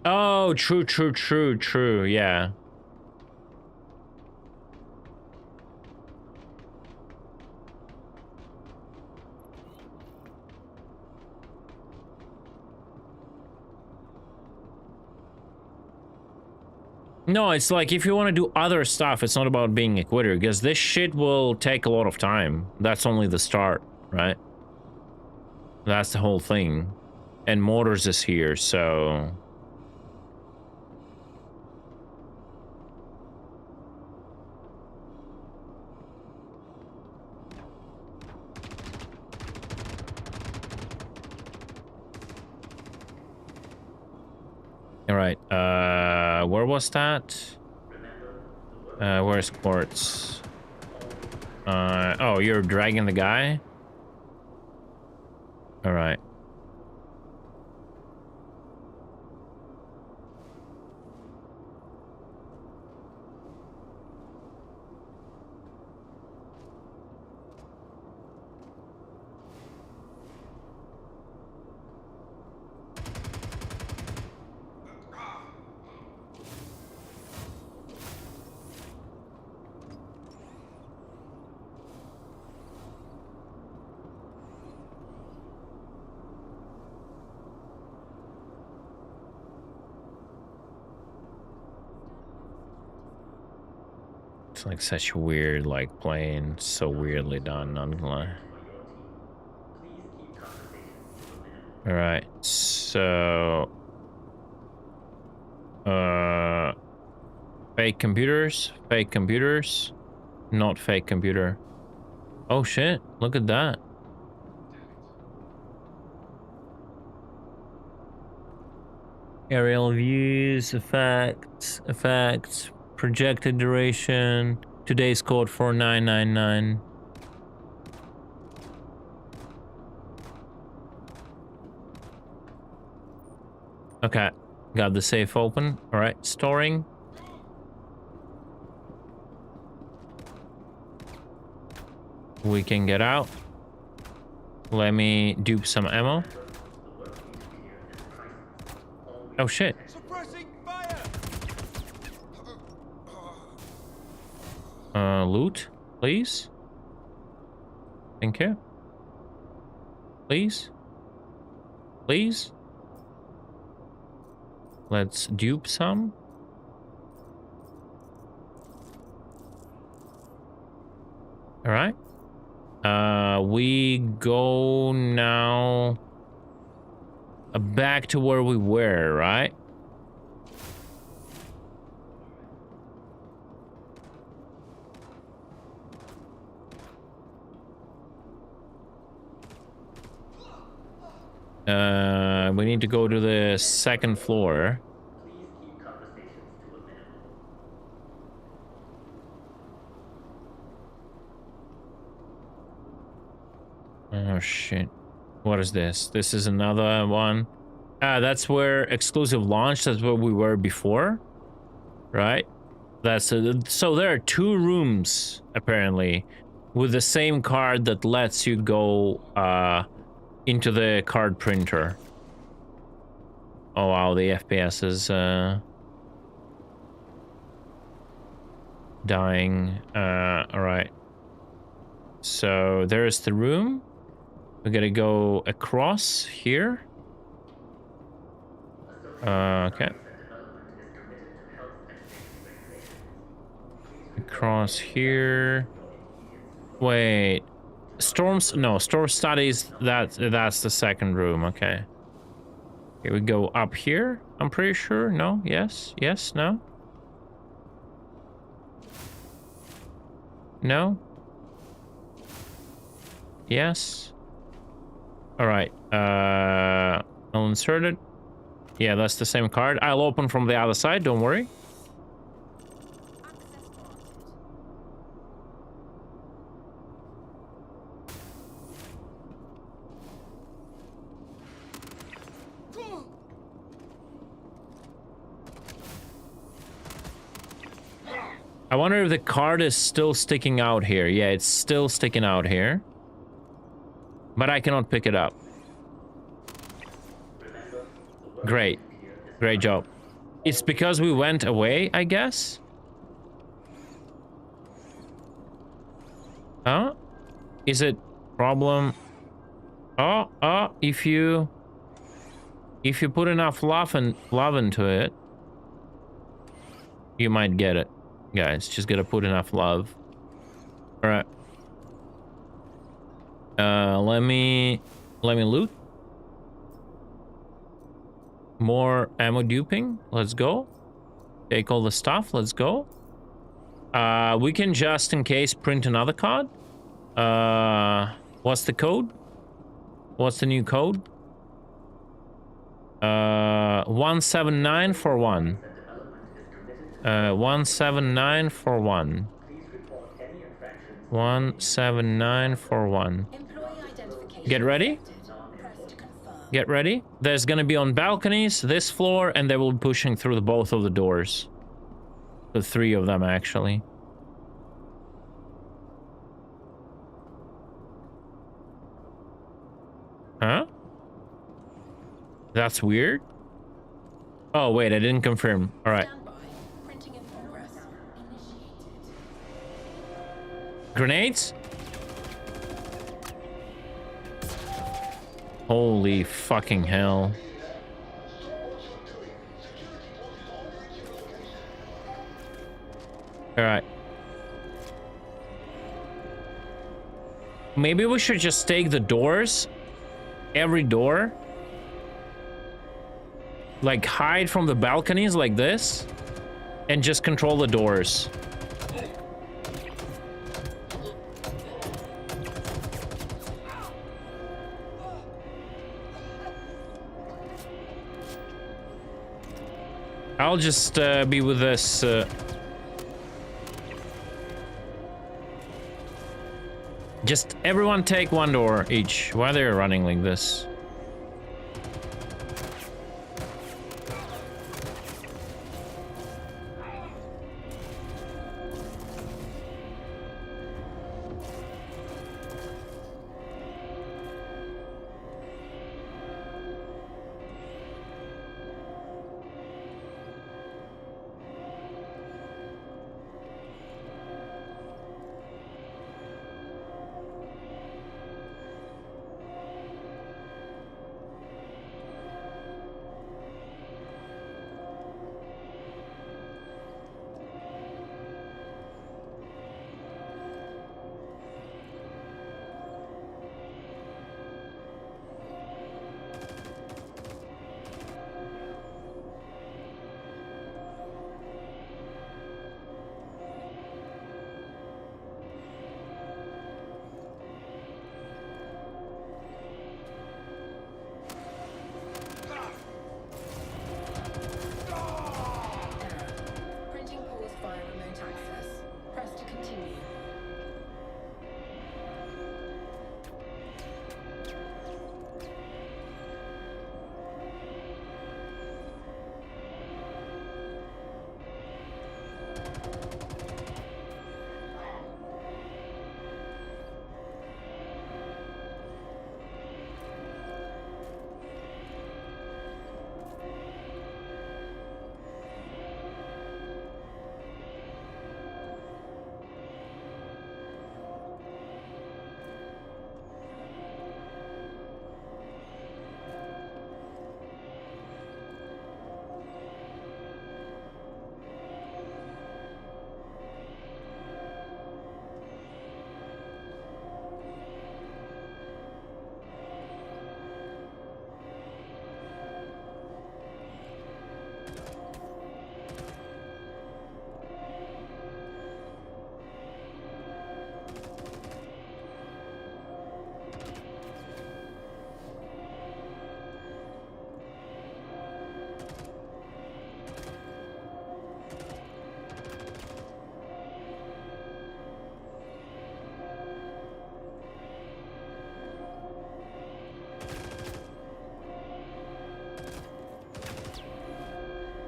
Oh, true, yeah. No, it's like if you want to do other stuff, it's not about being a quitter, because this shit will take a lot of time. That's only the start, right? That's the whole thing. And Motors is here, so... Alright, where was that? Where's Quartz? Oh, you're dragging the guy? Alright. It's like such weird, like playing so weirdly done, not gonna lie. Alright, so fake computers, not fake computer. Oh shit, look at that. Aerial views, effects, projected duration, today's code 4999. Okay, got the safe open. All right, storing. We can get out. Let me dupe some ammo. Oh shit. Loot, please. Thank you. Please. Please. Let's dupe some. All right. We go now back to where we were, right? We need to go to the second floor. Please keep conversations to a minimum. Oh shit. What is this? This is another one. That's where exclusive launch, that's where we were before. Right? That's so there are two rooms apparently with the same card that lets you go into the card printer. Oh wow, the FPS is dying. All right. So there's the room. We gotta go across here. Okay. Across here. Wait. Storms, no, storm studies, that's the second room, okay. Here we go up here, I'm pretty sure, no, yes, no. No? Yes. Alright, I'll insert it. Yeah, that's the same card. I'll open from the other side, don't worry. I wonder if the card is still sticking out here. Yeah, it's still sticking out here. But I cannot pick it up. Great. Great job. It's because we went away, I guess? Huh? Is it problem? Oh, if you put enough love into it, you might get it. Guys, just gotta put enough love. All right. Let me loot. More ammo duping. Let's go. Take all the stuff. Let's go. We can just in case print another card. What's the code? What's the new code? 17941. 17941. 17941. Get ready. Get ready. There's gonna be on balconies, this floor, and they will be pushing through both of the doors. The three of them, actually. Huh? That's weird. Oh, wait, I didn't confirm. All right. Grenades? Holy fucking hell. Alright. Maybe we should just take the doors. Every door. Like hide from the balconies like this. And just control the doors. I'll just be with this. Just everyone take one door each. Why they're running like this?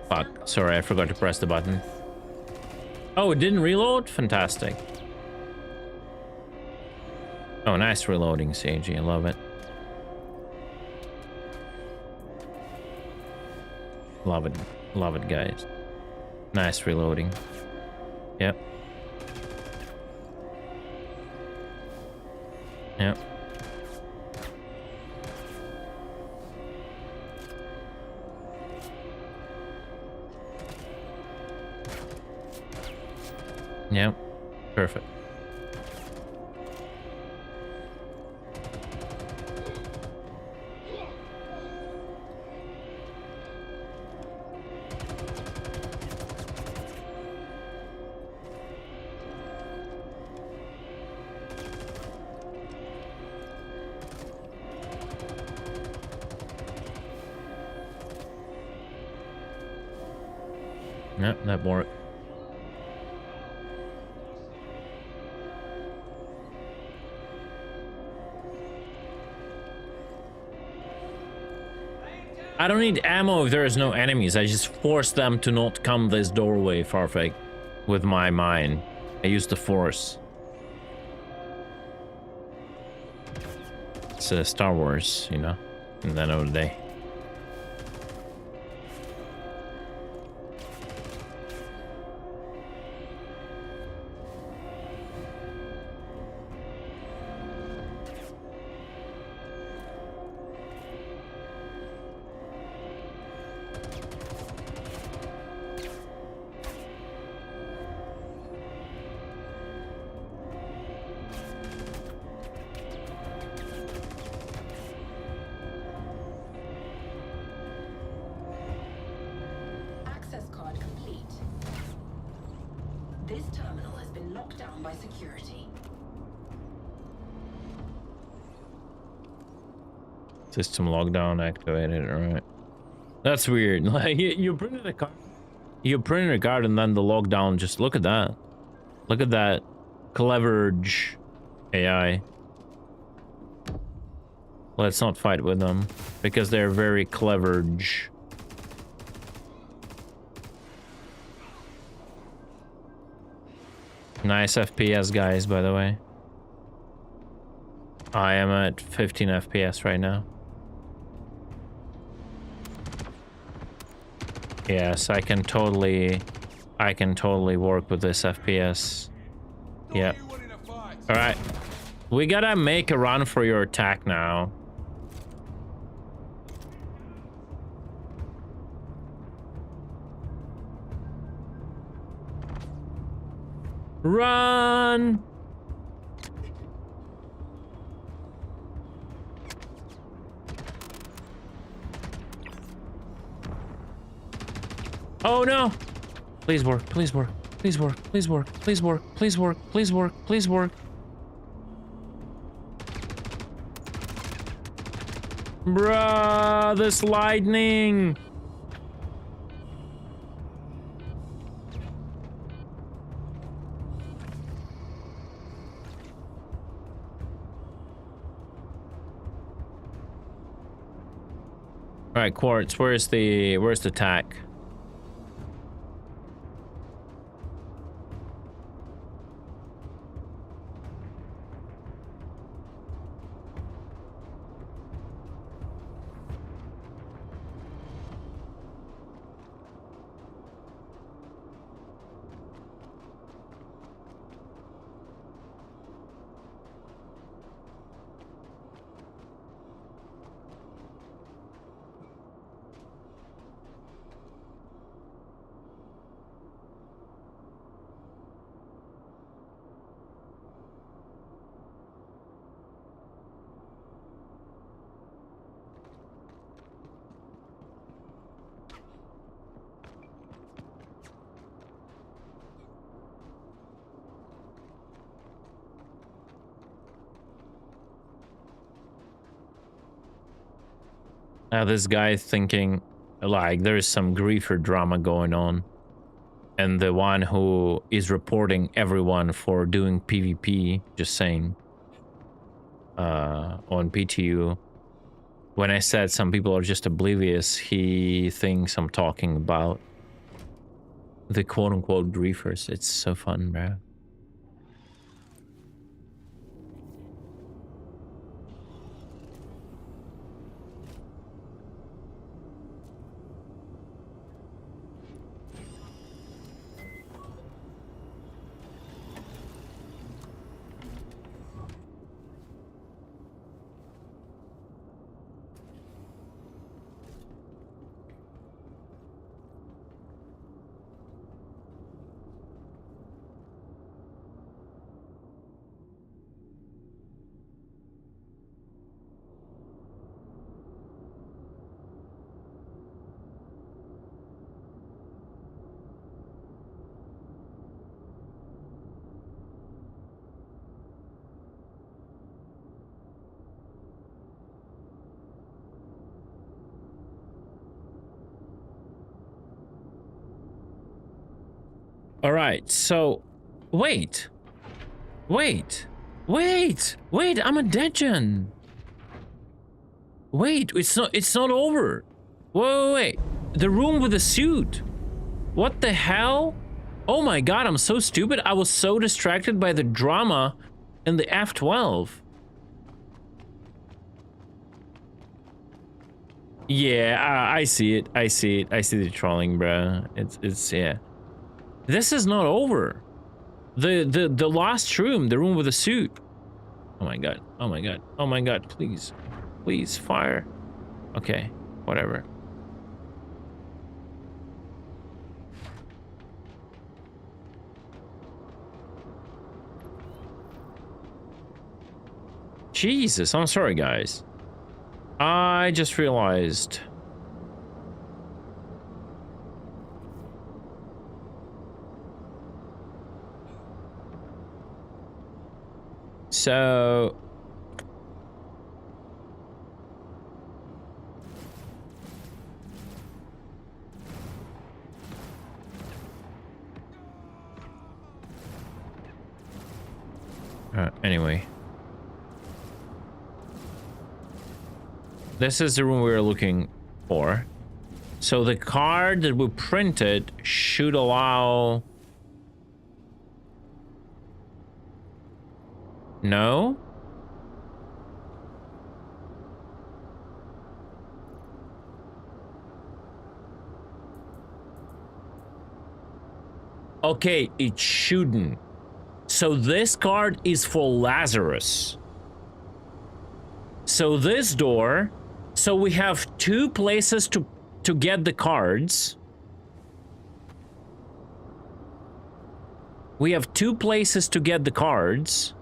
Fuck, sorry, I forgot to press the button. Oh, it didn't reload? Fantastic. Oh, nice reloading, CG. I love it. Love it. Love it, guys. Nice reloading. Yep. Yep. Yep. Perfect. Yep, that worked. I don't need ammo if there is no enemies. I just force them to not come this doorway, Farfetch, with my mine. I use the force. It's Star Wars, you know, in the end of the day. System lockdown activated. All right, that's weird. Like you printed a card, you printed a card, and then the lockdown. Just look at that. Look at that, clever AI. Let's not fight with them because they're very clever. Nice FPS, guys. By the way, I am at 15 FPS right now. Yes, I can totally work with this FPS. Yeah. All right, we gotta make a run for your attack now. Run! Oh no! Please work, please work, please work, please work, please work, please work, please work, please work. Bruh, this lightning! All right, Quartz, where's the tack? Now this guy thinking like there is some griefer drama going on, and the one who is reporting everyone for doing PvP, just saying, on PTU. When I said some people are just oblivious, he thinks I'm talking about The quote-unquote griefers. It's so fun, bro. All right, so wait, I'm a degen. Wait, it's not over. Wait, the room with the suit. What the hell? Oh my god, I'm so stupid. I was so distracted by the drama in the F-12. Yeah, I see it. I see the trolling, bro. It's yeah. This is not over. The last room, the room with the suit. Oh my god. Oh my god. Oh my god. Please. Please fire. Okay. Whatever. Jesus, I'm sorry, guys. I just realized. So... anyway. This is the room we were looking for. So the card that we printed should allow... No? Okay, it shouldn't. So this card is for Lazarus. So this door... So we have two places to get the cards. We have two places to get the cards.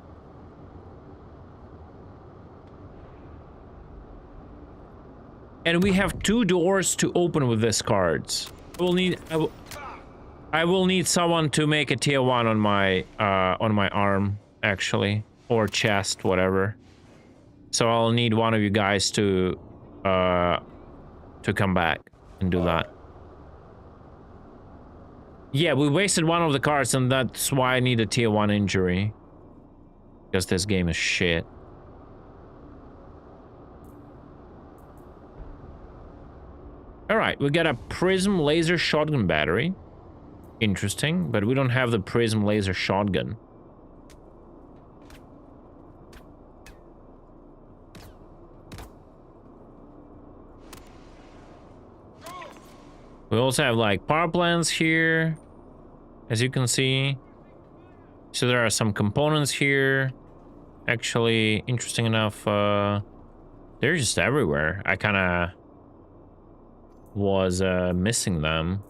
And we have two doors to open with these cards. I will need someone to make a tier 1 on my arm, actually, or chest, whatever. So I'll need one of you guys to come back and do that. Yeah, we wasted one of the cards, and that's why I need a tier 1 injury. Because this game is shit. Alright, we got a prism laser shotgun battery. Interesting, but we don't have the prism laser shotgun. We also have like power plants here, as you can see. So there are some components here. Actually, interesting enough, they're just everywhere. I kind of was missing them.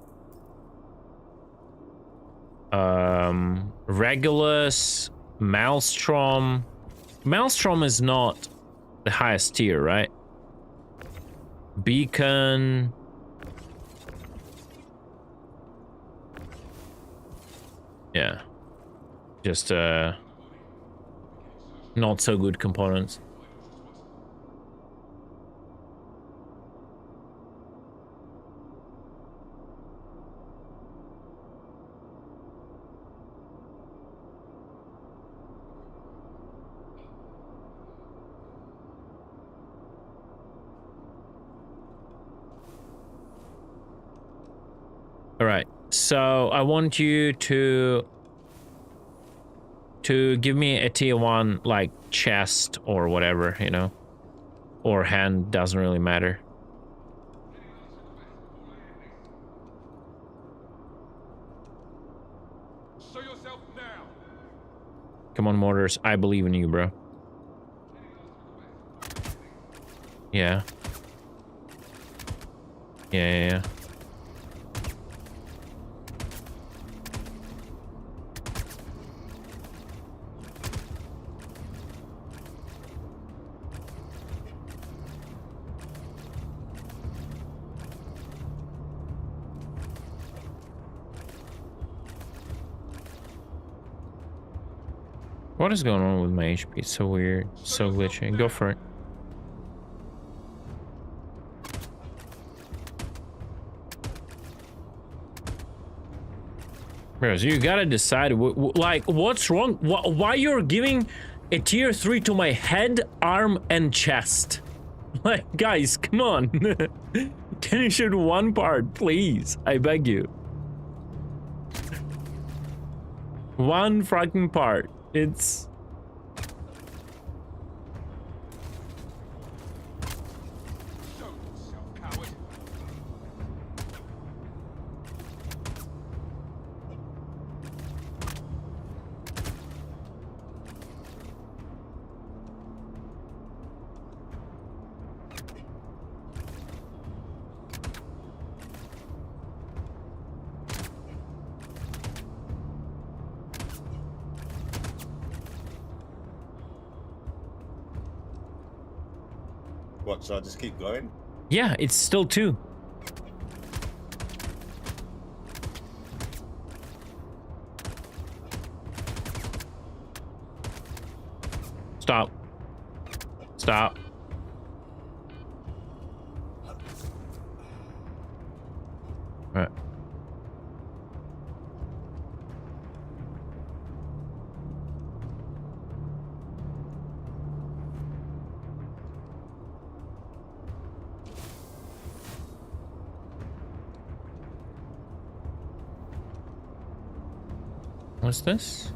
Regulus, Maelstrom. Maelstrom is not the highest tier, right? Beacon. Yeah. Just not so good components. All right, So I want you to give me a tier 1 like chest or whatever, you know, or hand, doesn't really matter. Show yourself now. Come on, Mortars, I believe in you, bro. Yeah. Yeah. What is going on with my HP? It's so weird, so glitchy. Go for it. Bros, you gotta decide, like, what's wrong? Why you're giving a tier 3 to my head, arm, and chest? Like, guys, come on. Can you shoot one part, please? I beg you. One fucking part. It's... Show yourself, coward. What, so I just keep going? Yeah, it's still 2. Stop. Stop. Right. What's this?